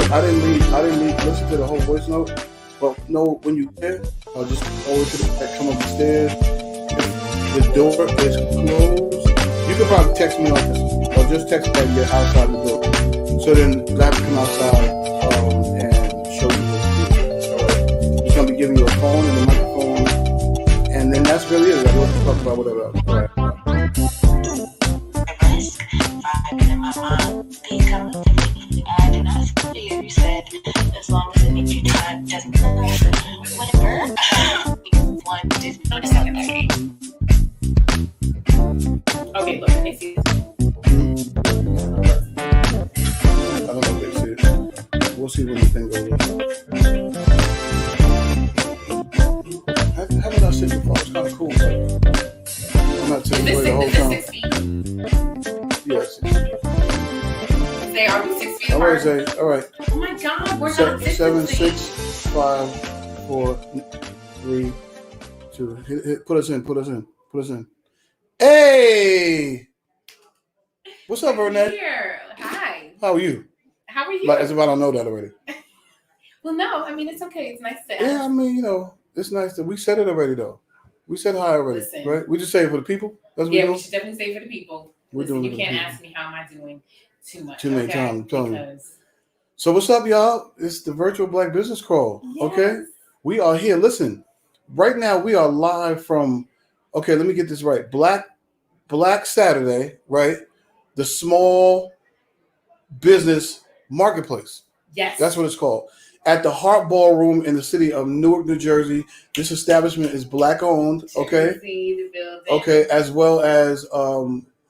I didn't listen to the whole voice note, but no, when you can, I'll just always come up the stairs. If the door is closed, you can probably text me on this, or just text me that you're outside the door. So then I have to come outside and show you what to do. Alright, he's gonna be giving you a phone and a microphone, and then that's really it. We'll talk about whatever else. All right. You said as long as it needs your time, doesn't matter. Whatever. One, two, no, just second. Okay, look, I see. I don't know if they see it. We'll see when the thing goes up. Haven't I seen it before? It's kind of cool, but I'm not sitting away the whole time. 6 feet? Yes. Say, are we 6 feet apart? All right. Oh my God, we're not 7, 6, 5, 4, 3, 2. Put us in. Hey! What's up, Vernae? Here. Hi. How are you? How are you? Like, as if I don't know that already. Well, no, I mean, it's okay. It's nice to ask. Yeah, I mean, it's nice that we said it already, though. We said hi already, Listen, right? We just say it for the people? That's what we should definitely say it for the people. Listen, you can't ask me how am I doing too much. Too many times, I'm telling you. Because... So what's up, y'all? It's the Virtual Black Business Crawl, okay? We are here. Listen, right now we are live from, okay, let me get this right. Black Saturday, right? The small business marketplace. Yes. That's what it's called. At the Hart Ballroom in the city of Newark, New Jersey. This establishment is Black owned, okay? The building. Okay, as well as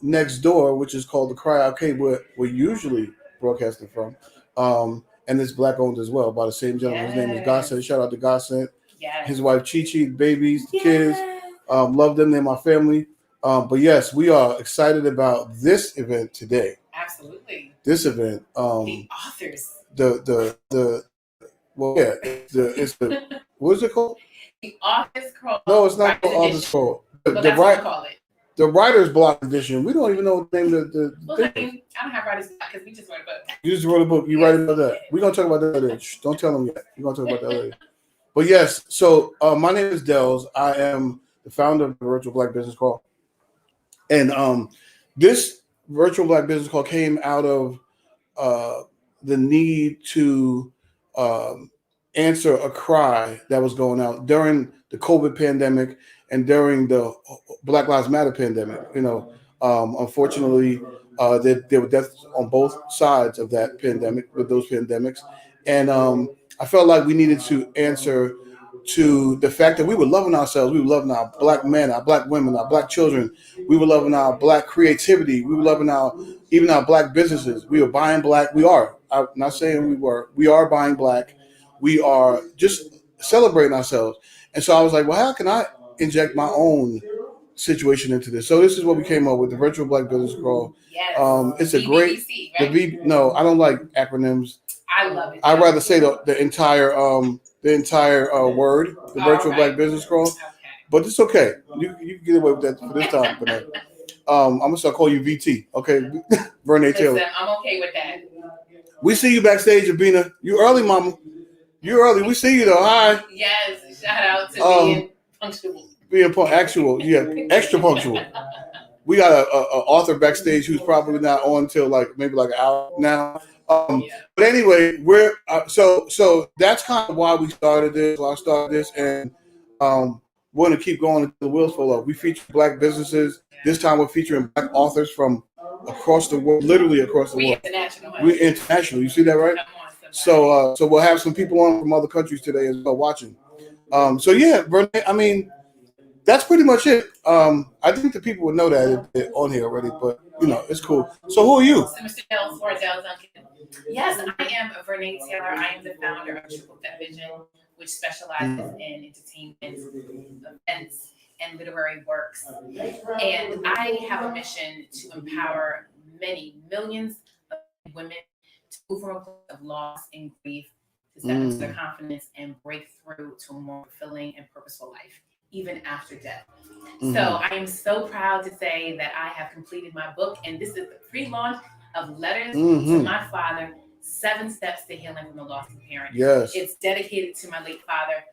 next door, which is called the Cry Arcade, where we're usually broadcasting from. And it's Black owned as well by the same gentleman. His name is Godsent. Shout out to Godsent. Yes. His wife Chi Chi, the babies, the kids. Love them. They're my family. But yes, we are excited about this event today. Absolutely. This event. The authors. It's the what is it called? The Authors Crawl. No, it's not called Authors Crawl. That's what we call it. The Writer's Block Edition. We don't even know the name of the Well, I mean, I don't have writer's block because we just wrote a book. You just wrote a book. You write about that. We're gonna talk about that later. Shh, don't tell them yet. We're gonna talk about that later. But yes, so my name is Dells. I am the founder of the Virtual Black Business Call. And this Virtual Black Business Call came out of the need to answer a cry that was going out during the COVID pandemic and during the Black Lives Matter pandemic. Unfortunately, there were deaths on both sides of that pandemic, with those pandemics. And I felt like we needed to answer to the fact that we were loving ourselves. We were loving our Black men, our Black women, our Black children. We were loving our Black creativity. We were loving even our Black businesses. We were buying Black. We are. I'm not saying we were. We are buying Black. We are just celebrating ourselves. And so I was like, well, how can I inject my own situation into this. So this is what we came up with: the Virtual Black Business Crawl. Yes. It's a great. VBC, right? No, I don't like acronyms. I love it. I'd rather say the entire word, the Virtual Black Business Crawl. Okay. But it's okay. You can get away with that for this time. But I'm gonna start calling you VT. Okay, Vernae Taylor. Listen, I'm okay with that. We see you backstage, Abina. You early, mama. You early. We see you though. Hi. Yes. Shout out to being punctual. Being actual, yeah, extra punctual. We got a author backstage who's probably not on till maybe an hour now. But anyway, we're so that's kind of why we started this. Why I started this, and we're gonna keep going until the wheels fall off. We feature Black businesses. This time we're featuring Black authors from across the world, literally across the world. We're international. You see that, right? So we'll have some people on from other countries today as well watching. So yeah, Vernae, I mean, that's pretty much it. I think the people would know that if they're on here already, but it's cool. So who are you? So Mr. Dell, Duncan. Yes, I am Vernae Taylor. I am the founder of Triple Threat Vision, which specializes in entertainment, events, and literary works. And I have a mission to empower many millions of women to move from a place of loss and grief to step into their confidence and break through to a more fulfilling and purposeful life, even after death. So I am so proud to say that I have completed my book, and this is the pre-launch of Letters to My Father, 7 Steps to Healing from a Lost Parent. Yes. It's dedicated to my late father,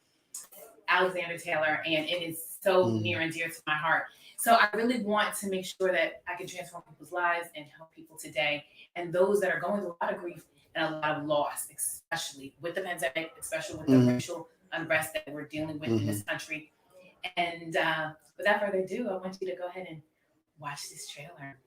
Alexander Taylor, and it is so near and dear to my heart. So I really want to make sure that I can transform people's lives and help people today, and those that are going through a lot of grief and a lot of loss, especially with the pandemic, especially with the racial unrest that we're dealing with in this country. And without further ado, I want you to go ahead and watch this trailer.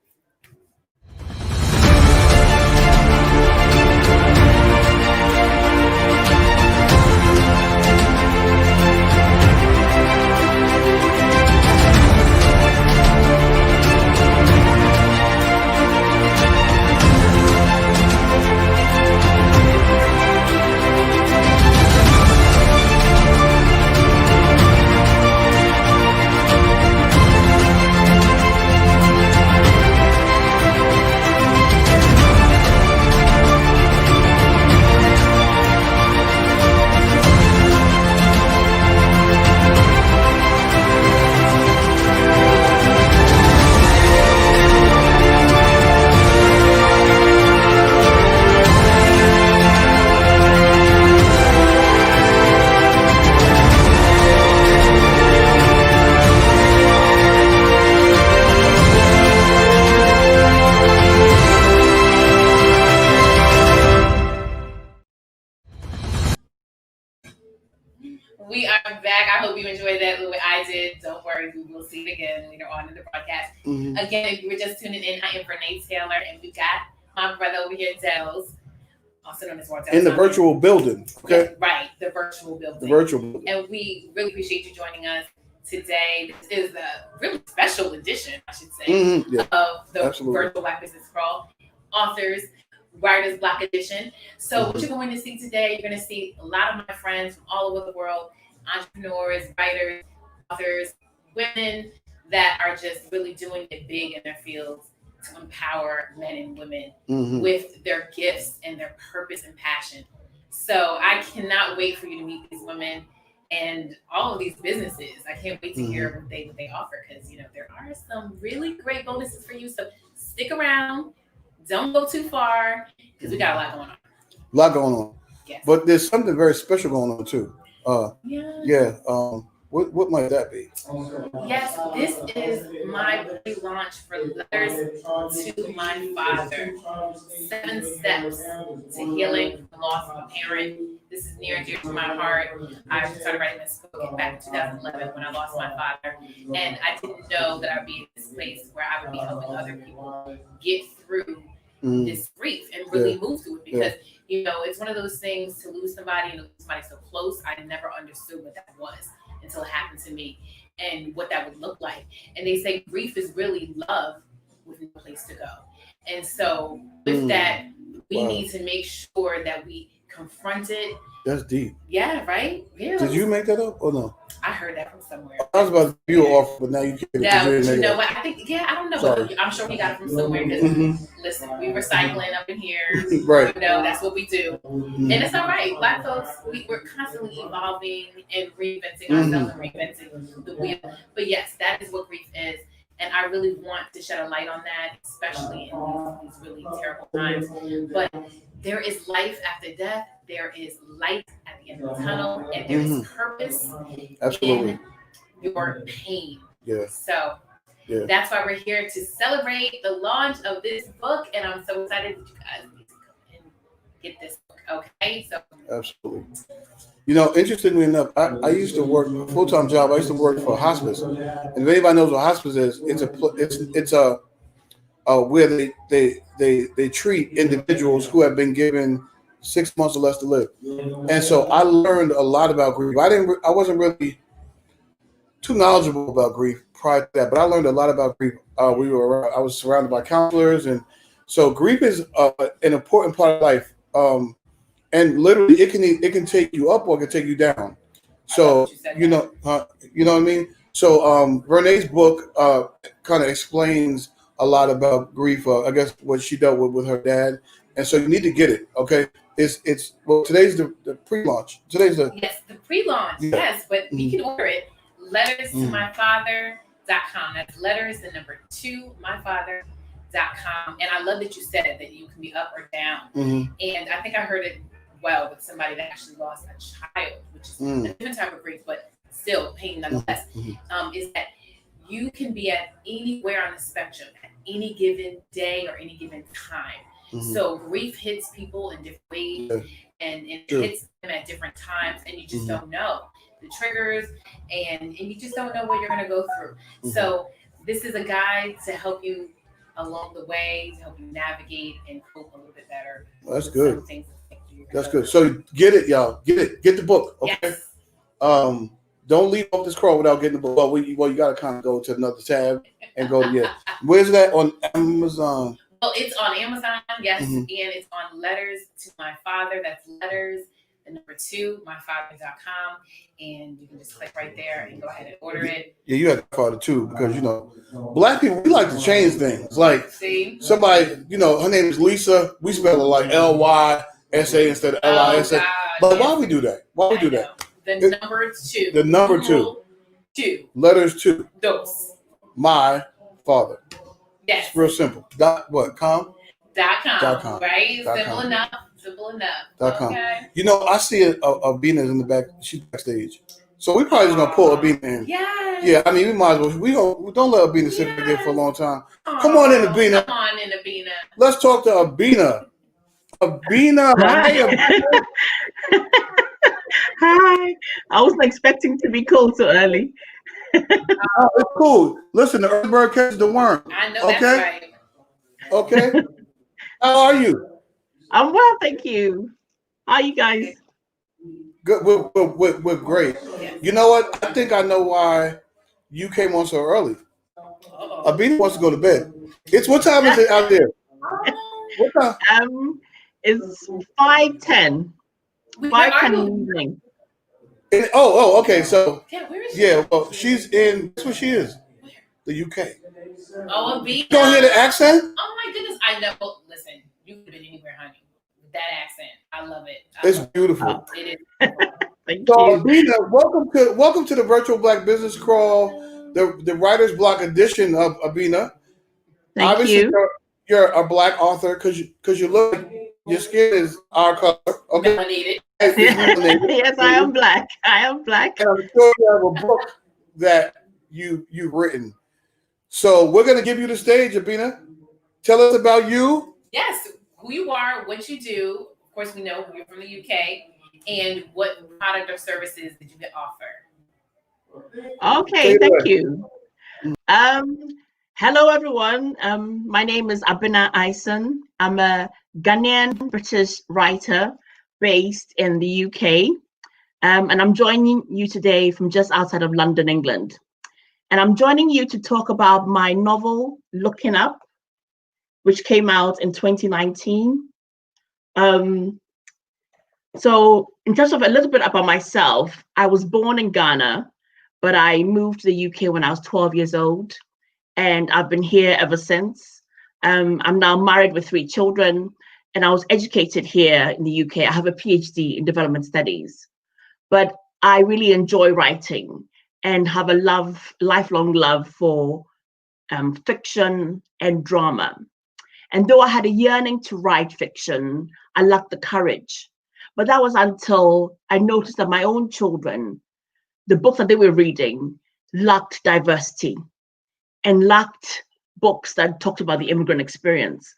We are back. I hope you enjoyed that the way I did. Don't worry, we will see it again later on in the broadcast. Again, if you were just tuning in, I am Vernae Taylor, and we got my brother over here, Dells, also known as Wartel. In the virtual building, okay? Yeah, right, the virtual building. The virtual building. And we really appreciate you joining us today. This is a really special edition, I should say, of the Virtual Black Business Crawl. Authors, Writers Block Edition. So what you're going to see today, you're going to see a lot of my friends from all over the world, entrepreneurs, writers, authors, women that are just really doing it big in their fields to empower men and women with their gifts and their purpose and passion. So I cannot wait for you to meet these women and all of these businesses. I can't wait to hear what they offer, because there are some really great bonuses for you. So stick around. Don't go too far, because we got a lot going on. A lot going on. Yes. But there's something very special going on too. Yeah. What might that be? Yes, this is my pre-launch for Letters to My Father, 7 Steps to Healing from Loss of a Parent. This is near and dear to my heart. I started writing this book back in 2011 when I lost my father, and I didn't know that I'd be in this place where I would be helping other people get through this grief and really move through it, because it's one of those things, to lose somebody and lose somebody so close. I never understood what that was until it happened to me and what that would look like. And they say grief is really love with no place to go. And so with that, we need to make sure that we confront it. That's deep. Yeah, right? Yeah. Did you make that up or no? I heard that from somewhere. I was about to give you off, but now you can't. No, you know what? I think, I don't know. Sorry. I'm sure he got it from somewhere. Because listen, we recycling up in here. Right. You know, that's what we do. And it's all right. Black folks, we're constantly evolving and reinventing ourselves and reinventing the wheel. But yes, that is what grief is. And I really want to shed a light on that, especially in these really terrible times. But there is life after death. There is light at the end of the tunnel. And there is purpose in your pain. Yeah. So that's why we're here to celebrate the launch of this book. And I'm so excited that you guys need to come and get this book. Okay. So absolutely. You know, interestingly enough, I used to work a full-time job. I used to work for a hospice, and if anybody knows what hospice is, it's a where they treat individuals who have been given 6 months or less to live. And so I learned a lot about grief. I wasn't really too knowledgeable about grief prior to that, but I learned a lot about grief. I was surrounded by counselors, and so grief is an important part of life. And literally, it can take you up or it can take you down. So you know what I mean. So Vernae's book kind of explains a lot about grief. I guess what she dealt with her dad, and so you need to get it. Okay, it's today's the pre-launch. Today's the pre-launch. Yeah. Yes, but you can order it. Letters to myfather.com. That's letters the number 2 myfather.com. And I love that you said that you can be up or down. And I think I heard it well with somebody that actually lost a child, which is a different type of grief, but still pain nonetheless. Is that you can be at anywhere on the spectrum at any given day or any given time. So grief hits people in different ways, and it hits them at different times, and you just don't know the triggers, and you just don't know what you're going to go through. So this is a guide to help you along the way, to help you navigate and cope a little bit better. That's good. That's good. So get it, y'all. Get the book. Okay. Yes. Don't leave off this crawl without getting the book. Well, you got to kind of go to another tab and go to Where's that on Amazon? Well, it's on Amazon, yes, and it's on Letters to My Father. That's letters the number 2 myfather.com, and you can just click right there and go ahead and order it. Yeah, you have to father too, because Black people, we like to change things. Like somebody, her name is Lisa. We spell it like Lysa instead of Lisa. But why we do that? Why we do that? The number 2. The number 2. Letters 2. Dos. My father. Yes. It's real simple. .com. Right? Simple enough. .com. I see Abina's in the back. She's backstage. So we probably just going to pull Abina in. Yeah, I mean, we might as well. We don't let Abina sit back there for a long time. Come on in, Abina. Let's talk to Abina. Abina. Hi. Hi. I wasn't expecting to be called so early. It's cool. Listen, the early bird catches the worm. I know that's right. Okay. How are you? I'm well, thank you. How are you guys? Good. We're great. Yes. You know what? I think I know why you came on so early. Abina wants to go to bed. What time is it out there? What time? It's 5:10. 5:10 in the evening. Okay. So where is she? Well, she's in. That's where she is. The UK. Oh, Abina. You don't hear the accent? Oh my goodness! I know. Listen, you could have been anywhere, honey. With that accent, I love it. It's beautiful. It is. Thank you. Abina, welcome to the Virtual Black Business Crawl, the Writer's Block edition of Abina. Thank you. You're a Black author because you look. Your skin is our color. Okay. Melanated. Yes, I am Black. And I'm sure you have a book that you've written. So we're going to give you the stage, Abina. Tell us about you. Yes, who you are, what you do. Of course, we know you're from the UK, and what product or services did you offer? Okay, thank you. Hello, everyone. My name is Vernae Ison. I'm a Ghanaian British writer based in the UK, and I'm joining you today from just outside of London, England. And I'm joining you to talk about my novel, Looking Up, which came out in 2019. So in terms of a little bit about myself, I was born in Ghana, but I moved to the UK when I was 12 years old, and I've been here ever since. I'm now married with 3 children, and I was educated here in the UK. I have a PhD in development studies, but I really enjoy writing and have a lifelong love for fiction and drama. And though I had a yearning to write fiction, I lacked the courage. But that was until I noticed that my own children, the books that they were reading, lacked diversity and lacked books that talked about the immigrant experience.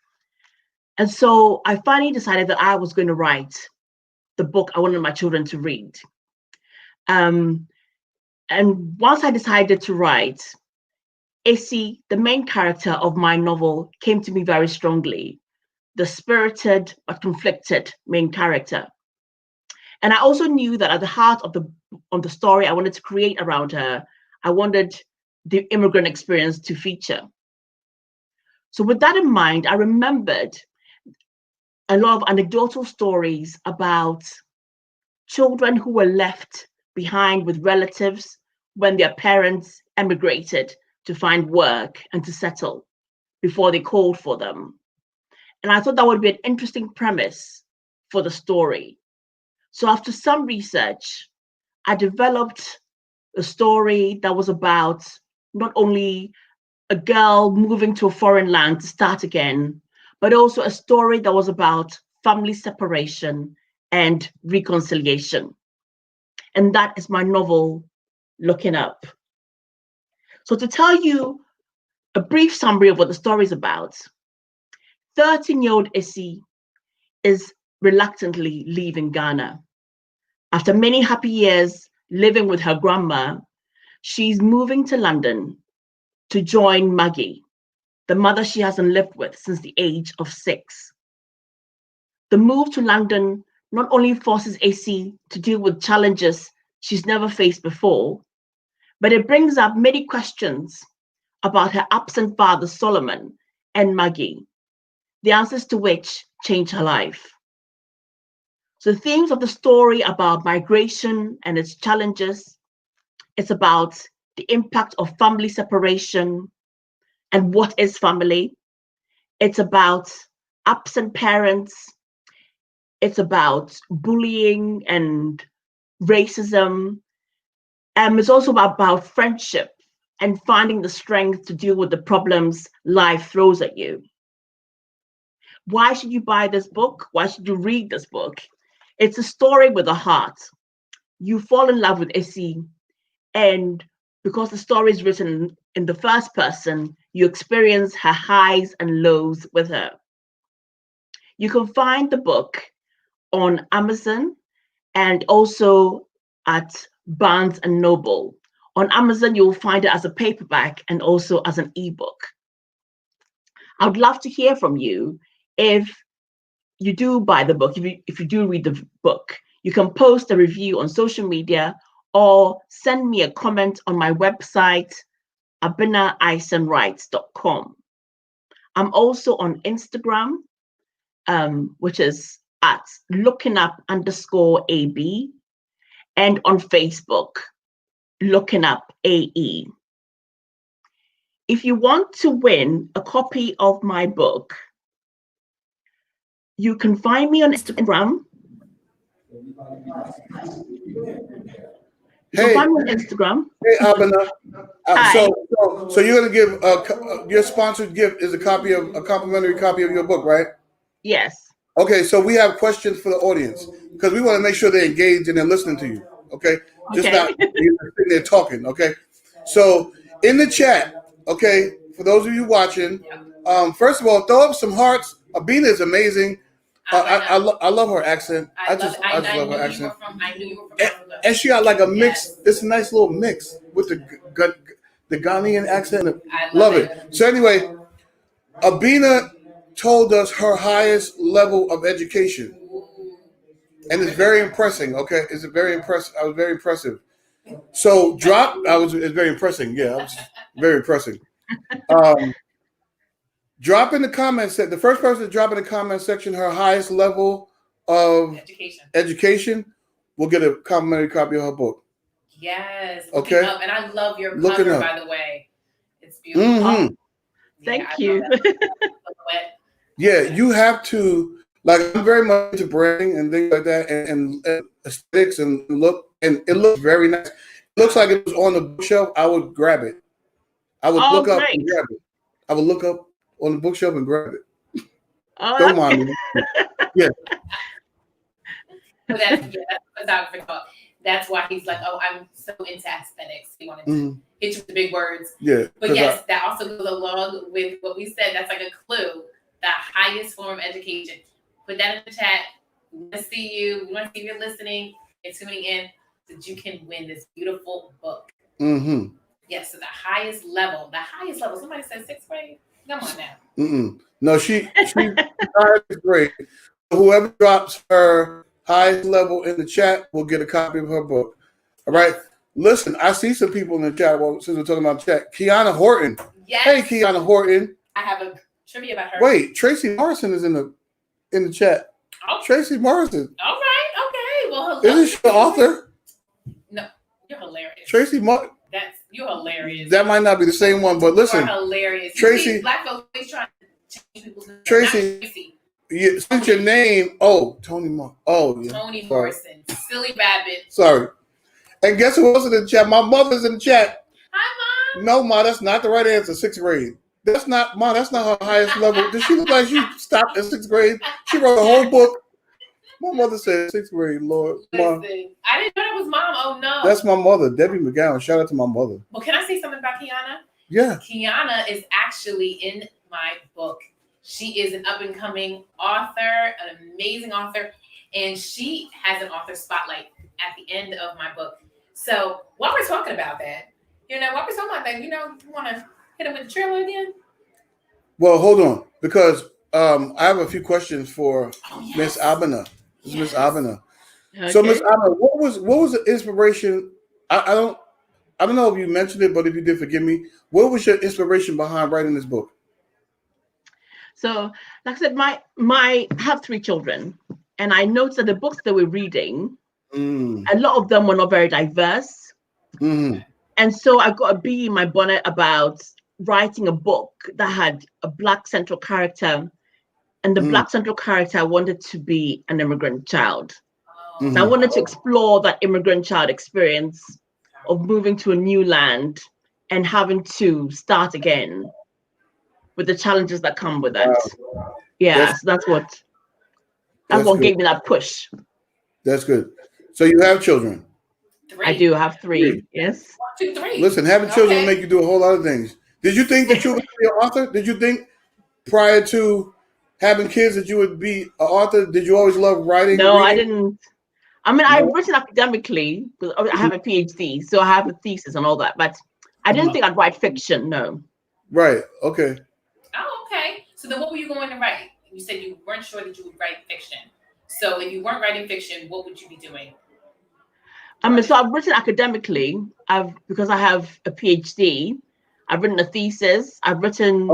And so I finally decided that I was going to write the book I wanted my children to read. And once I decided to write, Essie, the main character of my novel, came to me very strongly, the spirited but conflicted main character. And I also knew that at the heart of the story I wanted to create around her, I wanted the immigrant experience to feature. So with that in mind, I remembered a lot of anecdotal stories about children who were left behind with relatives when their parents emigrated to find work and to settle before they called for them. And I thought that would be an interesting premise for the story. So after some research, I developed a story that was about not only a girl moving to a foreign land to start again, but also a story that was about family separation and reconciliation. And that is my novel, Looking Up. So to tell you a brief summary of what the story is about, 13-year-old Essie is reluctantly leaving Ghana. After many happy years living with her grandma, she's moving to London to join Maggie, the mother she hasn't lived with since the age of 6. The move to London not only forces Essie to deal with challenges she's never faced before, but it brings up many questions about her absent father, Solomon, and Maggie, the answers to which change her life. So the themes of the story about migration and its challenges, it's about the impact of family separation and what is family. It's about absent parents. It's about bullying and racism. It's also about friendship and finding the strength to deal with the problems life throws at you. Why should you buy this book? Why should you read this book? It's a story with a heart. You fall in love with Essie, and because the story is written in the first person, you experience her highs and lows with her. You can find the book on Amazon and also at Barnes and Noble. On Amazon, you'll find it as a paperback and also as an ebook. I would love to hear from you if you do buy the book, if you do read the book. You can post a review on social media or send me a comment on my website, abinaisonwrites.com. I'm also on Instagram, which is at lookingup_AB, and on Facebook, Looking Up AE. If you want to win a copy of my book, you can find me on Instagram. Hey, find me on Instagram. Hey, Abina. So you're gonna give your sponsored gift is a complimentary copy of your book, right? Yes. Okay, so we have questions for the audience because we want to make sure they're engaged and they're listening to you. Okay, just not sitting there talking. Okay, so in the chat, okay, for those of you watching, first of all, throw up some hearts. Abina is amazing. I love her accent. I just love her accent. And she got like a mix. It's a nice little mix with the Ghanaian accent. I love it. So anyway, Abina told us her highest level of education, and it's very impressive. Okay, it's very impressive. I was very impressive. So it's very impressive. Yeah, I was very impressive. Drop in the comments. The first person to drop in the comment section her highest level of education will get a complimentary copy of her book. Yes. Okay. And I love your cover, by the way. It's beautiful. Mm-hmm. Thank you. Yeah, you have to, like, I'm very much into branding and things like that, and aesthetics and look, and it looks very nice. It looks like it was on the bookshelf. I would grab it. I would look up and grab it. I would look up on the bookshelf and grab it. Don't mind me. Yeah. But that's why he's like, oh, I'm so into aesthetics. He wanted to hit you with the big words. Yeah. But yes, that also goes along with what we said. That's like a clue. The highest form of education. Put that in the chat. We want to see you. We want to see if you're listening and tuning in so that you can win this beautiful book. Mm-hmm. Yes, so the highest level. Somebody said 6th grade? Come on now. No, she highest grade. Whoever drops her highest level in the chat will get a copy of her book. All right. Listen, I see some people in the chat. Well, since we're talking about chat, Kiana Horton. Yes. Hey, Kiana Horton. I have a trivia about her. Wait, Tracy Morrison is in the chat. Oh. Tracy Morrison. All right. Okay. Well, hello. Isn't she the author? No, you're hilarious. Tracy Morrison. You're hilarious. That might not be the same one, but listen. You're hilarious. Tracy. Black folks always trying to change people's names. Tracy. Yeah, since your name. Oh, Tony Morrison. Oh, yeah. Tony Morrison. Silly Rabbit. Sorry. And guess who else is in the chat? My mother's in the chat. Hi, Mom. No, Ma, that's not the right answer. 6th grade. That's not her highest level. Does she look like she stopped at 6th grade? She wrote a whole book. My mother said 6th grade, Lord. Listen, I didn't know that was Mom. Oh, no. That's my mother, Debbie McGowan. Shout out to my mother. Well, can I say something about Kiana? Yeah. Kiana is actually in my book. She is an up-and-coming author, an amazing author, and she has an author spotlight at the end of my book. So while we're talking about that, you want to hit him with the trailer again? Well, hold on, because I have a few questions for Miss Abena. Miss Abena. Okay. So, Miss Abena, what was the inspiration? I don't know if you mentioned it, but if you did, forgive me. What was your inspiration behind writing this book? So, like I said, I have 3 children, and I noticed that the books that we're reading, a lot of them were not very diverse. Mm-hmm. And so I got a bee in my bonnet about writing a book that had a Black central character, and the Black central character I wanted to be an immigrant child. Mm-hmm. So I wanted to explore that immigrant child experience of moving to a new land and having to start again with the challenges that come with that. Wow. Yeah, so that's what gave me that push. That's good. So you have children? 3. I do have 3. Yes. 1, 2, 3. Listen, having children will make you do a whole lot of things. Did you think that you would be an author? Did you think prior to having kids that you would be an author? Did you always love writing? No, I didn't. I mean, I've written academically because I have a PhD, so I have a thesis and all that. But I didn't think I'd write fiction. No. Right. Okay. Oh, okay. So then, what were you going to write? You said you weren't sure that you would write fiction. So if you weren't writing fiction, what would you be doing? So I've written academically. Because I have a PhD. I've written a thesis. I've written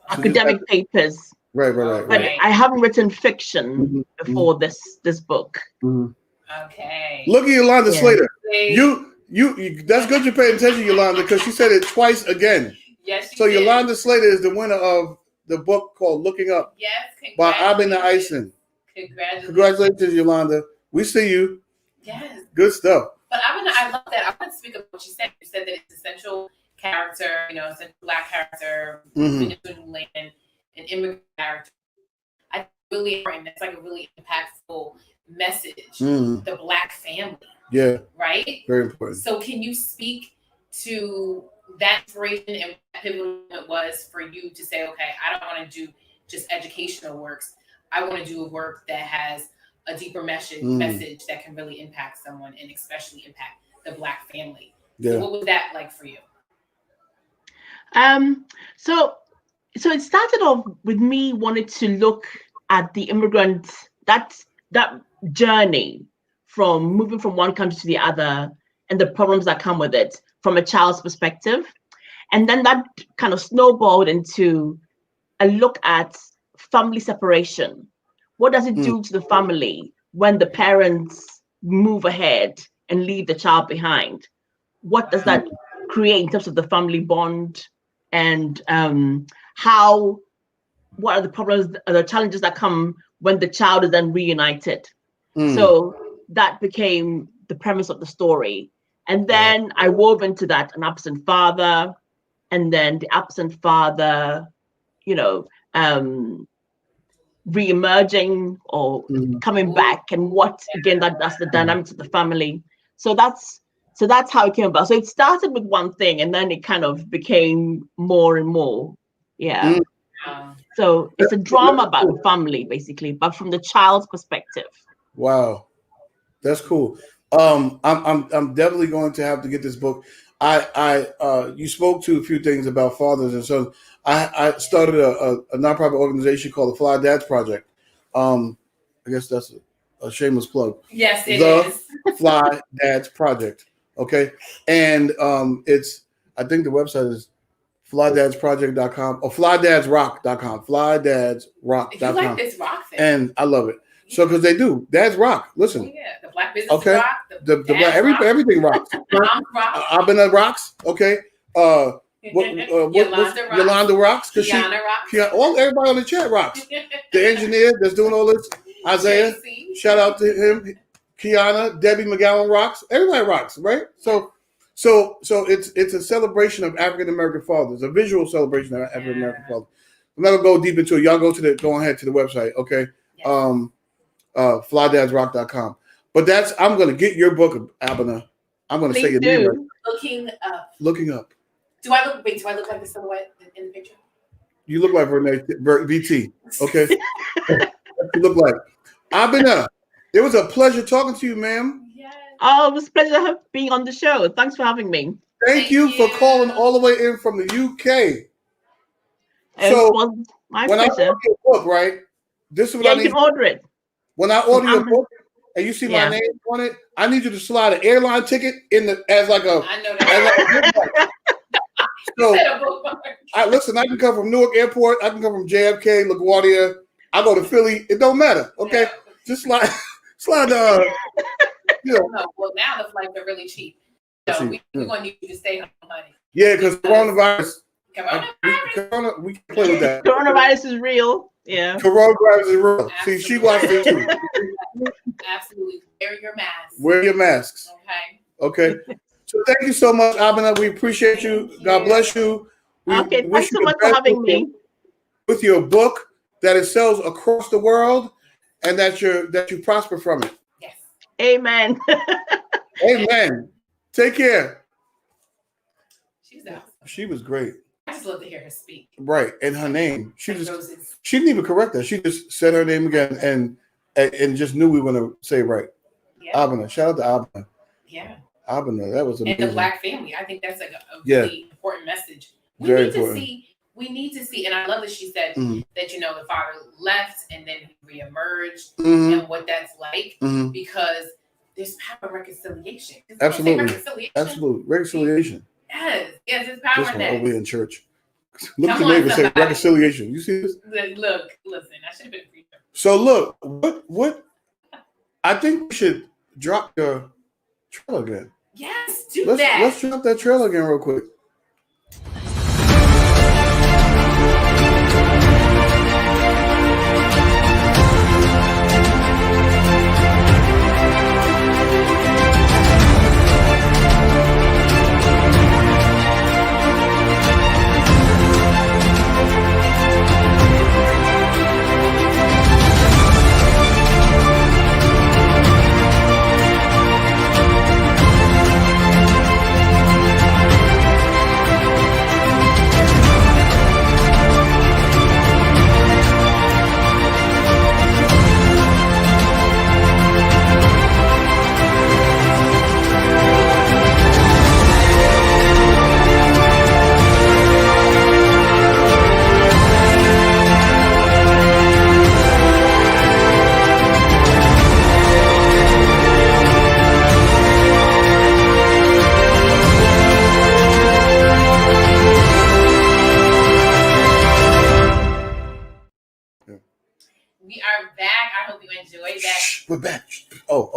academic papers. Right. But I haven't written fiction before this book. Mm-hmm. Okay. Look at Yolanda Slater. You that's good you're paying attention, Yolanda, because she said it twice again. Yes, so did. Yolanda Slater is the winner of the book called Looking Up. Yes, by Vernae Eisen. Congratulations, Yolanda. We see you. Yes. Good stuff. But I love that. I want to speak about what you said. You said that it's a central character, central Black character, in land, an immigrant character. I think really important. That's like a really impactful message. The Black family. Yeah. Right? Very important. So can you speak to that inspiration and what pivotal it was for you to say, okay, I don't want to do just educational works. I want to do a work that has a deeper message that can really impact someone and especially impact the Black family. Yeah. So what was that like for you? So it started off with me wanting to look at the immigrant, that journey from moving from one country to the other and the problems that come with it from a child's perspective. And then that kind of snowballed into a look at family separation, What does it do to the family when the parents move ahead and leave the child behind? What does that create in terms of the family bond, and what are the problems, the challenges that come when the child is then reunited? So that became the premise of the story. And then I wove into that an absent father, and then the absent father, re-emerging or coming back, and what again that's the dynamics of the family. So that's how it came about. So it started with one thing, and then it kind of became more and more. So it's a drama about the family, basically, but from the child's perspective. Wow, that's cool. I'm definitely going to have to get this book. You spoke to a few things about fathers and sons. I started a nonprofit organization called the Fly Dads Project. I guess that's a shameless plug. Yes, it is. Fly Dads Project. Okay, and I think the website is flydadsproject.com or flydadsrock.com. Flydadsrock.com. If you like this rock thing. And I love it. So, because they do, dads rock. Listen, the black business rock. The black everything rocks. Abena rocks. Okay. Yolanda rocks. Kiana rocks. Everybody on the chat rocks. The engineer that's doing all this, Isaiah. Shout out to him. Kiana, Debbie McGowan rocks. Everybody rocks, right? So it's a celebration of African American fathers, a visual celebration of African American fathers. I'm not gonna go deep into it. Y'all go ahead to the website, okay? Yes. Flydadsrock.com. But I'm gonna get your book, Abena. I'm gonna say your name right. Looking up. Do I look like the silhouette in the picture? You look like Vernae VT. Okay. You look like Abena. It was a pleasure talking to you, ma'am. Yes. Oh, it was a pleasure being on the show. Thanks for having me. Thank you for calling all the way in from the UK. So my when pleasure. I order your book, right? This is what I need. You can order it. When I order your book and you see my name on it, I need you to slide an airline ticket as like a. I know that. So I can come from Newark Airport. I can come from JFK, LaGuardia. I go to Philly. It don't matter. Okay, just slide. No, well now the flights are really cheap. So we're gonna need you to stay home, honey. Yeah, because coronavirus. We can play with that. Coronavirus is real. Yeah. Coronavirus is real. Absolutely. See, she watched it too. Absolutely. Wear your mask. Wear your masks. Okay. So thank you so much, Abena. We appreciate you. God bless you. Okay, thanks so much for having me. With your book that it sells across the world, and that you prosper from it. Yes. Amen. Amen. Take care. She was great. I just love to hear her speak. Right, and her name. She didn't even correct us. She just said her name again and just knew we were going to say it right. Yeah. Abena. Shout out to Abena. Yeah. Abena, that was amazing. And the Black family. I think that's like a really important message. We need to see, and I love that she said that, the father left and then he reemerged and what that's like, because there's power in reconciliation. Absolutely. Absolutely. Reconciliation. Yes, there's power in that. Over here in church. Look at the neighbor and say reconciliation. You see this? Look, listen, I should have been a preacher. So look, what I think we should drop the trailer again. Yes, that. Let's drop that trailer again real quick.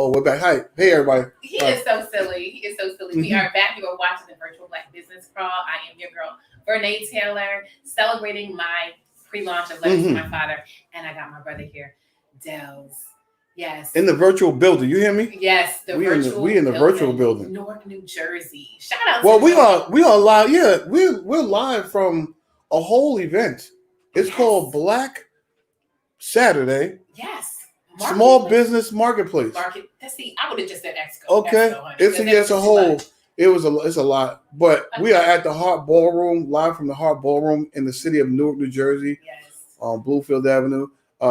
Oh, we're back. Hi. Hey, everybody. He is so silly. He is so silly. We are back. You are watching the Virtual Black Business Crawl. I am your girl, Vernae Taylor, celebrating my pre-launch of Letters to My Father. And I got my brother here, Dells. Yes. In the virtual building. You hear me? Yes. We in the virtual building. Newark, New Jersey. Shout out well, to we are live. Yeah, we're live from a whole event. It's called Black Saturday. Yes. Small Business Marketplace. See, I would have just said Expo. Okay. It's a whole. It's a lot. But we are at the Hart Ballroom, live from the Hart Ballroom in the city of Newark, New Jersey. Yes. On Bluefield Avenue.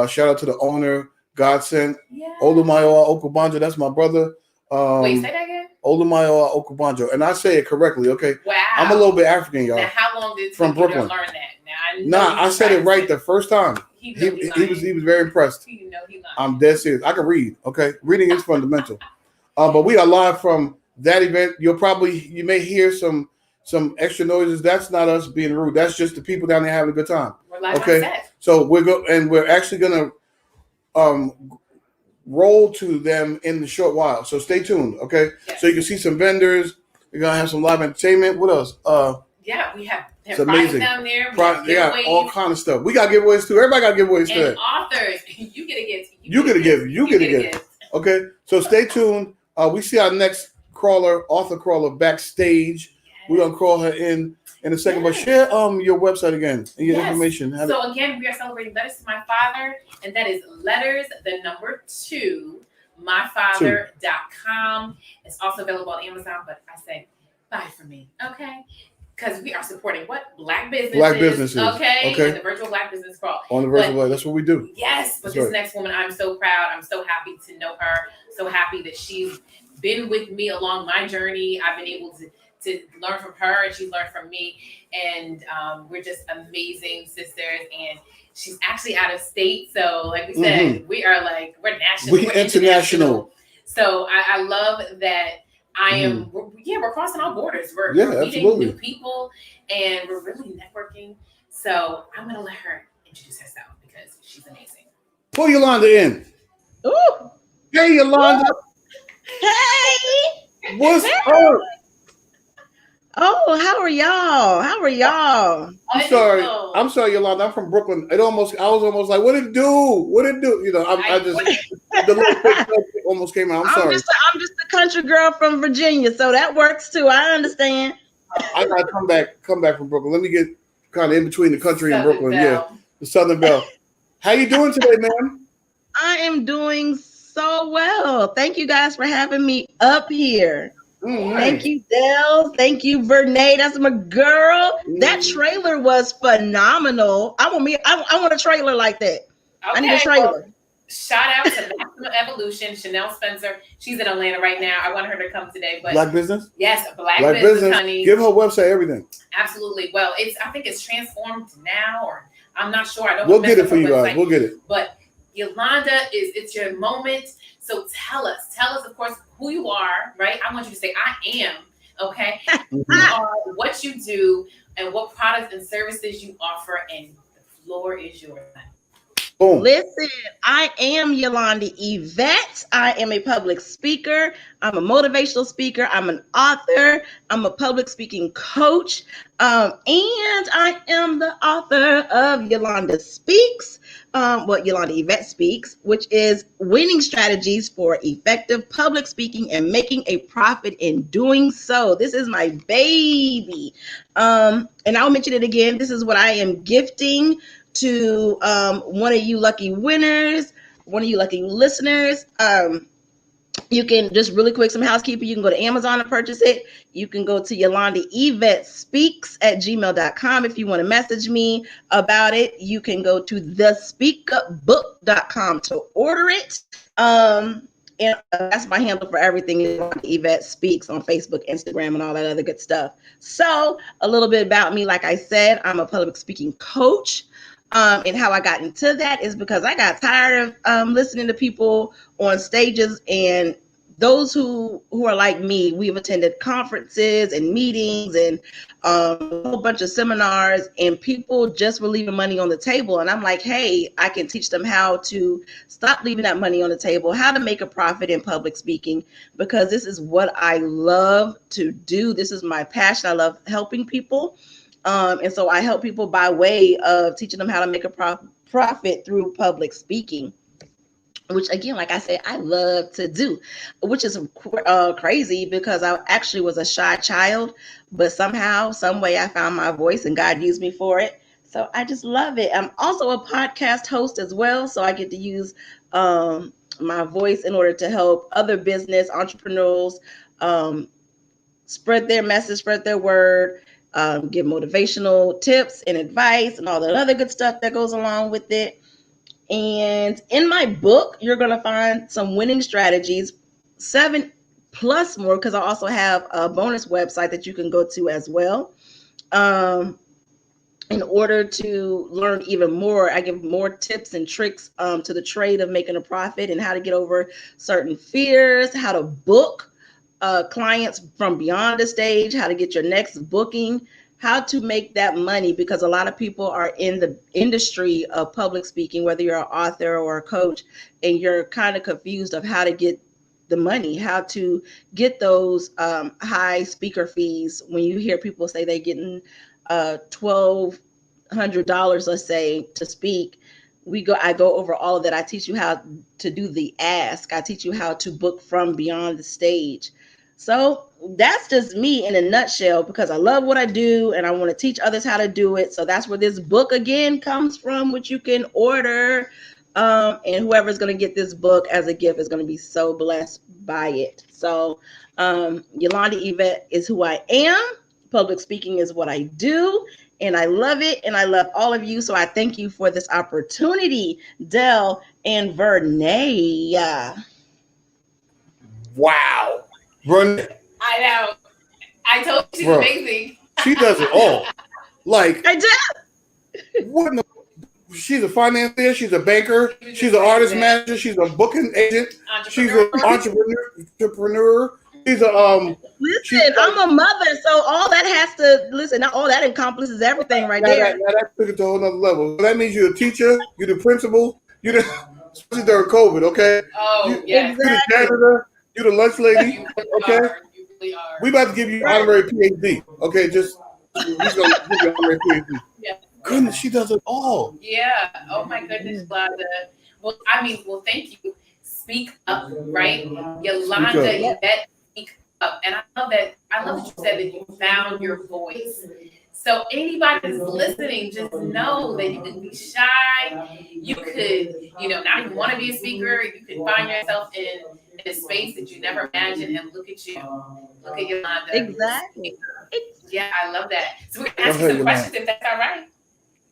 Shout out to the owner, Godsend. Yes. Olumayoa Okubanjo. That's my brother. Wait, say that again? Olumayoa Okubanjo. And I say it correctly, okay? Wow. I'm a little bit African, y'all. Now, how long did it from take you Brooklyn. to learn that? I said it right the first time. He was very impressed. I'm dead serious. I can read. Okay, reading is fundamental. But we are live from that event. You may hear some extra noises. That's not us being rude. That's just the people down there having a good time. We're live on set. So we're actually gonna roll to them in a short while. So stay tuned. Okay. Yes. So you can see some vendors. We're gonna have some live entertainment. What else? Yeah, we have. It's amazing. Down there. They got all kind of stuff. We got giveaways too. Everybody got giveaways too. And authors, you get a gift. You get a gift. Okay, so stay tuned. We see our next author crawler backstage. Yes. We're gonna call her in a second. Yes. But share your website again and your information. So again, we are celebrating Letters to My Father, and that is letters, the number 2, myfather.com. It's also available on Amazon, but I say buy for me, okay? Because we are supporting what? Black businesses. Okay. And the Virtual Black Business Crawl. On the Virtual Black, that's what we do. Yes, but this next woman, I'm so proud. I'm so happy to know her. So happy that she's been with me along my journey. I've been able to learn from her, and she's learned from me. And we're just amazing sisters. And she's actually out of state. So like we said, we're national. We're international. So I love that. We're crossing our borders. We're meeting new people, and we're really networking. So I'm going to let her introduce herself because she's amazing. Pull Yolanda in. Ooh. Hey, Yolanda. Ooh. Hey. What's up? Oh, how are y'all? I'm sorry, Yolanda. I'm from Brooklyn. I was almost like, what it do? You know, the little almost came out. I'm sorry. I'm just a country girl from Virginia, so that works too. I understand. I gotta come back from Brooklyn. Let me get kind of in between the country and Brooklyn. Yeah, the Southern Belle. How you doing today, ma'am? I am doing so well. Thank you guys for having me up here. Mm-hmm. Thank you, Del. Thank you, Vernae. That's my girl. Mm-hmm. That trailer was phenomenal. I want a trailer like that. Okay, I need a trailer. Well, shout out to Maximum Evolution, Chanel Spencer. She's in Atlanta right now. I want her to come today. But Black business? Yes, Black business, honey. Give her website, everything. Absolutely. Well, I think it's transformed now, or I'm not sure. We'll get it for you guys. We'll get it. But Yolanda, it's your moment. So tell us, of course, who you are, right? I want you to say, I am, okay? Who you are, what you do, and what products and services you offer, and the floor is yours. Boom. Listen, I am Yolanda Yvette. I am a public speaker. I'm a motivational speaker. I'm an author. I'm a public speaking coach. And I am the author of Yolanda Speaks, Yolanda Yvette Speaks, which is winning strategies for effective public speaking and making a profit in doing so. This is my baby. And I'll mention it again. This is what I am gifting to one of you lucky winners, one of you lucky listeners. You can just really quick, some housekeeping. You can go to Amazon and purchase it. You can go to Yolanda Yvette Speaks at gmail.com. If you want to message me about it, you can go to thespeakupbook.com to order it. And that's my handle for everything. Yvette Speaks on Facebook, Instagram, and all that other good stuff. So a little bit about me. Like I said, I'm a public speaking coach. And how I got into that is because I got tired of listening to people on stages and those who are like me, we've attended conferences and meetings and a whole bunch of seminars, and people just were leaving money on the table. And I'm like, hey, I can teach them how to stop leaving that money on the table, how to make a profit in public speaking, because this is what I love to do. This is my passion. I love helping people. And so I help people by way of teaching them how to make a profit through public speaking, which again, like I said, I love to do, which is crazy because I actually was a shy child, but somehow, some way I found my voice and God used me for it. So I just love it. I'm also a podcast host as well. So I get to use my voice in order to help other business entrepreneurs spread their message, spread their word, give motivational tips and advice and all that other good stuff that goes along with it. And in my book, you're going to find some winning strategies, 7 plus more, because I also have a bonus website that you can go to as well. In order to learn even more, I give more tips and tricks to the trade of making a profit and how to get over certain fears, how to book clients from beyond the stage, how to get your next booking, how to make that money, because a lot of people are in the industry of public speaking, whether you're an author or a coach, and you're kind of confused of how to get the money, how to get those high speaker fees. When you hear people say they're getting $1,200, let's say, to speak, I go over all of that. I teach you how to do the ask. I teach you how to book from beyond the stage. So that's just me in a nutshell, because I love what I do and I want to teach others how to do it. So that's where this book again comes from, which you can order. And whoever's going to get this book as a gift is going to be so blessed by it. So Yolanda Yvette is who I am. Public speaking is what I do. And I love it. And I love all of you. So I thank you for this opportunity, Del and Vernae. Wow. Vernae. I know. I told you she's amazing. She does it all. Like, I do. What in the, she's a financier. She's a banker. She's an artist manager. She's a booking agent. She's an entrepreneur. She's a Listen, I'm a mother, so all that has to listen. All that encompasses everything right there. That took it to a whole nother level. So that means you're a teacher. You're the principal. You're the, especially during COVID. Okay. Oh yeah. Exactly. You're the janitor. You're the lunch lady. You Okay. you really are. We about to give you honorary PhD. Okay, just we're gonna give you honorary PhD. Yeah. Goodness, she does it all. Yeah. Oh my goodness, Yolanda. Well, thank you. Speak up, right? Yolanda, Yvette, speak up. And I love that you said that you found your voice. So anybody that's listening, just know that you can be shy. You could, not even want to be a speaker. You could find yourself in a space that you never imagined, and look at you. Look at Yolanda. Exactly. Yeah, I love that. So we're going to ask you some questions, if that's all right.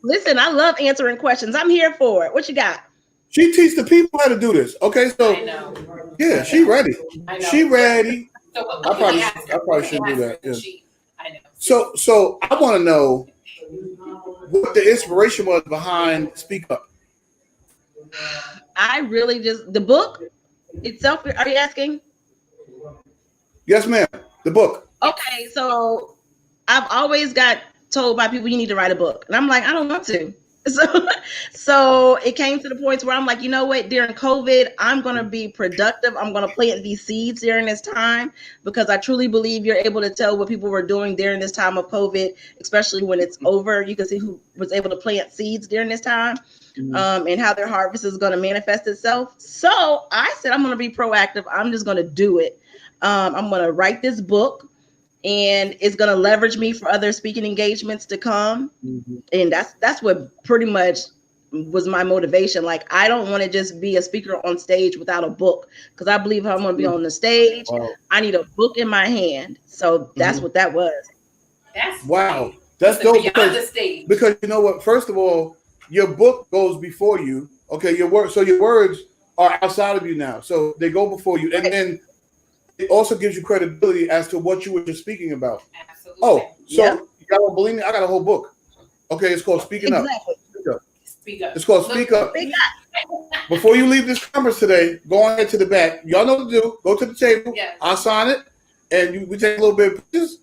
Listen, I love answering questions. I'm here for it. What you got? She teaches the people how to do this. Okay, so I know. Yeah, she ready. She ready. So I probably shouldn't do that. Yeah. I know. So I want to know what the inspiration was behind Speak Up. I really the book itself. Are you asking? Yes, ma'am. The book. Okay, so I've always got told by people you need to write a book, and I'm like, I don't want to. So it came to the point where I'm like, you know what? During COVID, I'm going to be productive. I'm going to plant these seeds during this time, because I truly believe you're able to tell what people were doing during this time of COVID, especially when it's over. You can see who was able to plant seeds during this time, and how their harvest is going to manifest itself. So I said, I'm going to be proactive. I'm just going to do it. I'm going to write this book, and it's going to leverage me for other speaking engagements to come. And that's what pretty much was my motivation. Like, I don't want to just be a speaker on stage without a book, because I believe if I'm going to be on the stage, I need a book in my hand. So that's what that was. That's wow. That's dope, because you know what? First of all, your book goes before you. Okay, your words are outside of you now. So they go before you. And then it also gives you credibility as to what you were just speaking about. Absolutely. Oh, so y'all don't believe me? I got a whole book. Okay, it's called Speaking Up. Speak up. It's called Speak Up. before you leave this conference today, go on ahead to the back. Y'all know what to do. Go to the table. Yes. I'll sign it, and we take a little bit of pictures,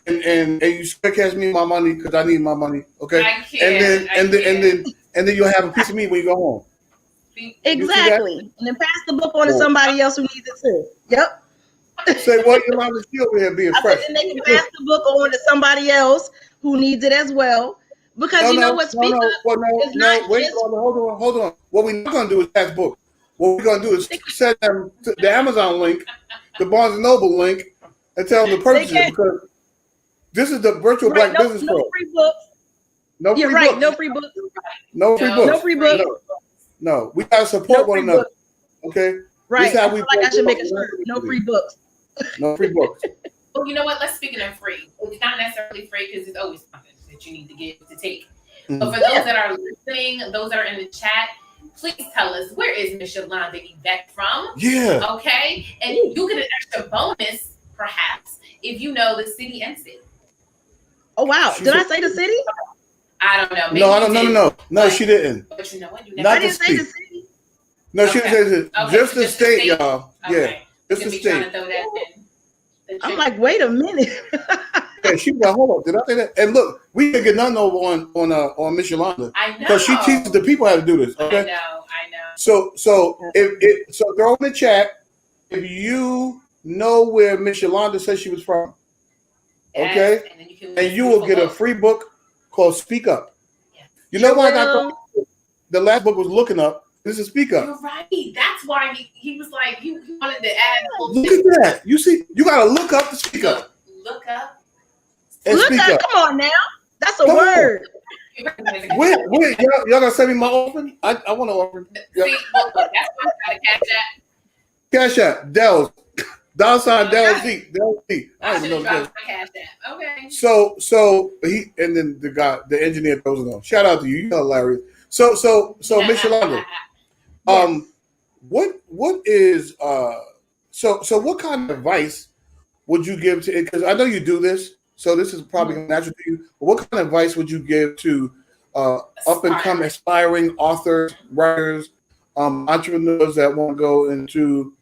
and you square cash me my money because I need my money. Okay. I can't. And then you'll have a piece of me when you go home. Exactly. And then pass the book on to somebody else who needs it too. Yep. Say what? Yolanda, she over here being fresh. And they can pass the book on to somebody else who needs it as well. Because you know what? Hold on. What we're not going to do is pass book. What we're going to do is send them to the Amazon link, the Barnes & Noble link, and tell them to purchase it because this is the virtual black business no club. Free books. No free books. No free books. No free books. No free books. No. We got to support one another. Okay? Right. This is how we I should make a shirt. No free books. No free books. Well, you know what? Let's speak of free. It's not necessarily free because it's always something that you need to get to take. But for those that are listening, those that are in the chat, please tell us, where is Miss Yolanda Yvette from? Yeah. Okay. And you get an extra bonus, perhaps, if you know the city and state. Oh, wow. Did I say the city? I don't know. Maybe No, she didn't. But you know what? You never didn't say the city. No, she didn't say the city. Just the state, y'all. Okay. Yeah. Just the state. I'm like, wait a minute. Yeah, she was like, hold on, did I say that? And look, we didn't get nothing over on Miss Yolanda. I know. Because she teaches the people how to do this. Okay? I know. So throw in the chat if you know where Miss Yolanda said she was from. Okay? And you will get a free book called Speak Up. Yes. You know why I got the last book was Looking Up. This is Speak Up. You're right. That's why he was like, he wanted to add. Look at that. You see, you got to look up to speak up. Look up. And look up. Come on now. That's a word. Wait, y'all gonna send me my offering? I want to offer. Yeah. See, that's why I got a Cash App. Dells. $$ Dells Z. Dells Z. I should have dropped my Cash App. Okay. So he and then the engineer throws it on. Shout out to you. You're hilarious. So Miss Yolanda. What is so what kind of advice would you give to it? Because I know you do this, so this is probably natural to you. But what kind of advice would you give to up and coming aspiring authors, writers, entrepreneurs that want to go into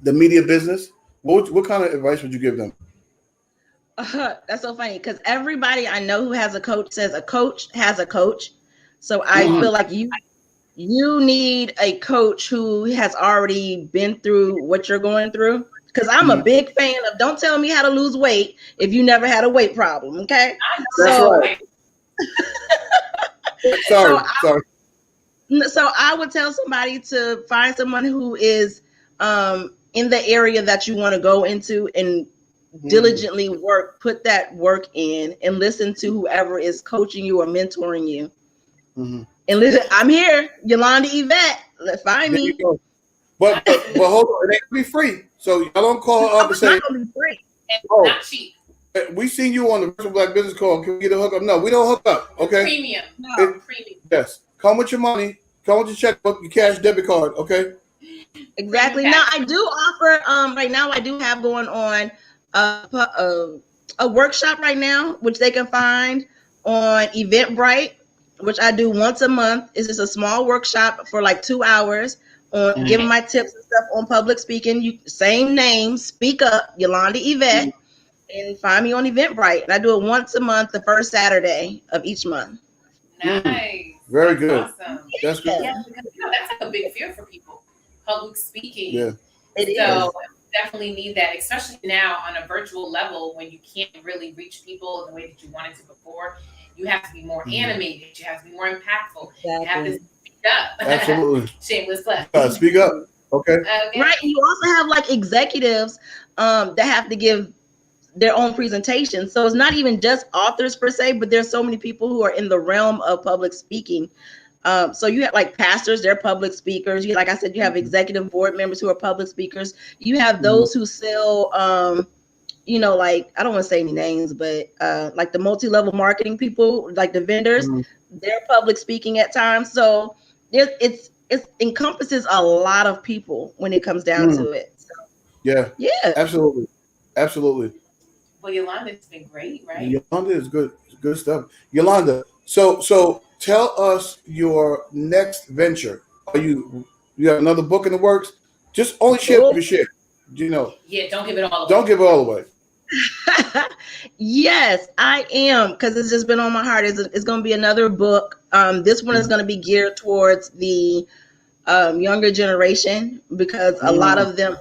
the media business? What kind of advice would you give them? That's so funny because everybody I know who has a coach says a coach has a coach. So I feel like you need a coach who has already been through what you're going through. Because I'm a big fan of don't tell me how to lose weight if you never had a weight problem. Okay. That's right. Sorry. So I would tell somebody to find someone who is in the area that you want to go into and diligently put that work in and listen to whoever is coaching you or mentoring you. And listen, I'm here, Yolanda Yvette. Find me. But hold on, it ain't gonna be free. So y'all don't call her up and say, it's not gonna be free. And not cheap. We seen you on the Virtual Black Business Call. Can we get a hookup? No, we don't hook up. Okay. Premium. Premium. Yes. Come with your money. Come with your checkbook, your cash debit card. Okay. Exactly. Now I do offer. Right now I do have going on a workshop right now, which they can find on Eventbrite, which I do once a month. It's just a small workshop for like 2 hours on giving my tips and stuff on public speaking. Same name, Speak Up, Yolanda Yvette, and find me on Eventbrite. And I do it once a month, the first Saturday of each month. Nice. Very good. Awesome. That's good. Yeah, because that's like a big fear for people. Public speaking. Yeah. It is. So definitely need that, especially now on a virtual level when you can't really reach people the way that you wanted to before. You have to be more animated. You have to be more impactful. Exactly. You have to speak up. Absolutely. Shameless plug. Speak up. Okay. Right. And you also have like executives that have to give their own presentation. So it's not even just authors per se, but there's so many people who are in the realm of public speaking. So you have like pastors, they're public speakers. Like I said, you have executive board members who are public speakers. You have those who sell, like, I don't want to say any names, but like the multi-level marketing people, like the vendors, they're public speaking at times. So it encompasses a lot of people when it comes down to it. So, yeah, absolutely. Well, Yolanda's been great, right? Yolanda is good stuff. Yolanda, so tell us your next venture. You have another book in the works? Just only share what you share. You know. Yeah, don't give it all away. Don't give it all away. Yes, I am, because it's just been on my heart. It's going to be another book. This one is going to be geared towards the younger generation, because a lot of them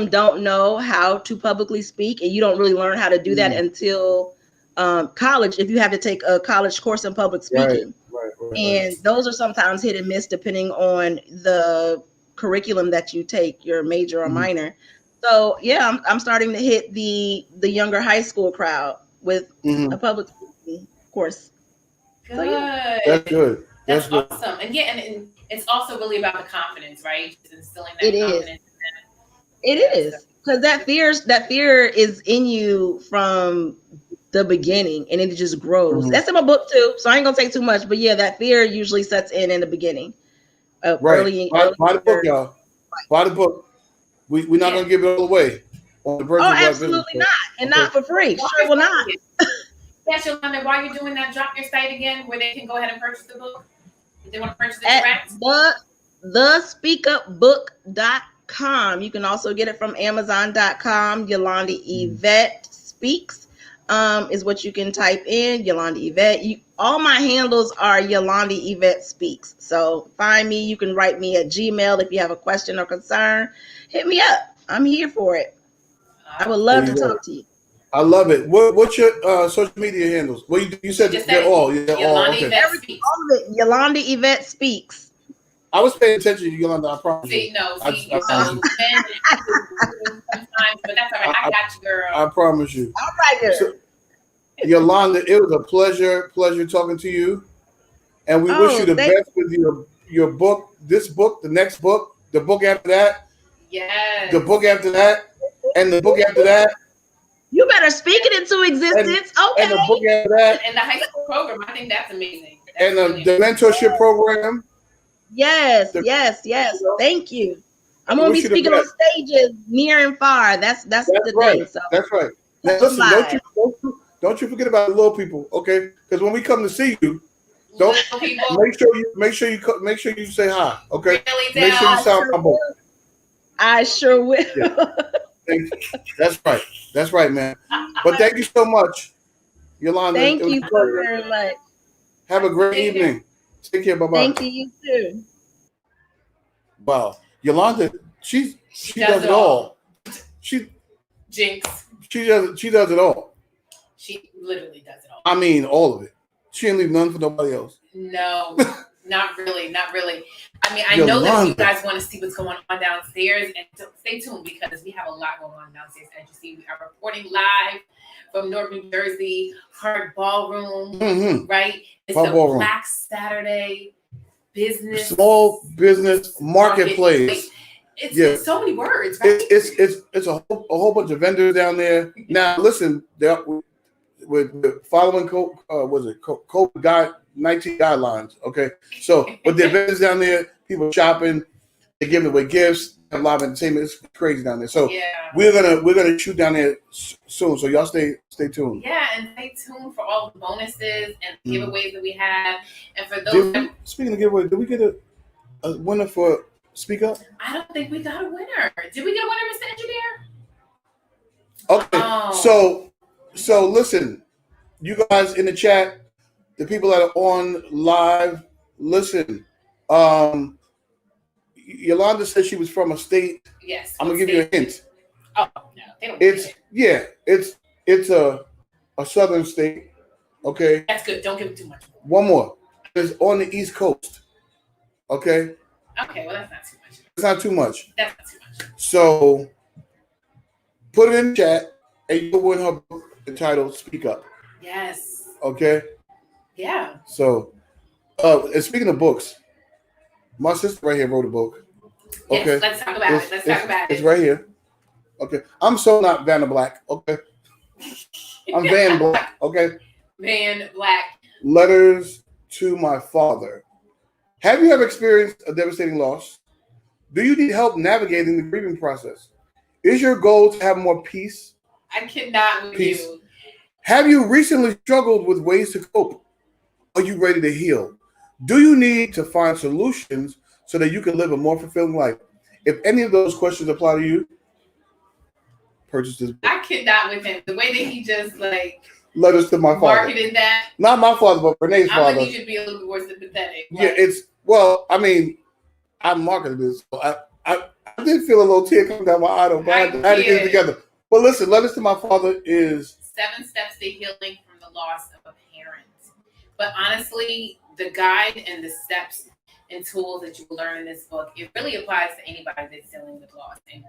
don't know how to publicly speak, and you don't really learn how to do that until college, if you have to take a college course in public speaking. Right. Those are sometimes hit and miss depending on the curriculum that you take, your major or minor. So yeah, I'm starting to hit the younger high school crowd with a public speaking course. Good. So, yeah. That's good. That's awesome. And yeah, and it's also really about the confidence, right? Just instilling that confidence. It is, because that fear is in you from the beginning, and it just grows. That's in my book too, so I ain't gonna take too much. But yeah, that fear usually sets in the beginning. Right. Buy the book, y'all. Buy the book. We're not gonna give it all away on the virtual absolutely not, and not for free. Sure will not. Yes, Yolanda, while you're doing that, drop your site again where they can go ahead and purchase the book. If they want to purchase it direct. thespeakupbook.com. You can also get it from Amazon.com. Yolanda Yvette Speaks is what you can type in. Yolanda Yvette. All my handles are Yolanda Yvette Speaks. So find me. You can write me at Gmail if you have a question or concern. Hit me up. I'm here for it. I would love to talk to you. I love it. What's your social media handles? Well, you said they're all. Yolanda Yvette Speaks. All of it. Yolanda Yvette Speaks. I was paying attention to Yolanda. I promise. Sometimes, but that's all right. I got you, girl. I promise you. All right, girl. So, Yolanda, it was a pleasure talking to you, and we wish you the best with your book. This book, the next book, the book after that. Yes. The book after that, and the book after that. You better speak it into existence. Okay. And the book after that. And the high school program, I think that's amazing. And the mentorship program. Yes. Thank you. I'm gonna be speaking on stages near and far. That's the right. thing. So that's right. Now listen, don't you forget about the little people, okay? Because when we come to see you, make sure you say hi, okay? Really, make sure you sound humble. I sure will. Yeah. That's right, man. But thank you so much, Yolanda. Thank you very much. Have a great evening. Take care. Bye-bye. Thank you too. Wow. Yolanda, she does it all. Jinx. She does it all. She literally does it all. I mean, all of it. She didn't leave none for nobody else. No, not really. I mean, I know that you guys want to see what's going on downstairs, and stay tuned because we have a lot going on downstairs. As you see, we are reporting live from North New Jersey, Hard Ballroom, right? It's the Black Saturday business, small business marketplace. It's so many words, right? It's a whole bunch of vendors down there. Now, listen, we're following COVID-19 guidelines. Okay, so but the vendors down there, people shopping, they're giving away gifts, and live entertainment. It's crazy down there. So we're gonna shoot down there soon. So y'all stay tuned. Yeah, and stay tuned for all the bonuses and giveaways that we have. And for those speaking of giveaways, did we get a winner for Speak Up? I don't think we got a winner. Did we get a winner, Mr. Engineer? Okay, so listen, you guys in the chat, the people that are on live, listen. Yolanda said she was from a state. Yes. I'm gonna give you a hint. Oh no, they don't. It's a southern state. Okay. That's good. Don't give it too much. One more. It's on the East Coast. Okay. Okay. Well, that's not too much. It's not too much. That's not too much. So put it in the chat, and you'll win her book entitled "Speak Up." Yes. Okay. Yeah. So, and speaking of books, my sister right here wrote a book. Yes, okay. Let's talk about it. It's right here. Okay. I'm so not Vanna Black. Okay. I'm Van Black. Okay. Van Black. Letters to my father. Have you ever experienced a devastating loss? Do you need help navigating the grieving process? Is your goal to have more peace? I cannot with you. Have you recently struggled with ways to cope? Are you ready to heal? Do you need to find solutions so that you can live a more fulfilling life? If any of those questions apply to you, purchase this book. I could not with him. The way that he just Letters to My Father. Marketed that. Not my father, but Vernae's father. I'm gonna need you to be a little bit more sympathetic. Yeah, I marketed this. So I did feel a little tear come down my eye, but I had to get it together. But listen, Letters to My Father is 7 steps to healing from the loss of a parent. But honestly, the guide and the steps and tools that you will learn in this book, it really applies to anybody that's dealing with loss and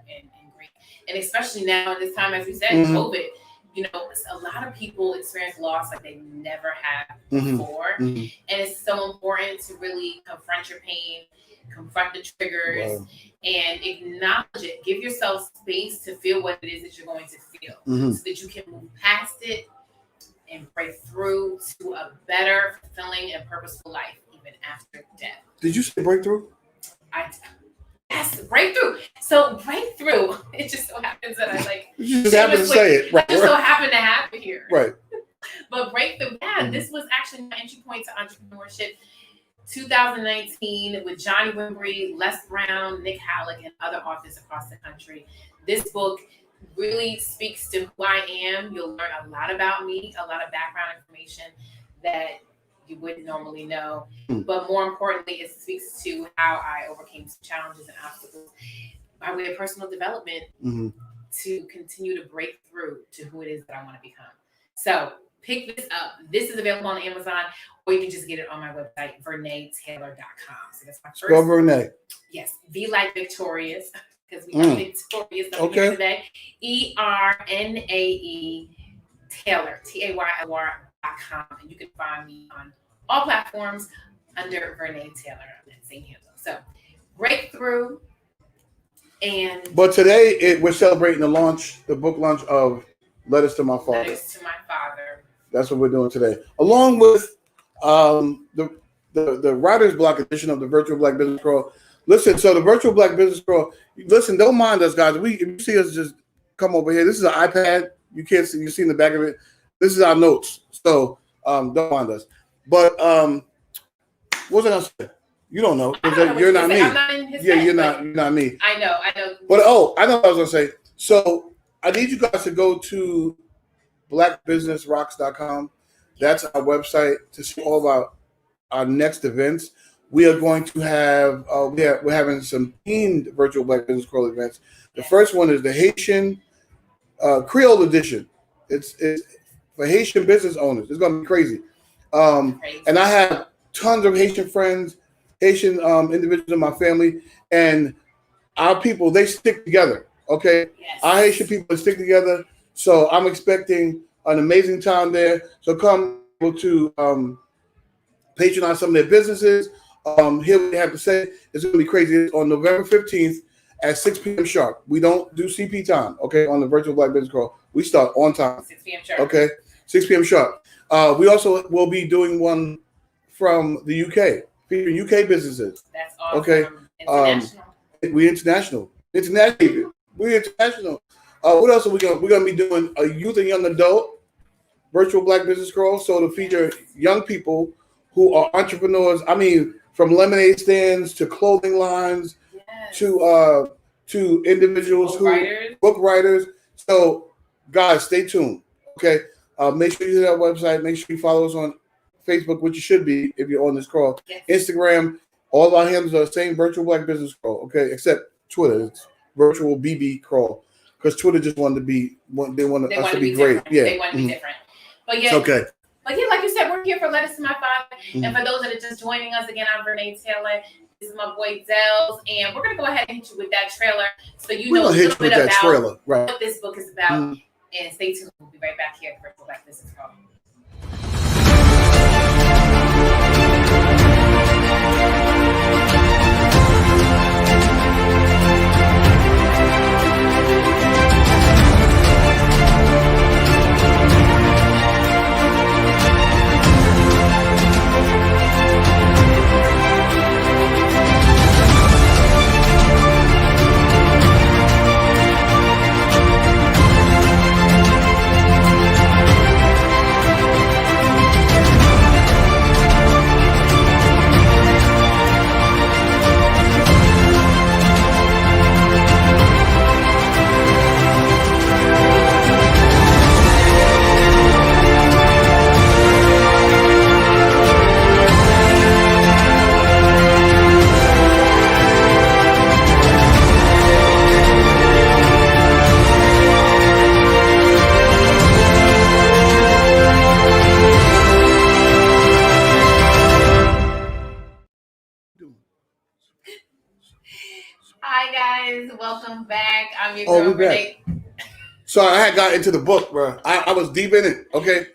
grief. And especially now in this time, as we said, COVID, a lot of people experience loss like they never have before. And it's so important to really confront your pain, confront the triggers, and acknowledge it. Give yourself space to feel what it is that you're going to feel so that you can move past it and break through to a better, fulfilling, and purposeful life even after death. Did you say breakthrough? Yes, breakthrough. So breakthrough. It just so happens that You just happen to say it. Right. Just so happened to happen here. Right. But breakthrough. Yeah, this was actually my entry point to entrepreneurship. 2019 with Johnny Wimbry, Les Brown, Nick Halleck, and other authors across the country. This book really speaks to who I am. You'll learn a lot about me, a lot of background information that you wouldn't normally know. But more importantly, it speaks to how I overcame some challenges and obstacles by way of personal development to continue to break through to who it is that I want to become. So pick this up. This is available on Amazon, or you can just get it on my website, vernaetaylor.com. So that's my first. Go Vernae. Yes, V like victorious, because we have victorious here today. ERNAE Taylor, TAYLOR.com, and you can find me on all platforms under Vernae Taylor, that same handle. So breakthrough. But today we're celebrating the book launch of Letters to My Father. Letters to My Father. That's what we're doing today, along with the writer's block edition of the Virtual Black Business Crawl. Listen, so the Virtual Black Business Crawl. Listen, don't mind us, guys. If you see us just come over here, this is an iPad. You can't see. You see in the back of it. This is our notes. So don't mind us. But what was I gonna say? You don't know because you're not me. I'm not in his you're not me. I know. But I know what I was gonna say. So I need you guys to go to blackbusinessrocks.com. That's our website to see all of our next events. We are going to have we're having some themed virtual Black Business Crawl events. The first one is the Haitian Creole edition. It's for Haitian business owners. It's going to be crazy. And I have tons of Haitian friends, Haitian individuals in my family, and our people, they stick together. Okay, yes. Our Haitian people stick together. So I'm expecting an amazing time there. So come to patronize some of their businesses. Hear what they have to say. It's going to be crazy. It's on November 15th at 6 p.m. sharp. We don't do CP time, okay, on the Virtual Black Business Crawl. We start on time. 6 p.m. sharp. Okay, 6 p.m. sharp. We also will be doing one from the UK, featuring UK businesses. That's awesome. Okay. International. We're international. We're international. What else are we going? We're going to be doing a youth and young adult Virtual Black Business Crawl. So to feature young people who are entrepreneurs. I mean, from lemonade stands to clothing lines, yes, to individuals book writers. So guys, stay tuned. Okay. Make sure you hit our website. Make sure you follow us on Facebook, which you should be if you're on this crawl. Yes. Instagram, all of our handles are the same, Virtual Black Business Crawl. Okay, except Twitter, it's Virtual BB Crawl, because Twitter just wanted to be, they wanted us to be great. Yeah, they want to be different. But yeah, okay. But yeah, like you said, we're here for Letters to My Father. And for those that are just joining us, again, I'm Vernae Taylor. This is my boy Dells, and we're gonna go ahead and hit you with that trailer so you know a little bit about what this book is about. And stay tuned. We'll be right back here at Virtual Black Business Crawl. welcome back. I'm your Oh, girl, we Vernae. So I had got into the book, bro. I was deep in it. Okay,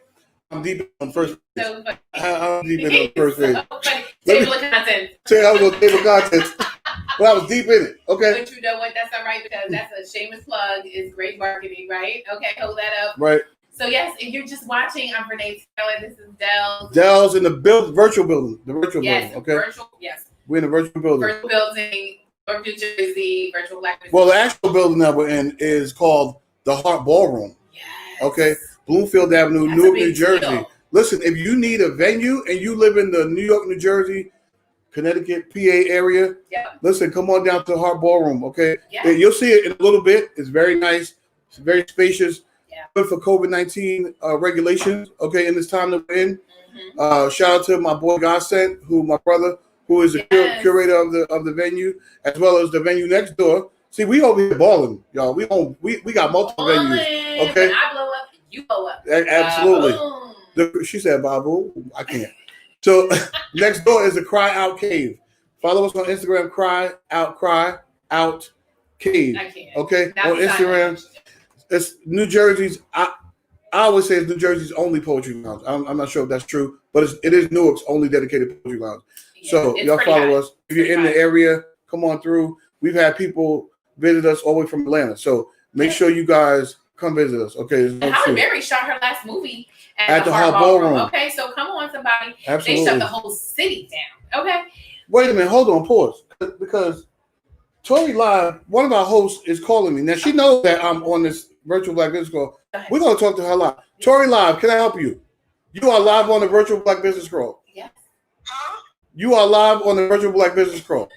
I'm deep on the first page. So funny. I'm deep in the first page. So funny. Table of contents. Tell you I was on table contents, but I was deep in it. Okay, But you know what? That's all right because that's a shameless plug. It's great marketing, right? Okay, hold that up. right. So yes, if you're just watching, I'm Vernae Taylor. This is Dell. Dell's in the virtual building. The virtual Yes, building. Okay, virtual. Yes, we're in the virtual building. virtual building, North New Jersey, virtual Black. Well, the actual building that we're in is called the Hart Ballroom. Yes. Okay, Bloomfield Avenue, That's a Newark, big New Jersey. deal. Listen, if you need a venue and you live in the New York, New Jersey, Connecticut, PA area, listen, come on down to the Hart Ballroom. Okay, Yeah. You'll see it in a little bit. It's very nice. It's very spacious. Yeah. Good for COVID-19 regulations. Okay, in this time that we're in. Mm-hmm. Shout out to my boy Godsent, my brother, who is the curator of the venue, as well as the venue next door. See, we over here balling, y'all. We got multiple venues. Okay, when I blow up, you blow up. Absolutely. She said, "Babu, I can't." So next door is the Cry Out Cave. Follow us on Instagram, Cry Out Cave. I can't. Okay, on Instagram. It's New Jersey's. I always say it's New Jersey's only poetry lounge. I'm not sure if that's true, but it is Newark's only dedicated poetry lounge. Yeah, so y'all follow us. If you're in the area, come on through. We've had people visit us all the way from Atlanta, so make sure you guys come visit us. Okay. And Halle Berry shot her last movie at the Hart Ballroom. Okay, so come on, somebody. Absolutely. They shut the whole city down. Okay. Wait a minute. Hold on. Pause. Because Tori Live, one of our hosts, is calling me. Now, she knows that I'm on this virtual Black Business Crawl. We're going to talk to her live. Tori Live, can I help you? You are live on the virtual Black Business Crawl. Yes. Huh? You are live on the virtual Black Business Crawl.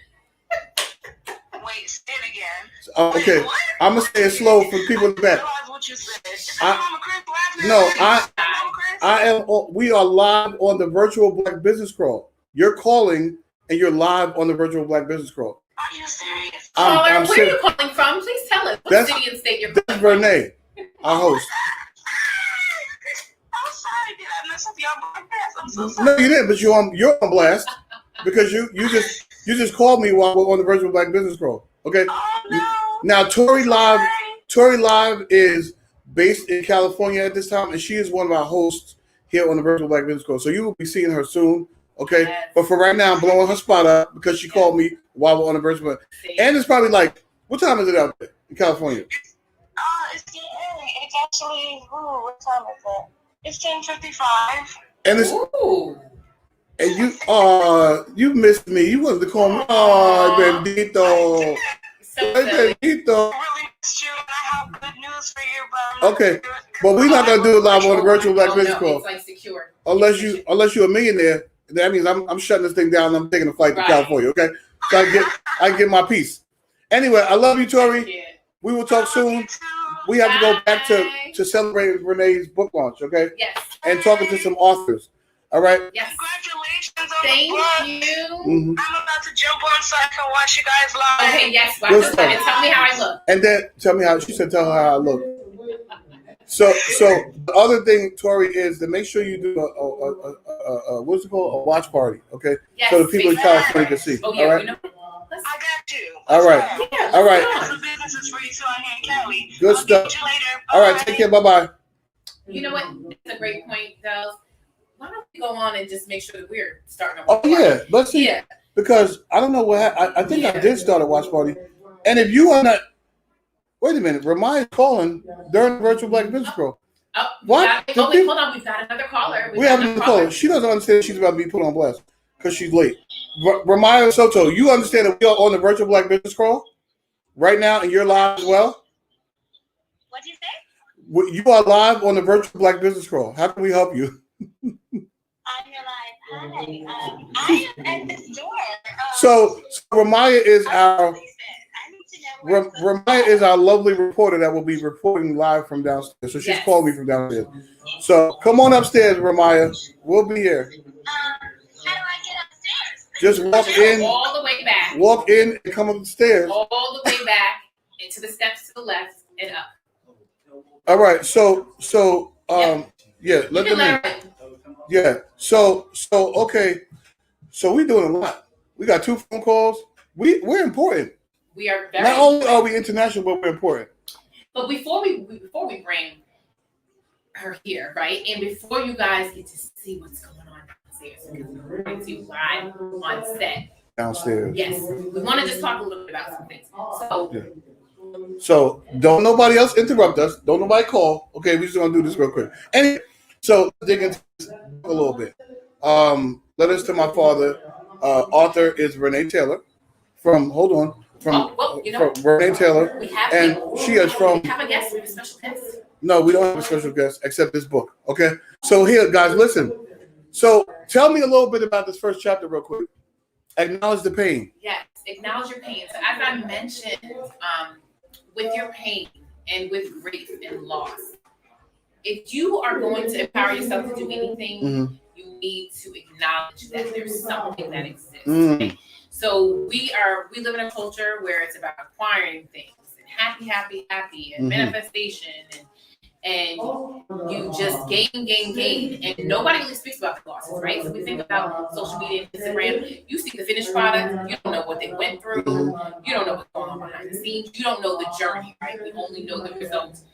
Wait, say it again. Okay. Wait, I'm going to say it slow for the people in the back. What you said. We are live on the virtual Black Business Crawl. You're calling and you're live on the virtual Black Business Crawl. Are you serious? Caller, where are you calling from? Please tell us. What city and state you're calling from? That's Vernae, our host. I'm sorry, did I mess up your broadcast? I'm so sorry. No, you didn't, but you're on blast because you just called me while we're on the virtual Black Business Crawl. Okay. Oh no. Now Tori Live is based in California at this time, and she is one of our hosts here on the virtual Black Business Crawl. So you will be seeing her soon. Okay. Yes. But for right now, I'm blowing her spot up because she called me while we're on the virtual. And it's probably like, what time is it out there in California? It's getting early. It's actually, what time is it? It's 10:55. And it's and you missed me. You wanted to call me. Bendito. Bendito. I really missed you, and I have good news for you, okay, but we're not gonna do it live on the virtual Black Business Crawl. It's like secure. Unless you're a millionaire, that means I'm shutting this thing down. And I'm taking a flight to California. Okay, so I get my piece. Anyway, I love you, Tori. We will talk soon. We have to go back to celebrate Renee's book launch. Okay. Yes. And talking to some authors. All right. Yes. Congratulations on Thank the book. you. Mm-hmm. I'm about to jump on so I can watch you guys live. Okay. Yes. Watch us live and tell me how I look. And then tell me how. She said, "Tell her how I look." So the other thing, Tori, is to make sure you do a what's it called? A watch party, okay? Yes, so the people in California can see. Oh yeah, all right? you know. I got you. All right. Yeah, all right. The business is free, so I hand Kelly. Good I'll stuff. Get you later. All right, take care. Bye bye. You know what? It's a great point, Dels. Why don't we go on and just make sure that we're starting a watch party? Yeah, let's see. Yeah. Because I don't know what happened. I think I did start a watch party. And if you are not, wait a minute, Vernae is calling during the virtual Black Business Crawl. Oh, what? Wait, hold on. We've got another caller. We have another caller. She doesn't understand she's about to be put on blast because she's late. Vernae Soto, you understand that we are on the virtual Black Business Crawl right now, and you're live as well? What'd you say? You are live on the virtual Black Business Crawl. How can we help you? On your live. Hi. I am at this door. So Ramaya is our lovely reporter that will be reporting live from downstairs. So she's called me from downstairs. So come on upstairs, Ramaya. We'll be here. How do I get upstairs? Just walk in. All the way back. Walk in and come up the stairs. All the way back into the steps to the left and up. All right. So yeah, let them in. Yeah. So okay. So we're doing a lot. We got 2 phone calls. We're important. We are very. Not only are we international, but we're important. But before we bring her here, right, and before you guys get to see what's going on downstairs, because we're going to live on set downstairs. Yes, we want to just talk a little bit about some things. So don't nobody else interrupt us. Don't nobody call. Okay, we're just gonna do this real quick. Anyway, so dig into this a little bit. Letters to My Father. Author is Vernae Taylor. From Vernae Taylor, she is from. We have a guest. We have a special guest. No, we don't have a special guest except this book. Okay, so here, guys, listen. So tell me a little bit about this first chapter, real quick. Acknowledge the pain. Yes, acknowledge your pain. So as I mentioned, with your pain and with grief and loss, if you are going to empower yourself to do anything, you need to acknowledge that there's something that exists. Right? So we live in a culture where it's about acquiring things and happy and manifestation and you just gain, and nobody really speaks about the losses, right? So we think about social media and Instagram. You see the finished product, you don't know what they went through, you don't know what's going on behind the scenes, you don't know the journey, right? We only know the results.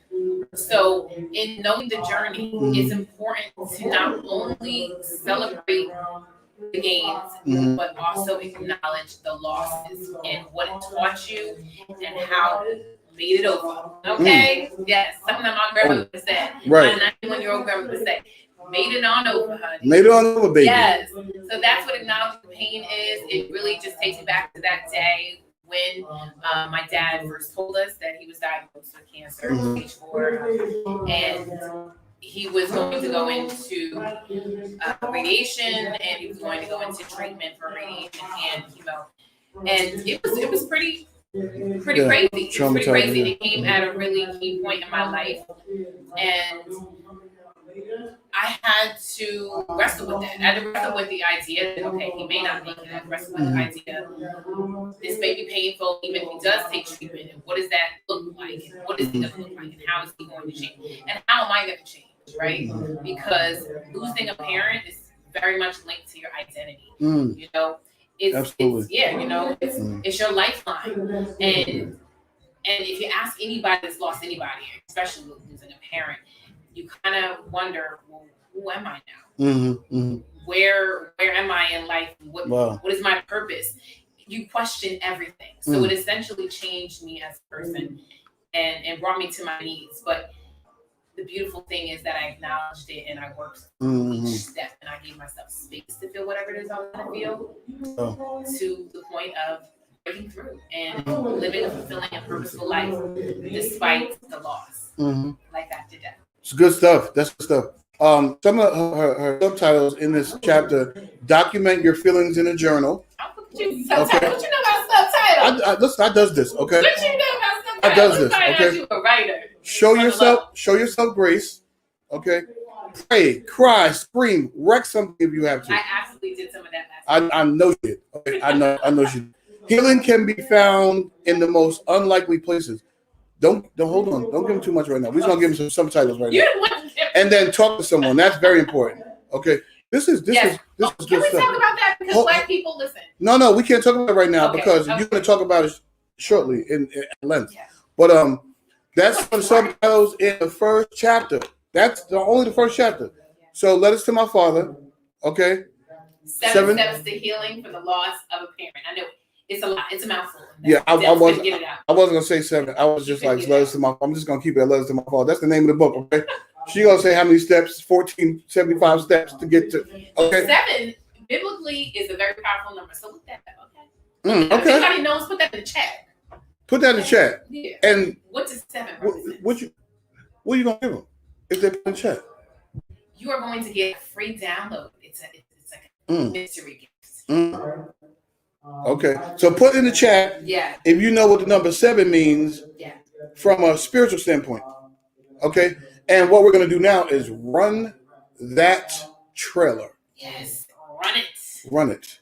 So in knowing the journey, it's important to not only celebrate the gains, but also acknowledge the losses and what it taught you and how it made it over. Okay? Yes, something that my grandmother would say. Right. My 91-year-old grandmother would say, made it on over, honey. Made it on over, baby. Yes. So that's what acknowledging the pain is. It really just takes me back to that day when my dad first told us that he was diagnosed with cancer, stage 4, and he was going to go into radiation, and he was going to go into treatment for radiation and chemo, and it was pretty crazy. It was pretty crazy. It came at a really key point in my life, and I had to wrestle with that. I had to wrestle with the idea that, okay, he may not make it. I had to wrestle with the idea this may be painful even if he does take treatment. And what does that look like? And what is it going to look like? And how is he going to change? And how am I going to change, right? Because losing a parent is very much linked to your identity. You know, it's it's your lifeline. And if you ask anybody that's lost anybody, especially losing a parent, you kind of wonder, well, who am I now? Where am I in life? What is my purpose? You question everything. So it essentially changed me as a person and brought me to my knees. But the beautiful thing is that I acknowledged it and I worked through each step and I gave myself space to feel whatever it is I was going to feel to the point of breaking through and living a fulfilling and purposeful life despite the loss. Like I did that. It's good stuff. That's good stuff. Some of her subtitles in this chapter: document your feelings in a journal. What you know about subtitles? Listen, I does this. Okay. What you know about subtitles? I does this. Okay. You a writer. Show yourself grace. Okay. Pray, cry, scream, wreck something if you have to. I absolutely did some of that last I know you did. Okay. I know she did. Healing can be found in the most unlikely places. Don't hold on. Don't give him too much right now. We're just gonna give him some subtitles right now, and then talk to someone. That's very important. Okay, this is good Can we stuff. talk about that because Black people listen? No, we can't talk about it right now because you're gonna talk about it shortly in length. Yeah. But that's the subtitles in the first chapter. That's only the first chapter. So Letters to My Father. Okay. 7 steps to healing for the loss of a parent. I know. It's a lot. It's a mouthful. Yeah, I wasn't gonna say 7. I was just like Letters to My. I'm just gonna keep it Letters to My Father. That's the name of the book. Okay. She gonna say how many steps? 75 steps to get to. Okay. 7 biblically is a very powerful number. So look that up. Okay. If anybody knows, put that in the chat. Put that in the chat. Yeah. And what does 7 represent? What are you gonna give them if they put in the chat? You are going to get a free download. It's like a mystery gift. Okay, so put in the chat if you know what the number 7 means from a spiritual standpoint. Okay, and what we're going to do now is run that trailer. Yes, run it. Run it.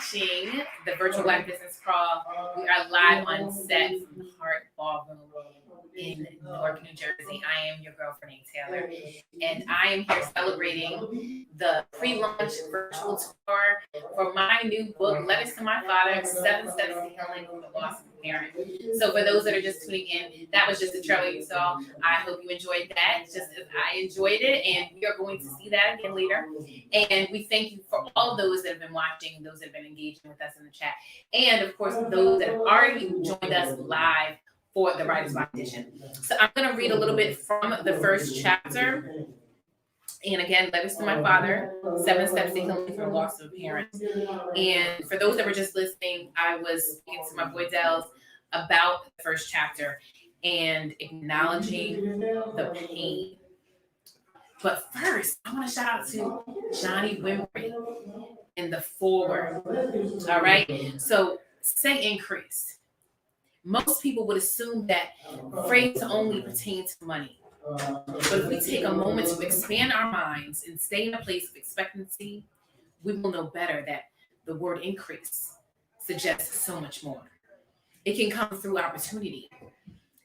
watching the Virtual Black Business Crawl. We are live on set from the Heart Ballroom in Newark, New Jersey. I am your girl, Vernae Taylor, and I am here celebrating the pre-launch virtual tour for my new book, Letters to My Father, 7 Steps to Healing from the Loss of a Parent. So for those that are just tuning in, that was just a trailer you saw. I hope you enjoyed that, just as I enjoyed it, and we are going to see that again later. And we thank you for all those that have been watching, those that have been engaging with us in the chat, and of course, those that have already joined us live for the Writer's Block edition. So I'm going to read a little bit from the first chapter. And again, Letters to My Father, 7 Steps to Healing from the Loss of a Parent. And for those that were just listening, I was speaking to my boy Dells about the first chapter and acknowledging the pain. But first, I want to shout out to Johnny Wimbry in the foreword. All right? So say increase. Most people would assume that phrase only pertains to money. But if we take a moment to expand our minds and stay in a place of expectancy, we will know better that the word increase suggests so much more. It can come through opportunity.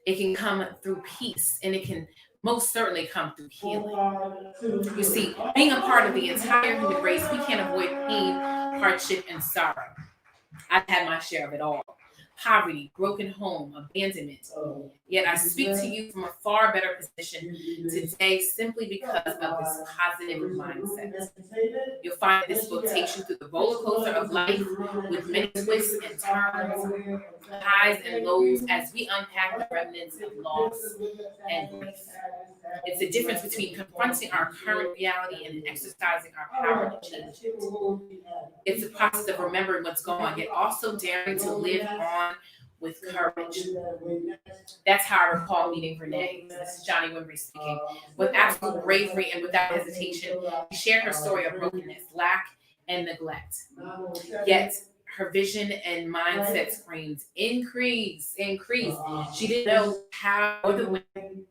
It can come through peace, and it can most certainly come through healing. You see, being a part of the entire human race, we can't avoid pain, hardship, and sorrow. I've had my share of it all. Poverty, broken home, abandonment. Yet I speak to you from a far better position today simply because of this positive mindset. You'll find this book takes you through the roller coaster of life with many twists and turns, highs and lows as we unpack the remnants of loss and grief. It's the difference between confronting our current reality and exercising our power to change it. It's a process of remembering what's gone, yet also daring to live on with courage. That's how I recall meeting Vernae. This is Johnny Wimbry speaking. With absolute bravery and without hesitation, she shared her story of brokenness, lack, and neglect. Yet her vision and mindset screamed, increase, increase. She didn't know how or the when.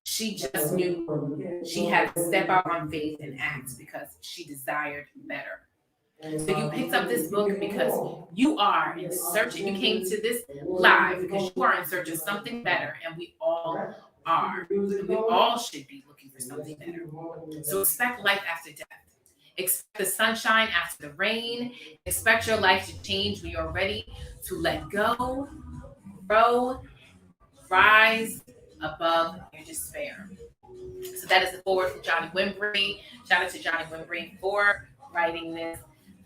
She just knew she had to step out on faith and act because she desired better. So you picked up this book because you are in search, you came to this live because you are in search of something better, and we all are. And we all should be looking for something better. So expect life after death. Expect the sunshine after the rain. Expect your life to change when you're ready to let go, grow, rise above your despair. So that is the forward from Johnny Wimbry. Shout out to Johnny Wimbry for writing this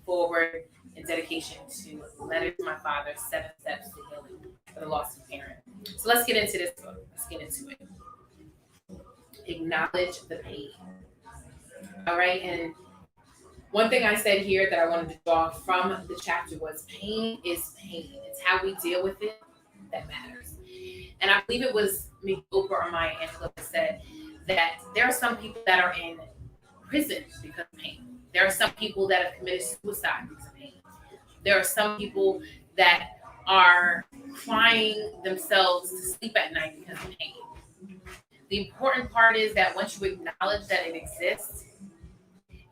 forward in dedication to Letters to My Father, 7 Steps to Healing for the Loss of a Parent. So let's get into this book. Let's get into it. Acknowledge the pain. All right, and one thing I said here that I wanted to draw from the chapter was pain is pain. It's how we deal with it that matters. And I believe it was Oprah or Maya Angelou that said that there are some people that are in prison because of pain. There are some people that have committed suicide because of pain. There are some people that are crying themselves to sleep at night because of pain. The important part is that once you acknowledge that it exists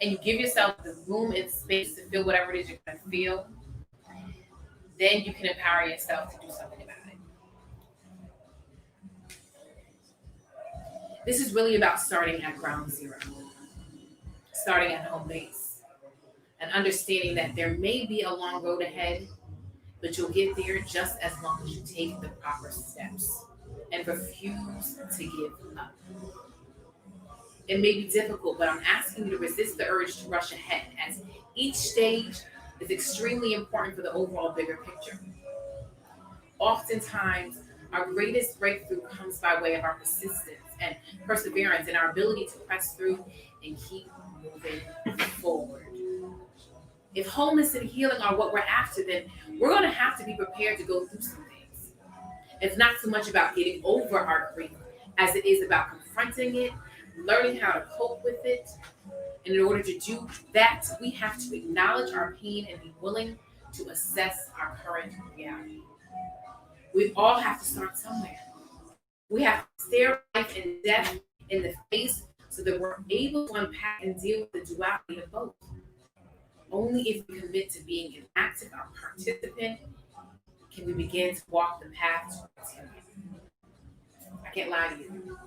and you give yourself the room and space to feel whatever it is you're going to feel, then you can empower yourself to do something about it. This is really about starting at ground zero, starting at home base, and understanding that there may be a long road ahead, but you'll get there just as long as you take the proper steps and refuse to give up. It may be difficult, but I'm asking you to resist the urge to rush ahead, as each stage is extremely important for the overall bigger picture. Oftentimes, our greatest breakthrough comes by way of our persistence and perseverance and our ability to press through and keep moving forward. If wholeness and healing are what we're after, then we're going to have to be prepared to go through some things. It's not so much about getting over our grief as it is about confronting it, learning how to cope with it. And in order to do that, we have to acknowledge our pain and be willing to assess our current reality. We all have to start somewhere. We have to stare life and death in the face so that we're able to unpack and deal with the duality of both. Only if we commit to being an active participant can we begin to walk the path towards Him. I can't lie to you.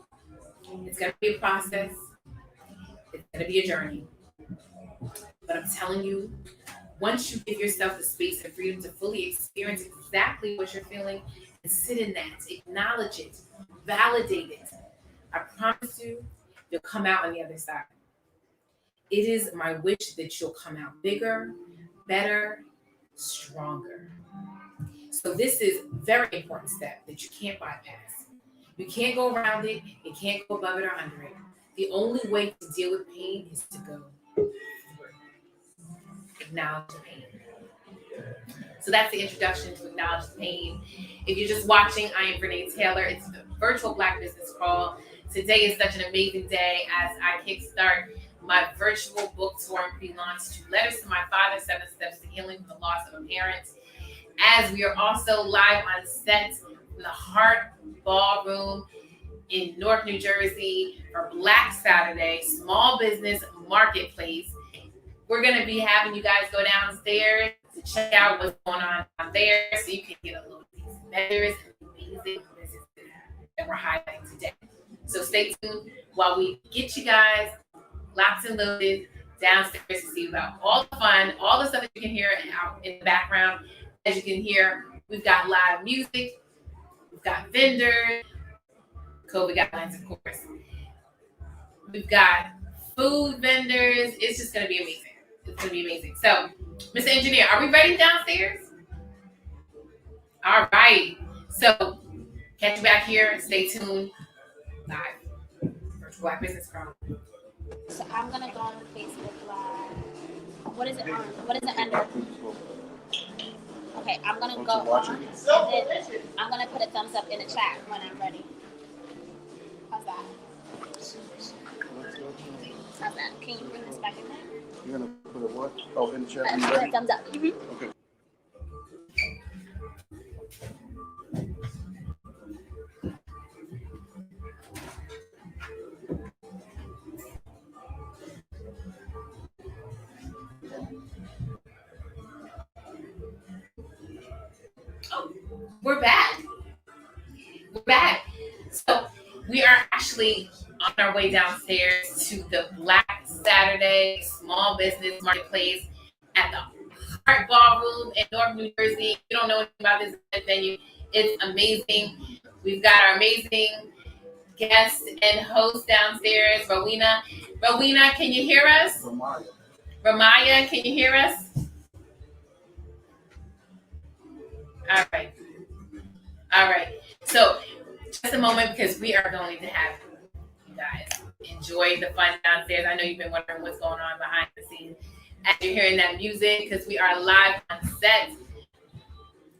It's going to be a process. It's going to be a journey. But I'm telling you, once you give yourself the space and freedom to fully experience exactly what you're feeling and sit in that, acknowledge it, validate it, I promise you, you'll come out on the other side. It is my wish that you'll come out bigger, better, stronger. So this is a very important step that you can't bypass. You can't go around it. You can't go above it or under it. The only way to deal with pain is to go through it. Acknowledge the pain. So that's the introduction to Acknowledge the Pain. If you're just watching, I am Vernae Taylor. It's the Virtual Black Business Crawl. Today is such an amazing day as I kickstart my virtual book tour and pre-launch to Letters to My Father, 7 Steps to Healing from the Loss of a Parent. As we are also live on set in the Heart Ballroom in Newark, New Jersey for Black Saturday, Small Business Marketplace. We're going to be having you guys go downstairs to check out what's going on down there so you can get a little of these vendors and amazing businesses that we're highlighting today. So stay tuned while we get you guys locked and loaded downstairs to see about all the fun, all the stuff that you can hear out in the background. As you can hear, we've got live music, we've got vendors, COVID guidelines, of course. We've got food vendors. It's just going to be amazing. It's going to be amazing. So, Mr. Engineer, are we ready downstairs? All right. So, catch you back here. Stay tuned. Live. Virtual Black Business Crawl. So I'm gonna go on Facebook Live. What is it on? What is it under? Okay, I'm gonna go on, and then I'm gonna put a thumbs up in the chat when I'm ready. How's that? How's that? Can you bring this back in there? You're gonna put a what? Oh, in the chat. Put a thumbs up. Mm-hmm. Okay. Oh, we're back. We're back. So we are actually on our way downstairs to the Black Saturday Small Business Marketplace at the Heart Ballroom in Newark, New Jersey. If you don't know anything about this venue, it's amazing. We've got our amazing guest and host downstairs, Rowena. Rowena, can you hear us? Ramaya, can you hear us? All right. All right. So just a moment because we are going to have you guys enjoy the fun downstairs. I know you've been wondering what's going on behind the scenes as you're hearing that music because we are live on set.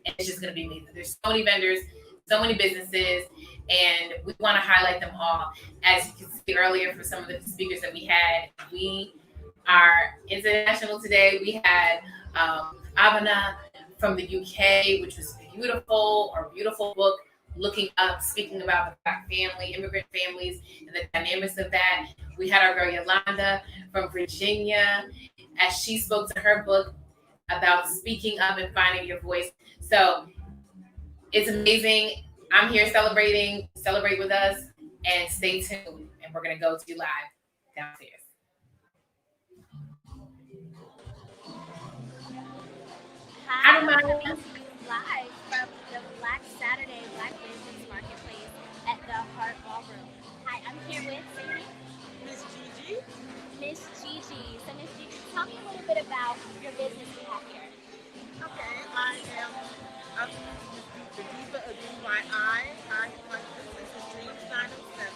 And it's just going to be amazing. There's so many vendors, so many businesses, and we want to highlight them all. As you can see earlier from some of the speakers that we are international today. We had Abana from the UK, which was beautiful, or beautiful book, looking up, speaking about the Black family, immigrant families, and the dynamics of that. We had our girl Yolanda from Virginia, as she spoke to her book about speaking up and finding your voice. So it's amazing. I'm here celebrating. Celebrate with us, and stay tuned. And we're gonna go to you live downstairs. Hi, I'm coming to you live from the Black Saturday Black Business Marketplace at the Heart Ballroom. Hi, I'm here with Miss Gigi. Miss Gigi. So Miss Gigi, tell me a little bit about your business you have here. Okay, I am the diva of DYI. My business is Dreams 907.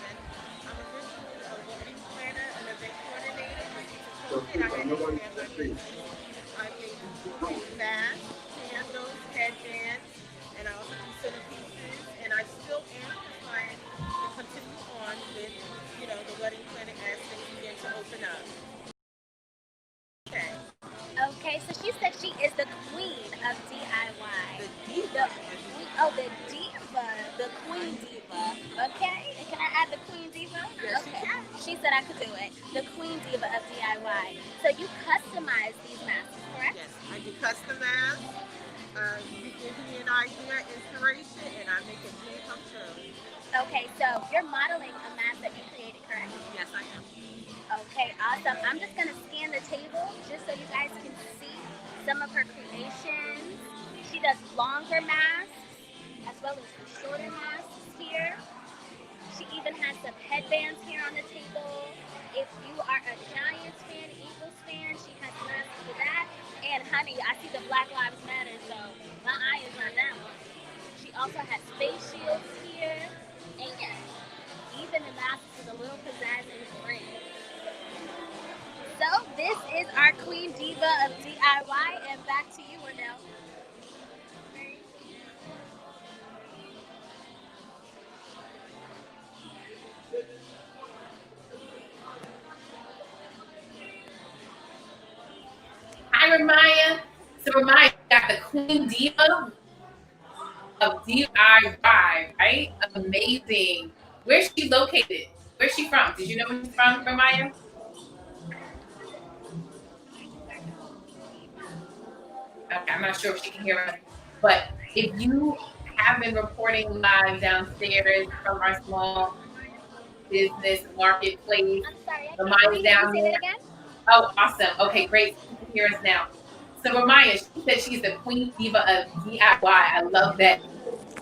I'm originally a wedding planner and event coordinator. But due to COVID, I had to expand my business. I make bags, candles, headbands, and I also do centerpieces. And I still am trying to continue on with, the wedding planning as things begin to open up. Okay. Okay, so she said she is the queen of DIY. The diva. Oh, the diva, the queen diva. Okay, and can I add the queen diva? Yes, Okay. you can. She said I could do it. The queen diva of DIY. So you customize these masks, correct? Yes, I do custom masks. You give me an idea, inspiration, and I make a dream come true. Okay, so you're modeling a mask that you created, correct? Yes, I am. Okay, awesome. I'm just gonna scan the table just so you guys can see some of her creations. She does longer masks as well as shorter masks here. She even has some headbands here on the table. If you are a Giants fan, Eagles fan, she has masks for that. And honey, I see the Black Lives Matter, so my eye is on that one. She also has face shields here, and even the mask with a little pizzazz and spring. So this is our Queen Diva of DIY, and back to you, Wendell. Hi, Ramaya. So Ramaya got the Queen Diva of DIY, right? Amazing. Where's she located? Where's she from? Did you know where she's from, Ramaya? Okay, I'm not sure if she can hear us, but if you have been reporting live downstairs from our small business marketplace, I'm sorry, I the can't Maya's hear you. down Say that there. again? Oh, awesome. Okay, great. You can hear us now. So Ramaya, she said she's the Queen Diva of DIY. I love that.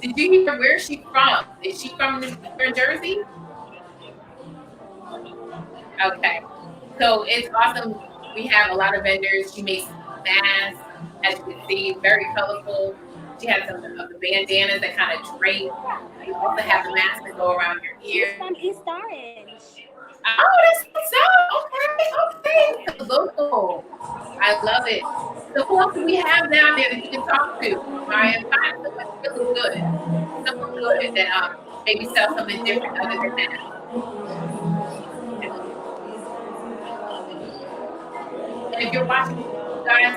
Did you hear where she's from? Is she from New Jersey? Okay. So it's awesome. We have a lot of vendors. She makes masks, as you can see, very colorful. She has some of the bandanas that kind of drape. You also have the masks that go around your She's ears. from East Orange. Oh, that's what's up. Okay, okay. So local. I love it. So who else do we have down there that you can talk to? Maya, find someone really good. Someone good that maybe sell something different other than that. And if you're watching, you guys,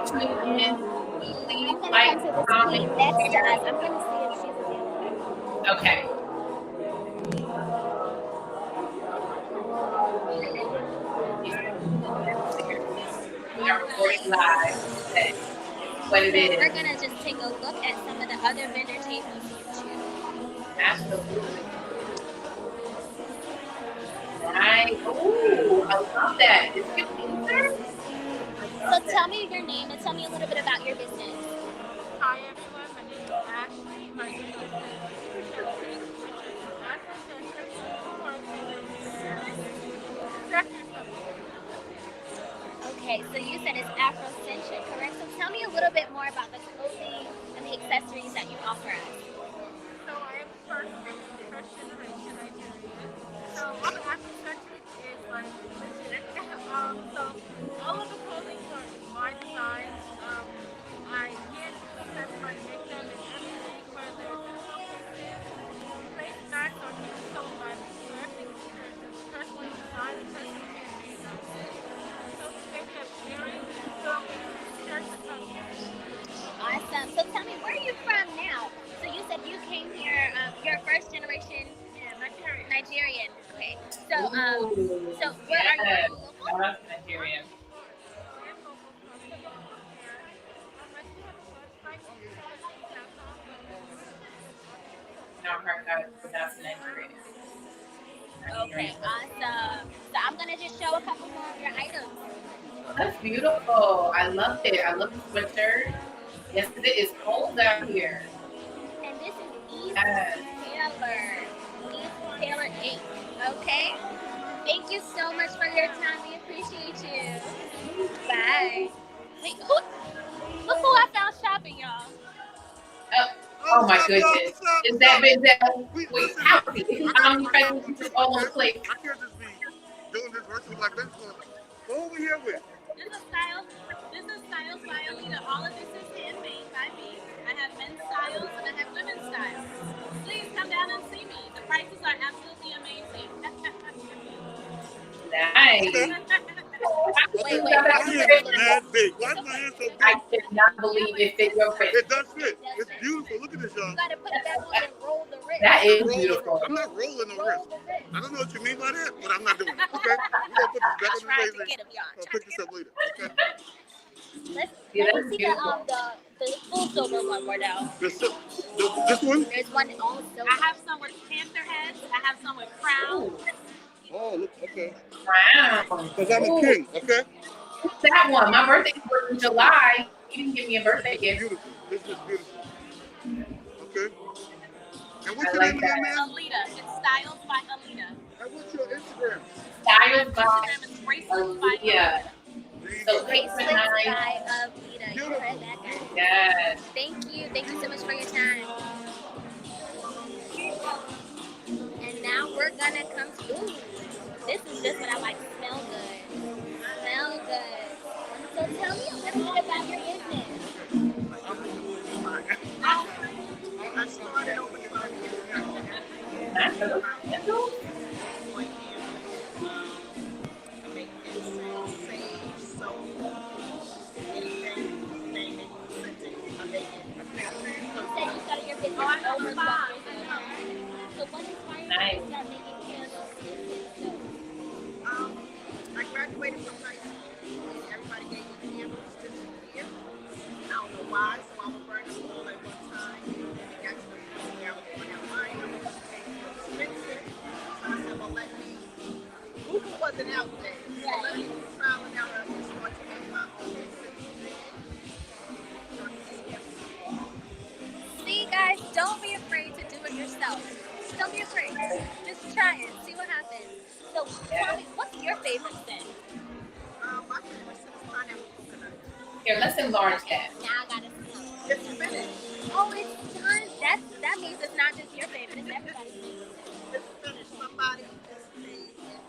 tune in. Please I'm gonna like, come to this comment, queen next to share. us. I'm gonna see if she's available. Okay. We are recording live. Today. What it So is. we're gonna just take a look at some of the other vendor tables here too. Absolutely. Right. Oh, I love that. Is it Windsor? So tell me your name and tell me a little bit about your business. Hi everyone, my name is Ashley. My business is Centric, which is Afrocentric Okay, so you said it's Afrocentric, correct? So tell me a little bit more about the clothing and the accessories that you offer us. So I am first generation Nigerian. So Afrocentric is like legit. So all of the clothing are my designs. I hand custom make them and everything, whether it's in showcases, place mats or even sold by me. So everything here is personally designed and personally handmade. So they have earrings, pillowcases, shirts, and pumpkins. Awesome. So tell me, where are you from now? So you said you came here, you're first generation Yeah, Nigerian. Nigerian. Okay. So Ooh, so where are yes. you I local? love Nigerian. I am local from here. I do have a website on Now I heard how to pronounce Nigerian. Okay, awesome. So I'm gonna just show a couple more of your items. That's beautiful. I love it. I love the sweatshirt. Yes, it is cold out here. And this is East Yes. Taylor. East Taylor 8. Okay? Thank you so much for your time. We appreciate you. Bye. Wait, look who I found shopping, y'all. Oh my goodness. Is that Benzel? Wait, how is he? Is he omnipresent? He's just all over the place. I can't just be doing this virtual like this. Go over here with. This is Styles by Alita. All of this is handmade by me. I have men's styles and I have women's styles. Please come down and see me. The prices are absolutely amazing. Nice. Wait. My hands are mad big. Why is my hands so I big? cannot believe it fit your wrist. It does fit. It's beautiful. Look at this, y'all. You gotta put it back on and roll the wrist. That is beautiful. I'm not rolling the Roll wrist. the wrist. I don't know what you mean by that, but I'm not doing it. Okay? We're going to put this back on the Try to table. get him, y'all. I'll pick this up later. Okay? Yeah, Let that's me see beautiful. the full silver one more now. This one? There's one all silver. I have some with panther heads. I have some with crowns. Oh, look. Okay. Wow. Because I'm a Ooh, king. Okay? that one. My birthday was in July. You didn't give me a birthday gift. Beautiful. This is beautiful. Okay. And what's I your like name again, that. man? Alita. It's Styles by Alita. And what's your Instagram? Styles My by Instagram is bracelets by yeah. Alita. So Bracelets patronized. by Vernae. You heard that, guys. Yes. Thank you. Thank you so much for your time. And now we're gonna come to. Ooh, this is just what I like. Smell good. Smell good. So tell me a little bit about your business. I started over the Nice. Candles? make incense, sage, soap, anything, name it, scented. I make it. You said you started your business over 12 years ago. So what inspired Nice. you to start making candles, incense, soap? I graduated from high school and everybody gave me candles this year. I don't know why, so I would burn them all at one time. And it got to the point where I was going out buying them. It was expensive. So I said, well, let me. Google wasn't out then. So let me trial and error and start to make my own See, guys, don't be afraid to do it yourself. Don't be afraid. Just try it. See what happens. So tell me, what's your favorite scent? My favorite scent is pineapple coconut. Here, let's enlarge that. Now I gotta smell it. It's finished. Oh, it's done. That means it's not just your favorite. It's everybody's favorite. It's finished. Somebody just made it.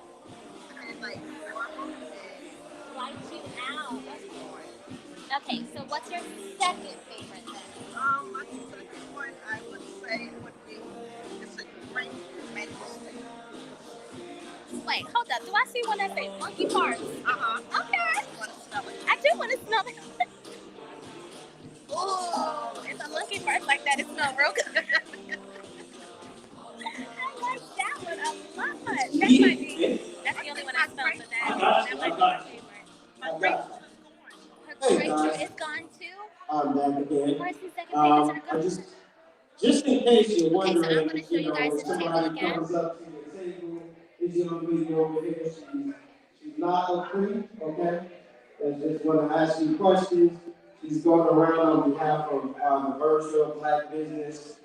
And like, Like you out. Okay, so what's your second favorite then? my second one, I would say, would be it's a great mango stick. Wait, hold up. Do I see one that says monkey parts? Okay. Want to smell it? I do want to smell it. Oh, it's a monkey parts like that. It smells real good. I like that one a lot. That's the only one I smelled, but that might be my favorite. My grapefruit Her grapefruit is gone too? I'm back again. First and second favorites are I gone? just in case you're Okay, so I'm wondering, going to show you guys when this table somebody again. comes up to the table, this young lady over here, she's not a free, okay? I just want to ask you questions. She's going around on behalf of the Virtual Black Business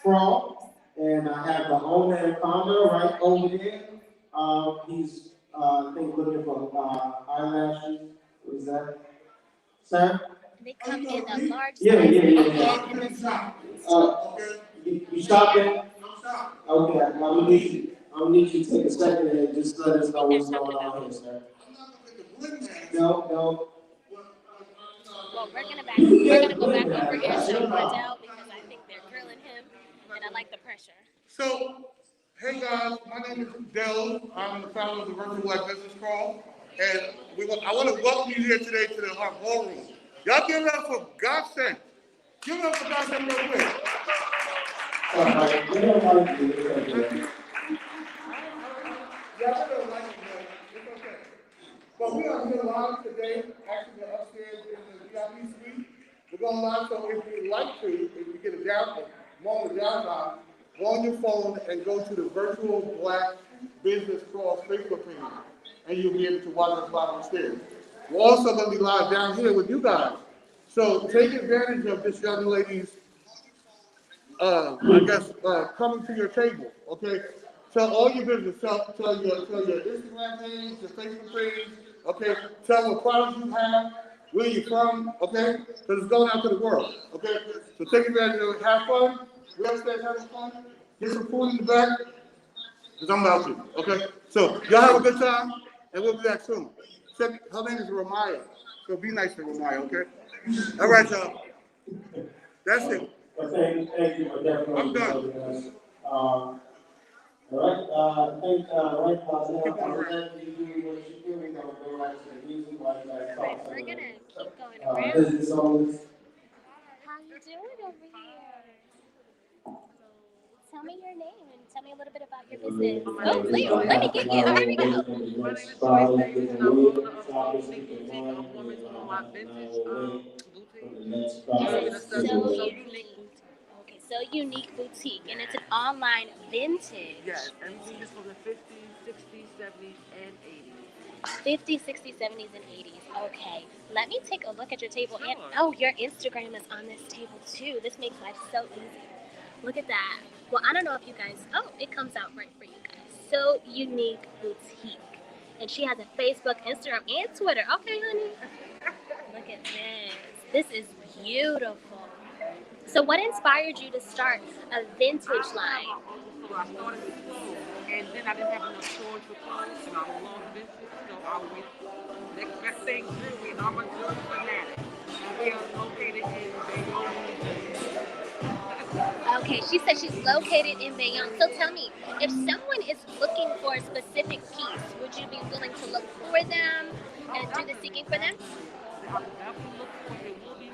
Crawl, and I have the owner and founder right over there. He's, I think, looking for eyelashes. What is that? Sir? They come in a large Yeah. size and in the small. You shopping? Okay, I'm gonna need you to take a second and just let us know what's going on here, sir. No. Well, we're gonna go back over and show Cordell because I think they're grilling him, and I like the pressure. So, hey guys, my name is Del. I'm the founder of the Virtual Black Business Crawl. And I want to welcome you here today to our ballroom. Y'all give it up for Godsend. Give it up for Godsend real quick. All right, we don't like you. Y'all don't like it, man. It's okay. But we are here live today, actually upstairs in the VIP suite. We're going live, so if you'd like to, if you get a moment of downtime, go on your phone and go to the Virtual Black Business Crawl Facebook page, and you'll be able to watch us live upstairs. We're also going to be live down here with you guys. So take advantage of this young lady's, coming to your table, okay? Tell all your business, tell your Instagram page, your Facebook page, okay? Tell what products you have, where you're from, okay? Because it's going out to the world, okay? So take advantage of it, have fun. We upstairs having fun. Get some food in the back, because I'm about to, okay? So y'all have a good time, and we'll be back soon. Her name is Ramaya, so be nice to Ramaya, okay? All right, y'all. That's it. Thank you for definitely. I'm done. All right, I think right about now, after you do what you do, we're gonna go right to the music while you guys talk. We're gonna keep going around. Business owners. How you doing over here? Tell me your name and tell me a little bit about your business. Oh, let me get you. Here we go. My name is Joyce Davis, and I'm owner of Unique Boutique, a woman's online vintage boutique. So unique boutique. Okay, so Unique Boutique, and it's an online vintage. Yes, everything is from the 50s, 60s, 70s, and 80s. 50s, 60s, 70s, and 80s. Okay, let me take a look at your table. Sure. And oh, your Instagram is on this table too. This makes life so easy. Look at that. Well, I don't know if you guys. Oh, it comes out right for you guys. So Unique Boutique, and she has a Facebook, Instagram, and Twitter. Okay, honey. Look at this. This is beautiful. So, what inspired you to start a vintage line? So I started slow, and then I didn't have enough storage for clothes, and I love vintage, so I went. Next thing jewelry, I'm a jewelry fanatic. We are located in Bayonne, New Jersey. Okay, she said she's located in Bayonne. So tell me, if someone is looking for a specific piece, would you be willing to look for them and do the seeking for them? I definitely look for it. Will be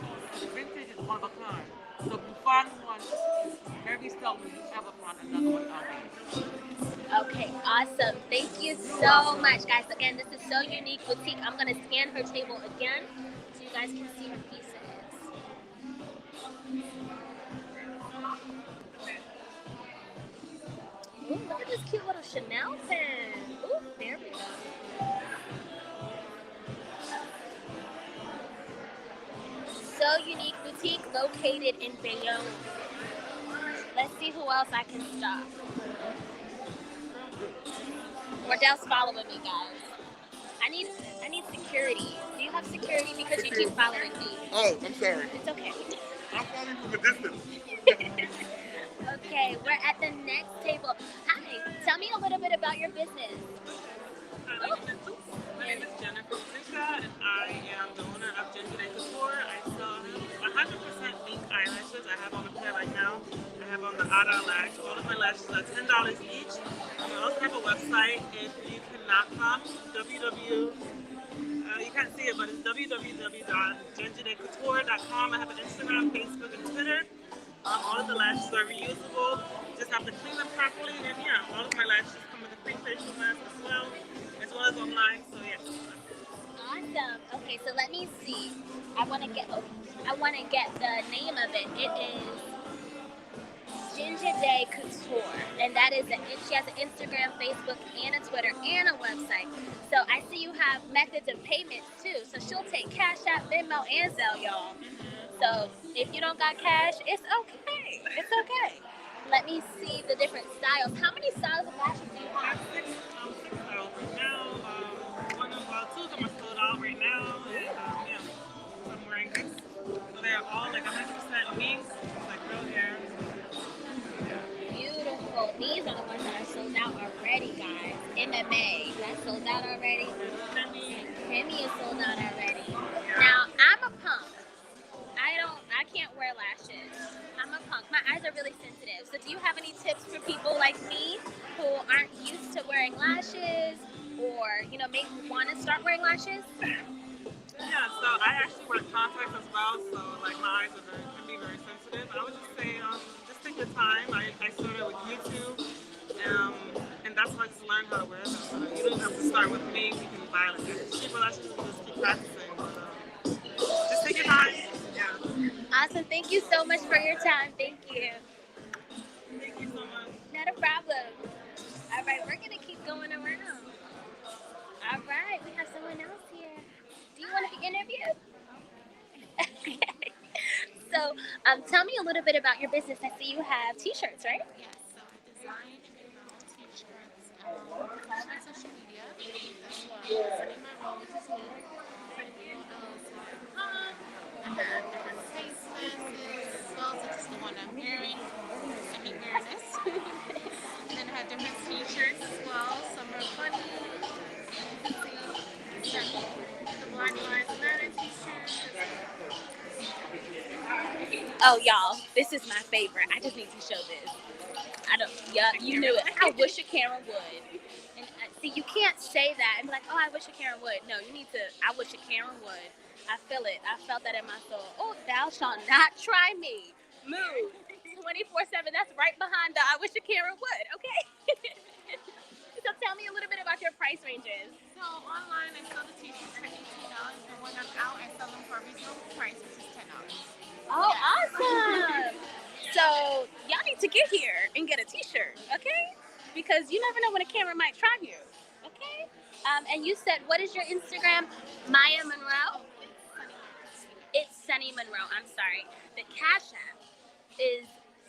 vintage is one of a kind. So if you find one, very seldom you ever find another one out there. Okay, awesome. Thank you so much, guys. Again, this is So Unique Boutique. I'm going to scan her table again so you guys can see her pieces. Ooh, look at this cute little Chanel pen. Ooh, there we go. So Unique Boutique located in Bayonne. Let's see who else I can stop. Wardell's following me, guys. I need security. Do you have security because you keep following me? Oh, I'm sorry. It's okay. I'm following from a distance. Okay, we're at the next table. Hi, tell me a little bit about your business. My name is Jennifer Patricia, and I am the owner of Vernae Couture. I sell 100% pink eyelashes. I have on the pair right now. I have on the Ada lash. All of my lashes are $10 each. I also have a website. If you cannot come, you can't see it, but it's www.genjidecouture.com. I have an Instagram, Facebook, and Twitter. All of the lashes are reusable. Just have to clean them properly, and yeah, all of my lashes come with a free facial mask as well as online. So yeah. Awesome. Okay, so let me see. I want to get the name of it. It is Vernae Couture, and that is she has an Instagram, Facebook, and a Twitter, and a website. So I see you have methods of payment too. So she'll take Cash App, Venmo, and Zelle, y'all. So if you don't got cash, it's okay. It's okay. Let me see the different styles. How many styles of lashes do you I have? have six styles right now. Two of them are sold out right now, and yeah, so I'm wearing this. So they're all like 100% mink, like real hair. Beautiful. These are the ones that are sold out already, guys. MMA, that's sold out already. Femi is sold out already. Now, I'm a punk. I can't wear lashes. I'm a punk. My eyes are really sensitive. So do you have any tips for people like me who aren't used to wearing lashes or, maybe want to start wearing lashes? Yeah, so I actually wear contacts as well, so like my eyes can be very sensitive. I would just say, just take your time. I started with YouTube, and that's how I just learned how to wear them. You don't have to start with me. You can buy like cheaper lashes and just keep practicing. Just take your time. Yeah. Awesome. Thank you so much for your time. Thank you. Thank you so much. Not a problem. All right, we're going to keep going around. All right, we have someone else here. Do you want to be interviewed? Okay. So, tell me a little bit about your business. I see you have t-shirts, right? Yes, so I design t-shirts on social media as well. Setting my role, which is me, prettymealls.com. I have face masks as well, such as the one I'm wearing. I hate wearing this. And then I have different t-shirts as well. Some are funny. You can see the Black Lives Matter t-shirt. Oh, y'all, this is my favorite. I just need to show this. You knew it. I wish a Karen would. And see, you can't say that and be like, oh, I wish a Karen would. No, you need to, I wish a Karen would. I feel it. I felt that in my soul. Oh, thou shalt not try me. Move. 24/7. That's right behind the I wish a camera would, okay? So tell me a little bit about your price ranges. So online, I sell the t-shirts for $18, and when I'm out, I sell them for a reasonable price, which is $10. Oh, awesome. So y'all need to get here and get a t-shirt, okay? Because you never know when a camera might try you, okay? And you said, what is your Instagram? Maya Monroe? It's Sunny Monroe. I'm sorry. The Cash App is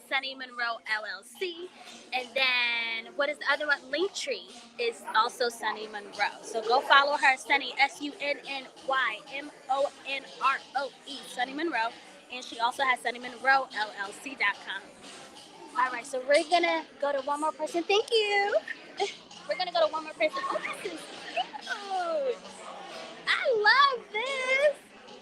Sunny Monroe LLC. And then what is the other one? Linktree is also Sunny Monroe. So go follow her, Sunny, SUNNYMONROE, Sunny Monroe. And she also has SunnyMonroeLLC.com. All right, so we're going to go to one more person. Thank you. We're going to go to one more person. Oh, this is cute. I love this.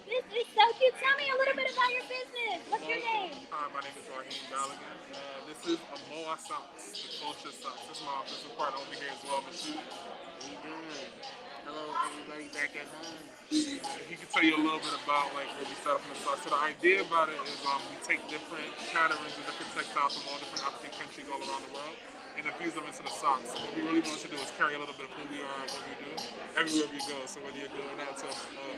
This is so cute. Tell me a little bit about your business. What's your name? Hi, my name is Vernae Gallagher. This is a Moa Socks, the culture socks. This is my business partner over here as well, Michelle. How you doing? Hello, everybody back at home. He can tell you a little bit about like what we set up in the socks. So the idea about it is we take different patterns and different textiles from all different African countries all around the world and infuse them into the socks. What we really want to do is carry a little bit of who we are and what we do everywhere we go. So whether you're going out to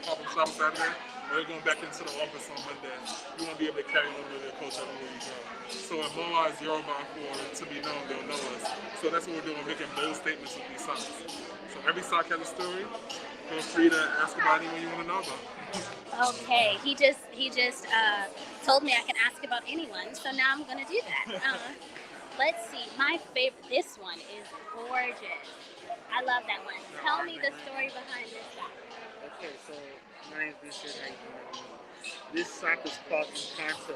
pop-up shop Saturday or you're going back into the office on Monday, you want to be able to carry a little bit of their culture everywhere you go. So in Moa is Yoruba for to be known, they'll know us. So that's what we're doing, making bold statements with these socks. So every sock has a story. Feel free to ask about anyone you want to know about. Okay, he just told me I can ask about anyone, so now I'm gonna do that. Let's see, my favorite. This one is gorgeous. I love that one. Tell me the story behind this sock. Okay, so my name is Vincent. This sock is called Encanto.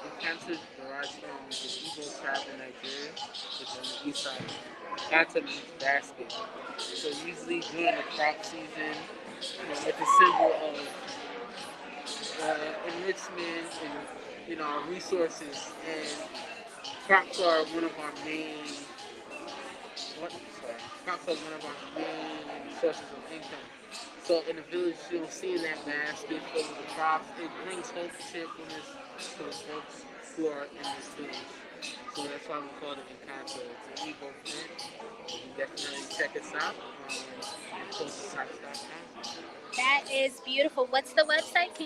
Encanto derives from the Igbo tribe in Nigeria, which is on the east side. Encanto means basket. So usually during the crop season, it's a symbol of enrichment and our resources. And crops are one of our main sources of income. So in the village, seeing that basket full of the crops, it brings hope and cheerfulness to the folks who are in this village. So that's why we call it Encanto. It's an Igbo print. You can definitely check us out on culturesocks.com. That is beautiful. What's the website?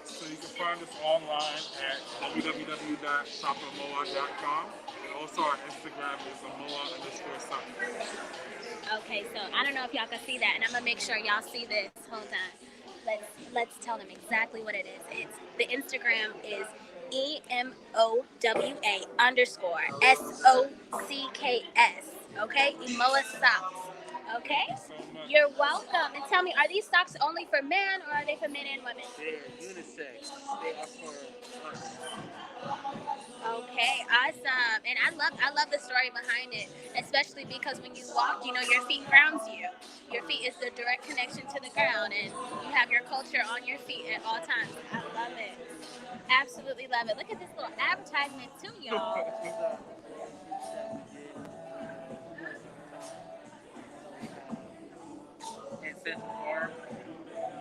So you can find us online at www.shopamoa.com. And also our Instagram is @moa_socks. Okay, so I don't know if y'all can see that, and I'm gonna make sure y'all see this. Hold on. Let's tell them exactly what it is. It's the Instagram is EMOWA_SOCKS. Okay, Emoa Socks. Okay, you're welcome. And tell me, are these socks only for men or are they for men and women? They're unisex. They are for us. Okay, awesome. And I love the story behind it, especially because when you walk, your feet grounds you. Your feet is the direct connection to the ground, and you have your culture on your feet at all times. I love it. Absolutely love it. Look at this little advertisement too, y'all. And since before,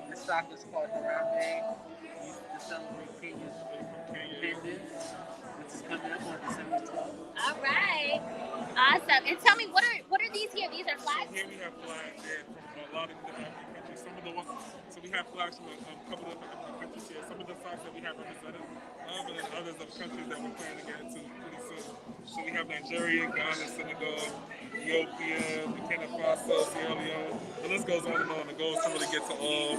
the sock is called Harambe. We used to celebrate Kenya's independence, which is coming up on December 12th. All right. Awesome. And tell me, what are these here? These are flags? So here we have flags from a lot of different African countries. Some of the ones, so we have flags from a couple of different African countries here. Some of the socks that we have represented, and then others of countries that we're planning to get into pretty soon. So we have Nigeria, Ghana, Senegal, Ethiopia, Burkina Faso, Sierra Leone. The list goes on and on. The goal is to really get to all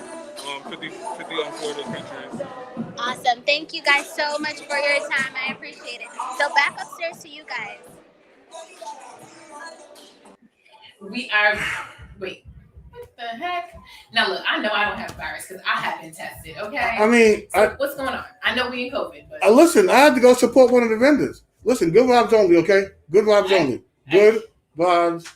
50 on 4 of those countries. Awesome. Thank you guys so much for your time. I appreciate it. So back upstairs to you guys. We are, wait, what the heck? Now look, I know I don't have virus because I have been tested, okay? I mean, what's going on? I know we in COVID, but. Listen, I had to go support one of the vendors. Listen, good vibes only, okay? Good vibes only. Good vibes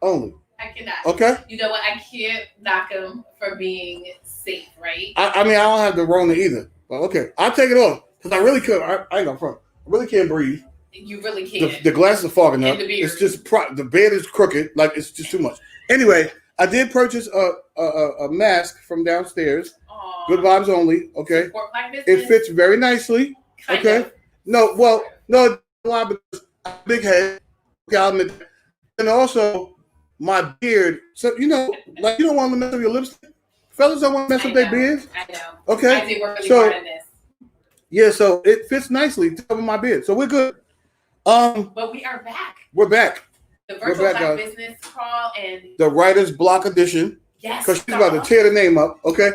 only. I cannot. Okay? You know what? I can't knock him for being safe, right? I mean, I don't have the Rona either. But okay, I'll take it off. Because I really could. I ain't gonna front. I really can't breathe. You really can't. The glasses are fogging up. It's just the bed is crooked. Like it's just too much. Anyway, I did purchase a mask from downstairs. Aww. Good vibes only. Okay. Support Black business. It fits very nicely. Kind okay. of. No, well, no, why? Because I have a big head. Okay, I'll admit that. And also my beard. So like you don't want to mess up your lipstick. Fellas don't want to mess up their beards. I know. Okay. I did work really hard on this. Yeah, so it fits nicely to cover my beard. So we're good. But we are back. We're back. The virtual Black business crawl and the Writer's Block edition. Yes. Because she's about to tear the name up. Okay.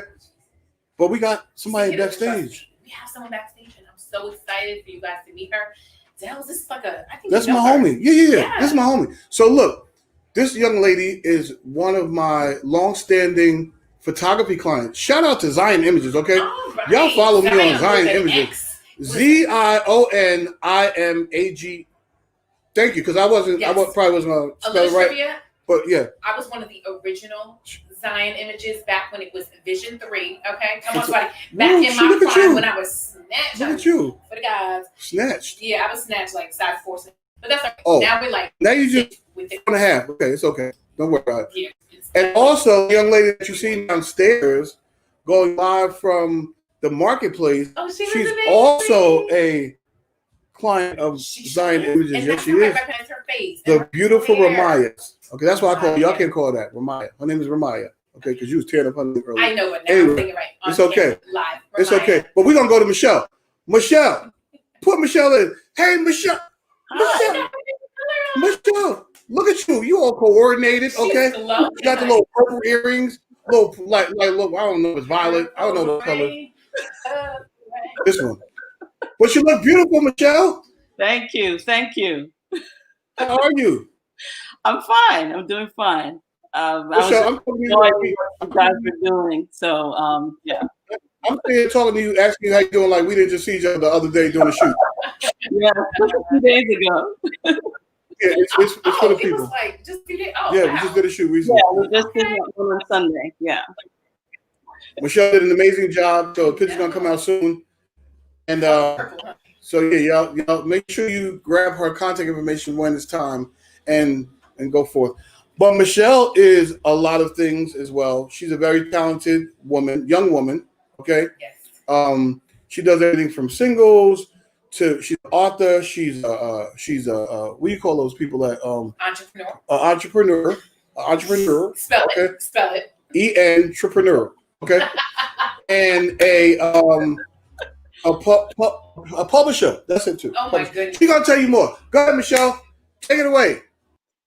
But we got somebody backstage. We have someone backstage, and I'm so excited for you guys to meet her. Dells, this is like I think that's my homie. Yeah. This is my homie. So look, this young lady is one of my long-standing photography clients. Shout out to Zion Images, okay? Right. Y'all follow Zion me on Zion Images. ZIONIMAG. Thank you, because I probably wasn't gonna spell it right. Trivia, but yeah. I was one of the original Zion Images back when it was Vision 3. Okay. Come on, somebody. Back in my prime when I was snatched. Look at you. For the guys. Snatched. Yeah, I was snatched like size 4. But that's like now we're like now you just 1.5. Okay, it's okay. Don't worry about it. Yeah, and also, the young lady that you see downstairs going live from the marketplace. Oh, she's also a client of Zion Images. And yes, she is. Her face the beautiful Ramaya. Okay, that's why I call her. Y'all can't call that Ramaya. Her name is Ramaya. Okay, because you was tearing up her name earlier. I know it now. Anyway, I'm thinking right. It's okay. Live. It's okay. But we're gonna go to Michelle. Michelle, put Michelle in. Hey, Michelle. Michelle, look at you. You all coordinated. Okay. You got the little purple earrings. Little like look. I don't know if it's violet. I don't know the color. This one. But you look beautiful, Michelle. Thank you. How are you? I'm fine. I'm doing fine. Michelle, I'm talking to you what you guys were doing. So yeah. I'm here talking to you, asking you how you doing. Like we didn't just see each other the other day doing a shoot. Yeah, just a few days ago. Yeah, it's for the people. It was like just we did. We just did a shoot recently. Yeah, we just did one on Sunday. Yeah. Michelle did an amazing job. So the picture's gonna come out soon. And so yeah, y'all make sure you grab her contact information when it's time and go forth. But Michelle is a lot of things as well. She's a very talented woman, young woman. Okay. Yes. She does everything from singles to she's an author. She's what do you call those people that entrepreneur. Spell it. Entrepreneur. Okay. And a publisher. That's it too. Oh my goodness. She's gonna tell you more. Go ahead, Michelle. Take it away.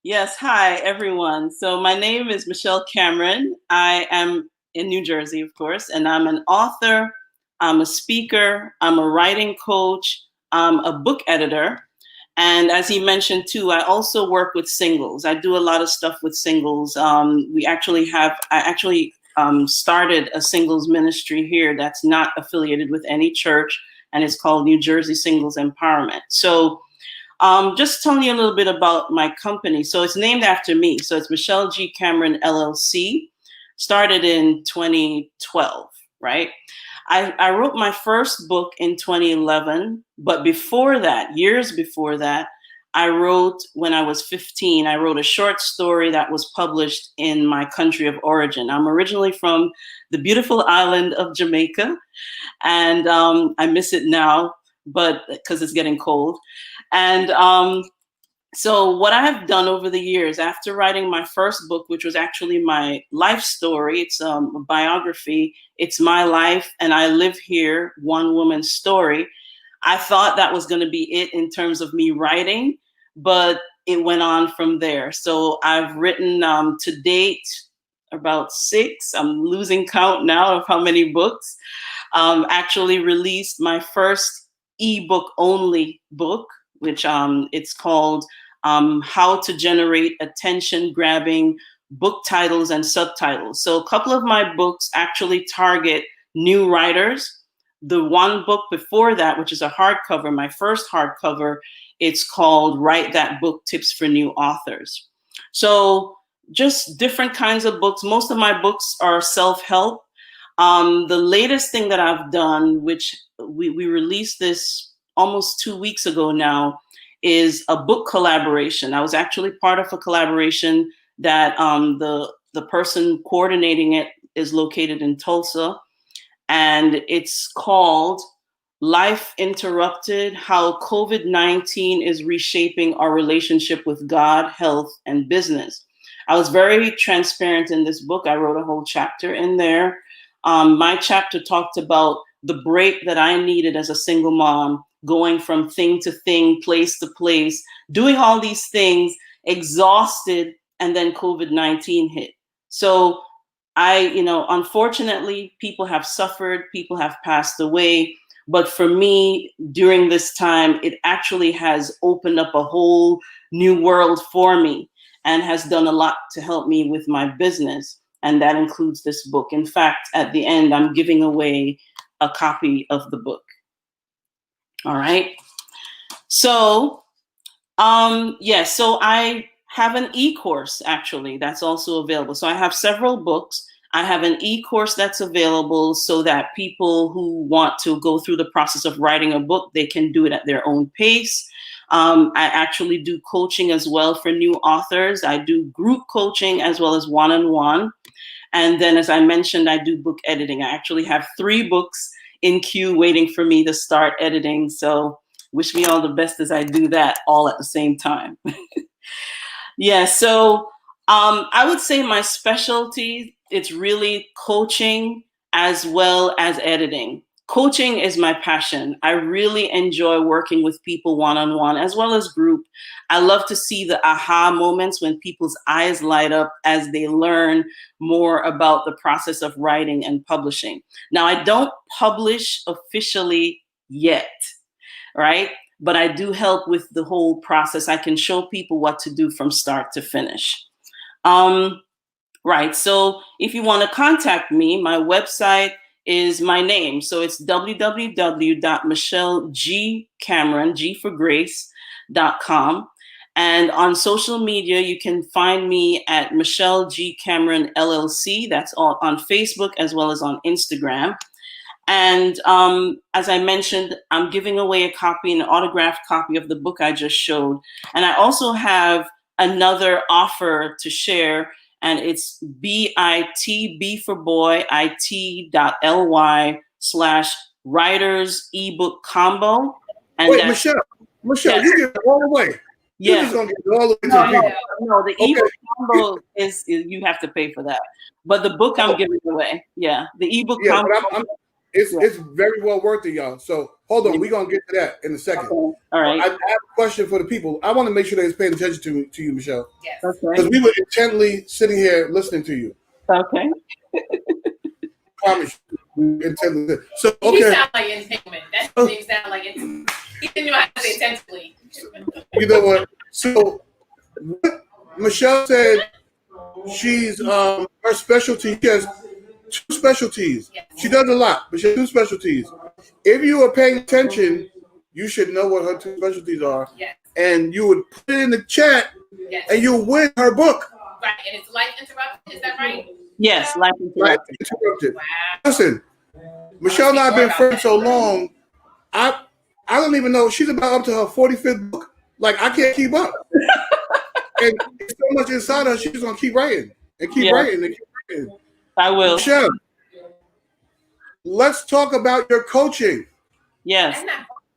Yes. Hi, everyone. So my name is Michelle Cameron. I am in New Jersey, of course, and I'm an author. I'm a speaker. I'm a writing coach. I'm a book editor. And as he mentioned too, I also work with singles. I do a lot of stuff with singles. I actually started a singles ministry here that's not affiliated with any church, and it's called New Jersey Singles Empowerment. So just telling you a little bit about my company. So it's named after me. So it's Michelle G. Cameron LLC. Started in 2012, right? I wrote my first book in 2011, but before that, years before that, I wrote, when I was 15, I wrote a short story that was published in my country of origin. I'm originally from the beautiful island of Jamaica, and I miss it now, but because it's getting cold. And so what I have done over the years, after writing my first book, which was actually my life story, it's a biography, it's my life, and I live here, one woman's story. I thought that was going to be it in terms of me writing, but it went on from there. So I've written to date about 6. I'm losing count now of how many books. Actually released my first ebook only book, which it's called How to Generate Attention-Grabbing Book Titles and Subtitles. So a couple of my books actually target new writers. The one book before that, which is a hardcover, my first hardcover, it's called Write That Book, Tips for New Authors. So just different kinds of books. Most of my books are self-help. The latest thing that I've done, which we released this almost 2 weeks ago now, is a book collaboration. I was actually part of a collaboration that the person coordinating it is located in Tulsa. and it's called Life Interrupted: How COVID-19 is Reshaping Our Relationship with God, Health, and Business. I was very transparent in this book. I wrote a whole chapter in there. My chapter talked about the break that I needed as a single mom, going from thing to thing, place to place, doing all these things, exhausted, and then COVID-19 hit. So unfortunately, people have suffered, people have passed away. But for me, during this time, it actually has opened up a whole new world for me and has done a lot to help me with my business. And that includes this book. In fact, at the end, I'm giving away a copy of the book. All right. So, so I have an e-course actually that's also available. So I have several books. I have an e-course that's available so that people who want to go through the process of writing a book, they can do it at their own pace. I actually do coaching as well for new authors. I do group coaching as well as one-on-one. And then, as I mentioned, I do book editing. I actually have 3 books in queue waiting for me to start editing. So wish me all the best as I do that all at the same time. Yeah, so I would say my specialty, it's really coaching as well as editing. Coaching is my passion. I really enjoy working with people one-on-one as well as group. I love to see the aha moments when people's eyes light up as they learn more about the process of writing and publishing. Now, I don't publish officially yet, right? But I do help with the whole process. I can show people what to do from start to finish. Right, so if you want to contact me, my website is my name. So it's www.michellegcameron, G for Grace.com. And on social media, you can find me at Michelle G. Cameron LLC. That's all on Facebook as well as on Instagram. And as I mentioned, I'm giving away an autographed copy of the book I just showed. And I also have another offer to share, and it's B for boy, it.ly/writers ebook combo. And wait, Michelle, yes. You give it all the way. Yeah. You're just going to give it all the way to the people. No, the ebook combo is you have to pay for that. But the book I'm giving away. Yeah, the ebook combo. But it's very well worth it, y'all. So hold on, we're gonna get to that in a second. Okay. All right. I have a question for the people. I want to make sure they're paying attention to you, Michelle. Yes. Because we were intently sitting here listening to you. Okay. I promise you, we intently. So okay. You sound like entanglement. That's what you sound like. He didn't know how to say intentionally. You know what? So what Michelle said, she's her specialty. She has 2 specialties. Yes. She does a lot, but she has 2 specialties. If you are paying attention, you should know what her 2 specialties are. Yes. And you would put it in the chat, yes. and you'll win her book. Right, and it's Life Interrupted, is that right? Yes, Life Interrupted. Wow. Listen, Michelle and I have been friends so long, I don't even know, she's about up to her 45th book. Like, I can't keep up. And it's so much inside her, she's going to keep writing, and keep writing, and keep writing. I will. Michelle, let's talk about your coaching. Yes.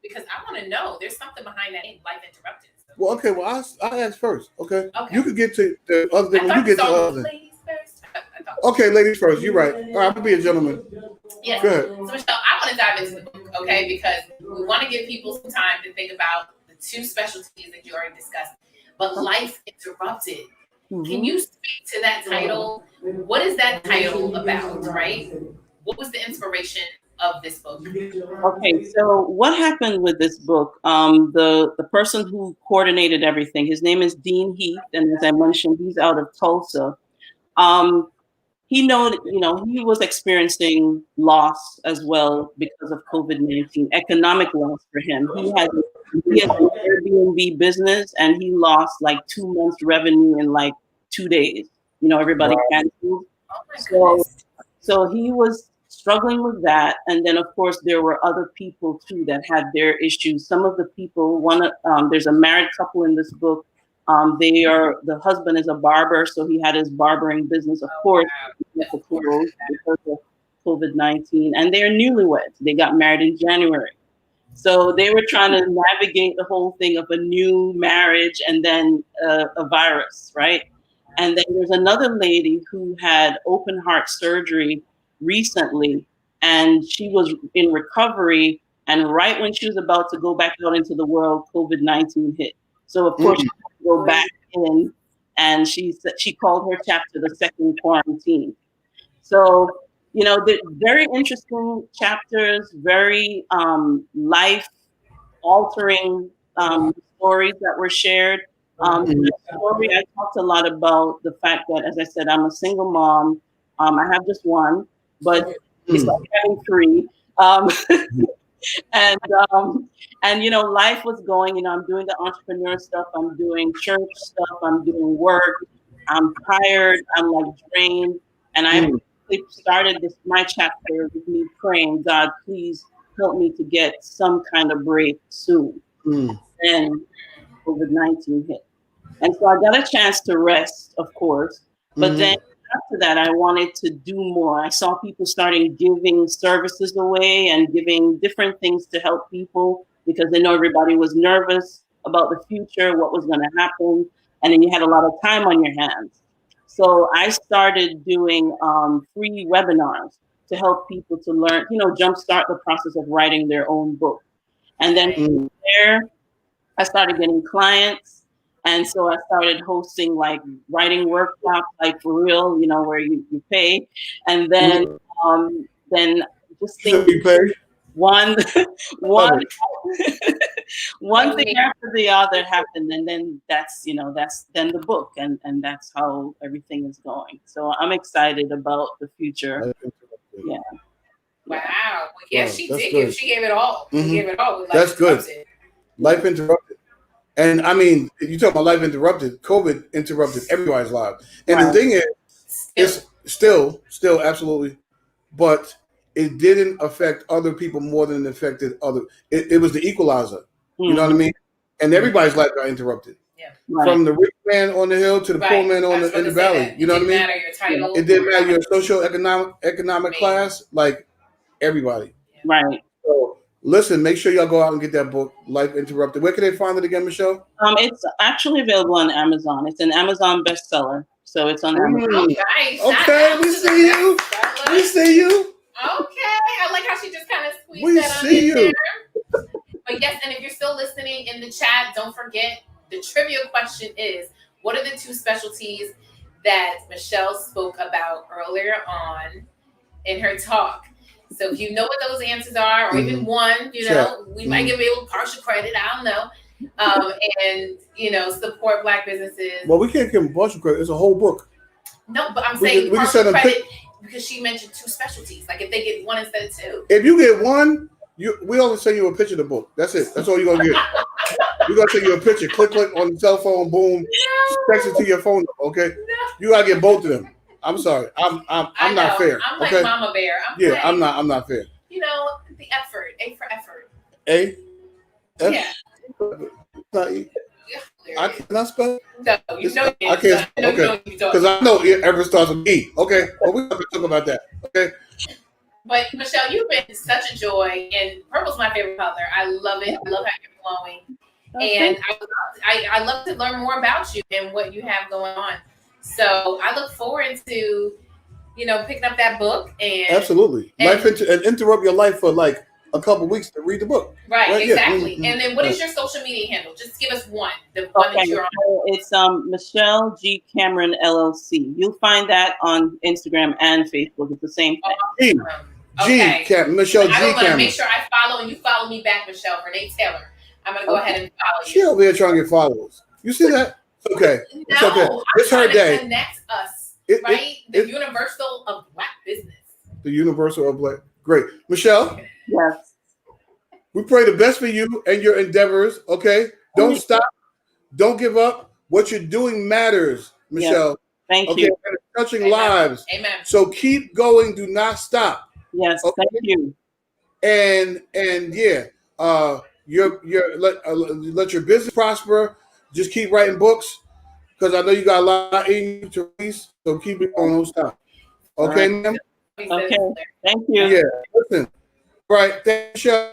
Because I want to know. There's something behind that name, Life Interrupted. So. Well, okay. Well, I'll ask first. Okay. You could get to the other thing when you get to the other thing. Ladies first. Okay, ladies first. You're right. All right, I'm gonna be a gentleman. Yes. Go ahead. So Michelle, I want to dive into the book, okay? Because we want to give people some time to think about the 2 specialties that you already discussed. But Life Interrupted. Mm-hmm. Can you speak to that title? What is that title about, right? What was the inspiration of this book? Okay, so what happened with this book? The person who coordinated everything, his name is Dean Heath, and as I mentioned, he's out of Tulsa. He he was experiencing loss as well because of COVID-19, economic loss for him. He has an Airbnb business, and he lost like 2 months revenue in like 2 days. Everybody canceled. So he was struggling with that. And then, of course, there were other people, too, that had their issues. Some of the people, there's a married couple in this book. The husband is a barber, so he had his barbering business, of course, because of COVID-19, and they're newlyweds. They got married in January. So they were trying to navigate the whole thing of a new marriage and then a virus, right? And then there's another lady who had open heart surgery recently, and she was in recovery. And right when she was about to go back out into the world, COVID-19 hit. So of course, she had to go back in, and she called her chapter the second quarantine. So, you know, the very interesting chapters, very life altering stories that were shared. The story, I talked a lot about the fact that, as I said, I'm a single mom. I have just one, but it's like having three. And you know, life was going. You know, I'm doing the entrepreneur stuff. I'm doing church stuff. I'm doing work. I'm tired. I'm like drained, and I started my chapter with me praying, God, please help me to get some kind of break soon. And COVID-19 hit. And so I got a chance to rest, of course. But then after that, I wanted to do more. I saw people starting giving services away and giving different things to help people because they know everybody was nervous about the future, what was going to happen. And then you had a lot of time on your hands. So I started doing free webinars to help people to learn, you know, jumpstart the process of writing their own book. And then from there, I started getting clients. And so I started hosting like writing workshops, like for real, you know, where you pay. And then just think one one thing after the other happened, and then that's then the book, and that's how everything is going. So I'm excited about the future. Yeah. Wow. Well, yes, she did. She gave it all. She gave it all. That's good. Life interrupted. And I mean, you talk about life interrupted. COVID interrupted everybody's lives. And the thing is, it's still absolutely, but it didn't affect other people more than it affected other. It was the equalizer. You know what I mean? And everybody's life got interrupted. Yeah. From the rich man on the hill to the poor man in the valley. You know what I mean? It didn't matter your title. It didn't matter your social economic class. Like everybody. Right. So listen, make sure y'all go out and get that book, Life Interrupted. Where can they find it again, Michelle? It's actually available on Amazon. It's an Amazon bestseller, so it's on Amazon. Okay, we see you. We see you. Okay, I like how she just kind of squeezed we that on see in you. there. But yes, and if you're still listening in the chat, don't forget the trivia question is: what are the two specialties that Michelle spoke about earlier on in her talk? So if you know what those answers are, or even one, you know, we might give you a little partial credit. I don't know. And you know, support Black businesses. Well, we can't give them partial credit. It's a whole book. No, but I'm saying partial credit because she mentioned two specialties. Like if they get one instead of two. If you get one, we only send you a picture of the book. That's it. That's all you're gonna get. We're gonna send you a picture. Click on the cell phone. Boom. Text it to your phone. Okay. You gotta get both of them. I'm sorry. I'm not fair. I'm like Mama Bear. I'm not fair. You know, the effort. A for effort. A. F? Yeah. I cannot spell. No, you know I can't. Okay. Because I know it ever starts with E. Okay. Well, we have to talk about that. Okay. But Michelle, you've been such a joy, and purple's my favorite color. I love it. I love how you're glowing, and I love to learn more about you and what you have going on. So I look forward to, you know, picking up that book and absolutely and interrupt your life for like a couple weeks to read the book. Right, exactly. Yeah. And then what is your social media handle? Just give us one. The one that you're on. It's Michelle G. Cameron LLC. You'll find that on Instagram and Facebook. It's the same thing. Michelle G. I want to Cameron. make sure I follow and you follow me back, Michelle. Vernae Taylor. I'm going to go ahead and follow you. She over here trying to get followers. You see that? It's okay. It's no, okay. It's her day. Connect us, right? The universal of Black business. The universal of Black. Great. Michelle? Yes. We pray the best for you and your endeavors, okay? Don't stop. Don't give up. What you're doing matters, Michelle. Yes. Thank you. You. And it's touching lives. Amen. So keep going. Do not stop. Yes. Okay? Thank you. And yeah, let your business prosper. Just keep writing books because I know you got a lot in you to release. So keep it on those time. Okay, ma'am? Okay. Thank you. Yeah. Listen. Right. Thank you.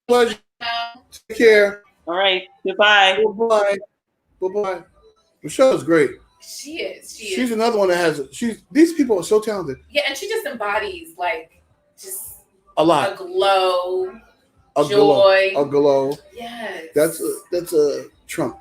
Pleasure. Take care. All right. Goodbye. Bye-bye. Bye-bye. Michelle's great. She is. She's another one that has. These people are so talented. Yeah, and she just embodies just a lot, a glow, a joy, glow. Yes. That's a Trump.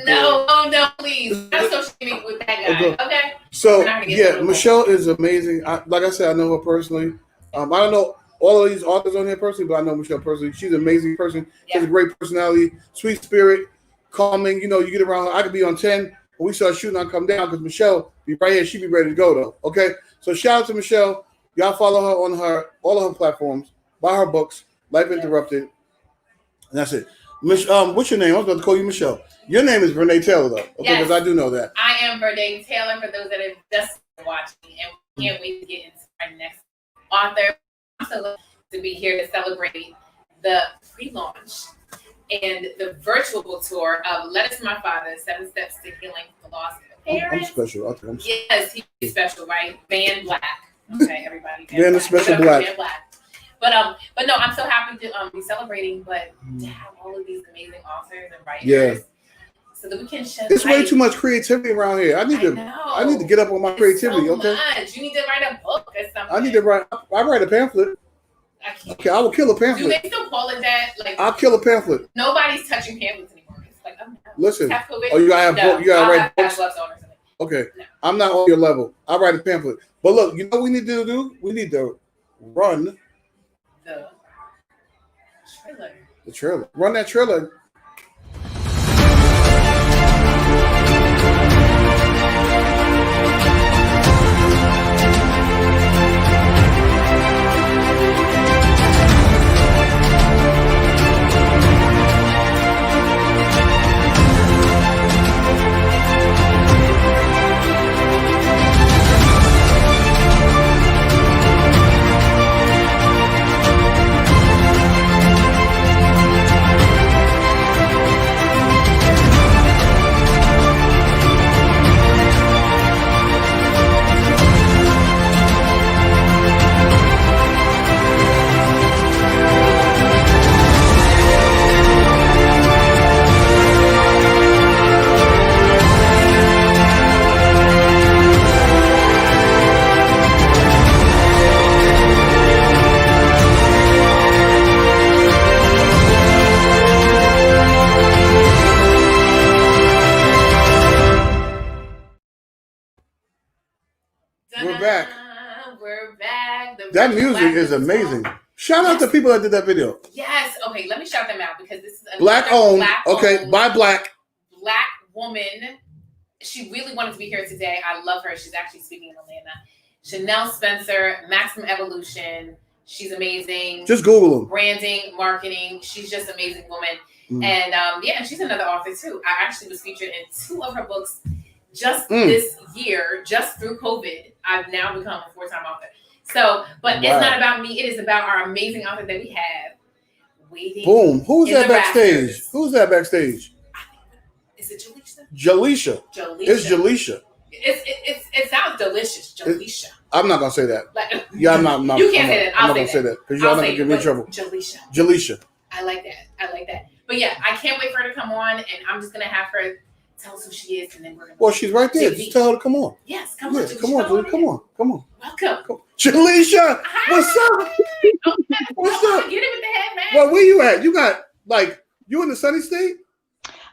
No, please. That's so shaming with that guy. Okay. So yeah, Michelle is amazing. Like I said, I know her personally. I don't know all of these authors on here personally, but I know Michelle personally. She's an amazing person. She has a great personality, sweet spirit, calming. You know, you get around her. I could be on 10. When we start shooting, I'll come down because Michelle be right here. She be ready to go though. Okay. So shout out to Michelle. Y'all follow her on all of her platforms. Buy her books, Life Interrupted. And that's it. What's your name? I was about to call you Michelle. Your name is Vernae Taylor, though. Okay, because I do know that. I am Vernae Taylor, for those that have just watching, and we can't wait to get into our next author. I'm so lucky to be here to celebrate the pre-launch and the virtual book tour of Letters to My Father, 7 Steps to Healing the Loss of a Parent. I'm special. Yes, he's special, right? Van Black. Okay, everybody. Van the Special Black. Van Black. But no, I'm so happy to be celebrating, but to have all of these amazing authors and writers, so that we can shed It's light. way too much creativity around here. I need to get up on my creativity. So okay, much. You need to write a book or something. I need to write. I write a pamphlet. Okay, I will kill a pamphlet. Do they still call it that? I'll kill a pamphlet. Nobody's touching pamphlets anymore. It's like, oh no. Listen. You gotta have books. You gotta write books. Okay, I'm not on your level. I'll write a pamphlet. But look, you know what we need to do? We need to run the trailer. The trailer. Run that trailer. We're back. That music is amazing. Shout out to people that did that video. Yes. Okay, let me shout them out because this is Black owned. Okay, by Black woman. She really wanted to be here today. I love her. She's actually speaking in Atlanta. Chanel Spencer, Maximum Evolution. She's amazing. Just Google them. Branding, marketing. She's just an amazing woman. And she's another author too. I actually was featured in 2 of her books just this year, just through COVID. I've now become a 4-time author. So, but it's not about me. It is about our amazing author that we have waiting. Boom. Who's that backstage? Who's that backstage? Is it Jaleisha? Jaleisha. It's Jaleisha. It sounds delicious, Jaleisha. I'm not gonna say that. I'm not. You can't say that. I'm not gonna say that because y'all not gonna get me in trouble. Jaleisha. I like that. But yeah, I can't wait for her to come on, and I'm just gonna have her tell us who she is, and then we're gonna. Well, she's right there. Just tell her to come on. Yes, come on. Come on. Welcome. Jaleisha, what's up? What's up? Get it with the head, man. Well, where you at? You got you in the sunny state?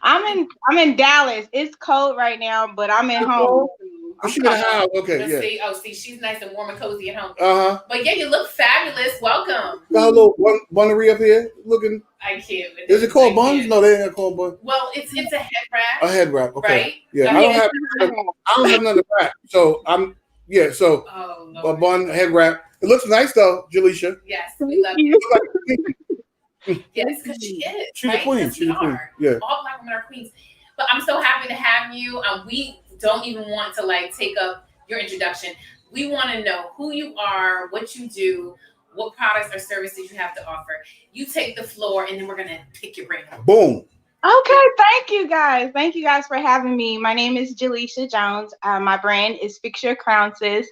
I'm in Dallas. It's cold right now, but I'm at home. She in the house. Okay, See, she's nice and warm and cozy at home. But yeah, you look fabulous. Welcome. Got a little bunnery up here, looking. I can't. Is it called buns? No, they ain't called buns. Well, it's a head wrap. A head wrap. Okay. Right? Yeah, I don't have none of that. So I'm a bun head wrap. It looks nice though, Jaleisha. Yes, we love you. Yes, because she is. She's a queen. She's a queen. Yeah. All Black women are queens. But I'm so happy to have you. We don't even want to take up your introduction. We want to know who you are, what you do, what products or services you have to offer. You take the floor, and then we're gonna pick your brain. Boom. Okay, thank you guys. Thank you guys for having me. My name is Jaleisha Jones. My brand is Fix Your Crownces.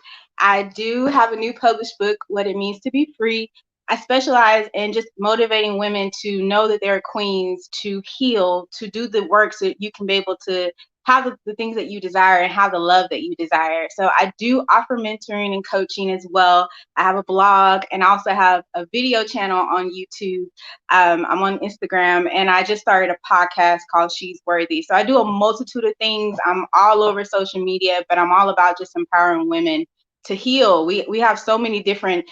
I do have a new published book, What It Means to Be Free. I specialize in just motivating women to know that they're queens, to heal, to do the work so that you can be able to have the things that you desire and have the love that you desire. So I do offer mentoring and coaching as well. I have a blog and I also have a video channel on YouTube. I'm on Instagram, and I just started a podcast called She's Worthy. So I do a multitude of things. I'm all over social media, but I'm all about just empowering women to heal. We have so many different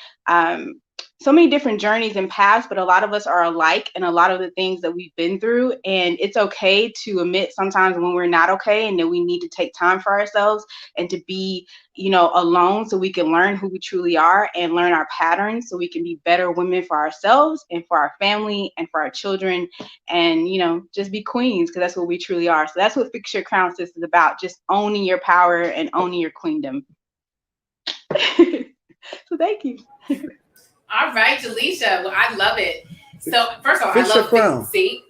journeys and paths, but a lot of us are alike in a lot of the things that we've been through. And it's okay to admit sometimes when we're not okay and that we need to take time for ourselves and to be, alone so we can learn who we truly are and learn our patterns so we can be better women for ourselves and for our family and for our children and, just be queens, because that's what we truly are. So that's what Fix Your Crown Sis is about, just owning your power and owning your queendom. So thank you. All right, Jaleisha. Well, I love it. So first of all, Fix I your love crown. See,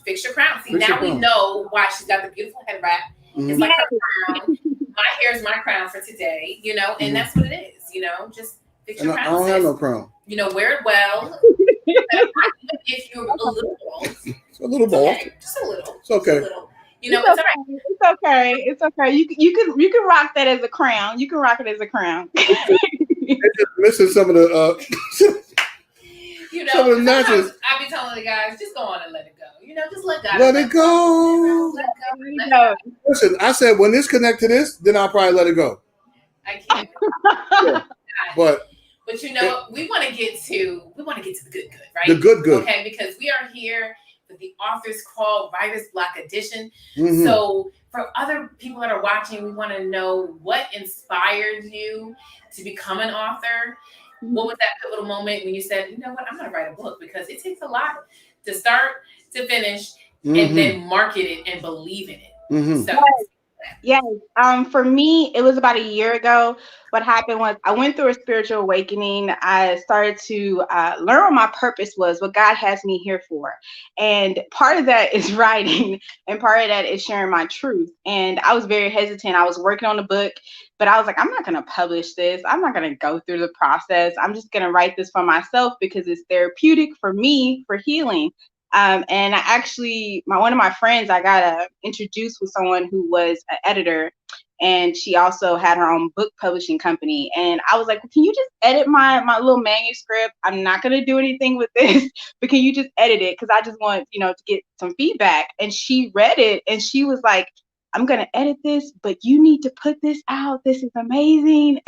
Fix Your Crown. See, Fix now your we crown. know why she's got the beautiful head wrap. Mm-hmm. It's like her crown. My hair is my crown for today, and that's what it is, just fix your crown. I don't have no crown. Wear it well. If you're a little bald. It's a little bald. Okay, just a little. It's okay. Just a little. It's all right. It's okay. It's okay. You can rock that as a crown. You can rock it as a crown. They're just missing some of the some of the matches. I be telling the guys, just go on and let it go. Just let God. Let it go. Let go. Listen, I said when this connect to this, then I'll probably let it go. I can't. Yeah. But we want to get to the good, right? The good. Okay, because we are here with the Authors Call Writer's Block Edition. Mm-hmm. So for other people that are watching, we want to know what inspired you to become an author. What was that pivotal moment when you said, you know what, I'm going to write a book? Because it takes a lot to start to finish and then market it and believe in it. Mm-hmm. So yes. For me, it was about a year ago. What happened was I went through a spiritual awakening. I started to learn what my purpose was, what God has me here for. And part of that is writing, and part of that is sharing my truth. And I was very hesitant. I was working on the book, but I was like, I'm not going to publish this. I'm not going to go through the process. I'm just going to write this for myself because it's therapeutic for me for healing. And I actually, one of my friends, I got introduced with someone who was an editor, and she also had her own book publishing company. And I was like, can you just edit my little manuscript? I'm not going to do anything with this, but can you just edit it? Because I just want, to get some feedback. And she read it and she was like, I'm going to edit this, but you need to put this out. This is amazing.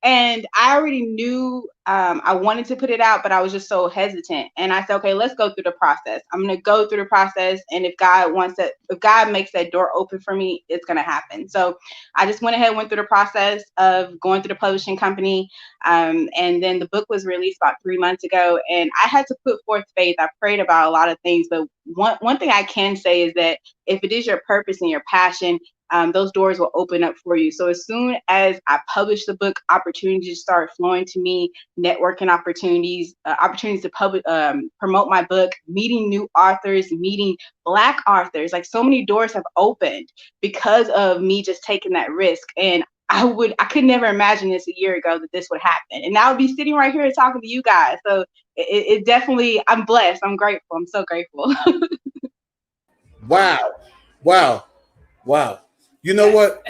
And I already knew I wanted to put it out, but I was just so hesitant. And I said, okay, let's go through the process. I'm going to go through the process. And if God makes that door open for me, it's going to happen. So I just went through the process of going through the publishing company. And then the book was released about 3 months ago. And I had to put forth faith. I prayed about a lot of things. But one thing I can say is that if it is your purpose and your passion, those doors will open up for you. So as soon as I published the book, opportunities start flowing to me, networking opportunities to promote my book, meeting new authors, meeting Black authors. Like so many doors have opened because of me just taking that risk. And I could never imagine this a year ago that this would happen. And I would be sitting right here talking to you guys. So it definitely, I'm blessed. I'm grateful. I'm so grateful. Wow. You know what?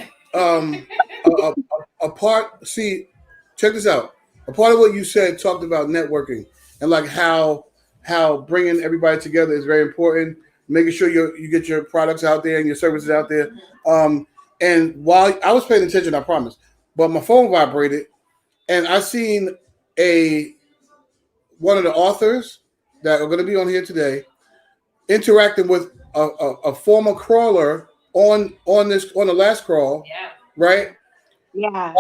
Check this out. A part of what you said talked about networking and like how bringing everybody together is very important. Making sure you get your products out there and your services out there. And while I was paying attention, I promise, but my phone vibrated, and I seen one of the authors that are going to be on here today interacting with a former crawler on the last crawl, right? Yeah.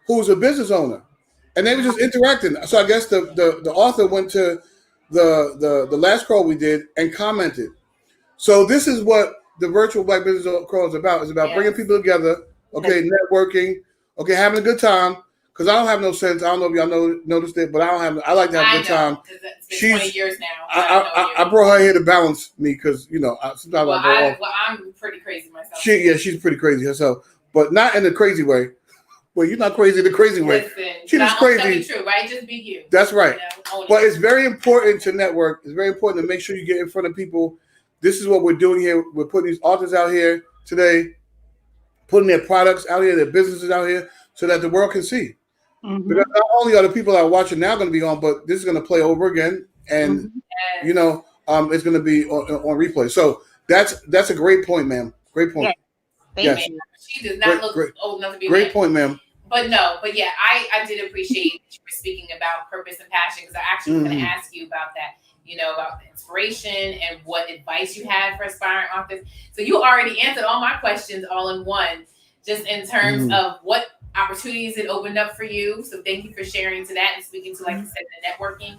Who's a business owner, and they were just interacting. So I guess the author went to the last crawl we did and commented. So this is what the virtual Black Business Crawl is about. It's about bringing people together, okay, networking, okay, having a good time. Because I don't have no sense. I don't know if y'all noticed it, but I like to have a good time. It's been 20 years now. I brought her here to balance me because sometimes I go off. Well, I'm pretty crazy myself. She's pretty crazy herself, but not in a crazy way. way. You're not crazy the crazy way. Listen, She just crazy. Tell me true, right? Just be you. That's right. You know, but it's very important to network. It's very important to make sure you get in front of people. This is what we're doing here. We're putting these authors out here today, putting their products out here, their businesses out here, so that the world can see. Mm-hmm. Because not only are the people that are watching now going to be on, but this is going to play over again, and you know, it's going to be on replay. So that's a great point, ma'am. Great point. Yeah. Thank you. She does not look old enough to be. Great point, ma'am. But yeah, I did appreciate that you were speaking about purpose and passion, because I actually was going to ask you about that. You know, about the inspiration and what advice you had for aspiring authors. So you already answered all my questions all in one, just in terms of what opportunities it opened up for you. So thank you for sharing to that and speaking to, like you said, the networking.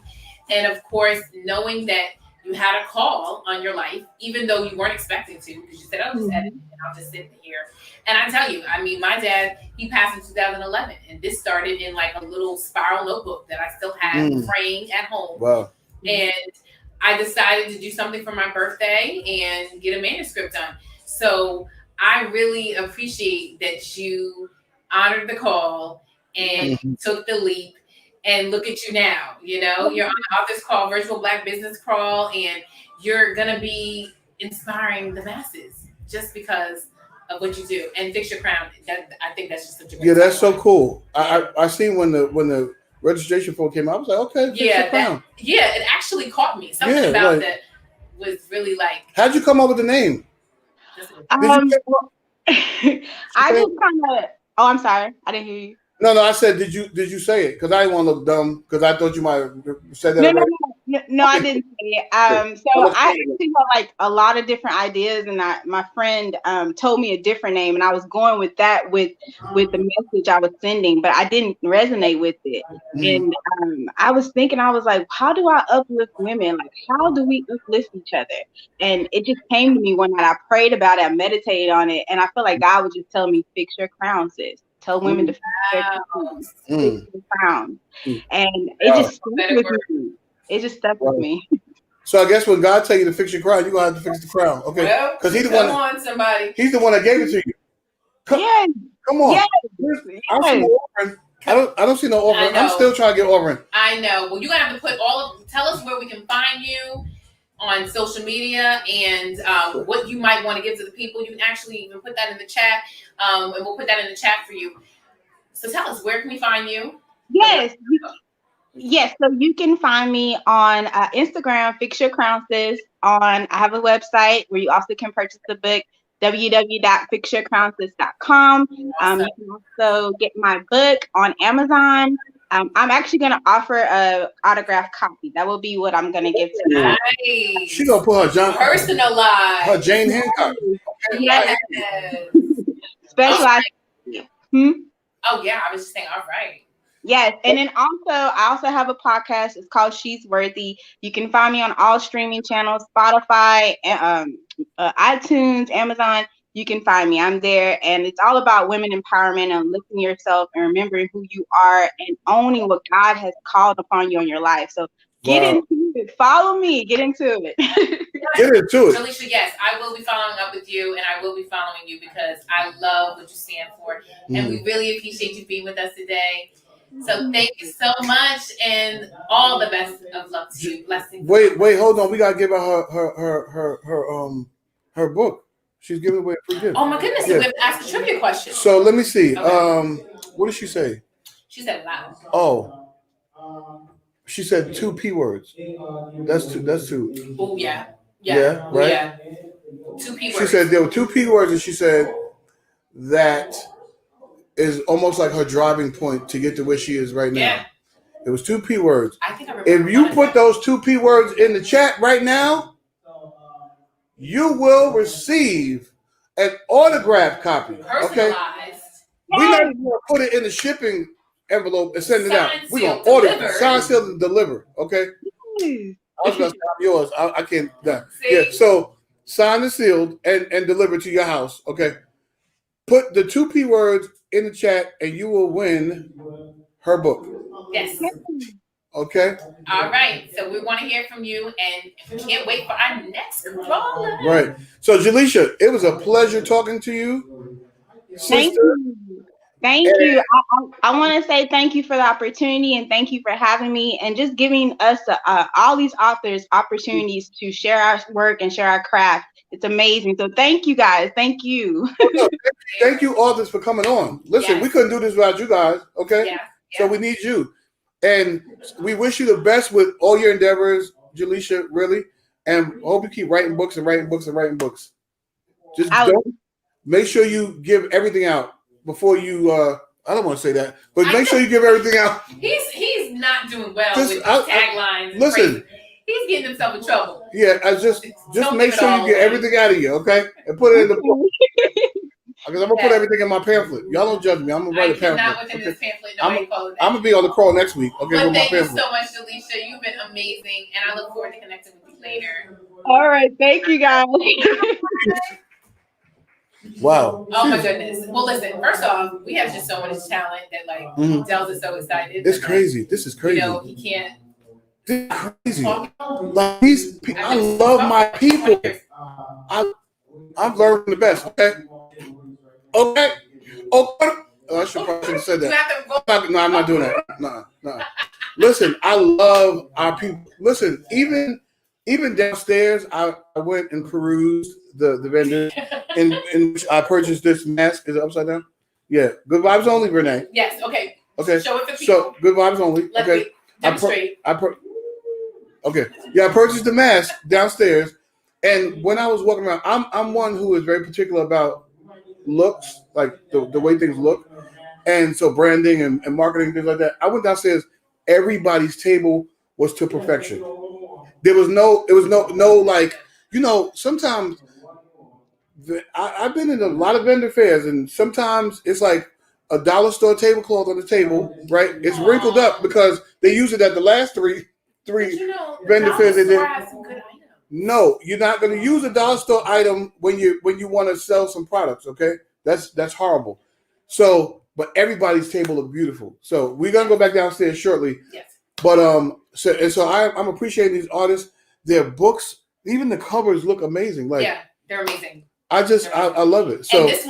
And of course, knowing that you had a call on your life, even though you weren't expecting to, because you said, oh, just edit and I'll just sit here. And I tell you, I mean, my dad, he passed in 2011, and this started in like a little spiral notebook that I still have praying at home. Wow. And I decided to do something for my birthday and get a manuscript done. So I really appreciate that you honored the call and took the leap. And look at you now. You know, you're on the author's call, Virtual Black Business Crawl, and you're going to be inspiring the masses just because of what you do. And Fix Your Crown, I think that's just such a great that's so cool. I seen when the registration form came out, I was like, okay, Fix Your Crown. It actually caught me. Something about that was really like. How'd you come up with the name? I just kind of. Oh, I'm sorry, I didn't hear you. No, I said, did you say it? Because I didn't want to look dumb. Because I thought you might have said that. No, I didn't say it. So I actually had like a lot of different ideas, and my friend told me a different name, and I was going with that with the message I was sending, but I didn't resonate with it. And I was thinking, I was like, how do I uplift women? Like, how do we uplift each other? And it just came to me one night. I prayed about it, I meditated on it, and I feel like God was just telling me, fix your crown, sis. Tell women to fix their crown. And it just stuck with me. It just stuck with me. So I guess when God tell you to fix your crown, you're gonna have to fix the crown. Okay. Because he's the one. Come on, somebody. He's the one that gave it to you. Come on. Yes. I don't see no offering. I don't see no offering. I'm still trying to get offering. I know. Well, you're gonna have to put tell us where we can find you on social media and what you might want to give to the people. You can actually even put that in the chat, and we'll put that in the chat for you. So tell us, where can we find you? Yes, so you can find me on Instagram, Fix Your Crown Sis. I have a website where you also can purchase the book, www.fixyourcrownsis.com. You can also get my book on Amazon. I'm actually going to offer a autographed copy. That will be what I'm going to give to you. Nice. She's going to put her personalized. Her Jane Hancock. Yes. Specialized. Oh, yeah. I was just saying, all right. Yes. And then I also have a podcast. It's called She's Worthy. You can find me on all streaming channels, Spotify, iTunes, Amazon. You can find me. I'm there. And it's all about women empowerment and lifting yourself and remembering who you are and owning what God has called upon you in your life. So get into it. Follow me. Get into it. Get into it. Alicia, yes, I will be following up with you, and I will be following you because I love what you stand for. And we really appreciate you being with us today. So thank you so much, and all the best of luck to you. Blessings. Wait, hold on. We gotta give her her book. She's giving away a free gift. Oh my goodness! Yeah. We have to ask a trivia question. So let me see. Okay. What did she say? She said loud. Oh, she said 2 P words. That's two. Oh yeah. Right. Yeah. 2 P words. She said there were 2 P words, and she said that is almost like her driving point to get to where she is right now. Yeah. It was 2 P words. I think I remember. If you put those 2 P words in the chat right now, you will receive an autographed copy. Personalized. Okay. We're not even gonna put it in the shipping envelope and send it out. We're gonna order it, sign, seal, and deliver. Okay. I was gonna say I'm yours. I can't. Yeah. So signed and sealed and delivered to your house. Okay. Put the 2 P words in the chat, and you will win her book. Yes. Okay. All right. So we want to hear from you, and we can't wait for our next caller. Right. So, Jaleisha, it was a pleasure talking to you, sister. Thank you. Thank you. I want to say thank you for the opportunity and thank you for having me and just giving us all these authors opportunities to share our work and share our craft. It's amazing. So thank you guys. Thank you. Thank you, authors, for coming on. Listen, we couldn't do this without you guys, okay? So we need you. And we wish you the best with all your endeavors, Jaleisha, really. And hope you keep writing books and writing books and writing books. Just don't make sure you give everything out before you I don't want to say that, but make sure you give everything out. He's not doing well with these taglines. Listen, he's getting himself in trouble. Yeah, just make sure you get everything out of you, okay? And put it in the book. Because I'm gonna put everything in my pamphlet. Y'all don't judge me. I'm gonna write a pamphlet. Not within this pamphlet. I'm gonna be on the crawl next week. Okay, but with my thank you pamphlet. so much, Jaleisha. You've been amazing, and I look forward to connecting with you later. All right, thank you guys. Wow. Oh my goodness. Well, listen. First off, we have just so much talent that Dels is so excited. It's crazy. This is crazy. You know, he can't. This is crazy. Like these, I love my people. I've learned from the best. Okay. Okay. I should probably have said that. No, I'm not doing that. No. Listen, I love our people. Listen, even downstairs, I went and perused the vendors, in which I purchased this mask. Is it upside down? Yeah. Good vibes only, Vernae. Yes. Okay. Okay. Show it for people. So good vibes only. Okay. Demonstrate. Okay. Yeah, I purchased the mask downstairs, and when I was walking around, I'm one who is very particular about looks, like the way things look, and so branding and marketing, things like that. I went downstairs. Everybody's table was to perfection. There was no like, sometimes I've been in a lot of vendor fairs, and sometimes it's like a dollar store tablecloth on the table, right? It's wrinkled up because they use it at the last three vendor fairs they did. No, you're not going to use a dollar store item when you want to sell some products. Okay, that's horrible. So, but everybody's table look beautiful. So we're gonna go back downstairs shortly. Yes. But so I'm appreciating these artists. Their books, even the covers look amazing. Like, yeah, they're amazing. I love it. So and this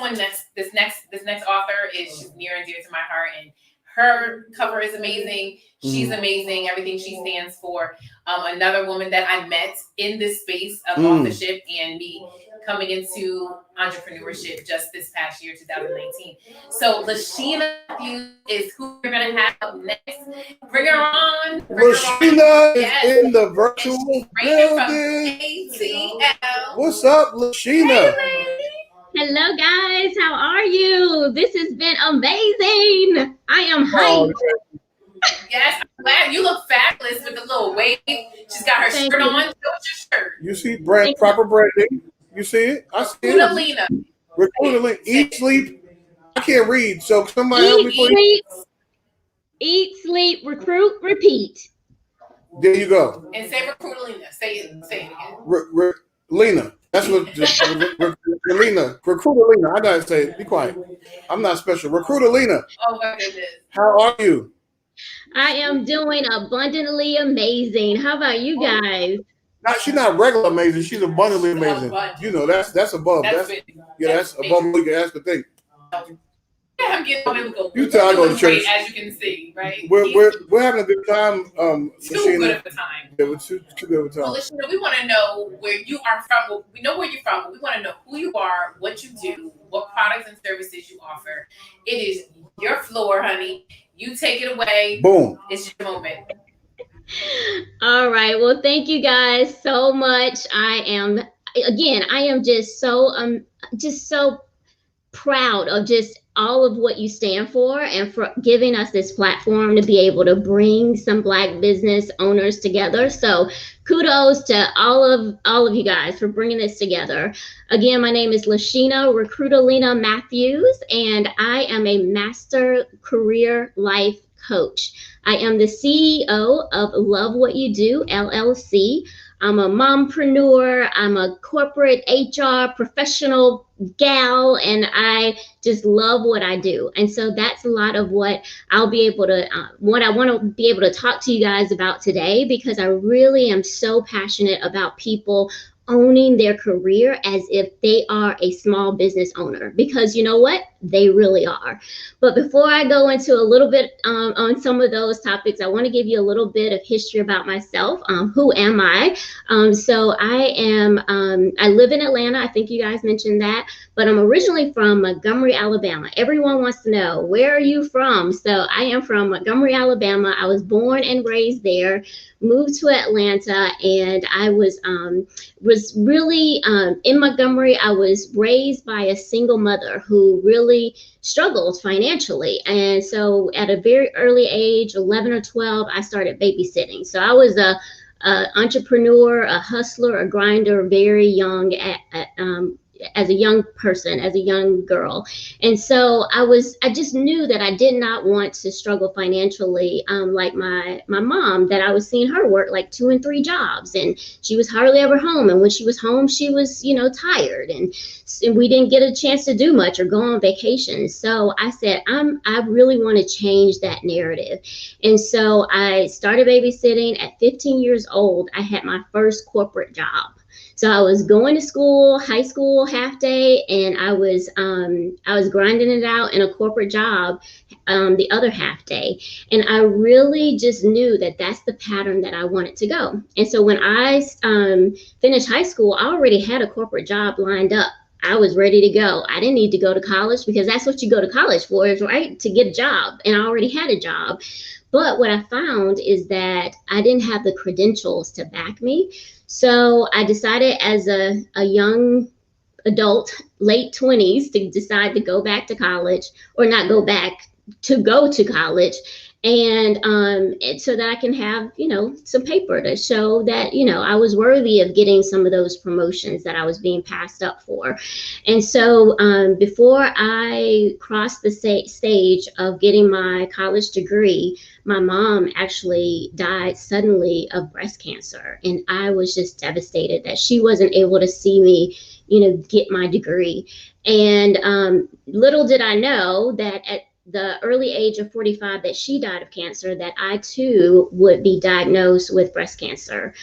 next author is near and dear to my heart, and her cover is amazing. She's amazing. Everything she stands for. Another woman that I met in this space of authorship and me coming into entrepreneurship just this past year, 2019. So Lashina Matthews is who we're gonna have up next. Bring her on. Lashina is in the virtual building. What's up, Lashina? Hello, guys. How are you? This has been amazing. I am hyped. Yes, I'm glad. You look fabulous with the little wave. She's got her shirt on. Show us your shirt. You see proper branding. You see it? I see it. Recruitalina. Eat, sleep. I can't read, so somebody help me please. Eat, sleep, recruit, repeat. There you go. And say Recruitalina. Say it again. Lena. That's what Lena. Recruitalina. I gotta say it. Be quiet. I'm not special. Recruitalina. Oh my goodness. How are you? I am doing abundantly amazing. How about you guys? She's not regular amazing. She's abundantly amazing. You know, that's above. That's above what you can ask to think. I'm getting a little. You tell I go to church. As you can see, right? We're having a good time. Too good of a time. Yeah, we're too good of a time. Well, listen, we want to know where you are from. Well, we know where you're from, but we want to know who you are, what you do, what products and services you offer. It is your floor, honey. You take it away. Boom. It's your moment. All right. Well, thank you guys so much. I am just so proud of just all of what you stand for and for giving us this platform to be able to bring some Black business owners together. So kudos to all of you guys for bringing this together. Again, my name is Lashina Recruitalina Matthews, and I am a master career life coach. I am the CEO of Love What You Do, LLC. I'm a mompreneur. I'm a corporate HR professional gal, and I just love what I do. And so that's a lot of what I'll be able to, what I want to be able to talk to you guys about today, because I really am so passionate about people owning their career as if they are a small business owner, because you know what? They really are. But before I go into a little bit on some of those topics, I want to give you a little bit of history about myself. Who am I? So I live in Atlanta. I think you guys mentioned that, but I'm originally from Montgomery, Alabama. Everyone wants to know, where are you from? So I am from Montgomery, Alabama. I was born and raised there, moved to Atlanta, and I was really in Montgomery. I was raised by a single mother who really struggled financially. And so at a very early age, 11 or 12, I started babysitting. So I was a entrepreneur, a hustler, a grinder, very young as a young person, as a young girl. And so I just knew that I did not want to struggle financially, like my mom, that I was seeing her work like 2 and 3 jobs, and she was hardly ever home. And when she was home, she was, tired, and we didn't get a chance to do much or go on vacation. So I said, I really want to change that narrative. And so I started babysitting at 15 years old. I had my first corporate job. So I was going to school, high school, half day, and I was grinding it out in a corporate job the other half day. And I really just knew that that's the pattern that I wanted to go. And so when I finished high school, I already had a corporate job lined up. I was ready to go. I didn't need to go to college, because that's what you go to college for, is right, to get a job. And I already had a job. But what I found is that I didn't have the credentials to back me. So I decided as a young adult, late 20s, to decide to go back to college, or not go back, to go to college. And so that I can have, some paper to show that, I was worthy of getting some of those promotions that I was being passed up for. And so before I crossed the stage of getting my college degree, my mom actually died suddenly of breast cancer. And I was just devastated that she wasn't able to see me, get my degree. And little did I know that at the early age of 45 that she died of cancer, that I too would be diagnosed with breast cancer.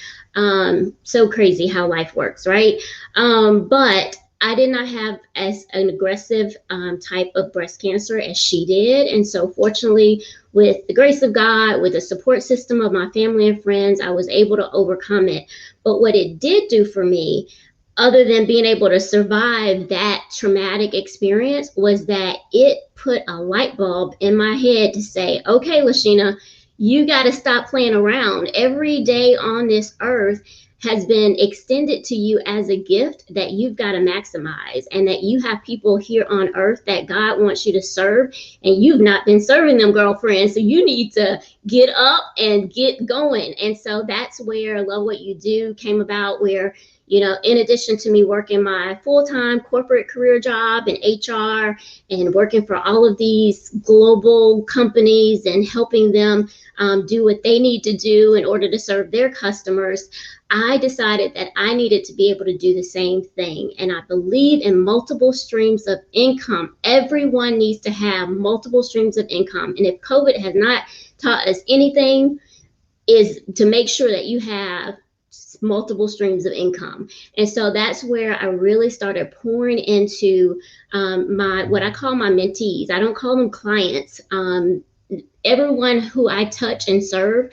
So crazy how life works, right? But I did not have as an aggressive type of breast cancer as she did. And so fortunately, with the grace of God, with the support system of my family and friends, I was able to overcome it. But what it did do for me, other than being able to survive that traumatic experience, was that it put a light bulb in my head to say, okay, Lashina, you got to stop playing around. Every day on this earth has been extended to you as a gift that you've got to maximize, and that you have people here on earth that God wants you to serve, and you've not been serving them, girlfriend. So you need to get up and get going. And so that's where Love What You Do came about, where, in addition to me working my full-time corporate career job in HR and working for all of these global companies and helping them do what they need to do in order to serve their customers, I decided that I needed to be able to do the same thing. And I believe in multiple streams of income. Everyone needs to have multiple streams of income. And if COVID has not taught us anything, is to make sure that you have multiple streams of income. And so that's where I really started pouring into what I call my mentees. I don't call them clients. Everyone who I touch and serve,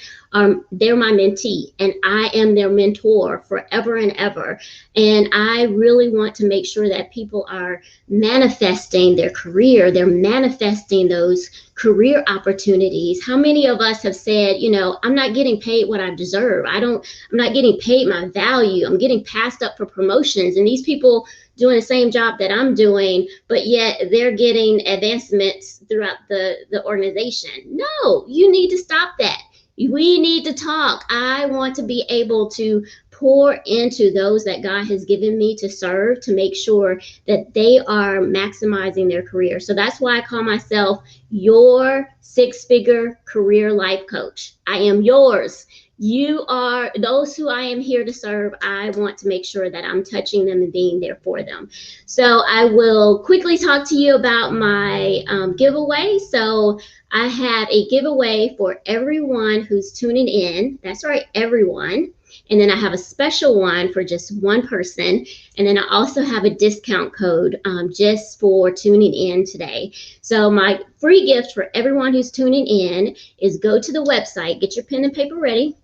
they're my mentee, and I am their mentor forever and ever. And I really want to make sure that people are manifesting their career. They're manifesting those career opportunities. How many of us have said, I'm not getting paid what I deserve. I'm not getting paid my value. I'm getting passed up for promotions. And these people doing the same job that I'm doing, but yet they're getting advancements throughout the organization. No, you need to stop that. We need to talk. I want to be able to pour into those that God has given me to serve, to make sure that they are maximizing their career. So that's why I call myself your 6-figure career life coach. I am yours. You are those who I am here to serve. I want to make sure that I'm touching them and being there for them. So I will quickly talk to you about my giveaway. So I have a giveaway for everyone who's tuning in. That's right, everyone. And then I have a special one for just one person. And then I also have a discount code just for tuning in today. So my free gift for everyone who's tuning in is go to the website, get your pen and paper ready.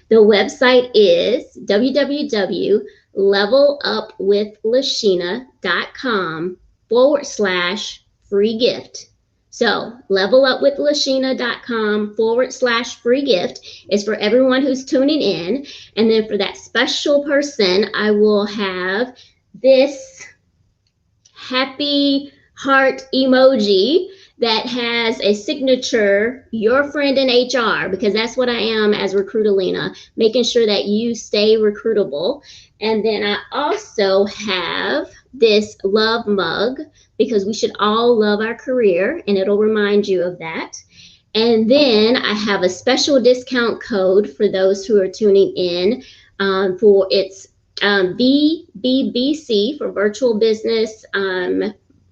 The website is www.levelupwithlashina.com/free gift. So levelupwithlashina.com/free gift is for everyone who's tuning in. And then for that special person, I will have this happy heart emoji that has a signature, your friend in HR, because that's what I am as Recruitalina, making sure that you stay recruitable. And then I also have this love mug, because we should all love our career, and it'll remind you of that. And then I have a special discount code for those who are tuning in for it's VBBC for virtual business,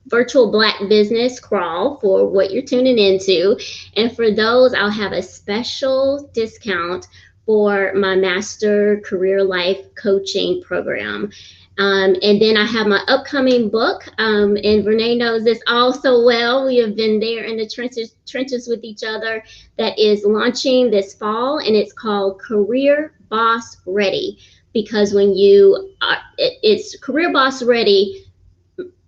virtual Black business crawl for what you're tuning into. And for those, I'll have a special discount for my Master Career Life Coaching program. And then I have my upcoming book, and Vernae knows this all so well. We have been there in the trenches with each other. That is launching this fall, and it's called Career Boss Ready. Because when you are, it's Career Boss Ready,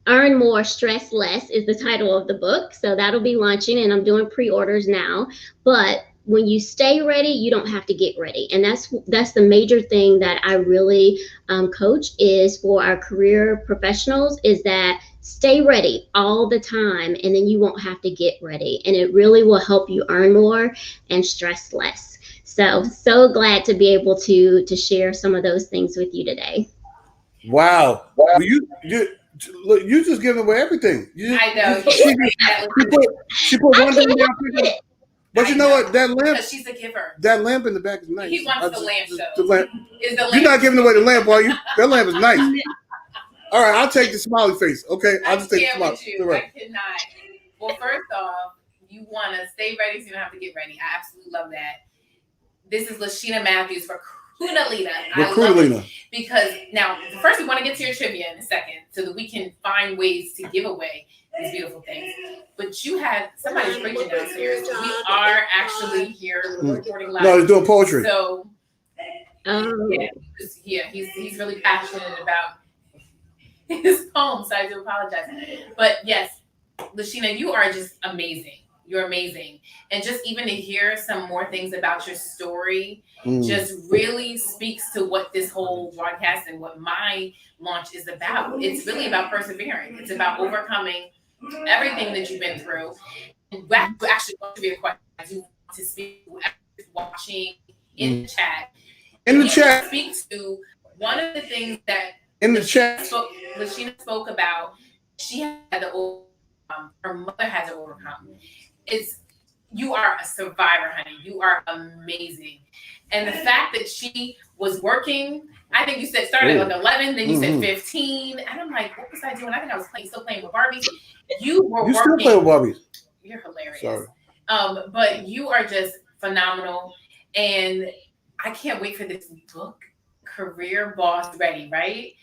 Earn More, Stress Less is the title of the book. So that'll be launching, and I'm doing pre-orders now. But when you stay ready, you don't have to get ready. And that's the major thing that I really coach is for our career professionals, is that stay ready all the time, and then you won't have to get ready. And it really will help you earn more and stress less. So glad to be able to share some of those things with you today. Wow. Well, you look, you just giving away everything. I know. She put one thing down. But you know what? That lamp. Because she's a giver. That lamp in the back is nice. He wants the lamp, though. The lamp. Is the lamp. You're not giving away the lamp, are you? That lamp is nice. All right, I'll take the smiley face. Okay, I'll just take the smiley. I cannot. Well, first off, you want to stay ready so you don't have to get ready. I absolutely love that. This is Lashina Matthews for Recruitalina. I love it because now, first we want to get to your trivia in a second so that we can find ways to give away these beautiful things. But you had somebody's preaching downstairs. We are actually here recording live. No, he's doing poetry. So yeah, he's really passionate about his poems. So I do apologize. But yes, Lashina, you are just amazing. You're amazing. And just even to hear some more things about your story just really speaks to what this whole broadcast and what my launch is about. It's really about persevering. It's about overcoming everything that you've been through. And actually, want to be a question. I do want to speak to whoever's watching in the chat. In the chat. Speak to one of the things that in the chat Lashina spoke about. She had to overcome. Her mother had to overcome. You are a survivor, honey. You are amazing. And the fact that she was working, I think you said started at like 11, then you said 15. And I'm like, what was I doing? I think I was still playing with Barbies. You were working. Still play with Barbies. You're hilarious. Sorry. But you are just phenomenal. And I can't wait for this book, Career Boss Ready, right?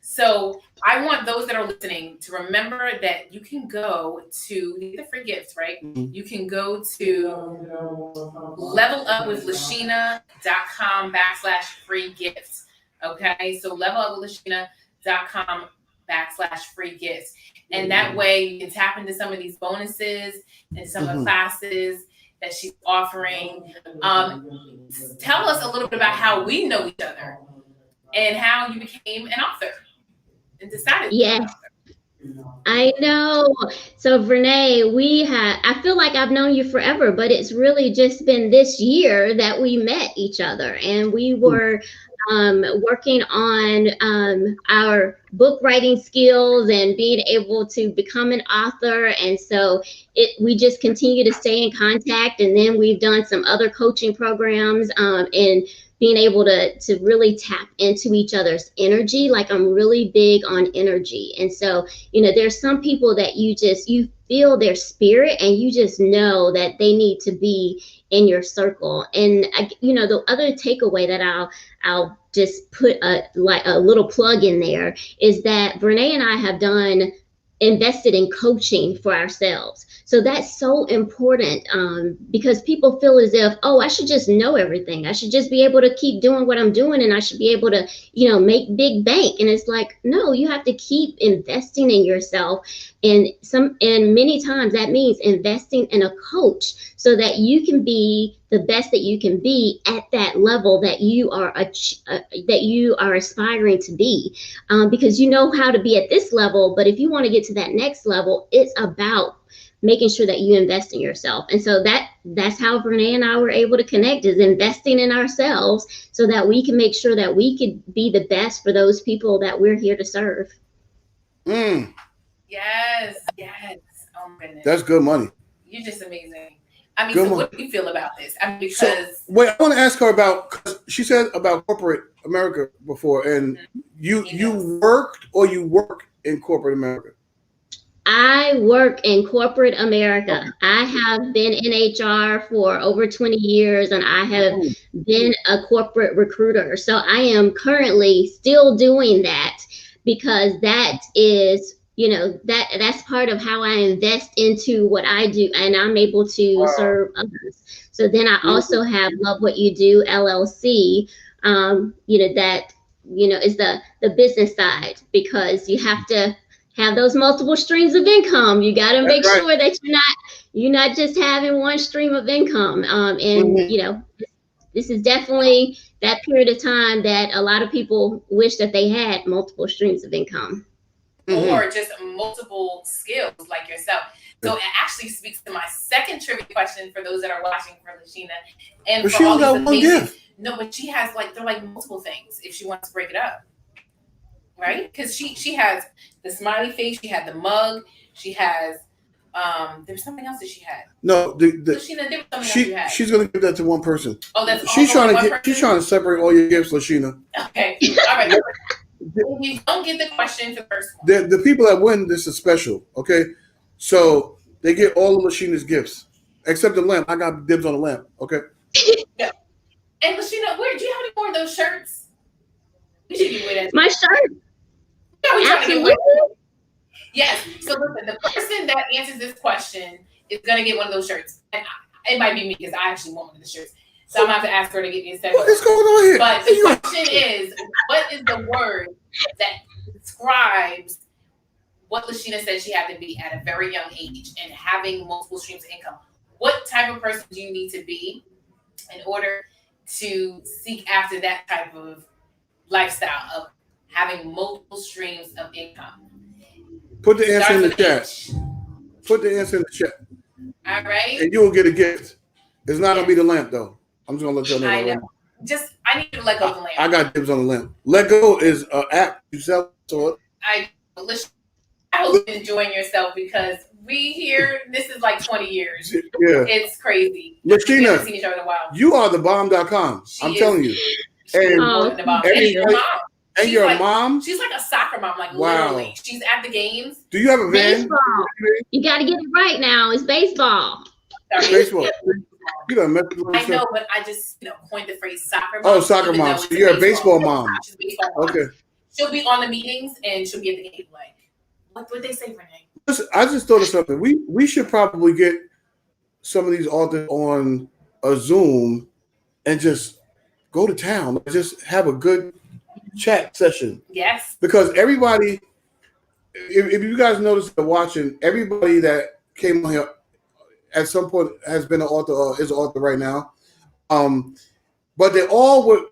So I want those that are listening to remember that you can go to the free gifts, right? You can go to levelupwithlashina.com/free gifts. Okay, so levelupwithlashina.com/free gifts. And that way you can tap into some of these bonuses and some of the classes that she's offering. Tell us a little bit about how we know each other and how you became an author. And decided. Yes, I know. So Vernae, I feel like I've known you forever, but it's really just been this year that we met each other, and we were working on our book writing skills and being able to become an author. And so we just continue to stay in contact. And then we've done some other coaching programs and being able to really tap into each other's energy. Like I'm really big on energy. And so, there's some people that you feel their spirit and you just know that they need to be in your circle. And the other takeaway that I'll just put a little plug in there is that Vernae and I have invested in coaching for ourselves. So that's so important because people feel as if, oh, I should just know everything. I should just be able to keep doing what I'm doing and I should be able to, make big bank. And it's like, no, you have to keep investing in yourself. And many times that means investing in a coach so that you can be the best that you can be at that level that you are aspiring to be, because you know how to be at this level. But if you want to get to that next level, it's about making sure that you invest in yourself. And so that's how Vernae and I were able to connect, is investing in ourselves so that we can make sure that we could be the best for those people that we're here to serve. Yes. Oh my goodness. That's good money. You're just amazing. I mean, so what do you feel about this? I mean, because wait, I want to ask her about, because she said about corporate America before, and you worked or you work in corporate America? I work in corporate America. Okay. I have been in HR for over 20 years, and I have been a corporate recruiter. So I am currently still doing that because that is, that's part of how I invest into what I do, and I'm able to serve others. So then I also have Love What You Do LLC, that is the business side, because you have to have those multiple streams of income. You got to make sure that you're not just having one stream of income. This is definitely that period of time that a lot of people wish that they had multiple streams of income. Or just multiple skills like yourself. So it actually speaks to my second trivia question for those that are watching for Lashina. And but for she all got these one amazing, gift. No, but she has they're multiple things if she wants to break it up. Right? Because she has the smiley face, she had the mug, she has there's something else that she had. No, Lashina, there was something else you had. She's gonna give that to one person. Oh, that's she's trying to separate all your gifts, Lashina. Okay. All right. If you don't get the question for the first one. The people that win this is special, okay? So they get all of Lashina's gifts. Except the lamp. I got dibs on the lamp, okay? Yeah. And Lashina, do you have any more of those shirts? We should give away that. My shirt? Absolutely. Yes. So listen, the person that answers this question is gonna get one of those shirts. And it might be me because I actually want one of the shirts. So I'm gonna have to ask her to get me a second. What is going on here? But the question is, what is the word that describes what Lashina said she had to be at a very young age and having multiple streams of income? What type of person do you need to be in order to seek after that type of lifestyle of having multiple streams of income? Put the answer in the chat. Put the answer in the chat. All right. And you will get a gift. It's not gonna be the lamp though. I'm just gonna let you know. I know. I need to let go of the lamp. I got dibs on the lamp. Let Go is an app you sell to it. I hope you're enjoying yourself because we here, this is like 20 years. Yeah. It's crazy. Lashina, we haven't seen each other in a while. You are the bomb.com. I'm telling you. And your mom. And your mom? She's like a soccer mom, wow. Literally. She's at the games. Do you have a van? Baseball. You got to get it right now. It's baseball. Baseball. You don't mess with I know, but I just coined the phrase soccer mom. Oh, soccer mom. So you're a baseball mom. She's a baseball mom. Okay. She'll be on the meetings and she'll be at the game. Like, what would they say, Vernae? Listen, I just thought of something. We should probably get some of these authors on a Zoom and just go to town. Just have a good chat session. Yes. Because everybody, if you guys notice watching, everybody that came on here at some point has been an author or is an author right now. But they all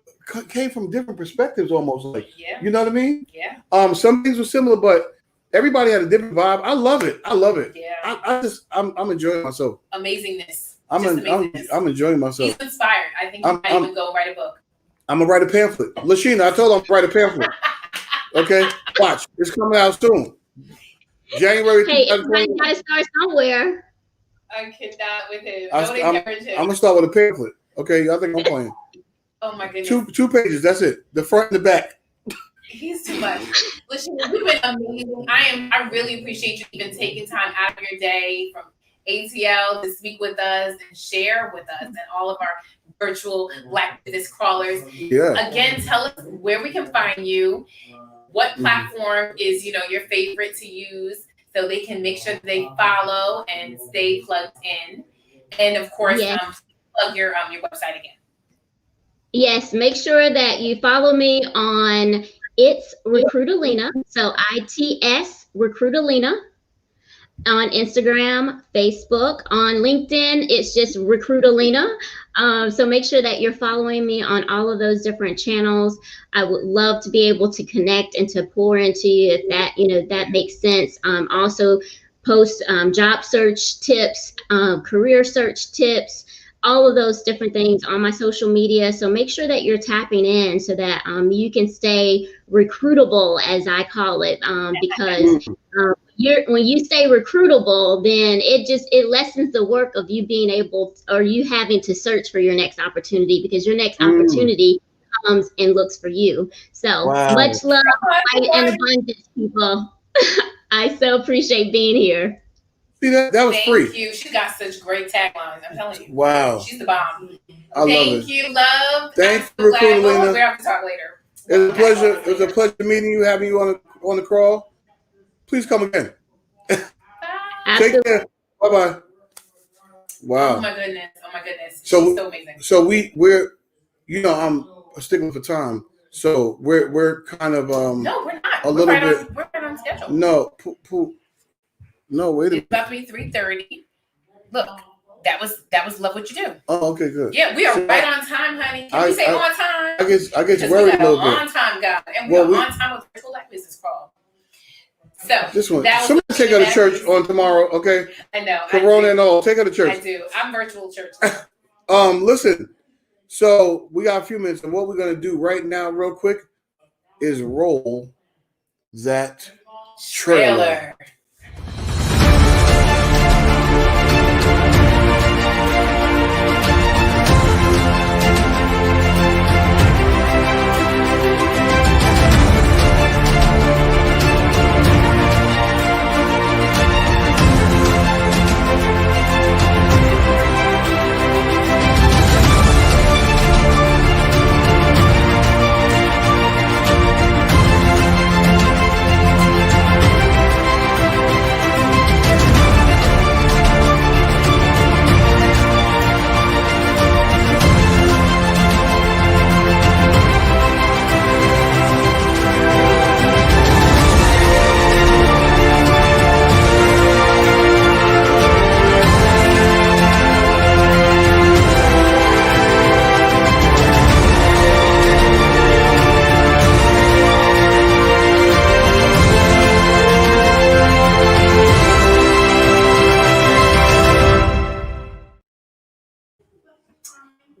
came from different perspectives almost. Like, yeah. You know what I mean? Yeah. Some things were similar, but everybody had a different vibe. I love it. Yeah. I'm enjoying myself. Amazingness. I'm enjoying myself. He's inspired. I think you might even go write a book. I'm gonna write a pamphlet. Lashina, I told him I'm gonna write a pamphlet. Okay? Watch. It's coming out soon. January. Hey, everybody gotta start somewhere. I cannot with him. I'm gonna start with a pamphlet. Okay, I think I'm playing. Oh my goodness. Two pages. That's it. The front and the back. He's too much. Listen, you've been amazing. I really appreciate you even taking time out of your day from ATL to speak with us and share with us and all of our virtual Black business crawlers. Yeah. Again, tell us where we can find you. What platform is your favorite to use, so they can make sure that they follow and stay plugged in. And of course, plug your website again. Yes, make sure that you follow me on It's Recruitalina. So ITS Recruitalina on Instagram, Facebook, on LinkedIn. It's just Recruitalina. So make sure that you're following me on all of those different channels. I would love to be able to connect and to pour into you if that makes sense. Also post job search tips, career search tips, all of those different things on my social media. So make sure that you're tapping in so that you can stay recruitable, as I call it, because when you stay recruitable, then it lessens the work of you being able or you having to search for your next opportunity, because your next opportunity comes and looks for you. So much love, light, and abundance, people. I so appreciate being here. See, that was free. Thank you. She's got such great taglines. I'm telling you. Wow. She's the bomb. I love it. Thank you, love. Thanks for recruiting, Lena. We'll have to talk later. It was a pleasure. It was a pleasure meeting you, having you on the crawl. Please come again. Take care. Bye bye. Wow. Oh my goodness. So, she's so amazing. So we're I'm sticking for time. So we're kind of No, we're not. We're right on schedule. No, wait a minute. It's about to be 3:30. Look, that was love what you do. Oh, okay, good. Yeah, we are right on time, honey. Can we say on time? I get worried a little bit. On time, guy, and we're on time with Virtual Black Business Crawl. So this one, somebody take her to church on tomorrow, okay? I know. Corona and all, take her to church. I do. I'm virtual church. Listen. So we got a few minutes, and what we're gonna do right now, real quick, is roll that trailer.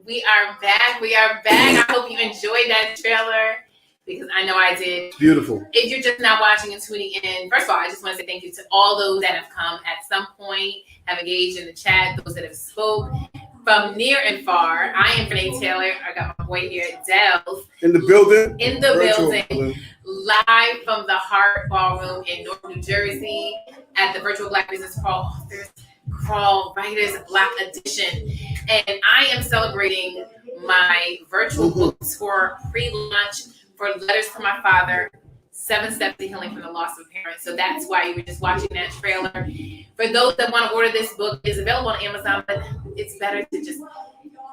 We are back. I hope you enjoyed that trailer, because I know I did. Beautiful. If you're just now watching and tuning in, first of all, I just want to say thank you to all those that have come at some point, have engaged in the chat, those that have spoke from near and far. I am Vernae Taylor. I got my boy here, Dells. In the building. Live from the Heart Ballroom in North New Jersey at the Virtual Black Business Crawl Authors Crawl Writers Black Edition. And I am celebrating my virtual book tour pre-launch for Letters from My Father, 7 Steps to Healing from the Loss of a Parent. So that's why you were just watching that trailer. For those that want to order this book, it's available on Amazon, but it's better to just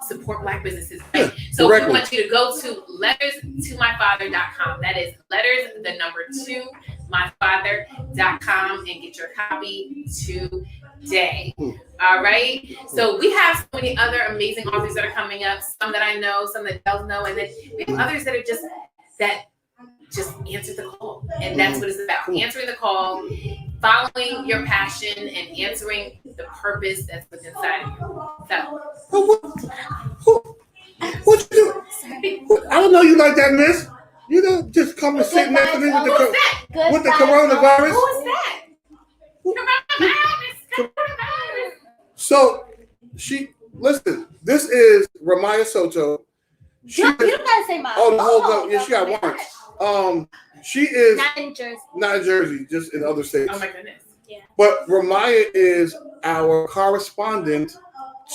support Black businesses. Right? So we want you to go to letterstomyfather.com. That is letters, the number 2, myfather.com, and get your copy today. All right. So we have so many other amazing authors that are coming up. Some that I know, some that don't know, and then we have others that are just answer the call. And that's what it's about. Answering the call, following your passion, and answering the purpose that's within inside of you. So what you do? I don't know you like that, miss. You don't just come and sit next to me with the coronavirus. Who is that? So listen, this is Ramaya Soto, You don't gotta say mine. Oh, the whole yeah, she got warrants. She is not in Jersey. Not in Jersey, just in other states. Oh my goodness. Yeah. But Ramaya is our correspondent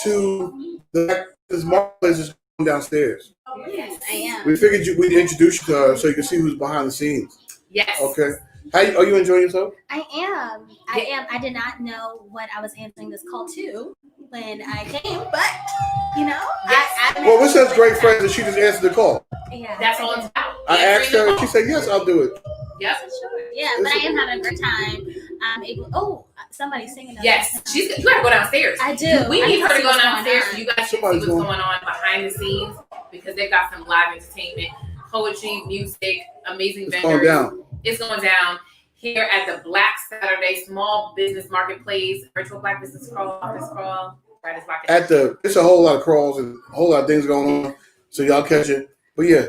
to the marketplace is going downstairs. Yes, I am. We figured we'd introduce you to her so you can see who's behind the scenes. Yes. Okay. Are you enjoying yourself? I am. I am. I did not know what I was answering this call to when I came, but you know, Well, we're such great friends that she just answered the call. Yeah, that's all it's about. I asked her, and she said, "Yes, I'll do it." Yep. Sure. Yeah, but I am having a great time. I'm able. Oh, somebody's singing. Yes, you gotta go downstairs. I do. We need her to go downstairs on. so you guys can see what's going on behind the scenes because they've got some live entertainment, poetry, music, amazing vendors. Going down. It's going down here at the Black Saturday Small Business Marketplace, Virtual Black Business Crawl, Office Crawl. It's a whole lot of crawls and a whole lot of things going on, so y'all catch it. But yeah,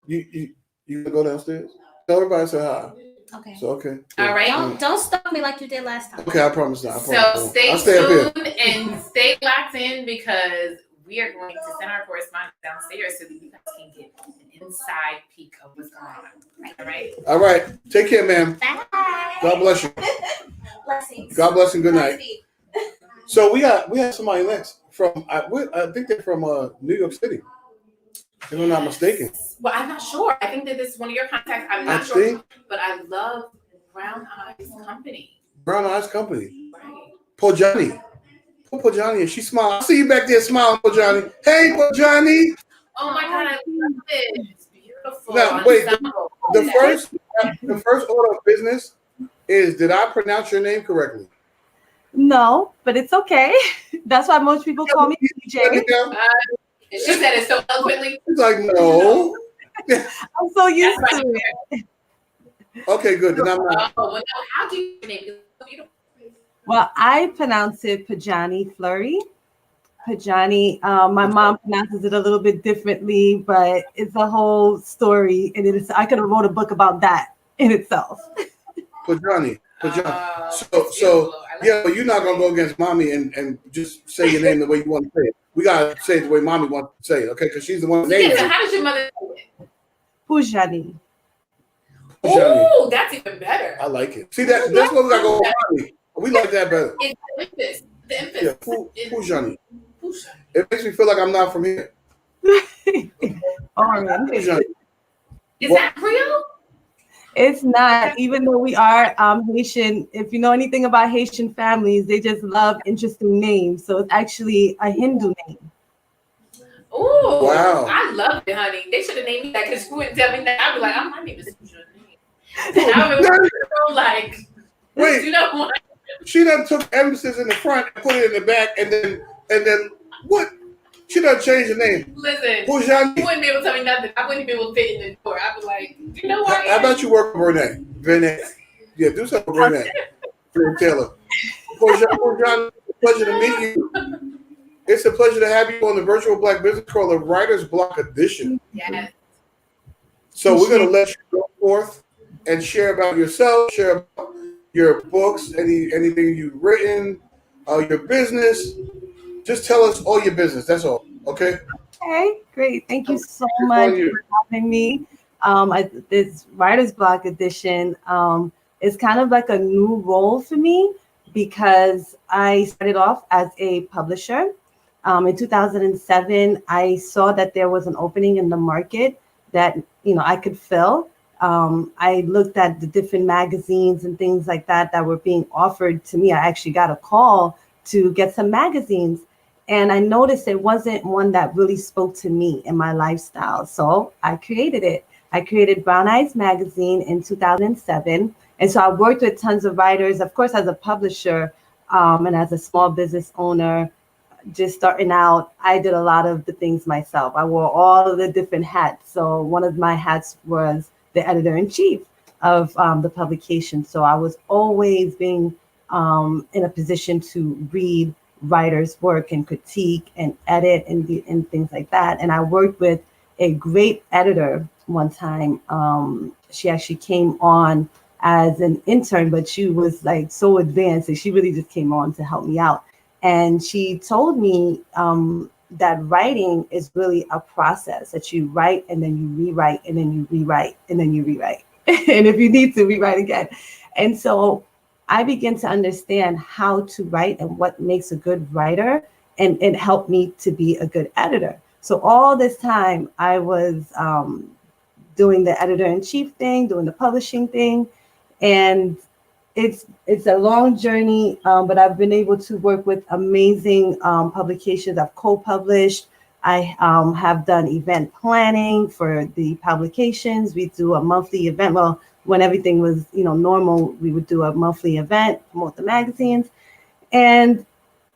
you gonna go downstairs? Tell everybody say hi. Okay. So okay. All right. Don't stalk me like you did last time. Okay, I promise not. So stay tuned and stay locked in because we are going to send our correspondent downstairs so that you guys can get an inside peek of what's going on. All right. All right. Take care, ma'am. Bye. God bless you. Blessings. God bless and good night. So we have somebody next from I think they're from New York City. If I'm not mistaken. Well, I'm not sure. I think that this is one of your contacts. I'm not sure. But I love Brown Eyes Company. Brown Eyes Company. Right. Pojani. Pojani. She smiled. I see you back there smiling, Pojani. Hey, Pojani. Oh my God, I love it. It's beautiful. Now, wait. The first order of business is, did I pronounce your name correctly? No, but it's okay. That's why most people call me PJ. She said it so eloquently. She's like, no. I'm so used to it. Okay, good. Then I'm not. Oh, well, no, how do you name it? So beautiful. Well, I pronounce it Pajani Flurry. Pajani. My mom pronounces it a little bit differently, but it's a whole story, and I could have wrote a book about that in itself. Pajani. So yeah, but you're not gonna go against mommy and just say your name the way you want to say it. We gotta say it the way mommy wants to say it, okay? Because she's the one named it. How does your mother say it? Pujani. Oh, that's even better. I like it. See that's what we gotta go with mommy. We like that better. It's the emphasis. Yeah, Pujani. It makes me feel like I'm not from here. Pujani. Is that Creole? It's not, even though we are Haitian. If you know anything about Haitian families, they just love interesting names. So it's actually a Hindu name. Oh, wow. I love it, honey. They should have named me that because you wouldn't tell me that. I'd be like, my name is Suja. I would be like, wait, you know what? She done took emphasis in the front and put it in the back, and then what? She done changed the name. Listen, Pujani. You wouldn't be able to tell me nothing. I wouldn't be able to fit in the door. I'd be like, you know what? How about you work with Vernae? Vernae. Yeah, do something with Vernae. Vernae Taylor. Pujani, pleasure to meet you. It's a pleasure to have you on the Virtual Black Business Call, the Writer's Block Edition. Yes. So we're going to let you go forth and share about yourself, share about your books, anything you've written, your business. Just tell us all your business. That's all. Okay? Okay, great. Thank you so much for having me. This Writer's Block Edition is kind of like a new role for me because I started off as a publisher. In 2007, I saw that there was an opening in the market that I could fill. I looked at the different magazines and things like that were being offered to me. I actually got a call to get some magazines. And I noticed it wasn't one that really spoke to me and my lifestyle. So I created it. I created Brown Eyes Magazine in 2007. And so I worked with tons of writers, of course, as a publisher and as a small business owner, just starting out. I did a lot of the things myself. I wore all of the different hats. So one of my hats was the editor-in-chief of the publication. So I was always being in a position to read writers' work and critique and edit and things like that. And I worked with a great editor one time. She actually came on as an intern, but she was like so advanced that she really just came on to help me out. And she told me, that writing is really a process that you write and then you rewrite and then you rewrite and then you rewrite. And if you need to rewrite again. And so I began to understand how to write and what makes a good writer, and it helped me to be a good editor. So all this time I was doing the editor-in-chief thing, doing the publishing thing, and it's a long journey, but I've been able to work with amazing publications. I've co-published. I have done event planning for the publications. We do a monthly event. Well, when everything was, normal, we would do a monthly event, promote the magazines. And,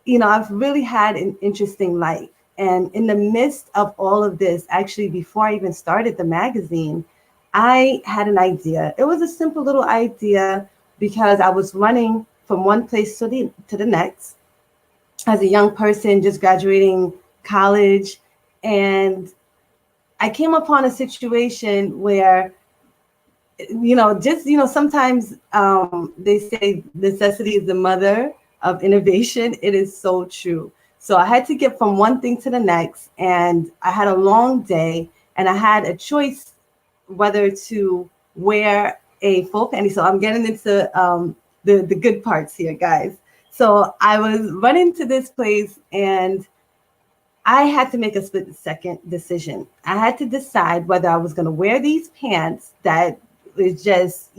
I've really had an interesting life. And in the midst of all of this, actually, before I even started the magazine, I had an idea. It was a simple little idea because I was running from one place to the next as a young person, just graduating college. And I came upon a situation where, sometimes they say necessity is the mother of innovation. It is so true. So I had to get from one thing to the next, and I had a long day, and I had a choice whether to wear a full panty. So I'm getting into the good parts here, guys. So I was running to this place, and I had to make a split second decision. I had to decide whether I was going to wear these pants that is just,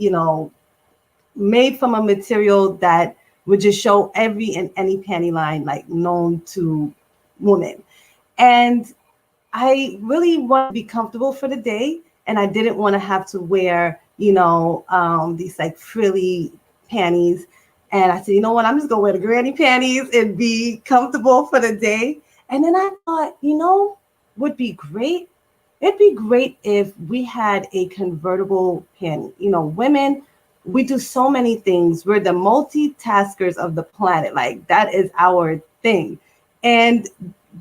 made from a material that would just show every and any panty line like known to women. And I really want to be comfortable for the day, and I didn't want to have to wear, these like frilly panties. And I said, you know what, I'm just gonna wear the granny panties and be comfortable for the day. And then I thought, would be great. It'd be great if we had a convertible panty. Women, we do so many things. We're the multitaskers of the planet. Like, that is our thing. And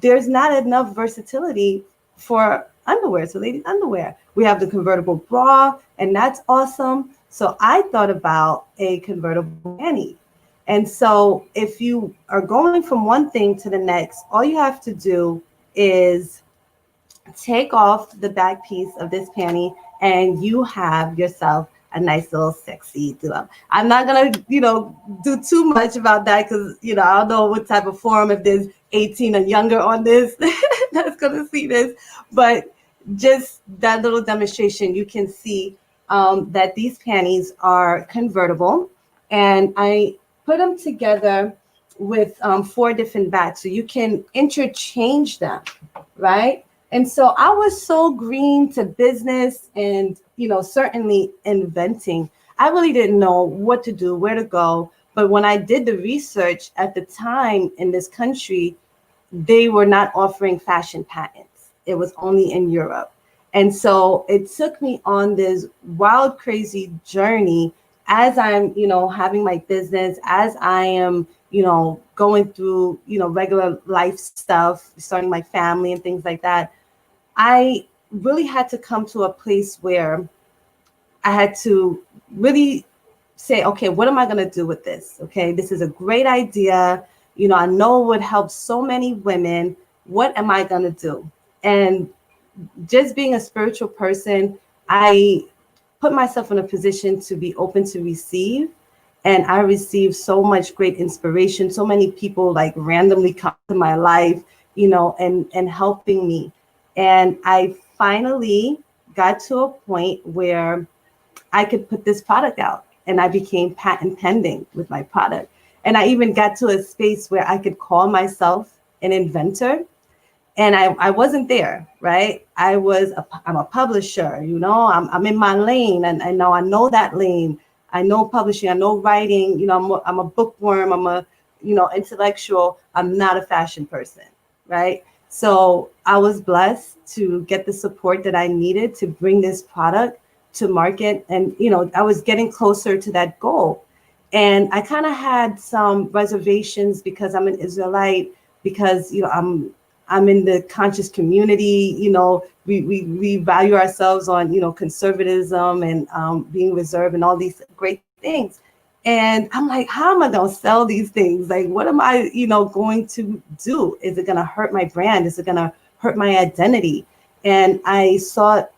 there's not enough versatility for underwear. So ladies underwear, we have the convertible bra, and that's awesome. So I thought about a convertible panty. And so if you are going from one thing to the next, all you have to do is take off the back piece of this panty, and you have yourself a nice little sexy do-up. I'm not gonna, do too much about that because, I don't know what type of forum, if there's 18 and younger on this that's gonna see this, but just that little demonstration, you can see that these panties are convertible, and I put them together with 4 different backs, so you can interchange them, right? And so I was so green to business and, certainly inventing. I really didn't know what to do, where to go. But when I did the research at the time in this country, they were not offering fashion patents. It was only in Europe. And so it took me on this wild, crazy journey as I'm, having my business, as I am, going through, regular life stuff, starting my family and things like that. I really had to come to a place where I had to really say, okay, what am I going to do with this? Okay, this is a great idea. I know it would help so many women. What am I going to do? And just being a spiritual person, I put myself in a position to be open to receive. And I received so much great inspiration. So many people like randomly come to my life, and helping me. And I finally got to a point where I could put this product out, and I became patent pending with my product. And I even got to a space where I could call myself an inventor. And I wasn't there, right? I'm a publisher, I'm in my lane, and I know that lane. I know publishing, I know writing, I'm a bookworm, I'm a, intellectual. I'm not a fashion person, right? So I was blessed to get the support that I needed to bring this product to market. And, I was getting closer to that goal. And I kind of had some reservations because I'm an Israelite, because, I'm in the conscious community, we value ourselves on, conservatism and being reserved and all these great things. And I'm like, how am I going to sell these things? Like, what am I, going to do? Is it going to hurt my brand? Is it going to hurt my identity? And I sought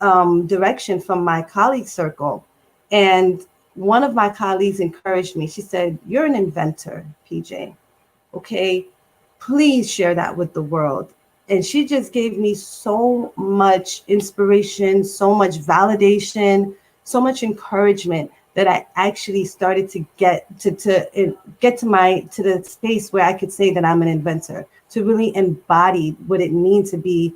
direction from my colleague circle. And one of my colleagues encouraged me. She said, "You're an inventor, PJ. Okay, please share that with the world." And she just gave me so much inspiration, so much validation, so much encouragement that I actually started to get to the space where I could say that I'm an inventor, to really embody what it means to be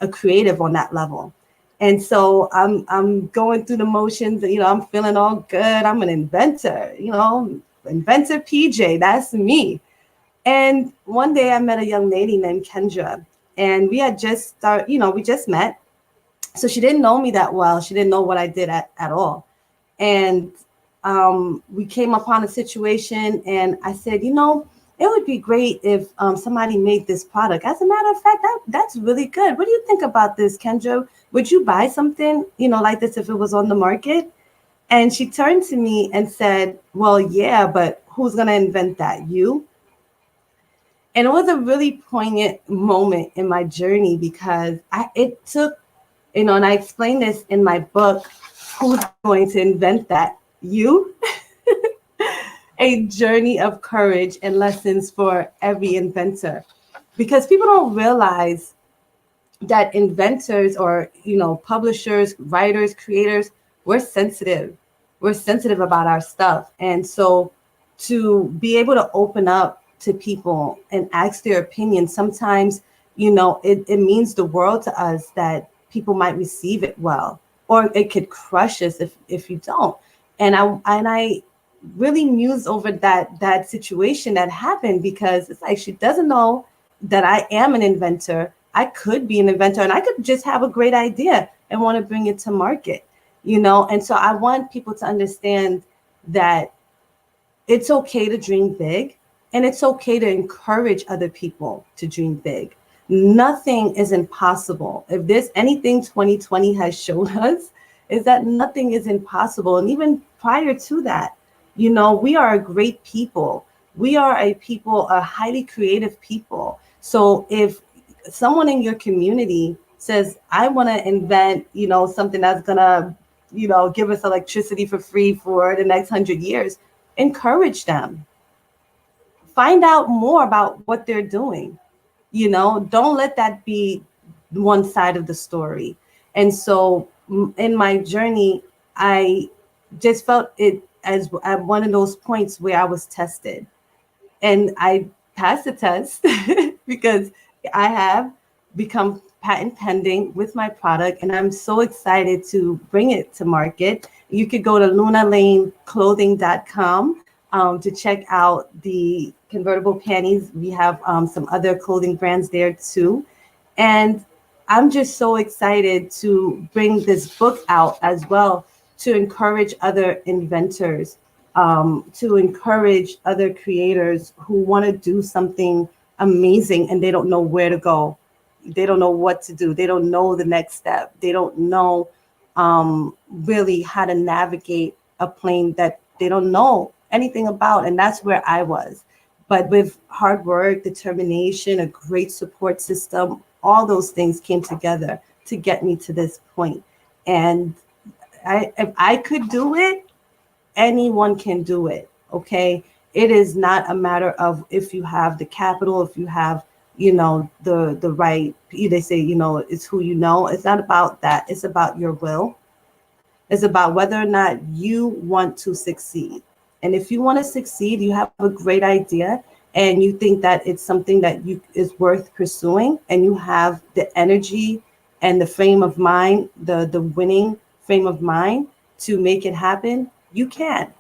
a creative on that level. And so I'm going through the motions, I'm feeling all good. I'm an inventor, inventor PJ, that's me. And one day I met a young lady named Kendra, and we had just we just met. So she didn't know me that well. She didn't know what I did at all. And we came upon a situation, and I said, it would be great if somebody made this product. As a matter of fact, that's really good. What do you think about this, Kendra? Would you buy something, like this if it was on the market? And she turned to me and said, well, yeah, but who's going to invent that? You? And it was a really poignant moment in my journey because it took, and I explained this in my book, Who's Going to Invent That? You? A journey of courage and lessons for every inventor. Because people don't realize that inventors or, publishers, writers, creators, we're sensitive. We're sensitive about our stuff. And so to be able to open up to people and ask their opinion, sometimes, it means the world to us that people might receive it well, or it could crush us if you don't. And I really mused over that situation that happened, because it's like, she doesn't know that I am an inventor. I could be an inventor, and I could just have a great idea and want to bring it to market, And so I want people to understand that it's okay to dream big, and it's okay to encourage other people to dream big. Nothing is impossible. If there's anything 2020 has shown us, is that nothing is impossible. And even prior to that, we are a great people. We are a highly creative people. So if someone in your community says, I want to invent, something that's gonna, give us electricity for free for the next 100 years, encourage them. Find out more about what they're doing. Don't let that be one side of the story. And so in my journey, I just felt it as at one of those points where I was tested, and I passed the test because I have become patent pending with my product, and I'm so excited to bring it to market. You could go to lunalaneclothing.com to check out the convertible panties. We have some other clothing brands there too. And I'm just so excited to bring this book out as well, to encourage other inventors, to encourage other creators who want to do something amazing and they don't know where to go. They don't know what to do. They don't know the next step. They don't know really how to navigate a plane that they don't know anything about. And that's where I was. But with hard work, determination, a great support system, all those things came together to get me to this point. And if I could do it, anyone can do it. Okay. It is not a matter of if you have the capital, if you have, the right, they say, it's who you know. It's not about that. It's about your will. It's about whether or not you want to succeed. And if you want to succeed, you have a great idea and you think that it's something that is worth pursuing, and you have the energy and the frame of mind, the winning frame of mind to make it happen, you can.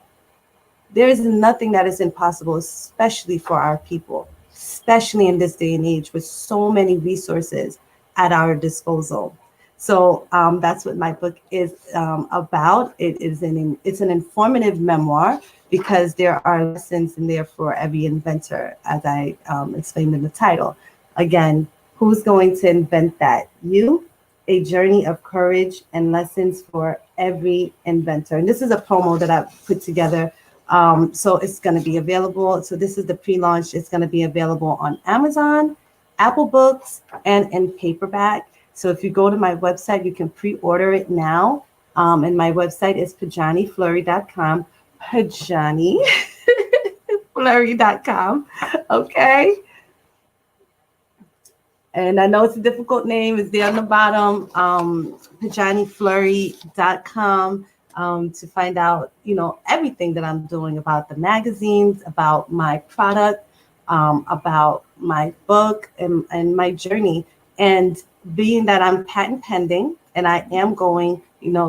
There is nothing that is impossible, especially for our people, especially in this day and age with so many resources at our disposal. So that's what my book is about. It's an informative memoir because there are lessons in there for every inventor, as I explained in the title. Again, who's going to invent that? You. A journey of courage and lessons for every inventor. And this is a promo that I've put together So it's going to be available. So this is the pre-launch. It's going to be available on Amazon, Apple Books, and in paperback. So if you go to my website, you can pre-order it now. And my website is pajaniflurry.com. Pajaniflurry.com. Okay. And I know it's a difficult name. It's there on the bottom. Pajaniflurry.com. To find out, everything that I'm doing about the magazines, about my product, about my book and my journey. And being that I'm patent pending and I am going,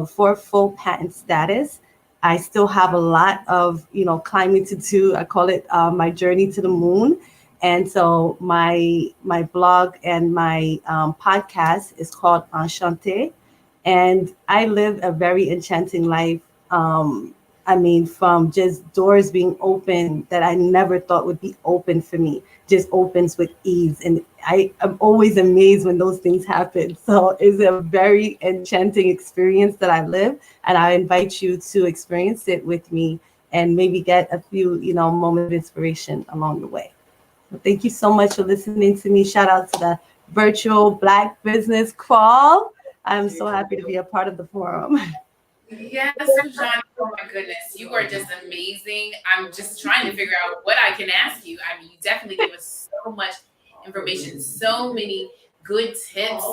for full patent status, I still have a lot of, climbing to do. I call it my journey to the moon. And so my blog and my podcast is called Enchanté. And I live a very enchanting life. From just doors being open that I never thought would be open for me, just opens with ease. And I am always amazed when those things happen. So it's a very enchanting experience that I live. And I invite you to experience it with me and maybe get a few, moments of inspiration along the way. So thank you so much for listening to me. Shout out to the virtual Black Business Crawl. I'm so happy to be a part of the forum. Yes, John. Oh my goodness, you are just amazing. I'm just trying to figure out what I can ask you. I mean, you definitely gave us so much information, so many good tips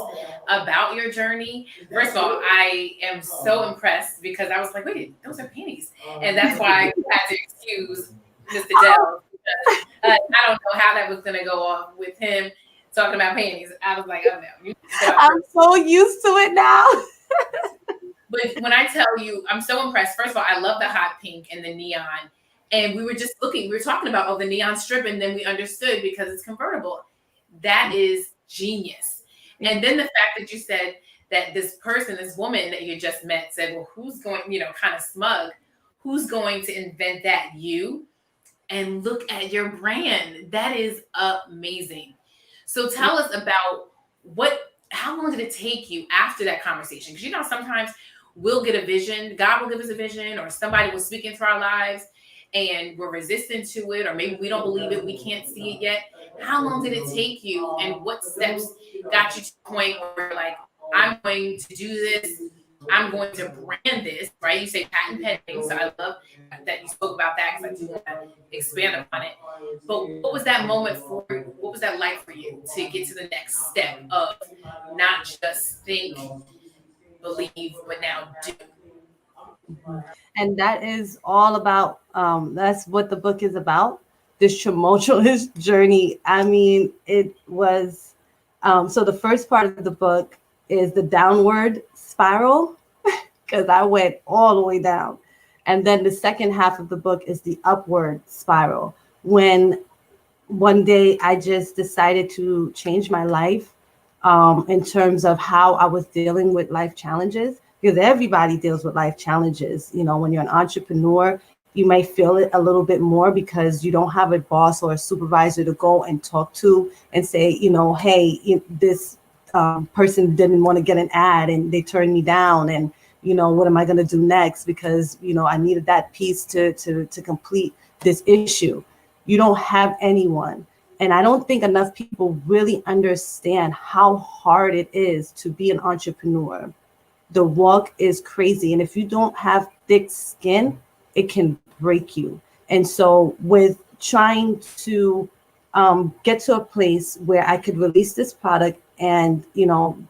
about your journey. First of all, I am so impressed because I was like, wait, those are panties. And that's why I had to excuse Mr. Dell. I don't know how that was going to go off with him talking about panties. I was like, oh no. I'm so used to it now. But when I tell you, I'm so impressed. First of all, I love the hot pink and the neon. And we were just looking, we were talking about, the neon strip, and then we understood because it's convertible. That is genius. And then the fact that you said that this person, this woman that you just met said, well, who's going, kind of smug, who's going to invent that? You? And look at your brand. That is amazing. So tell us about how long did it take you after that conversation? Because sometimes we'll get a vision, God will give us a vision, or somebody will speak into our lives and we're resistant to it, or maybe we don't believe it, we can't see it yet. How long did it take you, and what steps got you to the point where you're like, I'm going to do this, I'm going to brand this, right? You say patent pending, so I love that you spoke about that because I do want to expand upon it. But what was that moment for you? What was that like for you to get to the next step of not just think, believe, but now do? And that is all about, that's what the book is about, this tumultuous journey. I mean, it was, so the first part of the book is the downward spiral, because I went all the way down. And then the second half of the book is the upward spiral, when one day I just decided to change my life in terms of how I was dealing with life challenges, because everybody deals with life challenges. When you're an entrepreneur, you may feel it a little bit more because you don't have a boss or a supervisor to go and talk to and say, hey, this person didn't want to get an ad and they turned me down, and what am I going to do next? Because I needed that piece to complete this issue. You don't have anyone. And I don't think enough people really understand how hard it is to be an entrepreneur. The walk is crazy. And if you don't have thick skin, it can break you. And so with trying to get to a place where I could release this product and,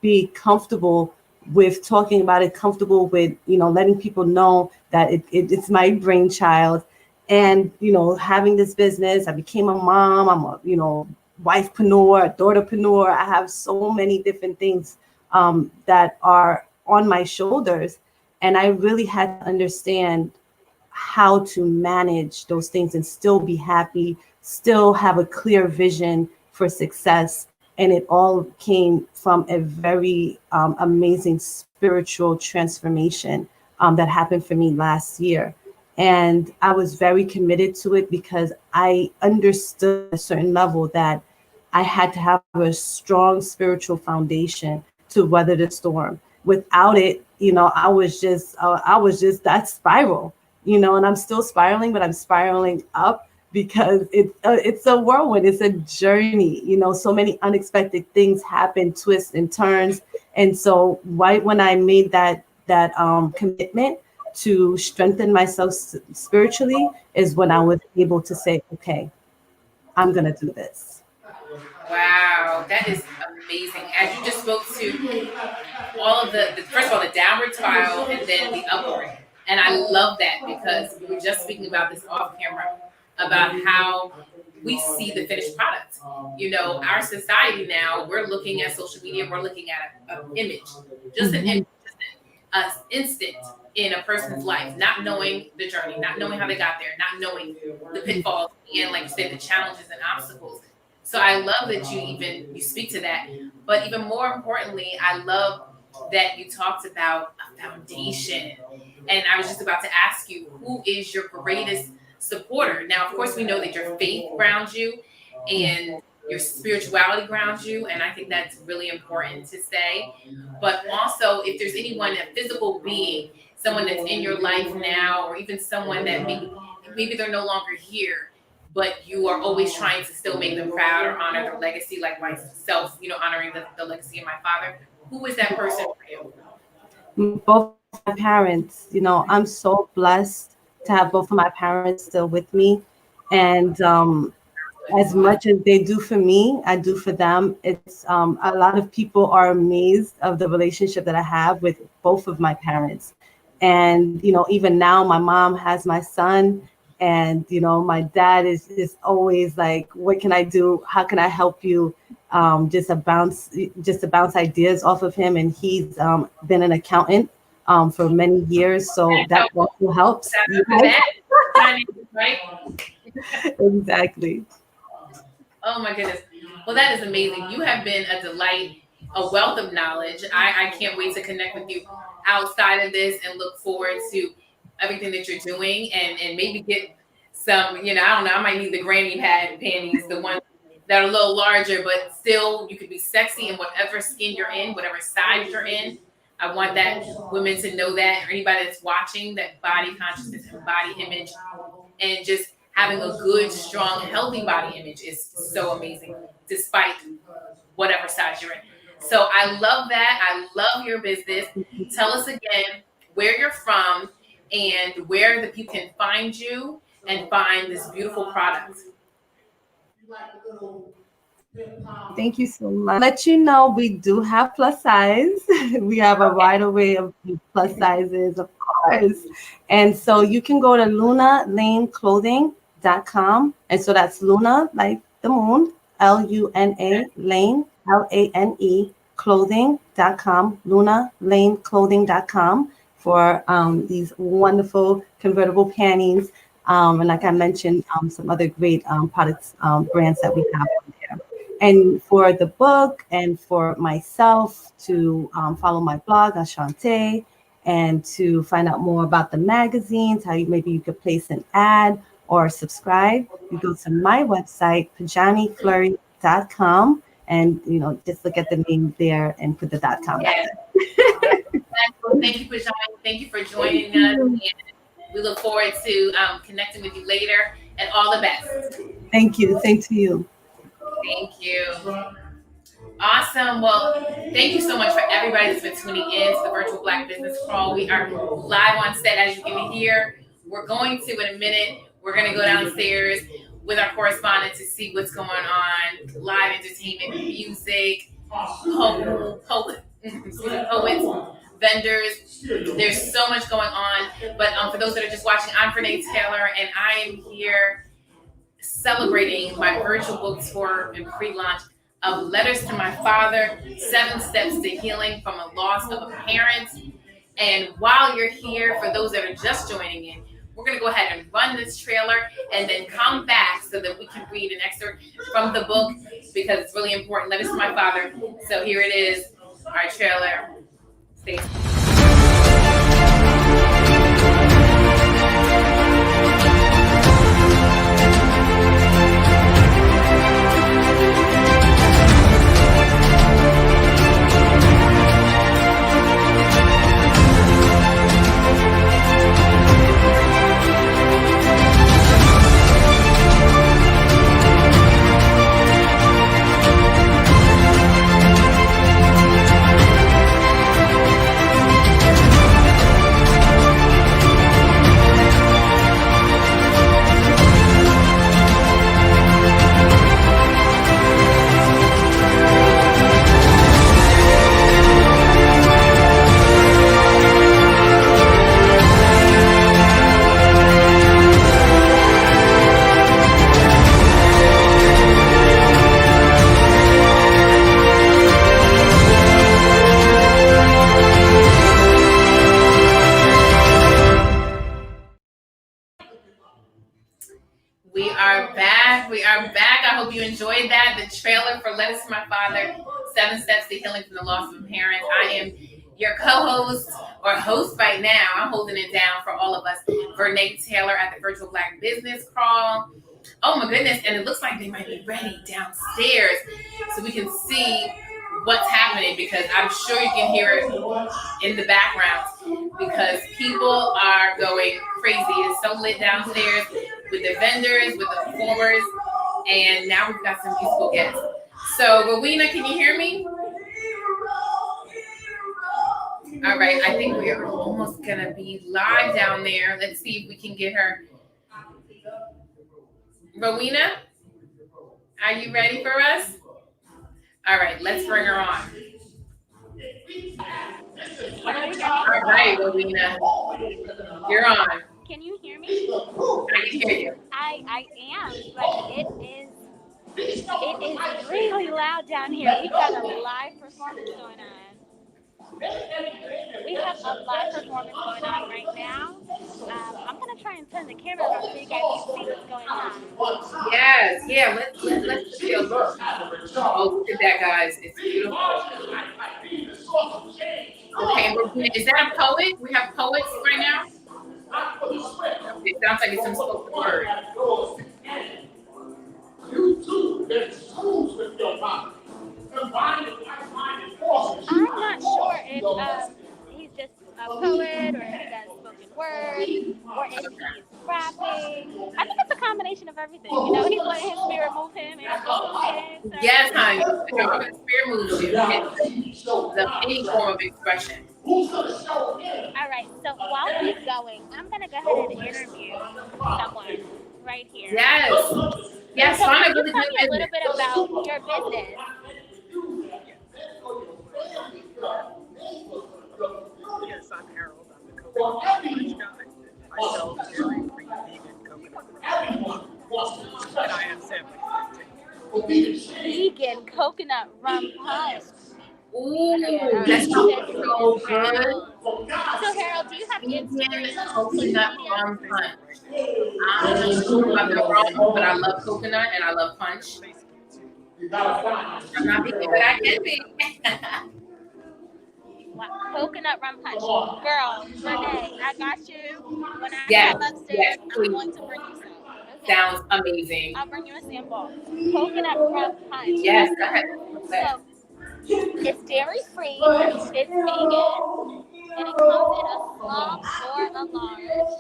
be comfortable with talking about it, comfortable with, letting people know that it's my brainchild. And, having this business, I became a mom, I'm a, wifepreneur, a daughterpreneur. I have so many different things that are on my shoulders. And I really had to understand how to manage those things and still be happy, still have a clear vision for success. And it all came from a very amazing spiritual transformation that happened for me last year. And I was very committed to it because I understood at a certain level that I had to have a strong spiritual foundation to weather the storm. Without it, I was just that spiral. and I'm still spiraling, but I'm spiraling up because it's a whirlwind. It's a journey. So many unexpected things happen, twists and turns. And so right when I made that commitment to strengthen myself spiritually is when I was able to say, okay, I'm going to do this. Wow, that is amazing. As you just spoke to all of the first of all, the downward spiral and then the upward. And I love that because we were just speaking about this off camera about how we see the finished product. Our society now, we're looking at social media, we're looking at an image, just an image, an instant in a person's life, not knowing the journey, not knowing how they got there, not knowing the pitfalls and, like you said, the challenges and obstacles. So I love that you speak to that. But even more importantly, I love that you talked about a foundation. And I was just about to ask you, who is your greatest supporter? Now, of course, we know that your faith grounds you and your spirituality grounds you. And I think that's really important to say. But also, if there's anyone, a physical being, someone that's in your life now, or even someone that maybe they're no longer here, but you are always trying to still make them proud or honor their legacy, like myself, honoring the legacy of my father. Who is that person for you? Both my parents. I'm so blessed to have both of my parents still with me. And as much as they do for me, I do for them. It's a lot of people are amazed of the relationship that I have with both of my parents. And, even now my mom has my son. And, my dad is always like, what can I do? How can I help you? Just to bounce ideas off of him. And he's been an accountant for many years. So that also helps. Right? Exactly. Oh my goodness. Well, that is amazing. You have been a delight, a wealth of knowledge. I can't wait to connect with you outside of this and look forward to everything that you're doing and maybe get some, I don't know, I might need the granny pad panties, the ones that are a little larger, but still you could be sexy in whatever skin you're in, whatever size you're in. I want that women to know that, or anybody that's watching, that body consciousness and body image and just having a good, strong, healthy body image is so amazing, despite whatever size you're in. So I love that. I love your business. Tell us again where you're from and where the people can find you and find this beautiful product. Thank you so much. Let you know we do have plus size. We have a wide array of plus sizes, of course. And so you can go to lunalaneclothing.com. And so that's Luna, like the moon, Luna, Lane, Lane, clothing.com, lunalaneclothing.com for these wonderful convertible panties. And like I mentioned, some other great products, brands that we have on there. And for the book and for myself to follow my blog, Ashante, and to find out more about the magazines, how maybe you could place an ad or subscribe, you go to my website, pajaniflurry.com, and just look at the name there and put the .com. Yes. Thank you, Pajani. Thank you for joining us. And we look forward to connecting with you later. And all the best. Thank you. Same to you. Thank you. Awesome. Well, thank you so much for everybody that's been tuning in to the Virtual Black Business Crawl. We are live on set, as you can hear. We're going to, in a minute, we're going to go downstairs with our correspondent to see what's going on. Live entertainment, music, poets, vendors. There's so much going on. But for those that are just watching, I'm Vernae Taylor, and I am here celebrating my virtual book tour and pre-launch of Letters to My Father, 7 Steps to Healing from a Loss of a Parent. And while you're here, for those that are just joining in, we're going to go ahead and run this trailer and then come back so that we can read an excerpt from the book because it's really important. Letters to My Father. So here it is, our trailer. Stay tuned. are back. We are back. I hope you enjoyed that. The trailer for Letters to My Father, 7 Steps to Healing from the Loss of a Parent. I am your co-host or host right now. I'm holding it down for all of us. Vernae Taylor at the Virtual Black Business Crawl. Oh my goodness. And it looks like they might be ready downstairs so we can see what's happening, because I'm sure you can hear it in the background because people are going crazy. It's so lit downstairs with the vendors, with the performers, and now we've got some musical guests. So, Rowena, can you hear me? All right, I think we are almost gonna be live down there. Let's see if we can get her. Rowena, are you ready for us? All right, let's bring her on. All right, Rowena, you're on. Can you hear me? I can hear you. I am, but it is really loud down here. We've got a live performance going on. We have a live performance going on right now. I'm gonna try and turn the camera around so you guys can see what's going on. Yes, yeah. Let's take a look. Oh, look at that, guys! It's beautiful. Okay, is that a poet? We have poets right now. It sounds like it's some spoken word. You too, there's schools with your mouth. I'm not sure if he's just a poet, or if he does spoken word, or if he's rapping. I think it's a combination of everything. You know, he's letting his spirit move him and go ahead. So. Yes, honey. However the spirit moves you. It's any form of expression. All right. So while he's going, I'm gonna go ahead and interview someone right here. Yes. Yes. So Find can a you really tell good me a business. little bit about your business? Yes, I'm Harold. I'm the co-founder guy. I sell dairy-free vegan coconut rum, and I am sampling. Vegan coconut rum punch. Ooh, that sounds so good. So Harold, do you have Vegan coconut rum punch. I'm not sure about the rum, but I love coconut and I love punch. I'm not vegan, but I can be. Wow. Coconut rum punch. Girl, Vernae, I got you. When I Yes, come upstairs, yes, I'm please. going to bring you some. Okay? Sounds amazing. I'll bring you a sample. Coconut rum punch. Yes, go ahead. So, it's dairy-free, it's vegan, and it comes in a small or a large.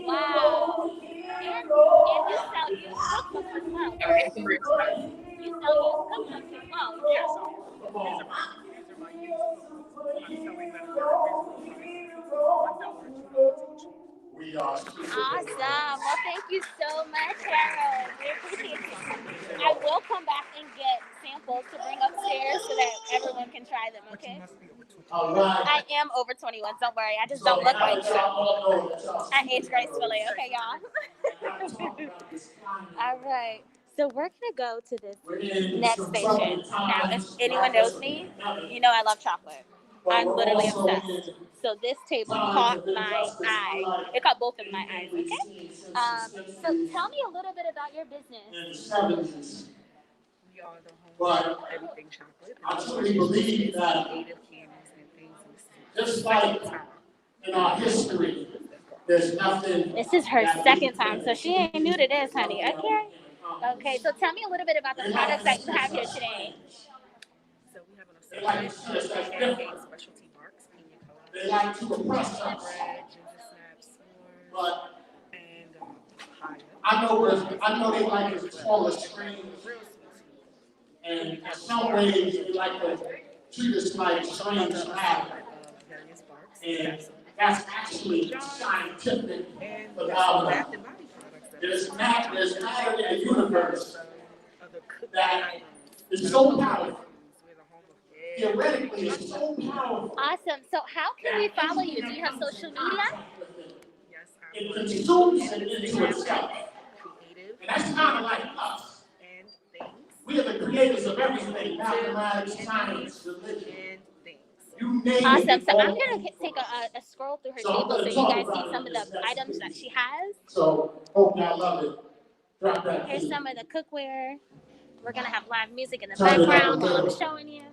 Wow. And you sell used cookbooks as well. Okay, You sell used cookbooks as well. Yes, these are my used cookbooks. I'm selling them for a reasonable price, $1, $2 each. Awesome. Well, thank you so much, Harold. We appreciate you. I will come back and get samples to bring upstairs so that everyone can try them, okay? I am over 21. Don't worry. I just don't look like so. I age gracefully. Okay, y'all. All right. So we're going to go to this next station. Now, if anyone knows me, you know I love chocolate. I'm literally obsessed. So this table caught my eye. It caught both of my eyes, okay? So tell me a little bit about your business. We are the home of everything chocolate. I truly believe that creative candies and things. Just like in our history, there's nothing. This is her second time, so she ain't new to this, honey. Okay? Okay, so tell me a little bit about the products that you have here today. So we have an assortment of specialty barks, pina colada, they like to oppress us. Bread, ginger snaps, s'mores, and papaya. I know they like the smaller screens, and in some ways they like to treat us like strange matter. And that's actually scientific phenomenon. There's matter in the universe that is so powerful. Theoretically, it's so powerful. Awesome. So how can we follow you? Do you have social media? It consumes it into itself. And that's kind of like us. We are the creators of everything, mathematics, science, religion. You name Awesome. it. So I'm going to take a scroll through her table so you guys see some of the items that she has. So, hope y'all love it. Here's some of the cookware. We're gonna have live music in the background while I'm showing you.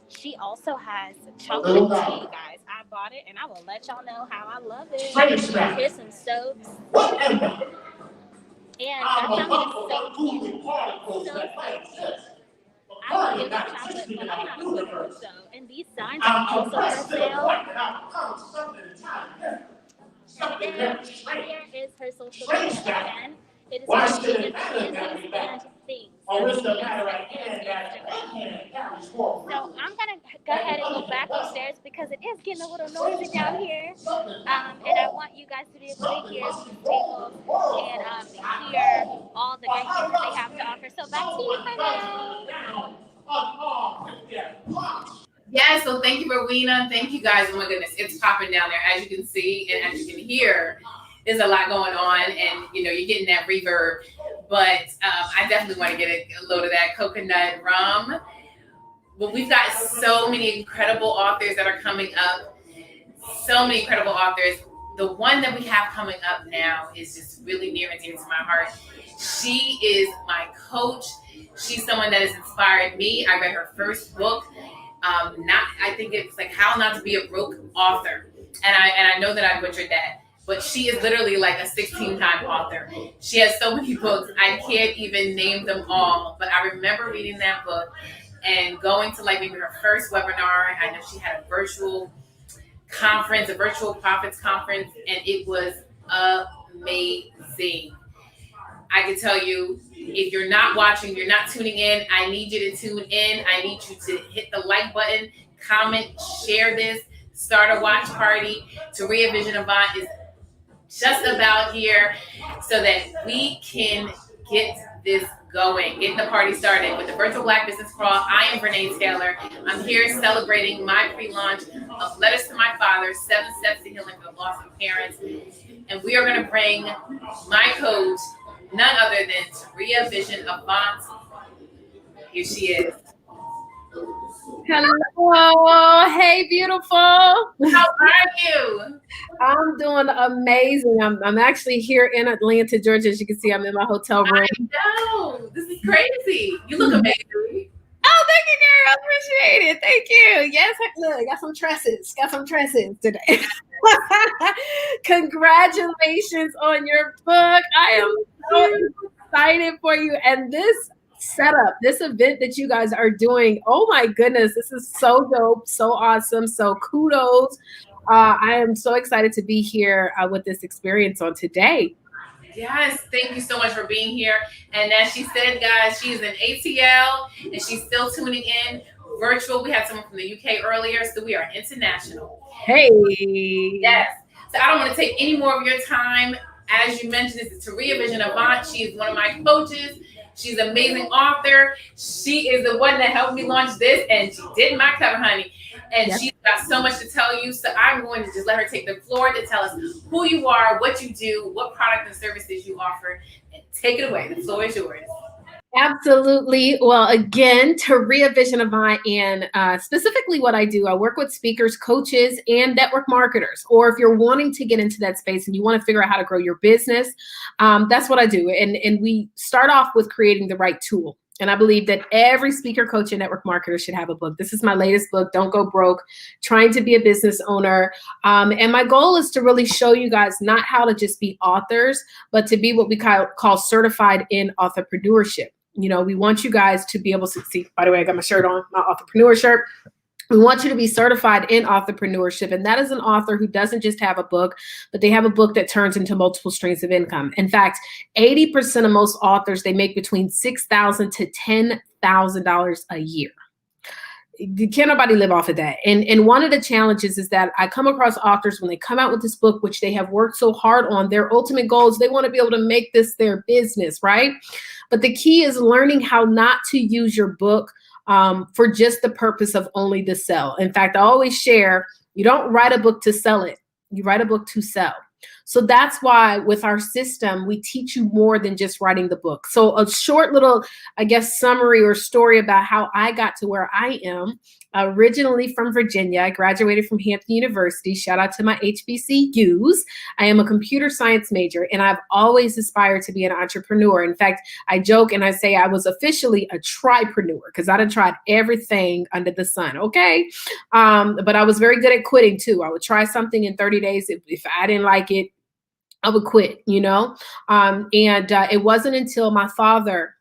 She also has chocolate tea, guys. I bought it and I will let y'all know how I love it. Here's some soaps. And I found this so cute. So I love giving chocolate, but I'm not a cooker. So, and these signs are also for sale. And then here is her social media again. It is Vernae Business and Things. Facebook and Instagram. So I'm gonna go ahead and go back upstairs because it is getting a little noisy down here. And I want you guys to be able to hear these tables and hear all the great things that they have to offer. So back to you, Vernae. Yeah, so thank you, Rowena. Thank you guys. Oh my goodness, it's popping down there. As you can see and as you can hear, there's a lot going on, and you know, you're getting that reverb. But I definitely want to get a load of that coconut rum. Well, we've got so many incredible authors that are coming up. So many incredible authors. The one that we have coming up now is just really near and dear to my heart. She is my coach. She's someone that has inspired me. I read her first book. I think it's like How Not to Be a Broke Author. And I know that I butchered that. But she is literally like a 16-time author. She has so many books. I can't even name them all. But I remember reading that book and going to like maybe her first webinar. I know she had a virtual conference, a virtual profits conference, and it was amazing. I can tell you, if you're not watching, you're not tuning in, I need you to tune in. I need you to hit the like button, comment, share this, start a watch party. Taria Vision Avant is just about here so that we can get this going, getting the party started with the Virtual Black Business Crawl. I am Vernae Taylor. I'm here celebrating my pre-launch of Letters to My Father, 7 Steps to Healing for the Loss of Parents. And we are going to bring my coach, none other than Taria Vision Avant. Here she is. Hello, hey, beautiful. How are you? I'm doing amazing. I'm actually here in Atlanta, Georgia. As you can see, I'm in my hotel room. I know, this is crazy. You look amazing. Oh, thank you, girl. I appreciate it. Thank you. Yes, look, got some tresses today. Congratulations on your book. I am so excited for you. And this setup, this event that you guys are doing, oh my goodness, this is so dope, so awesome. So kudos. I am so excited to be here with this experience on today. Yes, thank you so much for being here. And as she said, guys, she's in ATL and she's still tuning in virtual. We had someone from the UK earlier, so we are international. Hey. Yes. So I don't want to take any more of your time. As you mentioned, this is Taria Vision Avant. She is one of my coaches. She's an amazing author. She is the one that helped me launch this, and she did my cover, honey. And she's got so much to tell you. So I'm going to just let her take the floor to tell us who you are, what you do, what product and services you offer, and take it away. The floor is yours. Absolutely. Well, again, Taria Vision Avant, and specifically what I do, I work with speakers, coaches, and network marketers. Or if you're wanting to get into that space and you want to figure out how to grow your business, that's what I do. And we start off with creating the right tool. And I believe that every speaker, coach, and network marketer should have a book. This is my latest book, Don't Go Broke, Trying to Be a Business Owner. And my goal is to really show you guys not how to just be authors, but to be what we call certified in entrepreneurship. You know, we want you guys to be able to see, by the way, I got my shirt on, my entrepreneur shirt. We want you to be certified in entrepreneurship. And that is an author who doesn't just have a book, but they have a book that turns into multiple streams of income. In fact, 80% of most authors, they make between $6,000 to $10,000 a year. Can't nobody live off of that. And one of the challenges is that I come across authors when they come out with this book, which they have worked so hard on, their ultimate goals, they want to be able to make this their business, right? But the key is learning how not to use your book for just the purpose of only to sell. In fact, I always share, you don't write a book to sell it. You write a book to sell. So that's why with our system, we teach you more than just writing the book. So a short little, I guess, summary or story about how I got to where I am. Originally from Virginia. I graduated from Hampton University. Shout out to my HBCUs. I am a computer science major, and I've always aspired to be an entrepreneur. In fact, I joke and I say I was officially a tripreneur because I done tried everything under the sun, okay? But I was very good at quitting too. I would try something in 30 days. If I didn't like it, I would quit, you know? It wasn't until my father,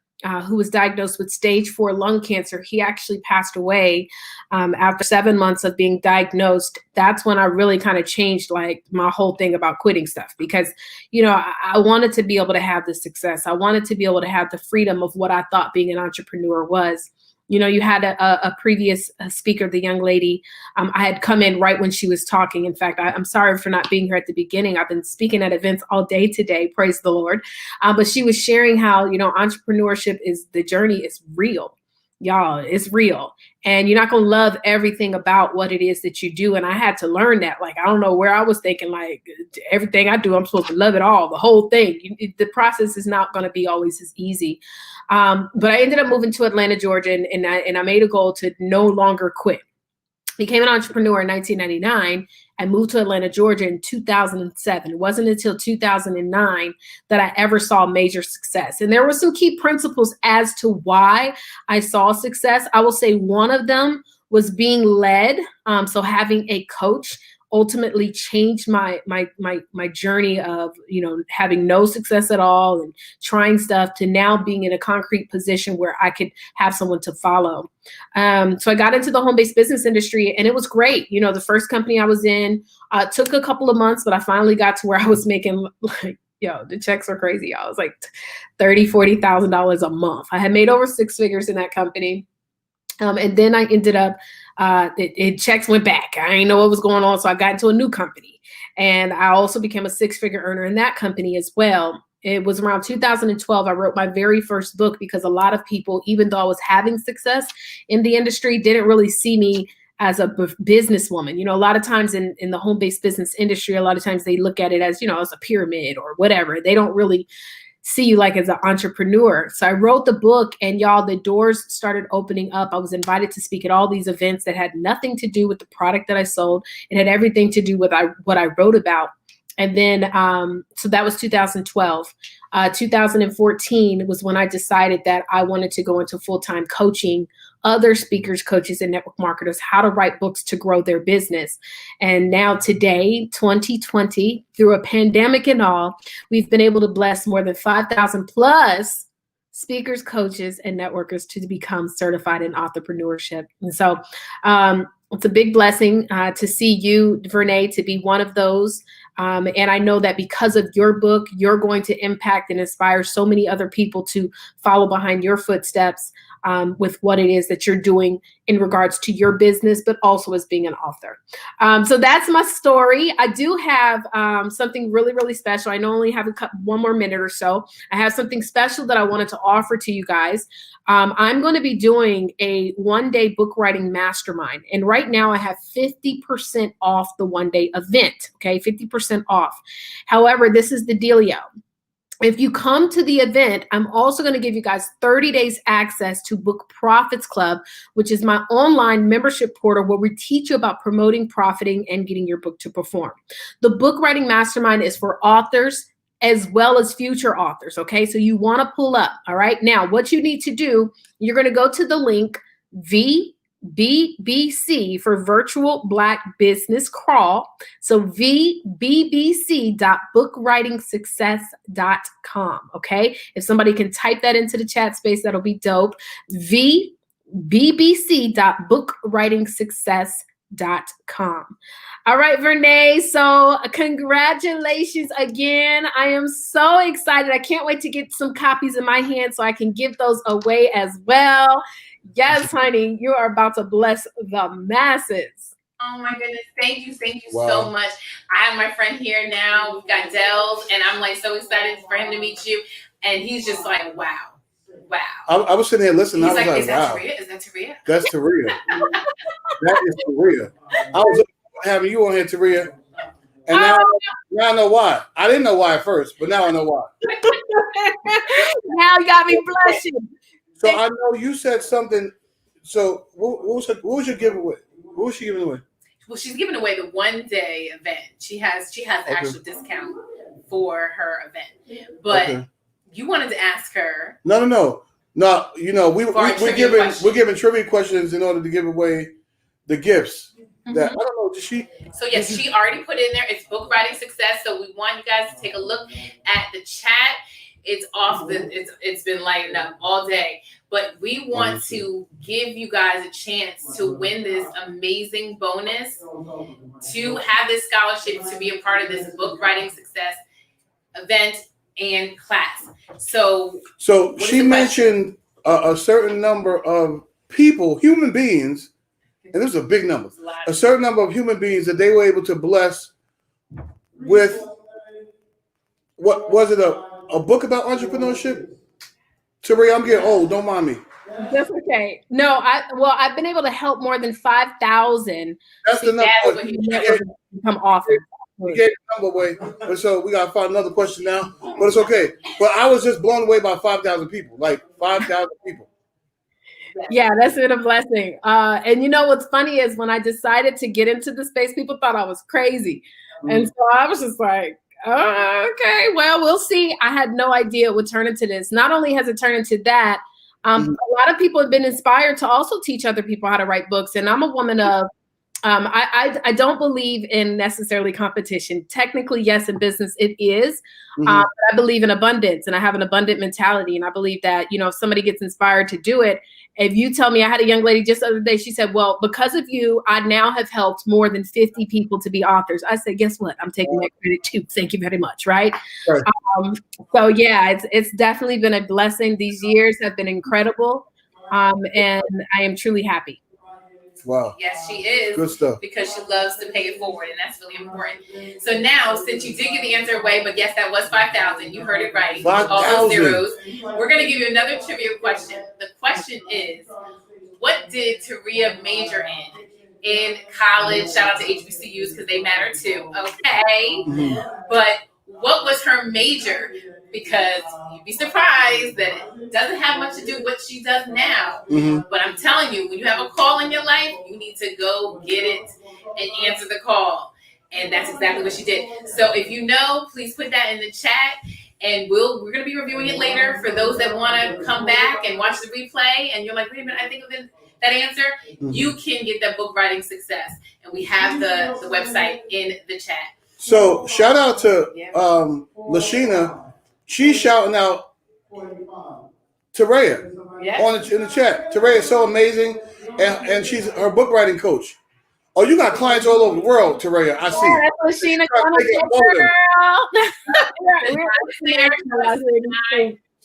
who was diagnosed with stage 4 lung cancer, he actually passed away after 7 months of being diagnosed. That's when I really kind of changed like my whole thing about quitting stuff, because, you know, I wanted to be able to have the success. I wanted to be able to have the freedom of what I thought being an entrepreneur was. You know, you had a previous speaker, the young lady. I had come in right when she was talking. In fact, I'm sorry for not being here at the beginning. I've been speaking at events all day today, praise the Lord. But she was sharing how, you know, entrepreneurship the journey is real. Y'all, it's real. And you're not going to love everything about what it is that you do. And I had to learn that. Like, I don't know where I was thinking, like, everything I do, I'm supposed to love it all, the whole thing. The process is not going to be always as easy. But I ended up moving to Atlanta, Georgia, and I made a goal to no longer quit. Became an entrepreneur in 1999 and moved to Atlanta, Georgia in 2007. It wasn't until 2009 that I ever saw major success. And there were some key principles as to why I saw success. I will say one of them was being led. So having a coach ultimately changed my journey of, you know, having no success at all and trying stuff to now being in a concrete position where I could have someone to follow. So I got into the home-based business industry, and it was great. You know, the first company I was in took a couple of months, but I finally got to where I was making, like, yo, the checks are crazy. I was like $30,000, $40,000 a month. I had made over 6 figures in that company. And then I ended up, checks went back. I didn't know what was going on. So I got into a new company, and I also became a 6-figure earner in that company as well. It was around 2012. I wrote my very first book because a lot of people, even though I was having success in the industry, didn't really see me as a businesswoman. You know, a lot of times in the home-based business industry, a lot of times they look at it as, you know, as a pyramid or whatever. They don't really see you like as an entrepreneur. So I wrote the book, and y'all, the doors started opening up. I was invited to speak at all these events that had nothing to do with the product that I sold. It had everything to do with what I wrote about. And then, so that was 2012. 2014 was when I decided that I wanted to go into full-time coaching other speakers, coaches, and network marketers how to write books to grow their business. And now today, 2020, through a pandemic and all, we've been able to bless more than 5,000 plus speakers, coaches, and networkers to become certified in entrepreneurship. And so it's a big blessing to see you, Vernae, to be one of those. And I know that because of your book, you're going to impact and inspire so many other people to follow behind your footsteps with what it is that you're doing in regards to your business, but also as being an author. So that's my story. I do have something really, really special. I know I only have one more minute or so. I have something special that I wanted to offer to you guys. I'm going to be doing a one-day book writing mastermind. And right now I have 50% off the one-day event, okay? 50% off. However, this is the dealio. If you come to the event, I'm also going to give you guys 30 days access to Book Profits Club, which is my online membership portal where we teach you about promoting, profiting, and getting your book to perform. The book writing mastermind is for authors as well as future authors, okay? So you want to pull up, all right? Now, what you need to do, you're going to go to the link VBBC for Virtual Black Business Crawl. So VBBC.bookwritingsuccess.com. Okay. If somebody can type that into the chat space, that'll be dope. VBBC.bookwritingsuccess.com. All right, Vernae. So congratulations again. I am so excited. I can't wait to get some copies in my hand so I can give those away as well. Yes, honey, you are about to bless the masses. Oh my goodness. Thank you so much. I have my friend here now. We've got Dells, and I'm like so excited for him to meet you. And he's just like, wow. I was sitting here listening. He's I was like, is that wow. Taria? Is that Taria? That's Taria. That is Taria. I was having you on here, Taria. And now I know why. I didn't know why at first, but now I know why. Now you got me blushing. So I know you said something So what was your giveaway? What was she giving away? Well, she's giving away the 1-day event. She has actual discount for her event. But you wanted to ask her. No. You know, we're giving trivia questions in order to give away the gifts. That I don't know. Did she? So yes, she already put in there. It's book writing success. So we want you guys to take a look at the chat. It's off the. It's been lighting up all day. But we want to give you guys a chance to win this amazing bonus, to have this scholarship, to be a part of this book writing success event and class. So she mentioned a certain number of people, human beings, and this is a big number, a certain number of human beings that they were able to bless with, what was it, a book about entrepreneurship? Terry, I'm getting old. Don't mind me. That's okay. No, I've been able to help more than 5,000. That's the number. Become authors. We gave the number away, but so we gotta find another question now. But it's okay. But I was just blown away by 5,000 people. Like 5,000 people. Yeah, that's been a blessing. And you know what's funny is when I decided to get into the space, people thought I was crazy, and so I was just like, oh, okay, well, we'll see. I had no idea it would turn into this. Not only has it turned into that, a lot of people have been inspired to also teach other people how to write books. And I'm a woman of, I don't believe in necessarily competition. Technically, yes, in business it is. But I believe in abundance, and I have an abundant mentality. And I believe that, you know, if somebody gets inspired to do it, if you tell me, I had a young lady just the other day, she said, well, because of you, I now have helped more than 50 people to be authors. I said, guess what? I'm taking that credit too. Thank you very much. Right. So yeah, it's definitely been a blessing. These years have been incredible. And I am truly happy. Wow. Yes, she is. Good stuff. Because she loves to pay it forward, and that's really important. So now, since you did get the answer away, but yes, that was 5,000. You heard it right. 5,000. All those zeros. We're going to give you another trivia question. The question is, what did Taria major in college? Shout out to HBCUs because they matter too. Okay. But what was her major? Because you'd be surprised that it doesn't have much to do with what she does now. But I'm telling you, when you have a call in your life, you need to go get it and answer the call. And that's exactly what she did. So if you know, please put that in the chat. And we're going to be reviewing it later for those that want to come back and watch the replay. And you're like, wait a minute, I think of that answer. You can get that book writing success. And we have the website in the chat. So shout out to Lashina. She's shouting out Taria in the chat. Taria is so amazing, and she's her book writing coach. Oh, you got clients all over the world, Taria. I see. Yeah, that's Lashina.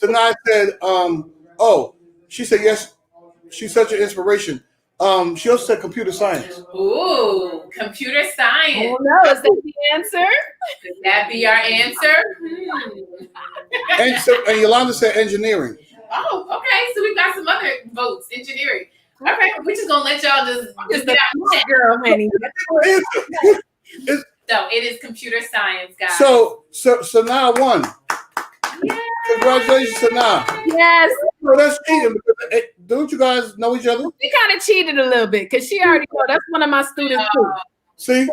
Sanaa said, oh, she said yes. She's such an inspiration. She also said computer science. Ooh, computer science. Oh no, is that the answer? Could that be our answer? And Yolanda said engineering. Oh, okay. So we've got some other votes. Engineering. Okay, we're just gonna let y'all just get out the chat. Girl, honey. No, it is computer science, guys. So now I won. Yay. Congratulations, Sanaa. Yes. Well, that's cheating because don't you guys know each other? We kind of cheated a little bit because she already know. That's one of my students too. See,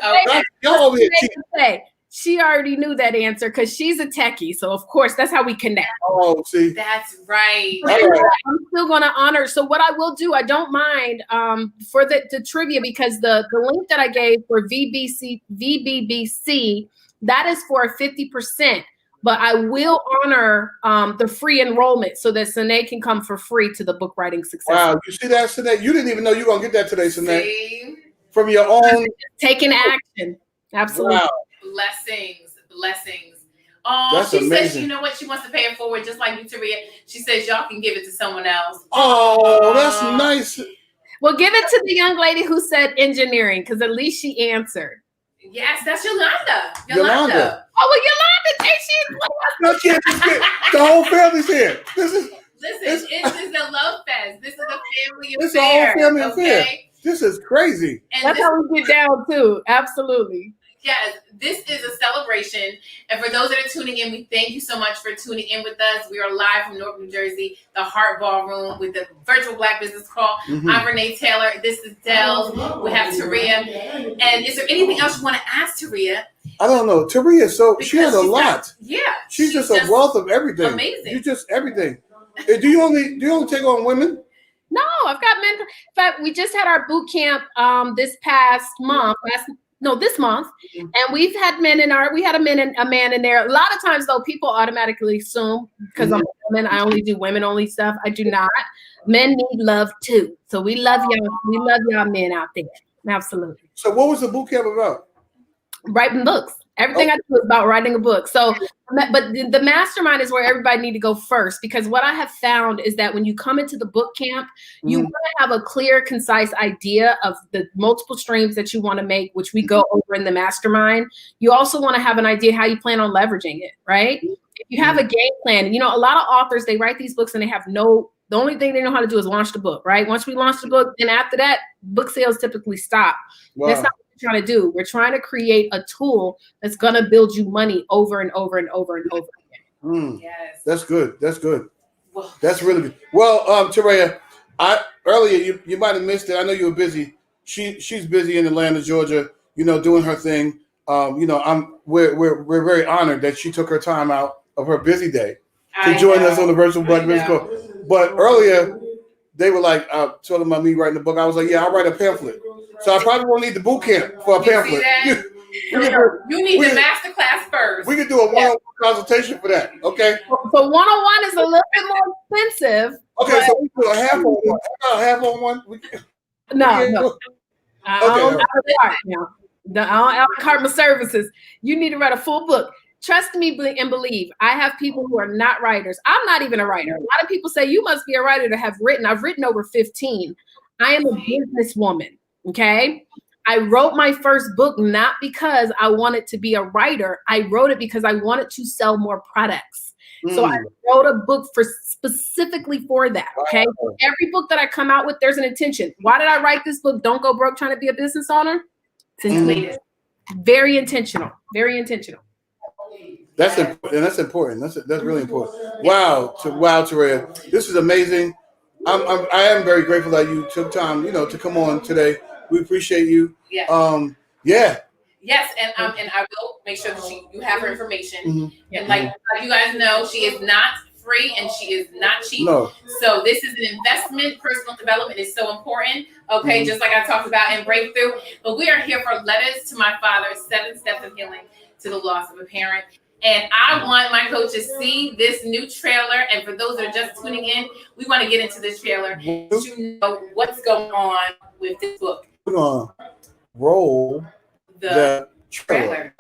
y'all over here cheating. She already knew that answer because she's a techie. So of course, that's how we connect. Oh, see, that's right. I'm still going to honor. So what I will do, I don't mind for the trivia because the link that I gave for VBBC, that is for 50%. But I will honor the free enrollment so that Sine can come for free to the book writing success. Wow, you see that, Sine? You didn't even know you were going to get that today, Sine. From your own. Taking action. Absolutely. Wow. Blessings. Oh, that's she amazing. says, you know what? She wants to pay it forward just like you, Taria. She says y'all can give it to someone else. Oh, that's nice. Well, give it to the young lady who said engineering because at least she answered. Yes, that's Yolanda. Yolanda. Oh, well, Yolanda, ain't she? The whole family's here. Listen, this is a love fest. This is a family affair. It's a whole family affair. This is crazy. And that's how we get down too. Absolutely. Yes, this is a celebration. And for those that are tuning in, we thank you so much for tuning in with us. We are live from Newark, New Jersey, the Heart Ballroom with the Virtual Black Business Call. Mm-hmm. I'm Vernae Taylor. This is Dels. We have Taria. And is there anything else you want to ask Taria? I don't know. Taria, she has a lot. She's just a wealth of everything. Amazing. You just everything. Do you only take on women? No, I've got men. In fact, we just had our boot camp this past month. This month, and we've had men in our. We had a man in there. A lot of times, though, people automatically assume because I'm a woman, I only do women only stuff. I do not. Men need love too, so we love y'all. We love y'all men out there. Absolutely. So, what was the boot camp about? Writing books. Everything I do is about writing a book. So, but the mastermind is where everybody need to go first, because what I have found is that when you come into the book camp, you want to have a clear, concise idea of the multiple streams that you want to make, which we go over in the mastermind. You also want to have an idea how you plan on leveraging it, right? If you have a game plan, a lot of authors, they write these books and they have the only thing they know how to do is launch the book, right? Once we launch the book, then after that, book sales typically stop. Wow. That's not trying to do. We're trying to create a tool that's going to build you money over and over and over and over again. Yes. That's good. That's good. That's really good. Well, Taria, earlier you might have missed it. I know you were busy. She's busy in Atlanta, Georgia, doing her thing. We're very honored that she took her time out of her busy day to join us on the Virtual Black Business Call. But earlier they were like, talking about me writing the book. I was like, yeah, I'll write a pamphlet. So I probably won't need the boot camp for a pamphlet. You need the masterclass first. We could do a one-on-one consultation for that. Okay. So one-on-one is a little bit more expensive. Okay, so we do a half on one. A half on one. No. I don't outcard my services. You need to write a full book. Trust me and believe. I have people who are not writers. I'm not even a writer. A lot of people say you must be a writer to have written. I've written over 15. I am a businesswoman. Okay. I wrote my first book not because I wanted to be a writer. I wrote it because I wanted to sell more products. So I wrote a book specifically for that. Okay. Wow. Every book that I come out with, there's an intention. Why did I write this book? Don't Go Broke Trying to Be a Business Owner. It's very intentional. Very intentional. That's important. That's important. That's really important. Wow, Taria, this is amazing. I am very grateful that you took time, to come on today. We appreciate you. Yes. Yes, and I will make sure that you have her information. Mm-hmm. And like you guys know, she is not free and she is not cheap. No. So this is an investment. Personal development is so important. Okay, just like I talked about in Breakthrough. But we are here for Letters to My Father, 7 Steps of Healing to the Loss of a Parent. And I want my coach to see this new trailer. And for those that are just tuning in, we want to get into this trailer to know what's going on with this book. We're going to roll the trailer.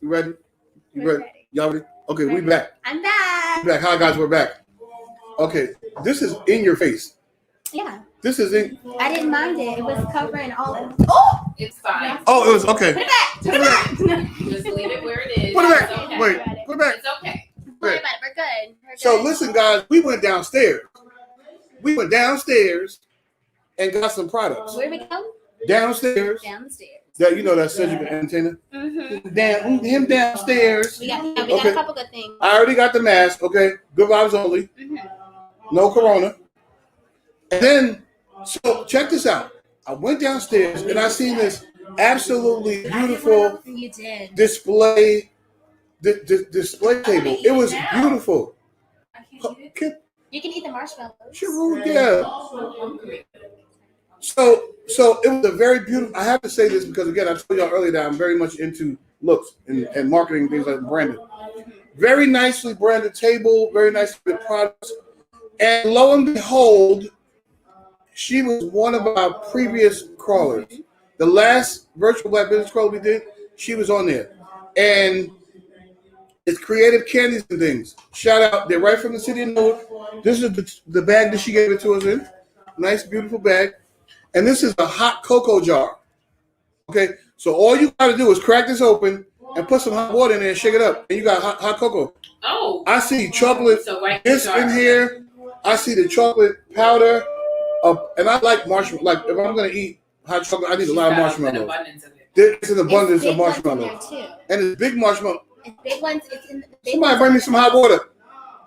Ready? You ready? Y'all ready? Okay, we back. I'm back. We're back. Hi guys, we're back. Okay, this is in your face. Yeah. This is in. I didn't mind it. It was covering all of. Oh, it's fine. Oh, it was okay. Put it back. Put it back. Just leave it where it is. Put it back. Okay. Wait, put it back. It's okay. Don't worry about it. We're good. We're So good. listen, guys, we went downstairs. We went downstairs and got some products. Where we go? Downstairs. Downstairs. That that Cedric Antenna. Mm-hmm. Him downstairs. We got a couple good things. I already got the mask. Okay, good vibes only. Mm-hmm. No corona. And then, so check this out. I went downstairs and I seen this absolutely beautiful display table. It was beautiful. You can eat the marshmallows. Yeah. So it was a very beautiful. I have to say this because again, I told y'all earlier that I'm very much into looks and marketing things like branding. Very nicely branded table, very nicely branded products, and lo and behold, she was one of our previous crawlers. The last virtual Black business crawl we did, she was on there, and it's Creative Candies and Things. Shout out, they're right from the city of Newark. This is the bag that she gave it to us in. Nice, beautiful bag. And this is a hot cocoa jar. Okay, so all you got to do is crack this open and put some hot water in there and shake it up, and you got hot cocoa. Oh, I see chocolate this in here. I see the chocolate powder, and I like marshmallow. Like if I'm gonna eat hot chocolate, I need a lot of marshmallows. There's an abundance of marshmallows, and it's big marshmallow. It's big ones. It's in the big Somebody bring me some hot water.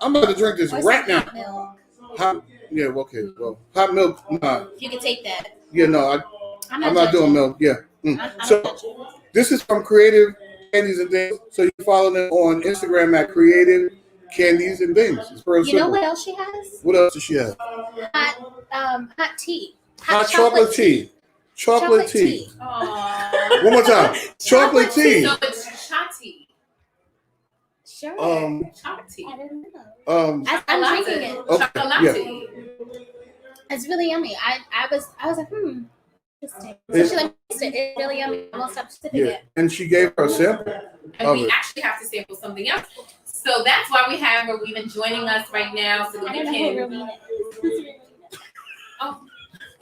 I'm about to drink this right now. milk. Hot, yeah, okay. Well, hot milk, nah. You can take that. Yeah, no, I'm not doing milk. Yeah. I'm So this is from Creative Candies and Things. So you follow them on Instagram at Creative Candies and Things. It's very You know simple. what else she has? What else does she have? Hot tea. Hot chocolate tea. Chocolate tea. One more time. Chocolate tea. So it's shot tea. Sure. Chocolate tea. I didn't know. I'm drinking it. Okay, Chocolate. It's really yummy. I was like, interesting. So she like tasted it. It's really yummy. I won't stop sipping Yeah, it. and she gave her a sample And of we it. actually have to sample something else. So that's why we have Rowena joining us right now so that we I don't know can. who Rowena is. Oh,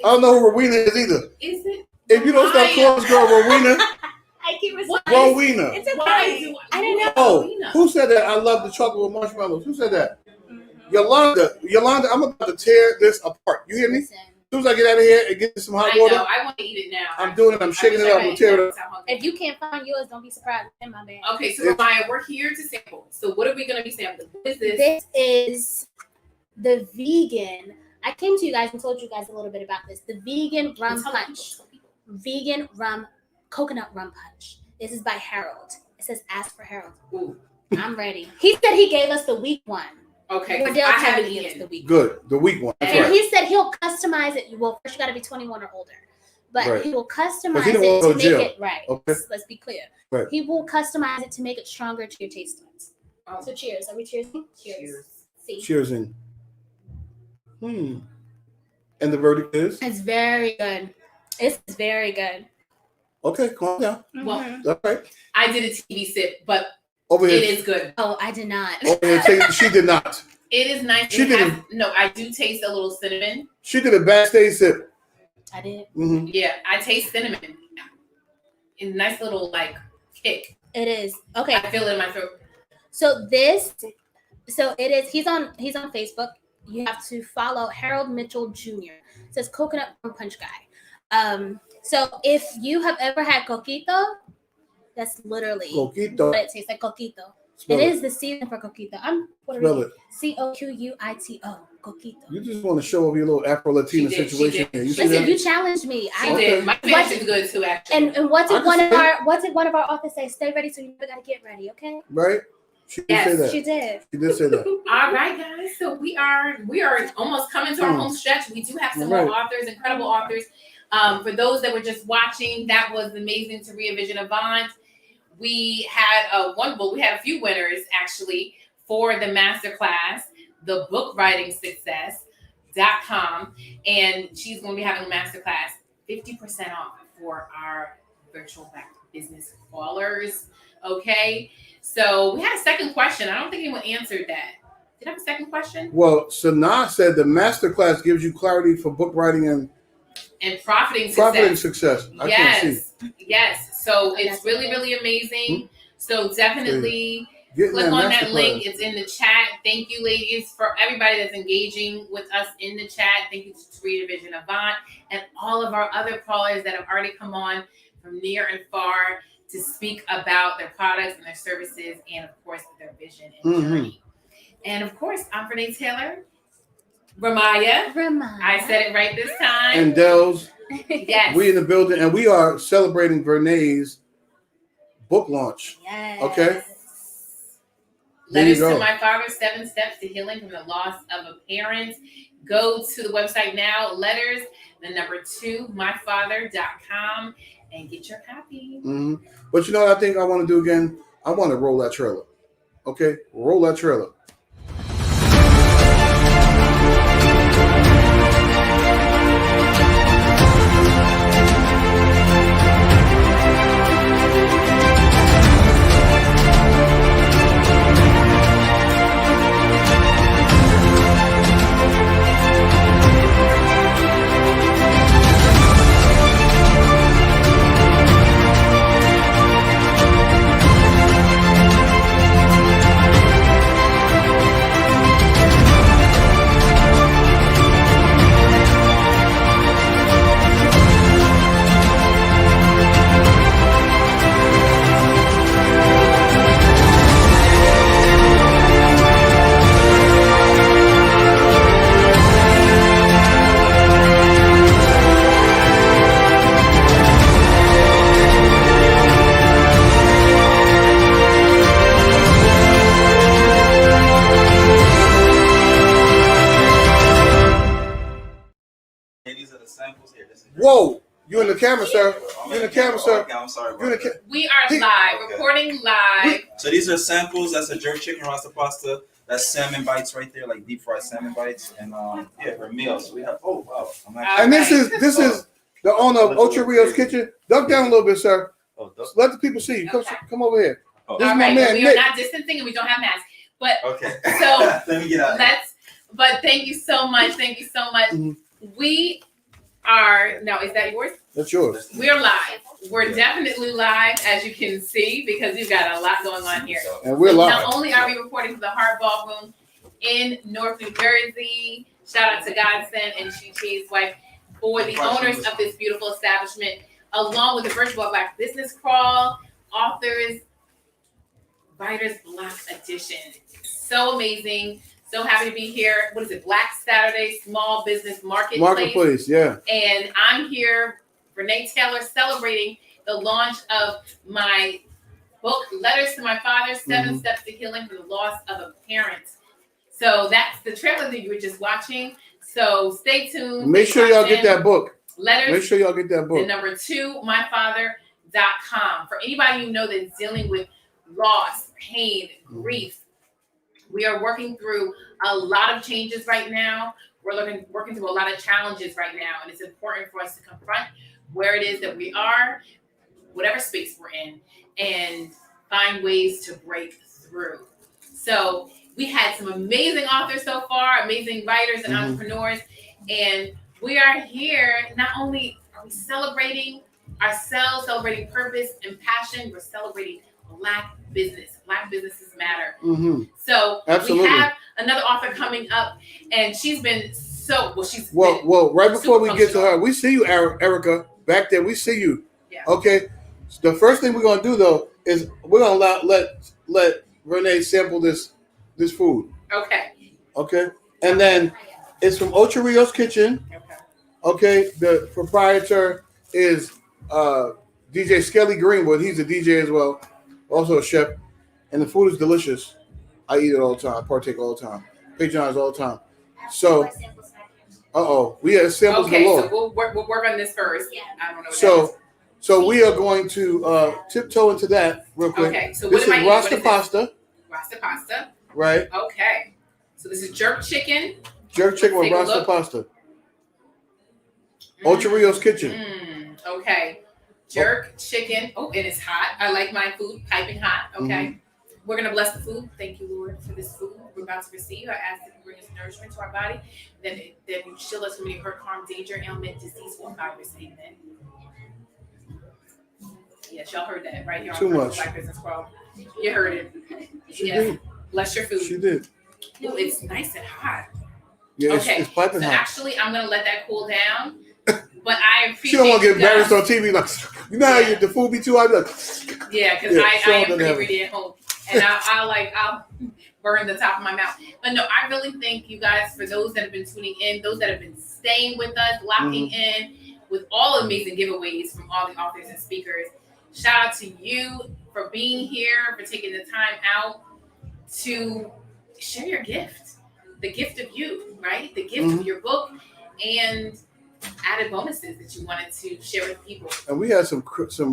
I don't know who Rowena is either. is it? If you don't stop calling this girl Rowena, I keep Rowena. It's okay. I don't know. Oh, who said that? I love the chocolate with marshmallows. Who said that? Yolanda, I'm about to tear this apart. You hear me? As soon as I get out of here and get some hot I water, know. I want to eat it now. I'm doing it. I'm shaking it up. I'm tearing it up. If you can't find yours, don't be surprised. It's in my bag. Okay, so Maya, we're here to sample. So what are we going to be sampling? What is this? This is the vegan. I came to you guys and told you guys a little bit about this. The vegan rum punch. Vegan rum, coconut rum punch. This is by Harold. It says ask for Harold. Ooh. I'm ready. He said he gave us the weak one. Okay, Cordell I haven't gave us eaten. the weak one. Good, the weak one. That's And right. he said he'll customize it. Well, first you got to be 21 or older. But Right. he will customize he don't it want to to make jail. it right. Okay. Let's be clear. Right. He will customize it to make it stronger to your taste buds. Oh. So cheers. Are we cheersing? Cheers. See. Cheersing. And the verdict is? It's very good. It's very good. Okay, calm down. Well, All right. I did a TV sip, but Over here. it is good. Oh, I did not. Over here, she did not. It is nice. She It did has, no, I do taste a little cinnamon. She did a backstage sip. I did. Mm-hmm. Yeah, I taste cinnamon. A nice little like kick. It is. Okay. I feel it in my throat. So it is. He's on Facebook. You have to follow Harold Mitchell Jr. It says coconut rum punch guy. So if you have ever had coquito, that's literally Coquito. what it tastes like. Coquito. Smell It it. is the season for coquito. I'm Puerto Smell Rican. it. Coquito. Coquito. You just want to show off your little Afro-Latina She did, situation here. You see Listen, that? you challenged me. She did. My Spanish is good too, actually. And what I did one can of say- one of our authors say? Stay ready, so you never gotta get ready. Okay. Right? She did Yes, say that. She did. She did say that. All right, guys. So we are almost coming to our home stretch. We do have some Right. more authors, incredible authors. For those that were just watching, that was amazing. Taria Vision Avant. We had we had a few winners actually for the masterclass, the book writing success.com, and she's going to be having a masterclass 50% off for our virtual back business callers. Okay. So we had a second question. I don't think anyone answered that. Did I have a second question? Well, Sanaa said the masterclass gives you clarity for book writing and profiting success. I can't Yes. see. Yes. So it's really, really amazing. So definitely Getting click that on that masterclass. link. It's in the chat. Thank you, ladies, for everybody that's engaging with us in the chat. Thank you to Taria Vision Avant and all of our other callers that have already come on from near and far to speak about their products and their services and, of course, their vision and journey. And, of course, I'm Vernae Taylor. Ramaya. Ramaya. I said it right this time. And Dels. Yes. We in the building, and we are celebrating Vernae's book launch. Yes. Okay. There Letters you go. to My Father, 7 Steps to Healing from the Loss of a Parent. Go to the website now, letters, 2, myfather.com, and get your copy. Mm-hmm. But you know what I think I want to do again? I want to roll that trailer. Okay? Roll that trailer. Whoa! You in the camera, sir. You in the camera, sir. Okay, I'm sorry. We are live, recording live. So these are samples. That's a jerk chicken rasta pasta. That's salmon bites right there, like deep fried salmon bites, and yeah, for meals. So we have. Oh wow! And this is the owner of Ocho Rios Kitchen. Duck down a little bit, sir. Let the people see you. Come over here. This is my man, we Nick. are not distancing and we don't have masks. But okay. So let me get out. But thank you so much. Thank you so much. We are now. Is that yours? That's yours. We're live. We're definitely live, as you can see, because we've got a lot going on here. And we're live. Not only are we reporting to the Heart Ballroom in North New Jersey, shout out to Godson and Chi-Chi's wife for the owners of this beautiful establishment, along with the Virtual Black Business Crawl, authors, Writer's Block Edition. So amazing. So happy to be here. What is it? Black Saturday Small Business Marketplace, yeah. And I'm here, Vernae Taylor, celebrating the launch of my book, Letters to My Father, 7 Steps to Healing from the Loss of a Parent. So that's the trailer that you were just watching. So stay tuned. Make sure y'all get that book. Letters. Make sure y'all get that book. The 2, myfather.com. For anybody you know that's dealing with loss, pain, grief, we are working through a lot of changes right now. We're working through a lot of challenges right now. And it's important for us to confront where it is that we are, whatever space we're in, and find ways to break through. So we had some amazing authors so far, amazing writers and entrepreneurs. And we are here, not only are we celebrating ourselves, celebrating purpose and passion, we're celebrating Black business. Black businesses matter. So absolutely. We have another author coming up, and she's been so well. Right before we get to her, we see you, Erica, back there. We see you. Yeah. Okay. So the first thing we're gonna do though is we're gonna let Vernae sample this food. Okay. Okay. And then it's from Ocho Rios Kitchen. Okay. The proprietor is DJ Skelly Greenwood. He's a DJ as well, also a chef. And the food is delicious. I eat it all the time. I partake all the time. Patronize all the time. So, we have samples galore. So we'll work on this first. I don't know. So we are going to tiptoe into that real quick. Okay. So this is Rasta pasta. Rasta pasta. Right. Okay. So this is jerk chicken. Jerk chicken with Rasta pasta. Ocho Rios Kitchen. Okay. Jerk chicken. Oh, and it's hot. I like my food piping hot. Okay. We're going to bless the food. Thank you, Lord, for this food we're about to receive. I ask that you bring us nourishment to our body, that you shield us from any hurt, harm, danger, ailment, disease, or virus. Amen. Yes, y'all heard that right here Too on much. Black Business Crawl. You heard it. She did. Bless your food. She did. Ooh, it's nice and hot. Yeah, okay. It's piping hot. Actually, I'm going to let that cool down. But I appreciate she don't want to get embarrassed on TV. Like, you know how the food be too hot? Like, yeah, because I am pretty greedy at home. And I'll burn the top of my mouth. But no, I really thank you guys for those that have been tuning in, those that have been staying with us, locking in with all amazing giveaways from all the authors and speakers. Shout out to you for being here, for taking the time out to share your gift, the gift of you, right? The gift of your book and added bonuses that you wanted to share with people. And we had some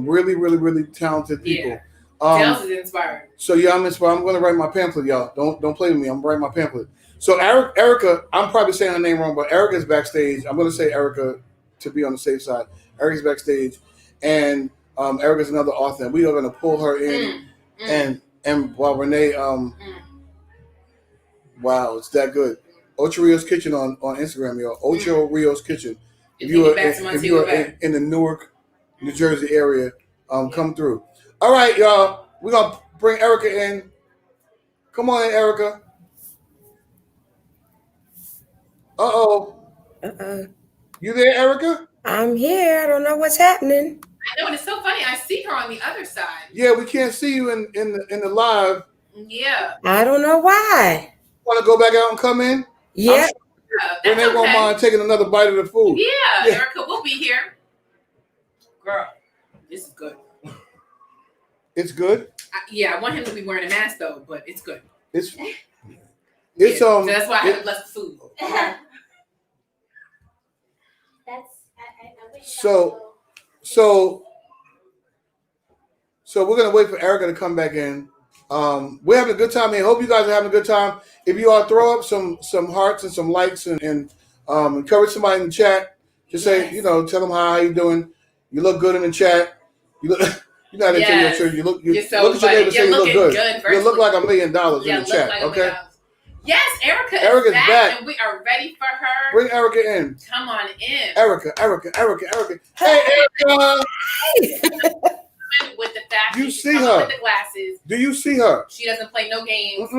really, really, really talented people. Yeah. Dales is inspired. So yeah, I'm inspired. I'm going to write my pamphlet, y'all. Don't play with me. I'm writing my pamphlet. So Erica, I'm probably saying her name wrong, but Erica's backstage. I'm going to say Erica to be on the safe side. Erica's backstage, and Erica's another author, and we are going to pull her in. And while Vernae, wow, it's that good. Ocho Rio's Kitchen on Instagram, y'all. Ocho Rio's Kitchen. If you are in the Newark, New Jersey area, come through. All right, y'all. We're going to bring Erica in. Come on in, Erica. Uh-oh. You there, Erica? I'm here. I don't know what's happening. I know, and it's so funny. I see her on the other side. Yeah, we can't see you in the live. Yeah. I don't know why. Want to go back out and come in? Yeah. Then they won't mind taking another bite of the food. Yeah, Erica will be here. Girl, this is good. It's good? I want him to be wearing a mask though, but it's good. It's so that's why I have less food. So we're gonna wait for Erica to come back in. We're having a good time here. Hope you guys are having a good time. If you all throw up some hearts and some likes and encourage somebody in the chat. Just say, tell them how you doing. You look good in the chat. You look. You know how they tell you truth. You look at your neighbor and say you look good. You look like $1 million in the chat. Like okay. Yes, Erica's back, and we are ready for her. Bring Erica in. Come on in. Erica. Hey, Erica. With the fashion. You see her. With the glasses. Do you see her? She doesn't play no games.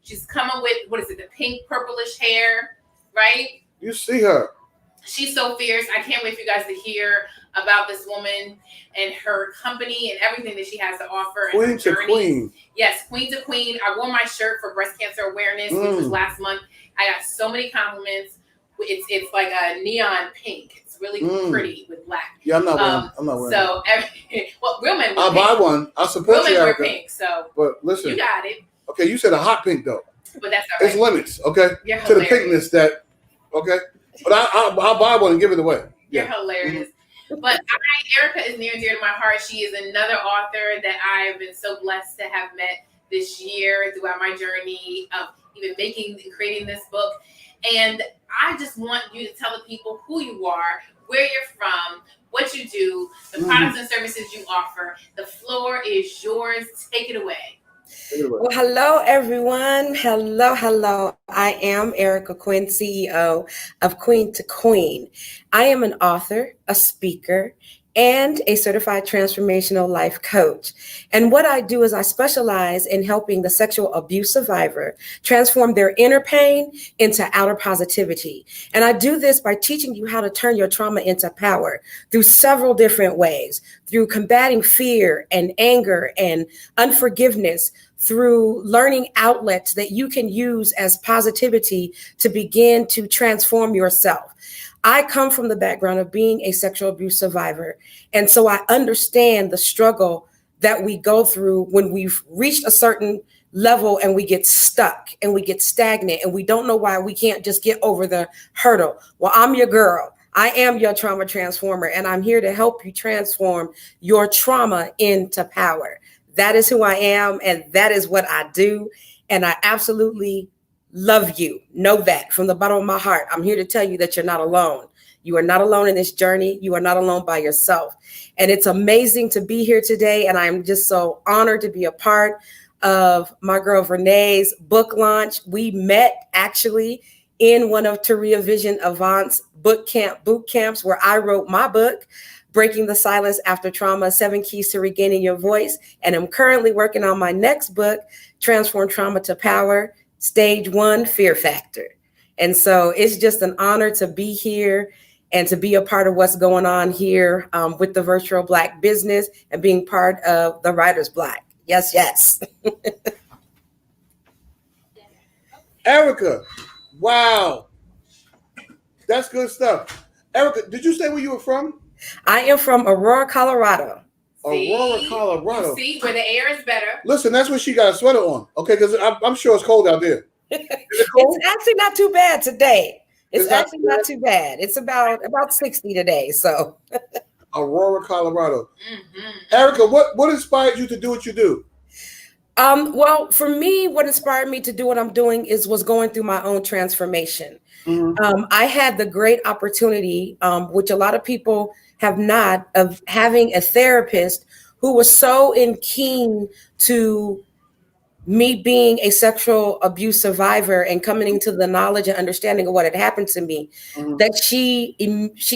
She's coming with, the pink purplish hair, right? You see her. She's so fierce. I can't wait for you guys to hear about this woman and her company and everything that she has to offer. Queen to queen. Yes, queen to queen. I wore my shirt for breast cancer awareness, which was last month. I got so many compliments. It's like a neon pink. It's really pretty with black. Yeah, I'm not wearing. So, real men. I'll buy one. I'll support you, Erica. Wear pink. So, but listen, you got it. Okay, you said a hot pink though. But that's all right. It's limits, okay, You're to the hilarious. pinkness that, okay. But I'll buy one and give it away. You're hilarious. But Erica is near and dear to my heart. She is another author that I have been so blessed to have met this year throughout my journey of even making and creating this book. And I just want you to tell the people who you are, where you're from, what you do, the products and services you offer. The floor is yours. Take it away. Well, hello, everyone. Hello. I am Erica Quinn, CEO of Queen to Queen. I am an author, a speaker, and a certified transformational life coach. And what I do is I specialize in helping the sexual abuse survivor transform their inner pain into outer positivity. And I do this by teaching you how to turn your trauma into power through several different ways, through combating fear and anger and unforgiveness, through learning outlets that you can use as positivity to begin to transform yourself. I come from the background of being a sexual abuse survivor. And so I understand the struggle that we go through when we've reached a certain level and we get stuck and we get stagnant and we don't know why we can't just get over the hurdle. Well, I'm your girl. I am your trauma transformer, and I'm here to help you transform your trauma into power. That is who I am, and that is what I do. And I absolutely love you. Know that from the bottom of my heart. I'm here to tell you that you're not alone. You are not alone in this journey. You are not alone by yourself. And it's amazing to be here today. And I'm just so honored to be a part of my girl Vernae's book launch. We met actually in one of Taria Vision Avant's boot camps where I wrote my book, Breaking the Silence After Trauma, 7 Keys to Regaining Your Voice. And I'm currently working on my next book, Transform Trauma to Power, Stage 1, Fear Factor. And so it's just an honor to be here and to be a part of what's going on here with the virtual Black business and being part of the Writer's Black. Yes. Erica, wow, that's good stuff. Erica, did you say where you were from? I am from Aurora, Colorado. Aurora, Colorado. You see, where the air is better. Listen, that's where she got a sweater on. Okay, because I'm sure it's cold out there. It's actually not too bad today. It's actually not too bad. It's about 60 today. So Aurora, Colorado. Erica, what inspired you to do what you do? Well, for me, what inspired me to do what I'm doing was going through my own transformation. I had the great opportunity, which a lot of people have not, of having a therapist who was so keen to me being a sexual abuse survivor and coming into the knowledge and understanding of what had happened to me, that she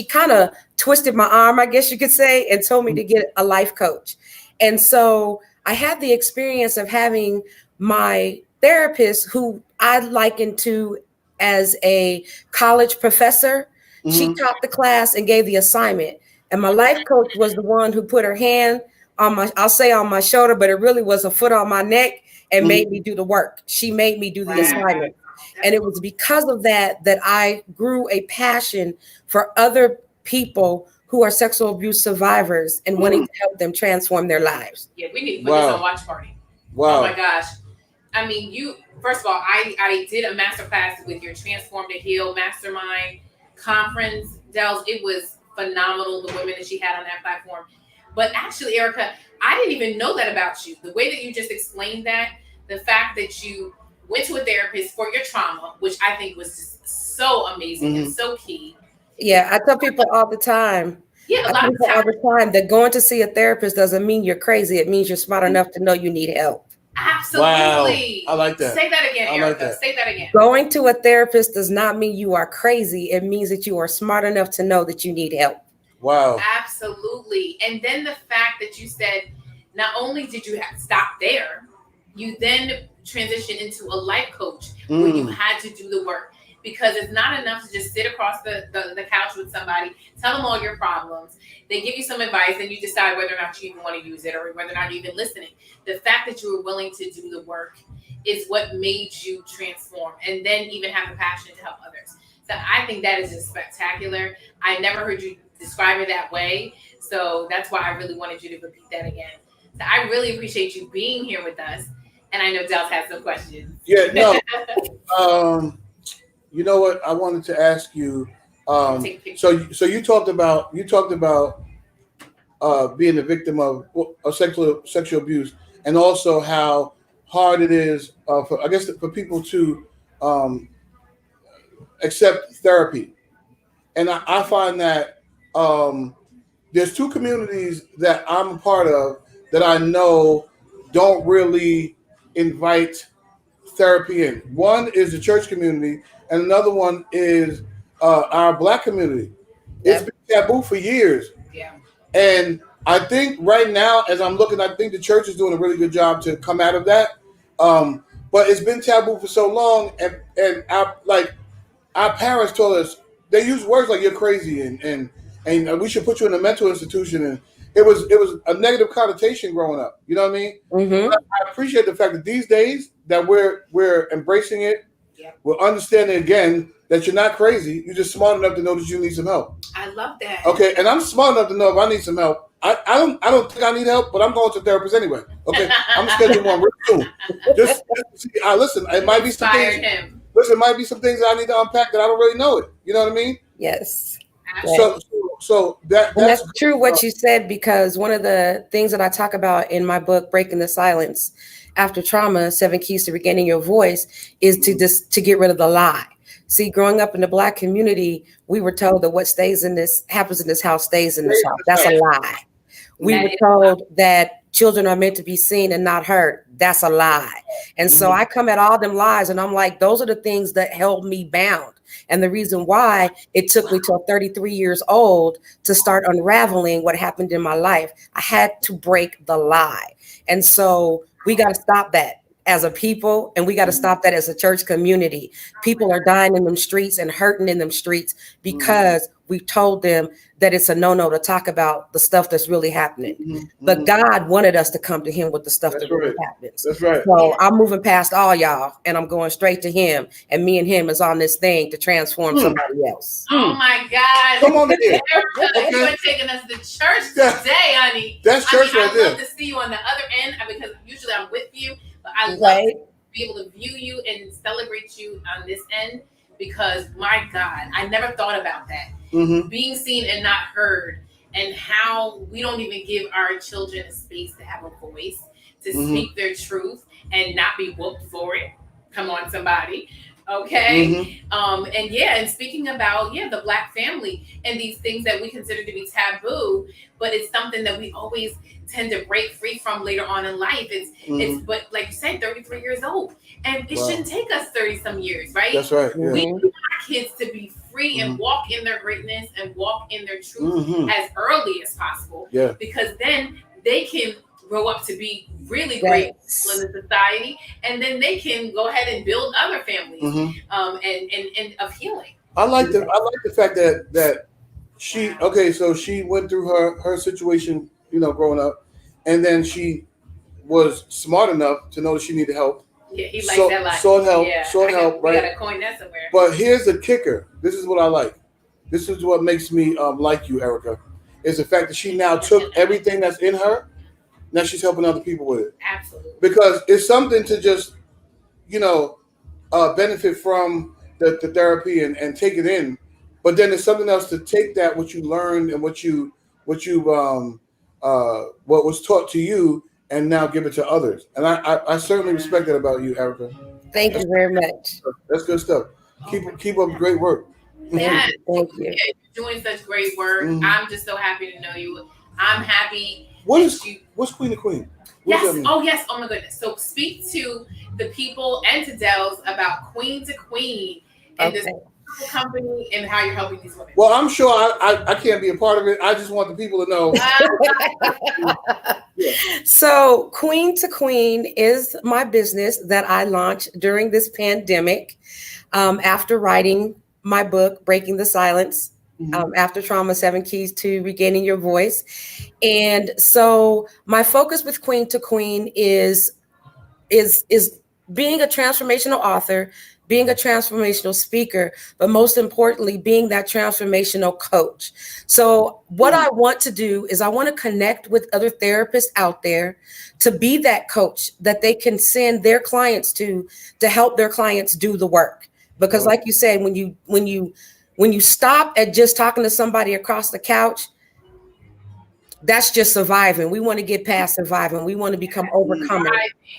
kind of twisted my arm, I guess you could say, and told me to get a life coach. And so I had the experience of having my therapist, who I likened to as a college professor. She taught the class and gave the assignment. And my life coach was the one who put her hand on my shoulder, but it really was a foot on my neck and made me do the work. She made me do the assignment. And it was because of that I grew a passion for other people who are sexual abuse survivors and wanting to help them transform their lives. Yeah, we need to put this on Watch Party. Wow. Oh my gosh. I mean, first of all, I did a master class with your Transform to Heal Mastermind conference, Dels. It was phenomenal, the women that she had on that platform. But actually, Erica, I didn't even know that about you. The way that you just explained that, the fact that you went to a therapist for your trauma, which I think was just so amazing and so key. Yeah, I tell people all the time. Yeah, I tell people all the time that going to see a therapist doesn't mean you're crazy. It means you're smart enough to know you need help. Absolutely. Wow. I like that. Say that again, I Erica. like that. Say that again. Going to a therapist does not mean you are crazy. It means that you are smart enough to know that you need help. Wow. Absolutely. And then the fact that you said, not only did you stop there, you then transitioned into a life coach where you had to do the work, because it's not enough to just sit across the couch with somebody, tell them all your problems. They give you some advice and you decide whether or not you even want to use it or whether or not you're even listening. The fact that you were willing to do the work is what made you transform and then even have the passion to help others. So I think that is just spectacular. I never heard you describe it that way. So that's why I really wanted you to repeat that again. So I really appreciate you being here with us. And I know Dels has some questions. Yeah, no. You know what? I wanted to ask you. So you talked about being a victim of sexual abuse, and also how hard it is for people to accept therapy. And I find that there's two communities that I'm a part of that I know don't really invite therapy in. One is the church community, and another one is our Black community. It's been taboo for years. Yeah. And I think right now, as I'm looking, I think the church is doing a really good job to come out of that. But it's been taboo for so long, and our parents told us, they use words like "you're crazy" and we should put you in a mental institution, and it was a negative connotation growing up. You know what I mean? Mm-hmm. I appreciate the fact that these days that we're embracing it. We're understanding again that you're not crazy. You're just smart enough to know that you need some help. I love that. Okay, and I'm smart enough to know if I need some help. I don't think I need help, but I'm going to a therapist anyway. Okay, I'm scheduling one real soon. Just see, listen. It might be some things. Listen, it might be some things I need to unpack that I don't really know it. You know what I mean? Yes. So that's true what you said, because one of the things that I talk about in my book, Breaking the Silence After Trauma, 7 Keys to Regaining Your Voice, is to get rid of the lie. See, growing up in the Black community, we were told that what happens in this house stays in this house. That's a lie. We were told that children are meant to be seen and not heard. That's a lie. And so I come at all them lies, and I'm like, those are the things that held me bound. And the reason why it took me till 33 years old to start unraveling what happened in my life, I had to break the lie. And so we got to stop that. as a people, and we got to stop that as a church community. People are dying in them streets and hurting in them streets because we told them that it's a no-no to talk about the stuff that's really happening. But God wanted us to come to him with the stuff that really happens. That's right. So I'm moving past all y'all and I'm going straight to him, and me and him is on this thing to transform somebody else. Oh my God. Come on in. Erica, you are taking us to church today, honey. That's church right there. I love to see you on the other end because usually I'm with you, but I love to be able to view you and celebrate you on this end because, my God, I never thought about that. Being seen and not heard, and how we don't even give our children a space to have a voice, to speak their truth and not be whooped for it. Come on, somebody. Okay. And speaking about the Black family and these things that we consider to be taboo, but it's something that we always tend to break free from later on in life. It's but like you said, 33 years old, and it shouldn't take us 30 some years, right? That's right. We want our kids to be free and walk in their greatness and walk in their truth as early as possible. Yeah. Because then they can grow up to be really great people in the society, and then they can go ahead and build other families and of healing. I like the fact that she so she went through her situation, growing up, and then she was smart enough to know that she needed help. Yeah, he liked that line. Sought help, right? We gotta coin that somewhere. But here's the kicker. This is what I like. This is what makes me like you, Erica, is the fact that she now took everything that's in her. Now she's helping other people with it. Absolutely. Because it's something to just, benefit from the therapy and take it in. But then it's something else to take that, what you learned and what was taught to you, and now give it to others. And I certainly respect that about you, Erica. Thank you very much. That's good stuff. Keep up great work. Yes. Thank you. Yeah, you're doing such great work. I'm just so happy to know you. I'm happy. What's Queen to Queen? Yes. Oh, yes. Oh, my goodness. So speak to the people and to Dels about Queen to Queen and this company and how you're helping these women. Well, I'm sure I can't be a part of it. I just want the people to know. So Queen to Queen is my business that I launched during this pandemic after writing my book, Breaking the Silence. After Trauma, 7 Keys to Regaining Your Voice. And so my focus with Queen to Queen is being a transformational author, being a transformational speaker, but most importantly, being that transformational coach. So what I want to do is I want to connect with other therapists out there to be that coach that they can send their clients to help their clients do the work. Because like you said, when you stop at just talking to somebody across the couch, that's just surviving. We want to get past surviving. We want to become overcomers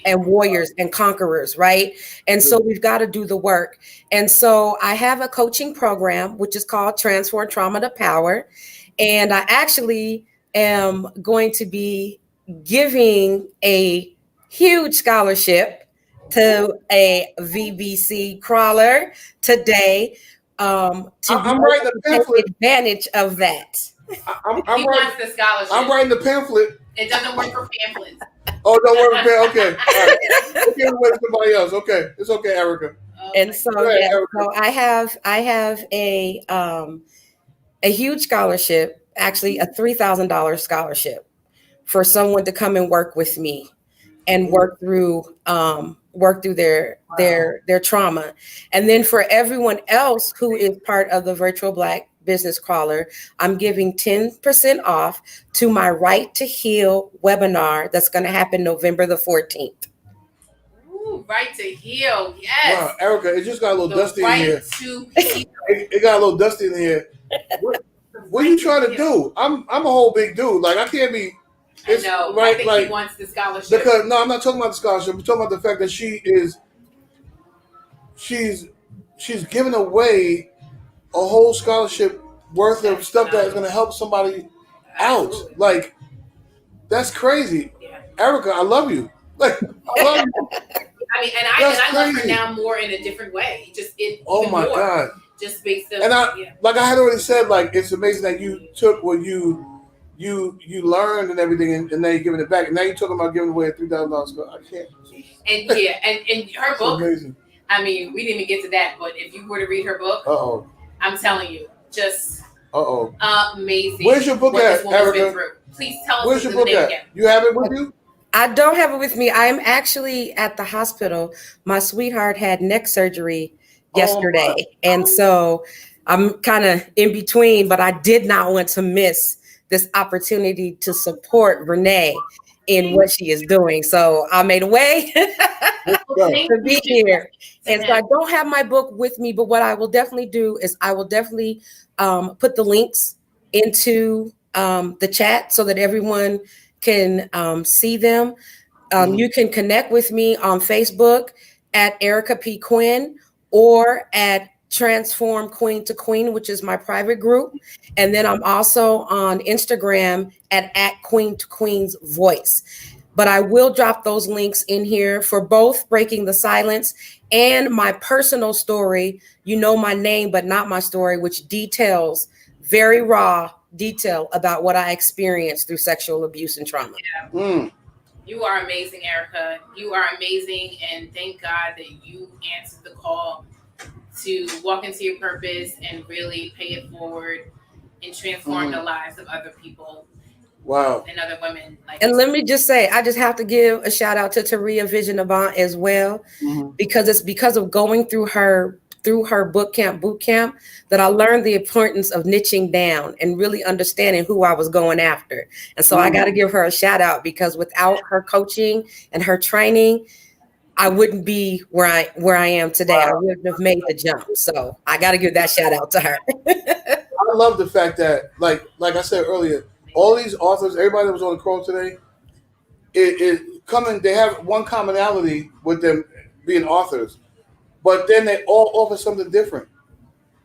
and warriors and conquerors, right? And so we've got to do the work. And so I have a coaching program, which is called Transform Trauma to Power. And I actually am going to be giving a huge scholarship to a VBC crawler today. I'm writing the pamphlet. Take advantage of that. He wants the scholarship. I'm writing the pamphlet. It doesn't work for pamphlets. Oh, don't work for pamphlets. Okay. All right. Okay, with somebody else. Okay. It's okay, Erica. And so, so I have a huge scholarship, actually a $3,000 scholarship for someone to come and work with me and work through their trauma. And then for everyone else who is part of the Virtual Black Business Crawler, I'm giving 10% off to my Right to Heal webinar that's going to happen November the 14th. Ooh, Right to Heal, yes. Wow, Erica, it just got a little dusty in here. It got a little dusty in here. What are you trying to do? I'm a whole big dude. Like, I can't be. I know. Right, I think he wants the scholarship. Because no, I'm not talking about the scholarship. I'm talking about the fact that she's giving away a whole scholarship worth of stuff that is going to help somebody out. Like, that's crazy. Yeah. Erica, I love you. Like, I love you. I mean, and I love her now more in a different way. Oh my God. Just based on, like I had already said, like, it's amazing that you took what you you learned and everything, and now you're giving it back. And now you're talking about giving away a $3,000 school. I can't. And and her book. Amazing. I mean, we didn't even get to that, but if you were to read her book, I'm telling you, just amazing. Where's your book at, Erica? Please tell us. Where's your book at? Again. You have it with you? I don't have it with me. I'm actually at the hospital. My sweetheart had neck surgery yesterday. And so I'm kind of in between, but I did not want to miss this opportunity to support Vernae in what she is doing. So I made a way to be here. And so I don't have my book with me, but what I will definitely do is I will definitely put the links into the chat so that everyone can see them. You can connect with me on Facebook at Erica P. Quinn or at Transform Queen to Queen, which is my private group. And then I'm also on Instagram at Queen to Queen's Voice. But I will drop those links in here for both Breaking the Silence and my personal story, You Know My Name, But Not My Story, which details very raw detail about what I experienced through sexual abuse and trauma. Yeah. You are amazing, Erica. You are amazing. And thank God that you answered the call to walk into your purpose and really pay it forward and transform the lives of other people. Wow. And other women. And let me just say, I just have to give a shout out to Taria Vision Avant as well, because it's because of going through her boot camp that I learned the importance of niching down and really understanding who I was going after. And so I got to give her a shout out, because without her coaching and her training, I wouldn't be where I am today. I wouldn't have made the jump. So I got to give that shout out to her. I love the fact that, like I said earlier, all these authors, everybody that was on the call today, they have one commonality with them being authors, but then they all offer something different.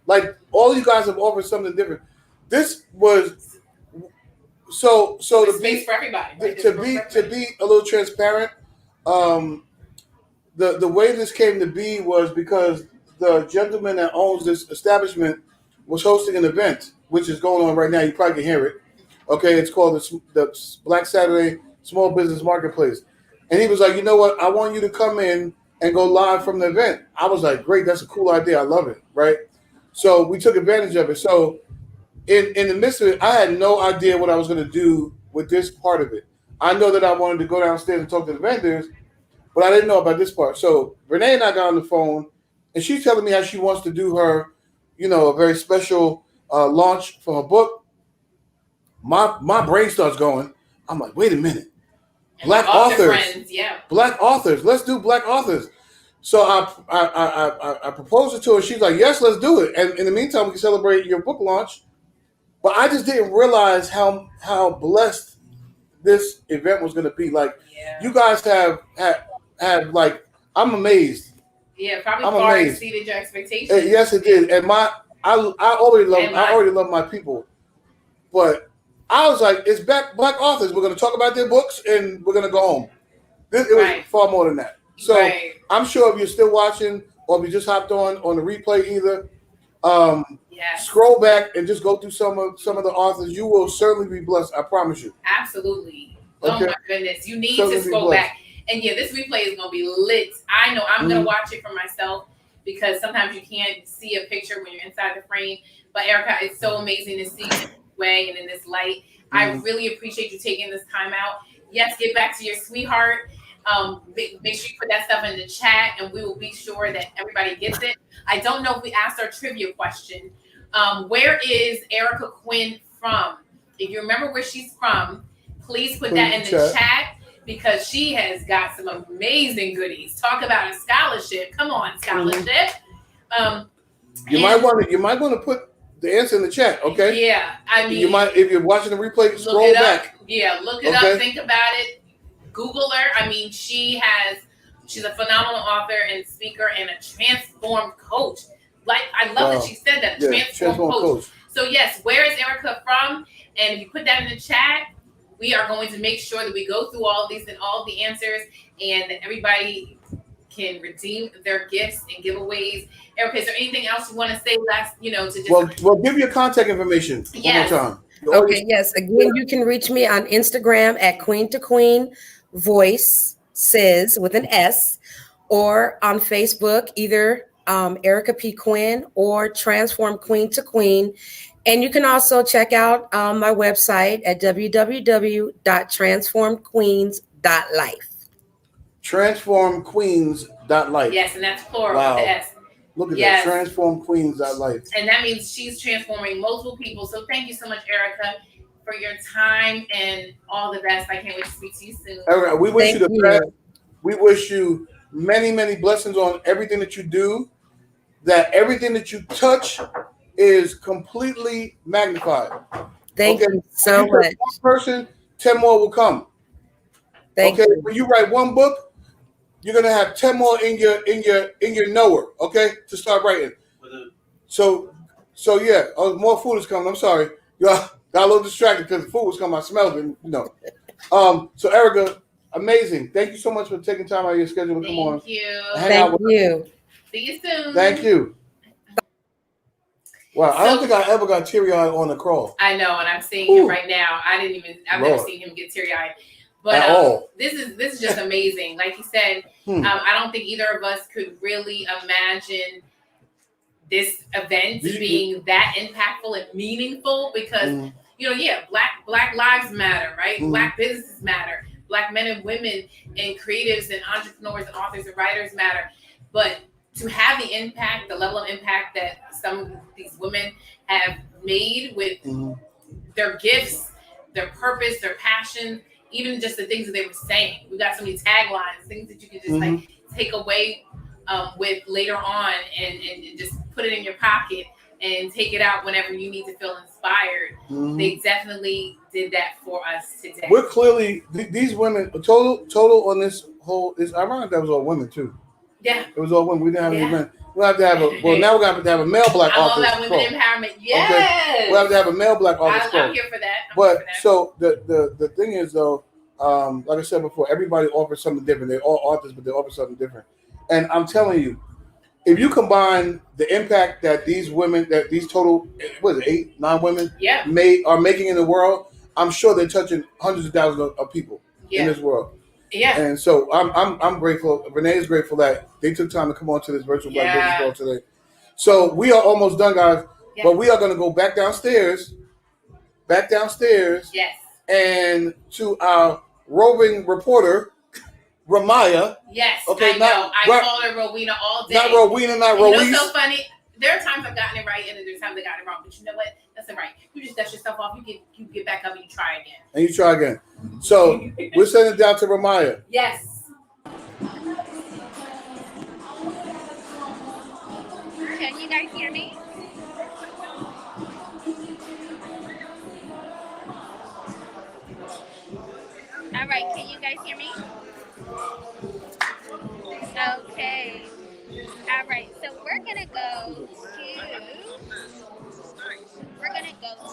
Like, all you guys have offered something different. This was so to space for everybody. Right? To be a little transparent. The way this came to be was because the gentleman that owns this establishment was hosting an event, which is going on right now. You probably can hear it. Okay, it's called the Black Saturday Small Business Marketplace. And he was like, you know what? I want you to come in and go live from the event. I was like, great, that's a cool idea. I love it, right? So we took advantage of it. So in the midst of it, I had no idea what I was going to do with this part of it. I know that I wanted to go downstairs and talk to the vendors, but I didn't know about this part. So Vernae and I got on the phone, and she's telling me how she wants to do her, a very special launch for her book. My brain starts going. I'm like, wait a minute. Black authors. Friends, yeah. Black authors. Let's do Black authors. So I proposed it to her. She's like, yes, let's do it. And in the meantime, we can celebrate your book launch. But I just didn't realize how blessed this event was going to be. Like, you guys have like, I'm amazed. Yeah, probably far exceeded your expectations. Yes, it did. And I already love my people. But I was like, it's Black authors. We're going to talk about their books and we're going to go home. It was far more than that. So I'm sure if you're still watching or if you just hopped on the replay either, scroll back and just go through some of the authors. You will certainly be blessed. I promise you. Absolutely. Okay. Oh my goodness. You need to scroll back. And this replay is going to be lit. I know I'm going to watch it for myself because sometimes you can't see a picture when you're inside the frame. But Erica, it's so amazing to see you this way and in this light. I really appreciate you taking this time out. Yes, get back to your sweetheart. Make sure you put that stuff in the chat and we will be sure that everybody gets it. I don't know if we asked our trivia question. Where is Erica Quinn from? If you remember where she's from, please put that in the chat because she has got some amazing goodies. Talk about a scholarship. Come on, scholarship. You might want to put the answer in the chat, okay? Yeah, I mean, you might, if you're watching the replay, scroll back. Yeah, look it up. Think about it. Google her. I mean, she's a phenomenal author and speaker and a transformed coach. Like, I love that she said that, transformed coach. So yes, where is Erica from? And if you put that in the chat, we are going to make sure that we go through all of these and all of the answers and that everybody can redeem their gifts and giveaways. Erica, is there anything else you want to say last, to just... Well, give your contact information one more time. Okay, yes. Again, you can reach me on Instagram at Queen to Queen Voice Says with an S, or on Facebook, either Erica P. Quinn or Transform Queen to Queen. And you can also check out my website at www.transformqueens.life. Transformqueens.life. Yes, and that's plural Wow. with the S. Look at Yes. that. Transformqueens.life. And that means she's transforming multiple people. So thank you so much, Erica, for your time and all the best. I can't wait to speak to you soon. Erica, we wish you the best. We wish you many, many blessings on everything that you do, that everything that you touch is completely magnified. Thank you so much. One person, 10 more will come. Thank you. When you write one book, you're gonna have 10 more in your knower, to start writing. So yeah, more food is coming. I'm sorry, y'all got a little distracted because the food was coming. I smelled it, So Erica, amazing. Thank you so much for taking time out of your schedule to come on. Thank you. Thank you. See you soon. Thank you. Wow, I don't think I ever got teary-eyed on the crawl. I know, and I'm seeing him right now. I've never seen him get teary-eyed. But this is just amazing. Like you said, I don't think either of us could really imagine this event being that impactful and meaningful because Black lives matter, right? Black businesses matter. Black men and women and creatives and entrepreneurs and authors and writers matter. But to have the impact, the level of impact that some of these women have made with their gifts, their purpose, their passion, even just the things that they were saying. We got so many taglines, things that you can just take away with later on and just put it in your pocket and take it out whenever you need to feel inspired. They definitely did that for us today. We're clearly these women total on this whole. It's ironic that was all women too. Yeah, it was all women. We didn't have any men. We'll have to have now we're gonna have to have a male Black I'm author. all that women empowerment. Yes, okay. We'll have to have a male Black author. I'm here for that. So the thing is though, like I said before, everybody offers something different. They're all authors, but they offer something different. And I'm telling you, if you combine the impact that these women, that these total, 8, 9 women, are making in the world, I'm sure they're touching hundreds of thousands of people in this world. Yeah. And so I'm grateful. Vernae is grateful that they took time to come on to this virtual Black Business Call today. So we are almost done, guys. Yeah. But we are going to go back downstairs. Yes. And to our roving reporter, Ramaya. Yes, okay, I know. I call her Rowena all day. Not Rowena, not Rowena. You know what's so funny? There are times I've gotten it right, and then there's times I got it wrong. But you know what? That's all right. You just dust yourself off. You get back up and you try again. And you try again. So we're sending it down to Ramaya. Yes. Can you guys hear me? All right, can you guys hear me? Okay. All right, so we're gonna go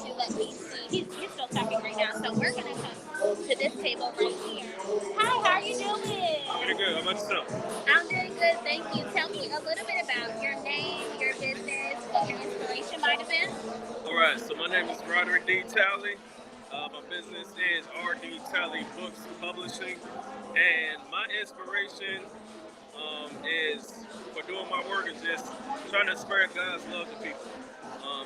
to let me see. He's still talking right now, so we're gonna come to this table right here. Hi, how are you doing? Pretty good. How about yourself? I'm doing good, thank you. Tell me a little bit about your name, your business, what your inspiration might have been. All right, so my name is Roderick D. Talley. My business is R.D. Talley Books Publishing, and my inspiration is for doing my work is just trying to spread God's love to people.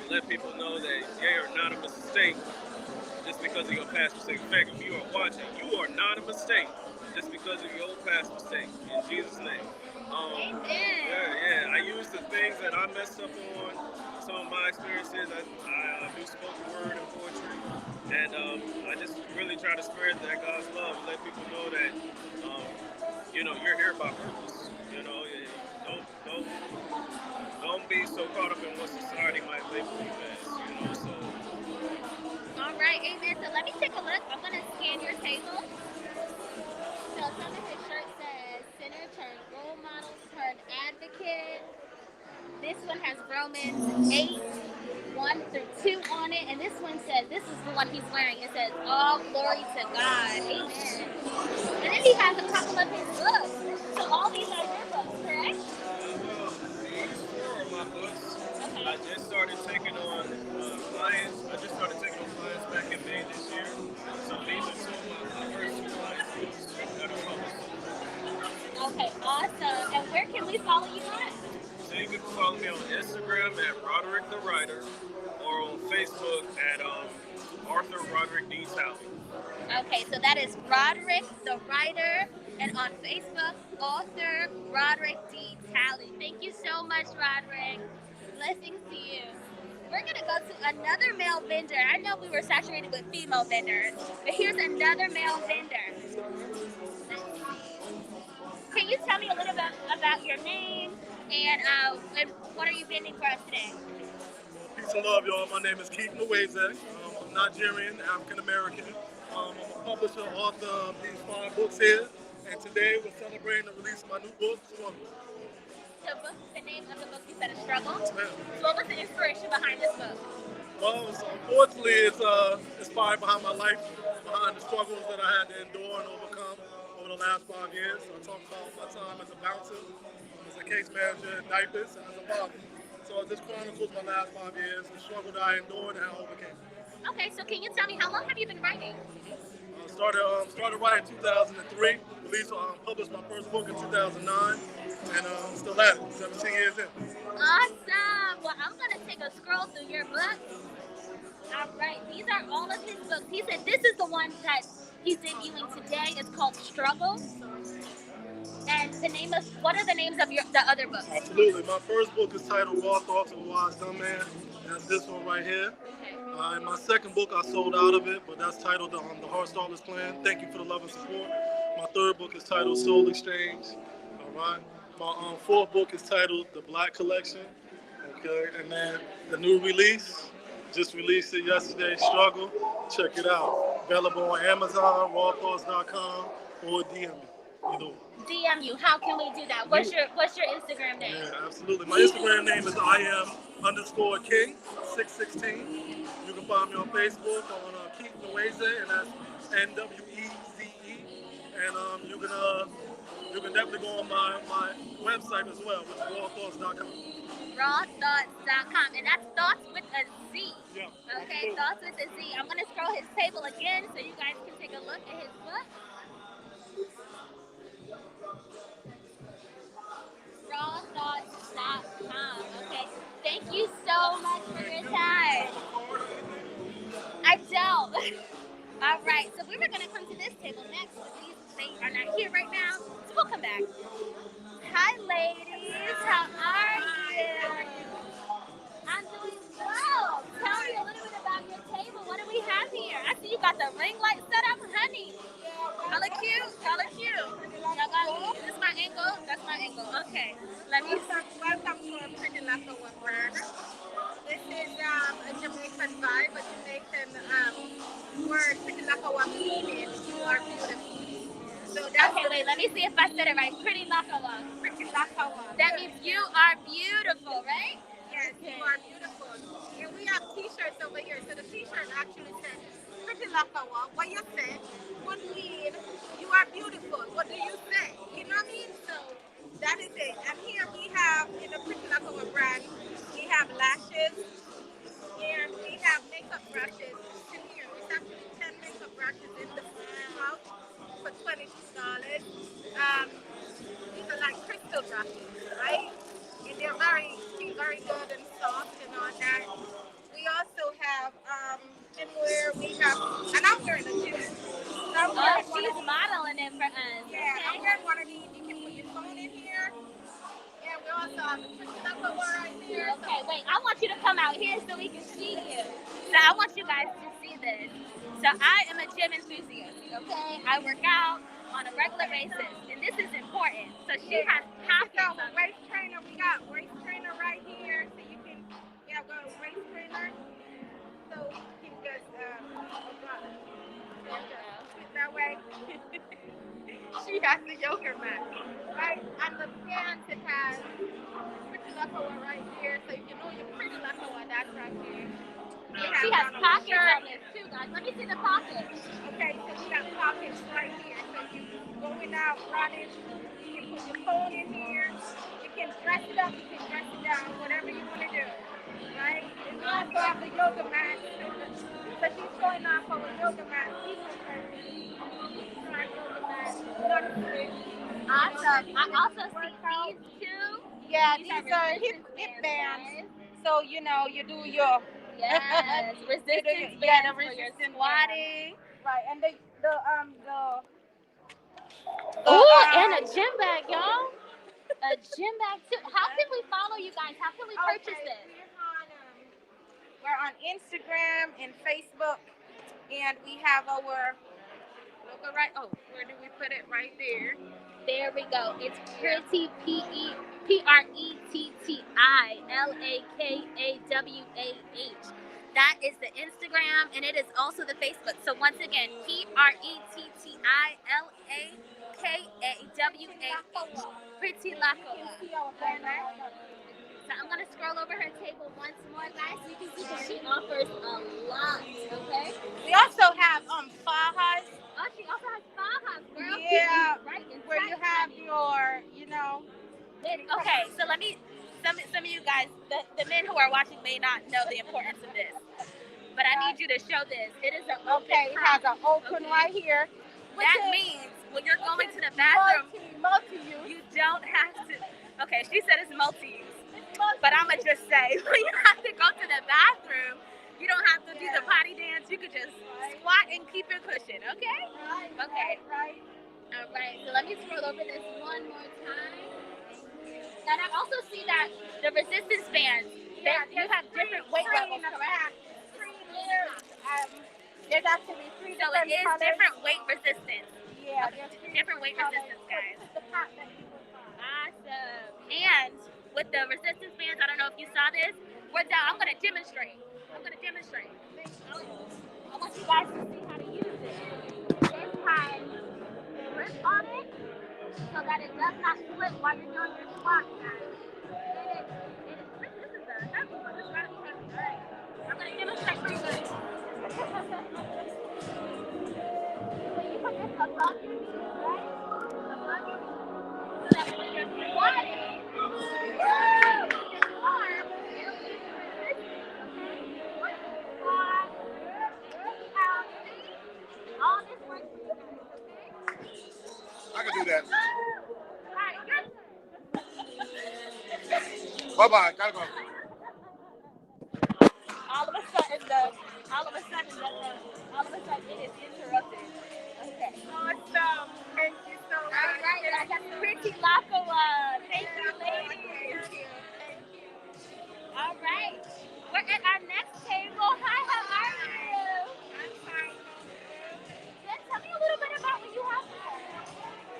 Let people know that they are not a mistake just because of your past mistake. In fact, if you are watching, you are not a mistake just because of your old past mistake. In Jesus' name. I use the things that I messed up on, some of my experiences. I do spoken word and poetry, and I just really try to spread that God's love and let people know that you're here by purpose. Don't be so caught up in what society might label you as. So. All right, amen. So let me take a look. I'm gonna scan your table. So some of his shirt says sinner turned role model turned advocate. This one has Romans 8, 1 through 2 on it, and this one says, this is the one he's wearing. It says, all glory to God. Amen. And then he has a couple of his books. So all these are your books, correct? These 4 of my books. Okay. I just started taking on clients. Back in May this year. So these are two of my first two client books that are published so far. Okay, awesome. And where can we follow you at? So you can follow me on Instagram at Roderick the Writer or on Facebook at Arthur Roderick D. Talley. Okay, so that is Roderick the Writer, and on Facebook, author Roderick D. Talley. Thank you so much, Roderick. Blessings to you. We're gonna go to another male vendor. I know we were saturated with female vendors, but here's another male vendor. Can you tell me a little bit about your name and what are you vending for us today? Peace and love, y'all. My name is Keith Nweze. I'm Nigerian, African American. I'm a publisher, author of these 5 books here, and today we're celebrating the release of my new book, Struggle. The name of the book you said is Struggle? So what was the inspiration behind this book? Well, unfortunately, it's inspired behind my life, behind the struggles that I had to endure and overcome over the last 5 years. So I talk about my time as a bouncer, as a case manager in diapers, and as a father. So this chronicles my last 5 years, the struggle that I endured and how I overcame. Okay, so can you tell me how long have you been writing? Started writing in 2003. Published my first book in 2009, and still at it, 17 years in. Awesome. Well, I'm gonna take a scroll through your book. All right, these are all of his books. He said this is the one that he's debuting today. It's called Struggle. And what are the names of the other books? Absolutely. My first book is titled Raw Thoughts of a Wise Dumb Man. That's this one right here. And my second book, I sold out of it, but that's titled The Heart Starters Plan. Thank you for the love and support. My third book is titled Soul Exchange. All right. My fourth book is titled The Black Collection. Okay. And then the new release, just released it yesterday, Struggle. Check it out. Available on Amazon, rawthoughts.com, or DM me. Either way. DM you. How can we do that? What's your Instagram name? Yeah, absolutely. My Instagram name is IM_King616. You can find me on Facebook on Keith Nweze, and that's NWEZE. And you can definitely go on my website as well, which is rawthoughts.com. Rawthoughts.com, and that's thoughts with a Z. Yeah. Okay, thoughts with a Z. I'm gonna scroll his table again so you guys can take a look at his book. Rawthoughts.com. Okay. Thank you so much for your time. I don't. All right. So we were gonna come to this table next, but they are not here right now. So we'll come back. Hi, ladies. How are you? I'm doing well. Tell me a little bit about your table. What do we have here? I see you got the ring light set up, honey. Color cute. Color cute. Y'all got this my angle. That's my angle. Okay. Let me. Welcome to a Pretty Leftover brand. This is a Jamaican vibe, a Jamaican word. Pretty Leftover meaning you are beautiful. So that's okay. Wait. Let me see if I said it right. Pretty Lakawa. Pretty Lakawa. That means you are beautiful, right? Yes, you are beautiful. And we have T-shirts over here. So the T-shirt actually says Pretty Lakawa. What you say would mean you are beautiful. What do you say? You know what I mean? So that is it. And here we have, in the Pretty Lakawa brand, we have lashes. Here we have makeup brushes. In here, it's actually 10 makeup brushes in the pouch for $22. These are like crystal brushes, right? And they're very good and soft and all that. We also have in where we have, and I'm wearing a too. She's modeling it for us. Yeah, okay. I'm wearing one of these. You can put your phone in here. Yeah, we also have the Pretty right here. Okay, wait. I want you to come out here so we can see you. So I want you guys to see this. So I am a gym enthusiast. Okay, I work out on a regular basis, and this is important. So she has pockets. So waist trainer, we got waist trainer right here, so you can go waist trainer. So you can just that way. She has the yoga mat, right? And the pants it has Pretty Lakawa right here, so you can know your Pretty Lakawa. That's right here. She has pockets on this too, guys. Let me see the pockets. Okay, so we got pockets right here. So you going out running, you can put your phone in here. You can dress it up, you can dress it down, whatever you want to do, right? And we also have the yoga mat. So So she's showing off our yoga mat. Awesome. I also see these two. Yeah, these are hip bands. So you know, you do your resistance bands for your squatting. Right, and the and a gym bag, y'all. A gym bag too. How can we follow you guys? How can we purchase this? We're on Instagram and Facebook, and we have our logo right. Oh, where do we put it? Right there. There we go. It's Pretty PrettiLakawah. That is the Instagram, and it is also the Facebook. So once again, PrettiLakawah. Pretty Lakawah. So I'm gonna scroll over her table once more, guys, so you can see that she offers a lot. Okay. We also have fajas. Oh, she also has fajas, girl. Yeah, right. Where you have your, you know. Okay, so let me. Some of you guys, the men who are watching may not know the importance of this, but I need you to show this. It is an open. Okay, it has an open right here. That means when you're going to the bathroom, multi-use. You don't have to. Okay, she said it's multi-use. But I'm going to just say, when you have to go to the bathroom, you don't have to do the potty dance. You could just squat and keep your cushion, okay? Okay. All right, so let me scroll over this one more time. And I also see that the resistance bands, you have different weight levels, correct? There's actually three different colors. So it is different weight resistance. Yeah, there's different weight resistance, guys. Awesome. And with the resistance bands, I don't know if you saw this. I'm going to demonstrate. I want you guys to see how to use it. This has grip on it so that it does not slip while you're doing your squat, guys. This is a heavy one. It's got to be heavy. All right. I'm going to demonstrate for you guys. So you put this above your knees, right? Above your knees. So that when you're squatting, your arm, it'll give you resistance, okay? When you squat, out, all this works for you guys, okay? I can do that. All right, good. Bye-bye. Gotta go. All of a sudden it is interrupted. Okay. Awesome. Thank you so much. All right, I got Pretty Lakawah. Thank you, ladies. Thank you. All right. We're at our next table. Hi, how are you? I'm fine. Then tell me a little bit about what you have here.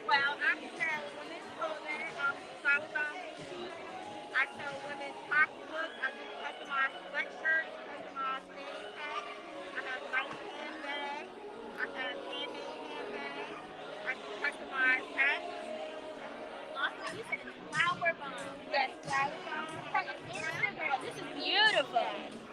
Well, I'm here women's clothing, flower boutique. I sell women's pocketbooks. I do customized sweatshirts, customized fanny packs. I have nice handbags. I have handmade handbags. I do customized hats. Awesome. You said it's flower bomb. Yes, flower bomb. Her Instagram. This is beautiful.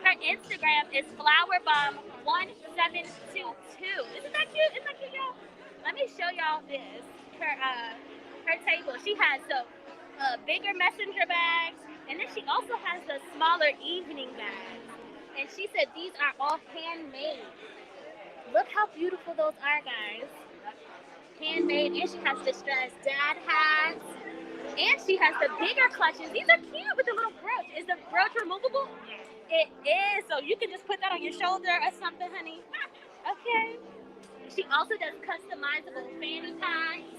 Her Instagram is flowerbomb1722. Isn't that cute? Isn't that cute, y'all? Let me show y'all this. Her table. She has the bigger messenger bags, and then she also has the smaller evening bags. And she said these are all handmade. Look how beautiful those are, guys. Handmade, and she has distressed dad hats, and she has the bigger clutches. These are cute with the little brooch. Is the brooch removable? It is, so you can just put that on your shoulder or something, honey. Okay. She also does customizable fanny packs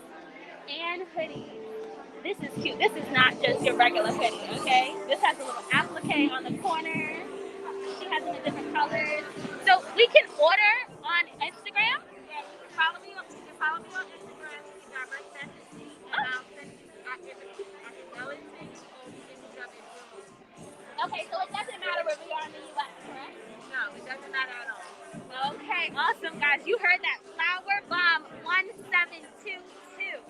and hoodies. This is cute. This is not just your regular hoodie, okay? This has a little applique on the corner. She has them in different colors. So we can order on Instagram. Yeah, you can follow me on Instagram. You can direct message me, and I'll send you. I can mail it to you, or you can pick up in June. Okay, so it doesn't matter where we are in the U.S., correct? No, it doesn't matter at all. Okay, awesome, guys. You heard that. Flower Bomb 1722.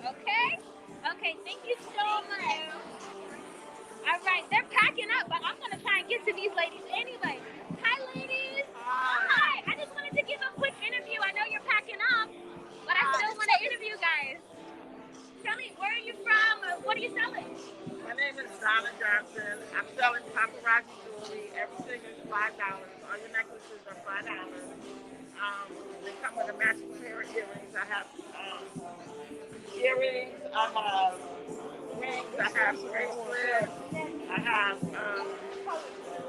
Okay? Okay, thank you so much. All right, they're packing up, but I'm going to try and get to these ladies anyway. Hi, ladies. Hi. I just wanted to give a quick interview. I know you're packing up, but I still want to interview you guys. Tell me, where are you from? what are you selling? My name is Donna Johnson. I'm selling paparazzi jewelry. Everything is $5. All your necklaces are $5. They come with a matching pair of earrings. I have earrings. I have rings. I have bracelets. I have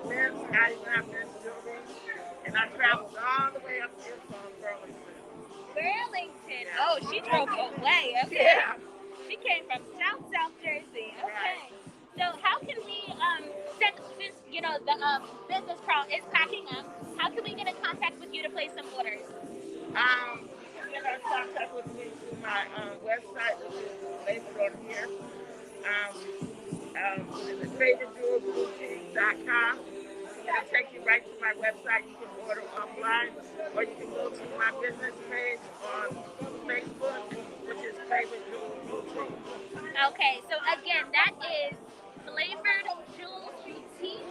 men's. I even have men's jewelry. And I traveled all the way up here from Burlington. Burlington. Oh, she drove away. Okay. Yeah. She came from South Jersey. Okay. Right. So how can we since you know the business crawl is packing up, how can we get in contact with you to place some orders? You can get in contact with me through my website, which is labeled on here. What is it? FavoritJewelBoutique.com. It'll take you right to my website. You can order offline, or you can go to my business page on Facebook, which is Favorite Jewels Boutique. Okay, so again, that is Flavored Jewels Boutique.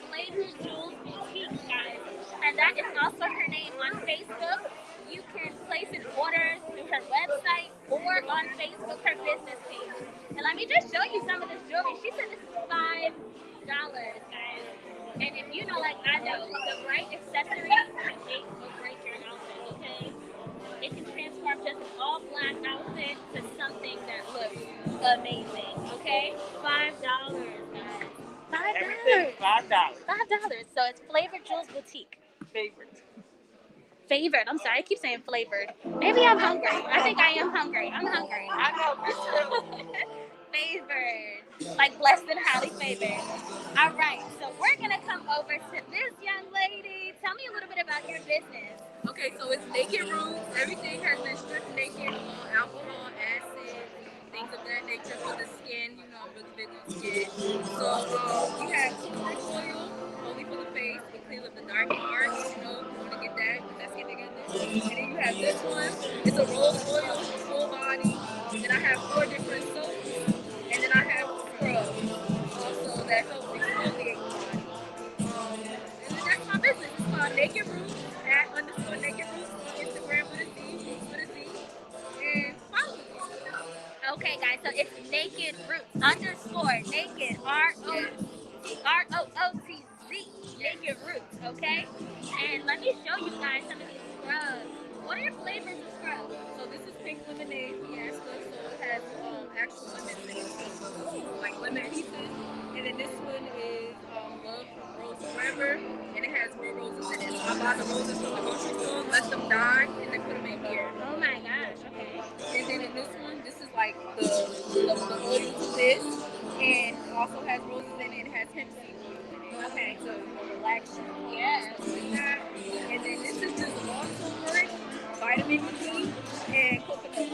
Flavored Jewels Boutique, guys. And that is also her name on Facebook. You can place an order through her website or on Facebook, her business page. And let me just show you some of this jewelry. She said this is $5, guys. And if you know, like I know, the right accessory can make or break your outfit, okay? It can transform just an all black outfit to something that looks amazing, okay? $5, guys. Everything $5. $5. So it's Flavored Jewels Boutique. Favored. I'm sorry, I keep saying flavored. Maybe I'm hungry. I think I am hungry. I'm hungry. I know, me too. Favored. Like blessed and highly favored. All right, so we're going to come over to this young lady. Tell me a little bit about your business. Okay, so it's Naked Roots. Everything has been stripped naked, alcohol, acid, things of that nature for the skin. You know, I'm really big on skin. So we have turmeric oil, only for the face. It cleans up the dark marks. You know, you want to get that, let's get together. And then you have this one. It's a rose oil, full body. Then I have 4 different soaps. And then I have scrubs also that help exfoliate the body. And then that's my business. It's called Naked Roots. @_Naked Roots on Instagram with a Z, Roots with a Z, and follow me. Okay, guys, so it's Naked Roots _Naked ROOTZ. Naked Roots, okay? And let me show you guys some of these scrubs. What are your flavors of scrubs? So this is pink lemonade fiasco, so it has actual lemons in it, like lemon pieces. And then this one is Love from Rose Forever, and it has real roses in it. So I buy the roses from the grocery store, let them die, and then put them in here. Oh my gosh, okay. And then in this one, this is like the oil to this, and it also has roses in it, and it has hemp seed oil in it. Okay. So you know, relax you. Yeah. Like that. And then this is just raw turmeric, vitamin E, and coconut oil.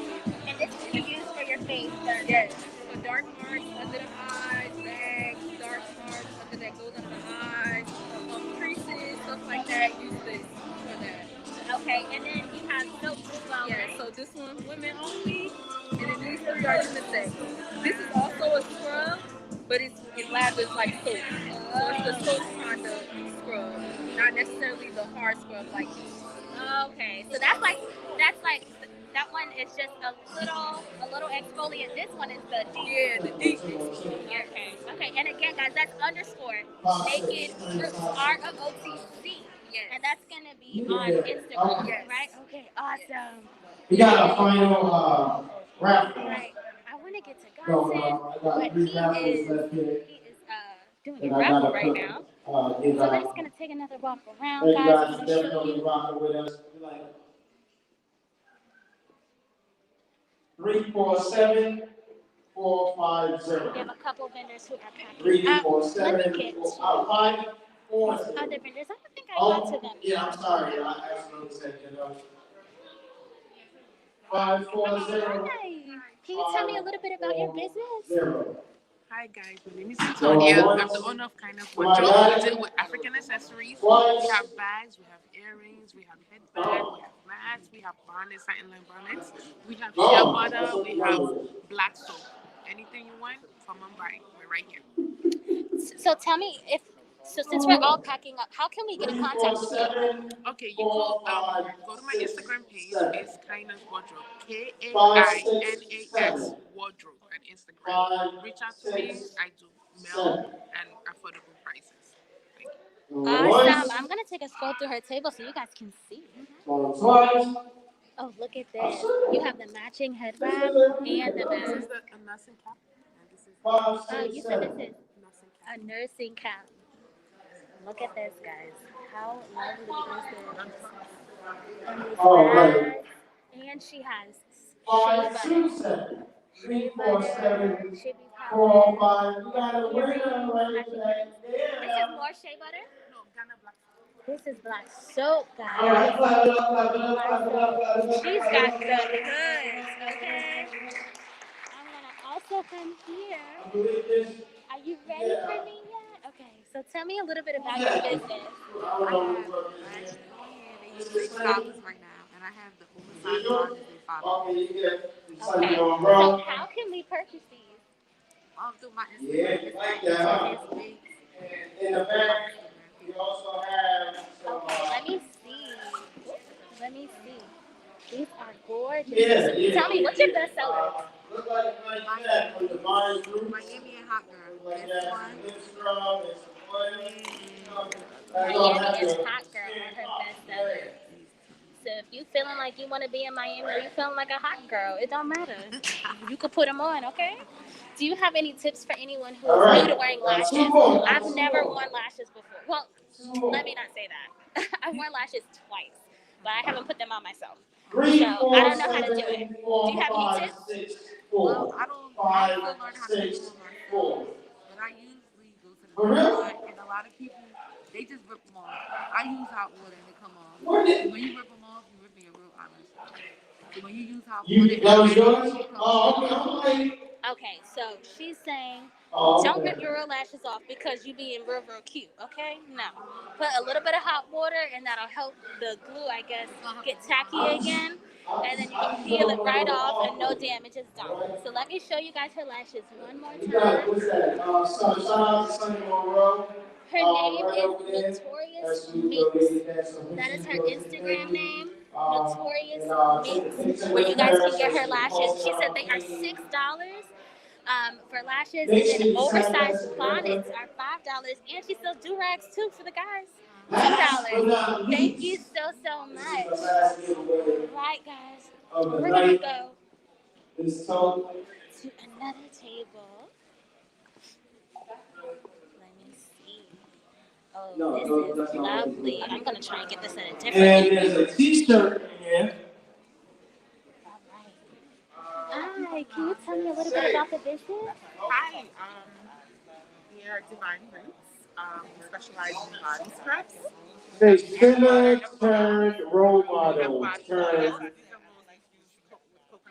And this is you use for your face. Yes. For dark marks under the eyes, bags, dark marks under that goes under the eyes, creases, stuff like that. Use this for that. Okay, and then you have soaps as well. Yeah, so this one's women only, and then these 3 are unisex. This is also a scrub, but it lathers like soap. So it's the soap kind of scrub, not necessarily the hard scrub like this. Okay, so that's like that one is just a little exfoliant. This one is the deep. Yeah, the deep exfoliant. Okay, and again, guys, that's _Naked Roots ROOTZ. Yes. And that's gonna be on Instagram, Yes. right? Okay, awesome. We got a final raffle. Right. I want to get to So Godson, I got but 3 raffles left here. he is doing And a I raffle gotta right put, now. give So we're out. just gonna take another walk around, Thank you guys. guys I'm for gonna show definitely you. rocking with us. Like 347 450. We have a couple vendors who are packing 347 Let me get to 540. other vendors. I don't think I got to them. Yeah, I'm sorry. I accidentally said, 540. Hi. Can you tell me a little bit about your business? Hi guys, my name is Antonia. I'm the owner of Kind of Wardrobe. We deal with African accessories. We have bags, we have earrings, we have headbands, we have mats, we have bonnets, satin line bonnets. We have shea butter, we have black soap. Anything you want, come on by. We're right here. So tell me since we're all packing up, how can we get in contact with you? Okay, you go to my Instagram page. It's Kindness Wardrobe. KAINAS Wardrobe on different. Reach out to me. I do mail and affordable prices. Thank you. Awesome. I'm gonna take a scroll through her table so you guys can see. Oh, look at this. You have the matching head wrap and the This is mask. a nursing cap, and this is Oh, you said this is a nursing cap. Look at this, guys. How lovely is this? And these bags. And she has shea butter. Shea butter, chibi powder, earrings, matching earrings. This is more shea butter? no Ghana black. This is black soap, guys. Black soap. She's got the goods, okay? I'm gonna also come here. Are you ready for me yet? Okay, so tell me a little bit about your business. I have black and they use big stylists right now, and I have the oversized bonnets they follow. Okay, so how can we purchase these? Through my Instagram. It's at Today's Big. Okay, let me see. Let me see. These are gorgeous. Tell me, what's your best seller? Miami and Hot Girl. This one. Miami and Hot Girl are her best sellers. So if you feeling like you want to be in Miami or you feeling like a hot girl, it don't matter. You could put them on, okay? Do you have any tips for anyone who is new to wearing lashes? I've never worn lashes before. Well, let me not say that. I've worn lashes twice, but I haven't put them on myself. So I don't know how to do it. Do you have any tips? Well, I'm still learning how to do it myself. But I usually go to the store, and a lot of people, they just rip them off. I use hot water and they come off. And when you rip them off, you're ripping your real eyelashes. So when you use hot water, it comes off. Okay, so she's saying, don't rip your real lashes off because you being real, real cute, okay? No. Put a little bit of hot water and that'll help the glue, I guess, get tacky again. And then you can peel it right off and no damage is done. So let me show you guys her lashes one more time. Her name is Notorious Minx. That is her Instagram name, Notorious Minx, where you guys can get her lashes. She said they are $6 for lashes, and then oversized bonnets are $5, and she sells do-rags too for the guys. $2. Thank you so much. Right, guys, we're gonna go to another table. Let me see. Oh, this is lovely. I'm gonna try and get this in a different. And there's a T-shirt in here. Hi, can you tell me a little bit about the business? Hi, we are Divine Roots. We specialize in body scrubs. They sinner turned role model turned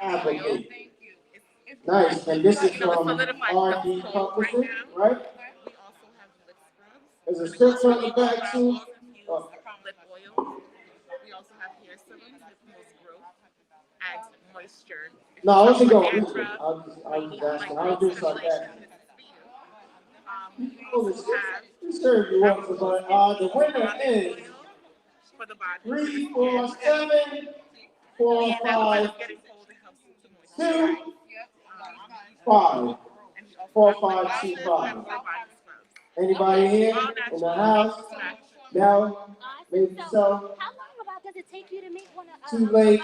advocate. Nice, and this is from R&D Publishing, right? We also have lip scrubs. There's a scripture on the back too. Oh. Lip oil. We also have hair serums that promotes growth, adds moisture. No, I wasn't going to. I was asking. I was just like that. We also have Sure, you want to, but the winner is for the body. 3, 4, 7, 4, 5, 2, 5. 4, 5, 2, 5. Anybody here in the house? No? Maybe so? How long about does it take you to make one of Too late.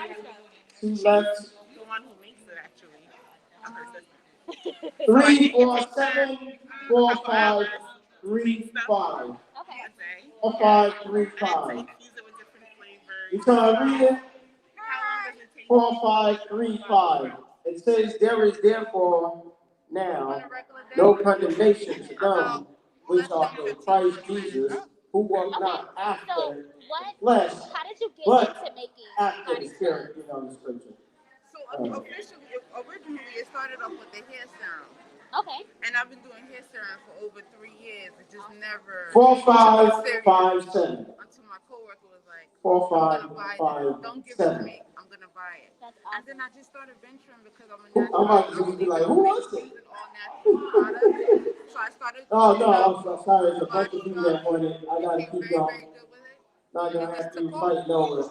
Too left. The one who makes it, actually. I'm her sister. 3, 4, 7, 4, 5, 3, 5. Okay. 4, 5, 3, 5. You trying to read it? 4, 5, 3, 5. It says there is therefore now no condemnation to them which are in Christ Jesus, who walk not after flesh, but after the Spirit. You know the scripture. So officially, originally, it started off with the hair serum. Okay. And I've been doing hair serum for over 3 years. It just never. 4, 5, 5, 7. Until my coworker was like, 4, 5, 5, don't give 7. it to me. I'm gonna buy it. And then I just started venturing because I'm a I'm natural. about to just be like, who was it? All natural products. So I started. Oh no, I'm so sorry. There's a bunch of people that want it. I gotta keep going. Not gonna have to fight over it.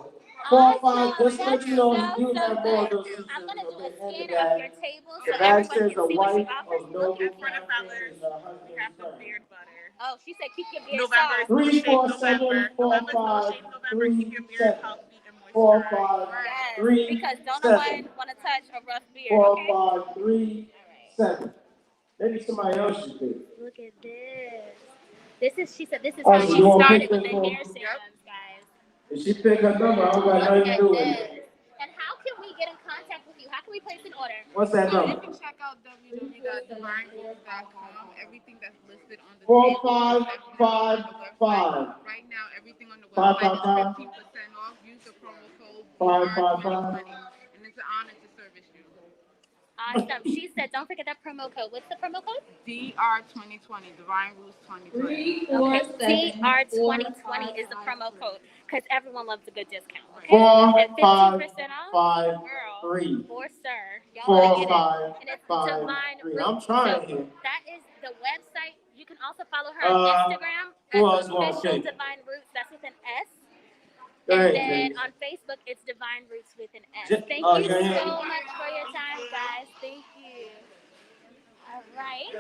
4-5. Just to let you know, you have more of those features. I'm gonna do a Okay, scan of your table the so bag everyone says can a see what she wife offers. of Look noble at for the fashion fellas. is her husband's We have the friend. beard butter. Oh, she said keep your beard November soft. is no shave 347 November. November's no 45 shave November. Keep your beard 37. healthy and 4 moisturized. 5 Yes, 3 because don't 7. nobody want to touch a rough beard, 4 okay? 5 3 7. Maybe somebody else should do it. Look at this. This is, she said, this is Oh, how so she you want started with pictures the for- hair serums, guys. If she pick her number, I don't got nothing to do with it. And how can we get in contact with you? How can we place an order? What's that So you number? can check out www.divineroots.com. Everything that's listed on the 4 table 5 is definitely 5 on the website. 5 Right now, everything on the 5 website 5 is 15% off. Use the promo code 5 5 DR2020, and it's an honor to service you. Awesome. She said, don't forget that promo code. What's the promo code? DR2020, Divine Roots 2020. Okay, DR2020 is the promo code because everyone loves a good discount. Okay? 4 And 5 15% off. 5 Girl, 3 or sir, y'all 4 want to get 5 it. And it's 5 Divine 3. Roots. I'm trying So here. that is the website. You can also follow her on Instagram who at else want official cake? Divine Roots. That's with an S. Go And ahead, then James. on Facebook, it's Divine Roots with an S. J- Thank you go ahead. so much for your time, guys. Thank you. All right.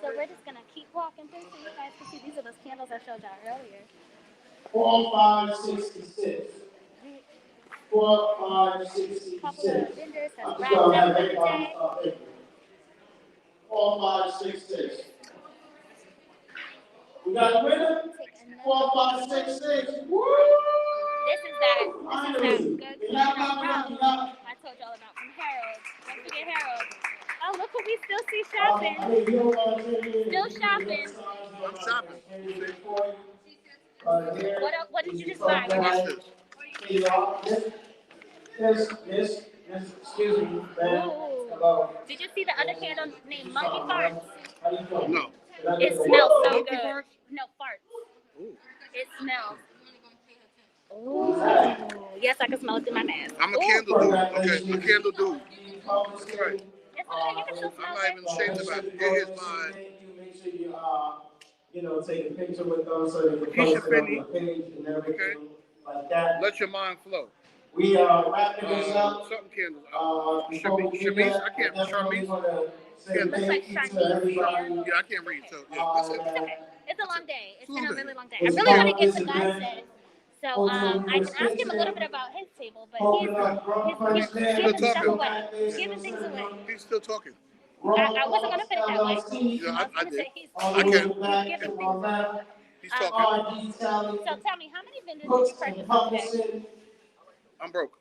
So we're just going to keep walking through so you guys can see. These are those candles I showed y'all earlier. 4 5 66. 4 5 66. Couple of vendors I'm have just wrapped gonna up have for the everybody day. 4 5 66. We got a winner? 4 5 66. Woo! This is that good cleaning up route I told y'all about from Harold. Don't forget Harold. Oh, look who we still see shopping. Still shopping. I'm shopping. What did you just buy? This, excuse me, man. Hello. Did you see the other candle named Monkey Farts? How you doing? No. It smells so Monkey good. farts? No, farts. Ooh. It smells. Ooh. Yes, I can smell it through my mask. I'm a candle dude. Okay, a candle dude. That's right. It's okay, you can still smell I'm not even ashamed about it. It is my Make sure you, take a picture with them so they can post it on your page and everything like that. Let your mind flow. We are wrapping this up. Something candles. Charmise, I can't. Charmise. Looks like Charmise. Yeah, I can't read. So yeah, that's it. It's okay. It's a long day. It's been a really long day. I really want to get to Godson. So I can ask him a little bit about his table, but he's giving stuff away. He's giving things away. He's still talking. I wasn't going to put it that way. Yeah, I did. He's I can. giving things away. He's talking. So tell me, how many vendors did you purchase today? I'm broke.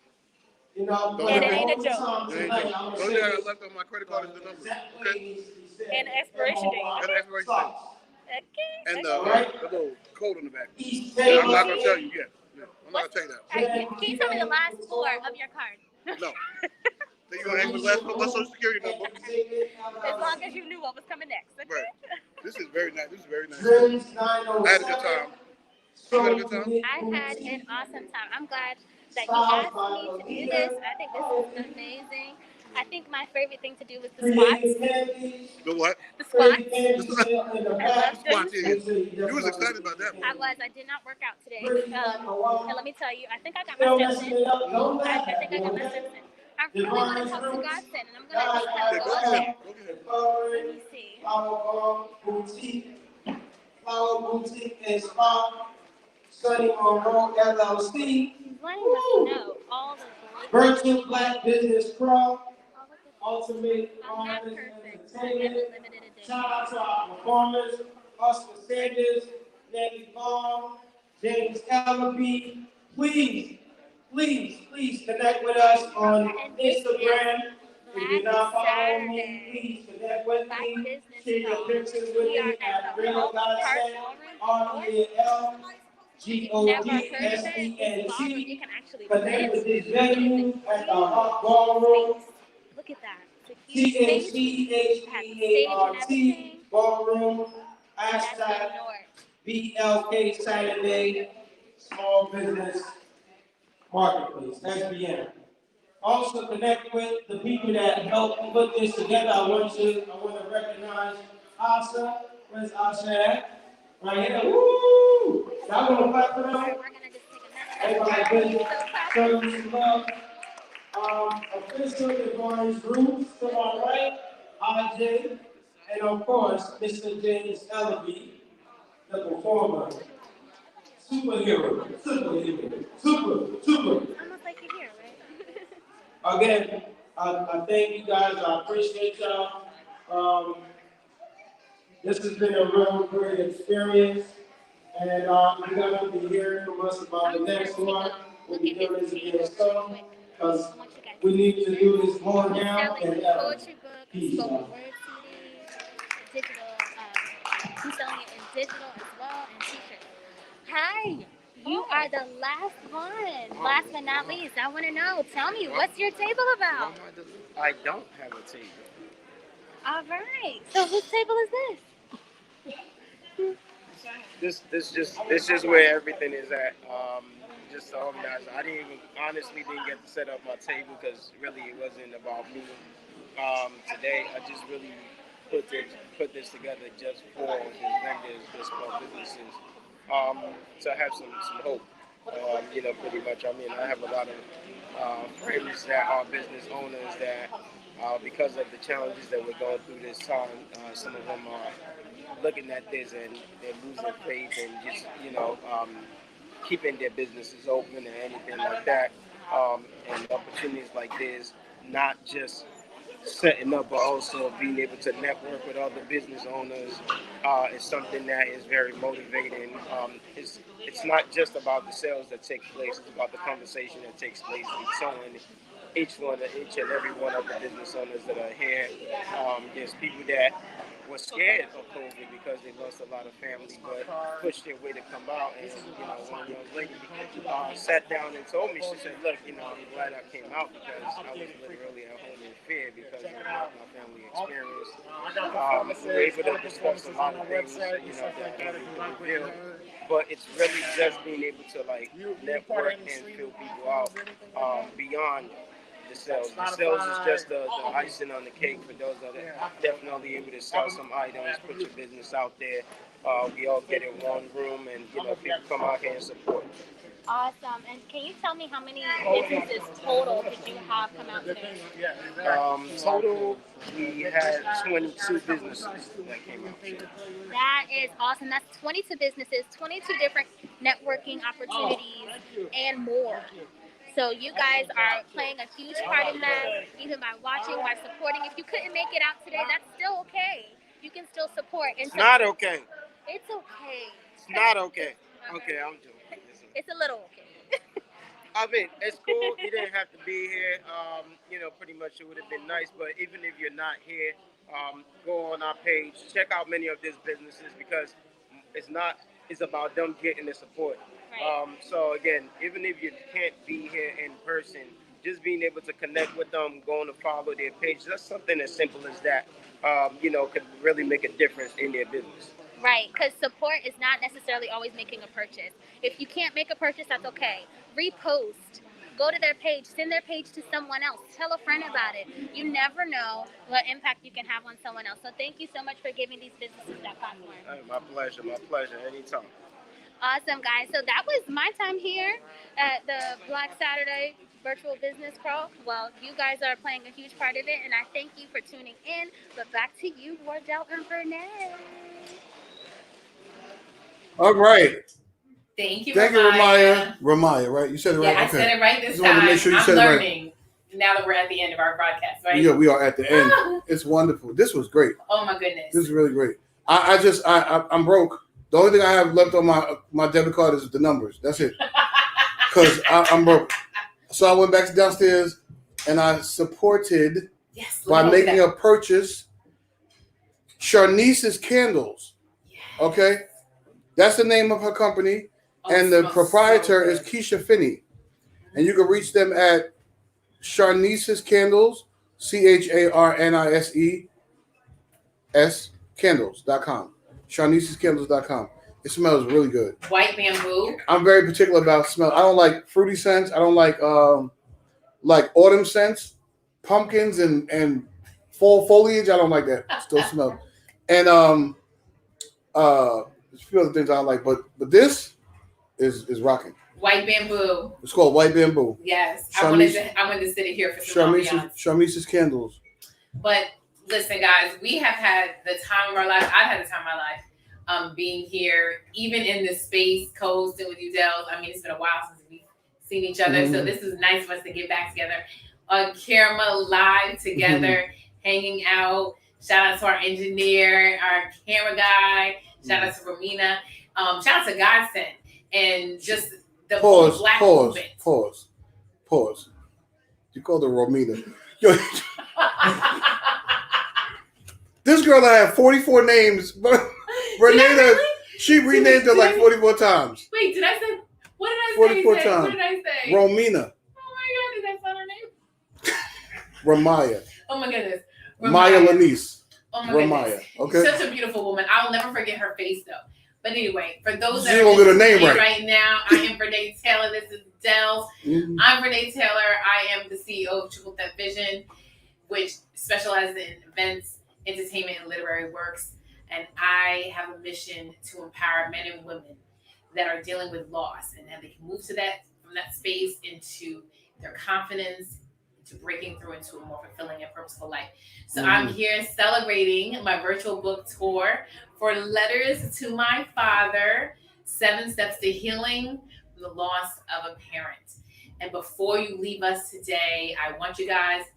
You know, and it ain't a joke. It ain't a joke. The only thing I left on my credit card is the number. Okay. And the expiration date. And the expiration date. Okay. And the little code on the back. Yeah, I'm not gonna tell you yet. Yeah, I'm not gonna tell you that. Can you tell me the last four of your card? No. Then you gonna hang with last social security number. As long as you knew what was coming next. Okay? Right. This is very nice. This is very nice. I had a good time. You had a good time? I had an awesome time. I'm glad that you asked me to do this. I think this is amazing. I think my favorite thing to do was the squats. The what? The squats. I love Squats, them. yeah. You was excited about that one. I was. I did not work out today. And let me tell you, I think I got my steps in. I think I got my steps in. I really want to talk to Godson, and I'm going to just kind of go up there. Let me see. Flower Boutique and Spa, Sunny Monroe LLC. He's letting us know all the Virtual Black Business Pro, Ultimate Honors Entertainment. Shout out to our performers, Oscar Sanders, Nancy Long, James Ellaby. Please connect with us on Instagram. If you're not following me, please connect with me. Share your pictures with me at Real Godson, RELGODSENT. Connect with this venue at the Hot Ballroom. Look at that. CHEHEART Ballroom. Hashtag BLK Saturday Small Business Marketplace, SBM. Also connect with the people that helped put this together. I want to recognize Asa. Where's Asa at? Right here. Woo! Y'all gonna clap for them? Everybody, show you some love. Official Divine Groups to my right, IJ, and of course, Mr. James Ellaby, the performer. Superhero. Super. Almost like you're here, right? Again, I thank you guys. I appreciate y'all. This has been a real great experience. And you're going to be hearing from us about the next one. We'll be doing this again soon. Because we need to do this more now than ever. Poetry book, Peace, spoken y'all. word CD, digital. He's selling it in digital as well and t-shirts. Hi, you are the last one. Last but not least, I want to know. Tell me, what's your table about? I don't have a table. All right. So whose table is this? This just where everything is at. Just to organize. I honestly didn't get to set up my table because really it wasn't about me. Today I just really put this together just for the vendors, the small businesses, to have some hope. Pretty much. I mean, I have a lot of friends that are business owners that, because of the challenges that we're going through this time, some of them are looking at this and they're losing faith and just, keeping their businesses open and anything like that. And opportunities like this, not just setting up, but also being able to network with other business owners is something that is very motivating. It's not just about the sales that take place; it's about the conversation that takes place between each and every one of the business owners that are here. There's people that were scared of COVID because they lost a lot of family, but pushed their way to come out. And one young lady sat down and told me, she said, "Look, I'm glad I came out because I was literally at home in fear because of what my family experienced." We were able to discuss a lot of things, that we could reveal. But it's really just being able to network and fill people out beyond the sales. The sales is just the icing on the cake for those that are definitely able to sell some items, put your business out there. We all get in one room and people come out here and support. Awesome. And can you tell me how many businesses total did you have come out today? Total, we had 22 businesses that came out. That is awesome. That's 22 businesses, 22 different networking opportunities, and more. So you guys are playing a huge part in that, even by watching, by supporting. If you couldn't make it out today, that's still okay. You can still support. It's not okay. It's okay. It's not okay. Okay, I'm joking. It's a little okay. I mean, it's cool. You didn't have to be here. Pretty much it would have been nice. But even if you're not here, go on our page, check out many of these businesses because it's about them getting the support. So again, even if you can't be here in person, just being able to connect with them, going to follow their page, that's something as simple as that, could really make a difference in their business. Right, because support is not necessarily always making a purchase. If you can't make a purchase, that's okay. Repost. Go to their page. Send their page to someone else. Tell a friend about it. You never know what impact you can have on someone else. So thank you so much for giving these businesses that platform. My pleasure. Anytime. Awesome, guys. So that was my time here at the Black Saturday Virtual Business Pro. Well, you guys are playing a huge part of it, and I thank you for tuning in. But back to you, Wardell and Vernae. All right. Thank you, Ramaya. Ramaya, right? You said it right? Yeah, I said it right this time. Wanted to make sure you I'm said learning it right. now that we're at the end of our broadcast, right? Yeah, we are at the end. It's wonderful. This was great. Oh, my goodness. This is really great. I'm broke. The only thing I have left on my debit card is the numbers. That's it. Because I'm broke. So I went back downstairs and I supported by making a purchase Sharnice's Candles. Okay? That's the name of her company. And the proprietor is Keisha Finney. And you can reach them at Sharnice's Candles, CharniseS Candles.com. Sharnice'sCandles.com. It smells really good. White bamboo. I'm very particular about smell. I don't like fruity scents. I don't like autumn scents, pumpkins and fall foliage. I don't like that. Still smell. And there's a few other things I don't like, but this is rocking. White Bamboo. It's called White Bamboo. Yes, I wanted to sit in here for some ambiance. Sharmisa's candles. But listen, guys, we have had the time of our life. I've had the time of my life being here, even in this space, coasting with you, Dels. I mean, it's been a while since we've seen each other. So this is nice for us to get back together on camera, live together, hanging out. Shout out to our engineer, our camera guy. Shout out to Romina. Shout out to Godsend. And just the black movement. Pause. You called her Romina. Yo, this girl I have 44 names, but Vernae, she renamed her like 44 times. Wait, did I say? What did I 44 say? times. What did I say? Romina. Oh my God, did I spell her name? Ramaya. Oh my goodness. Maya Lanise. Oh my Ramaya. goodness. Okay. Such a beautiful woman. I'll never forget her face though. But anyway, for those that You don't get her name right now, I am Vernae Taylor. This is Dels. I'm Vernae Taylor. I am the CEO of Triple Threat Vision, which specializes in events, entertainment, and literary works. And I have a mission to empower men and women that are dealing with loss, and that they can move to that from that space into their confidence, to breaking through into a more fulfilling and purposeful life. So I'm here celebrating my virtual book tour for Letters to My Father, 7 Steps to Healing from the Loss of a Parent. And before you leave us today, I want you guys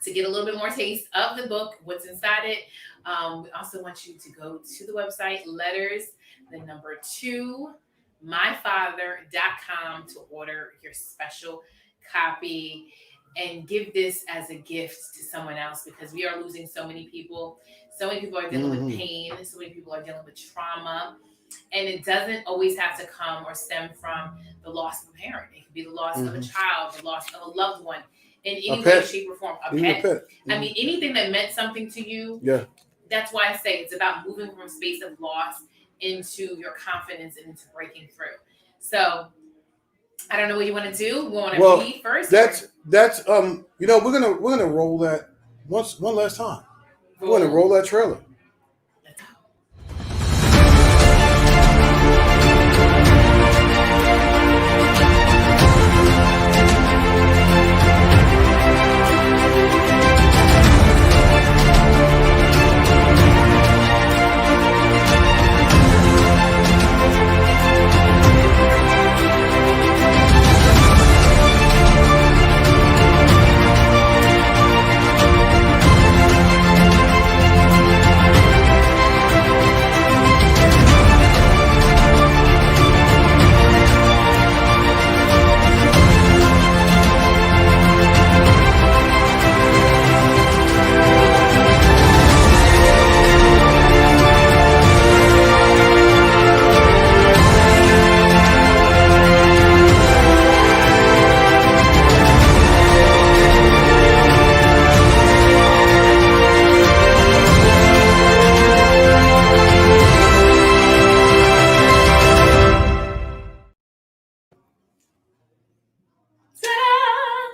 to get a little bit more taste of the book, what's inside it. We also want you to go to the website, letters2myfather.com to order your special copy and give this as a gift to someone else, because we are losing so many people. So many people are dealing with pain. So many people are dealing with trauma. And it doesn't always have to come or stem from the loss of a parent. It could be the loss of a child, the loss of a loved one in any way, shape, or form. A pet. I mean, anything that meant something to you. Yeah. That's why I say it's about moving from a space of loss into your confidence and into breaking through. So I don't know what you want to do. We want to read first. That's you know, we're gonna roll that one last time. We're gonna roll that trailer.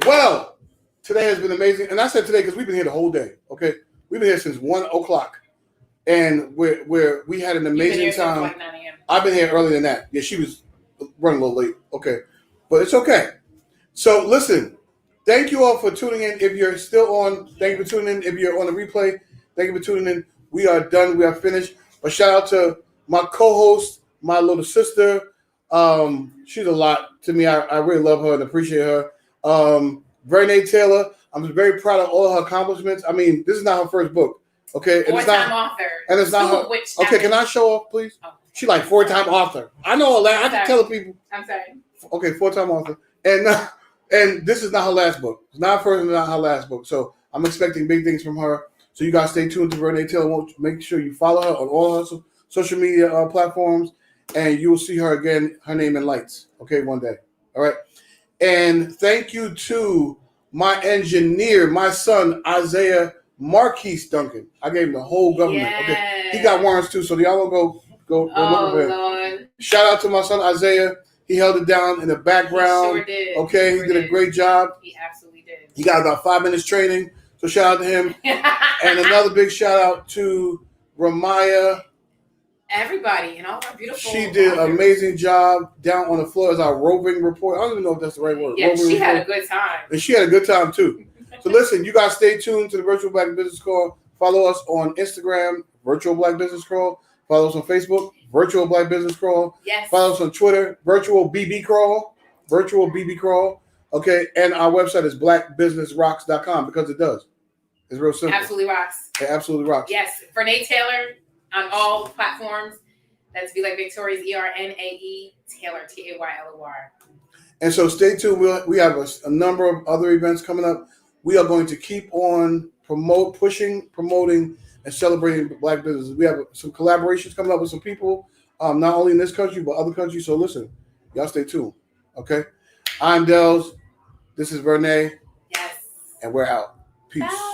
Well, today has been amazing. And I said today because we've been here the whole day. Okay. We've been here since 1:00. And we had an amazing time. Like 9 a.m. I've been here earlier than that. Yeah, she was running a little late. Okay. But it's okay. So listen, thank you all for tuning in. If you're still on, thank you for tuning in. If you're on the replay, thank you for tuning in. We are done. We are finished. But shout out to my co-host, my little sister. She's a lot to me. I really love her and appreciate her. Vernae Taylor. I'm very proud of all her accomplishments. I mean, this is not her first book. Okay. And four-time author. And it's not her. Okay, can I show off, please? Oh. She like 4-time author. I know all that. I can tell the people. I'm sorry. Okay, 4-time author. And this is not her last book. It's not her first and not her last book. So I'm expecting big things from her. So you guys stay tuned to Vernae Taylor. Make sure you follow her on all her social media platforms, and you will see her again, her name in lights. Okay, one day. All right. And thank you to my engineer, my son, Isaiah Marquise Duncan. I gave him the whole government. Yes. Okay. He got warrants too, so y'all go look for him. Lord. Shout out to my son, Isaiah. He held it down in the background. He sure did. Okay, he did a great job. He absolutely did. He got about 5 minutes training, so shout out to him. And another big shout out to Ramaya everybody and all our beautiful. She did an amazing job down on the floor as our roving report. I don't even know if that's the right word. Yeah, she had report. a good time. And she had a good time too. So listen, you guys stay tuned to the Virtual Black Business Call. Follow us on Instagram, Virtual Black Business Call. Follow us on Facebook, Virtual Black Business Crawl. Yes. Follow us on Twitter, Virtual BB Crawl. Virtual BB Crawl. Okay, and our website is blackbusinessrocks.com because it does. It's real simple. Absolutely rocks. It absolutely rocks. Yes, Vernae Taylor on all platforms. That's Be Like Victoria's ERNAE Taylor TAYLOR. And so stay tuned. We have a number of other events coming up. We are going to keep on promoting, and celebrating Black businesses. We have some collaborations coming up with some people, not only in this country, but other countries. So listen, y'all stay tuned. Okay? I'm Dels. This is Vernae. Yes. And we're out. Peace. Bye.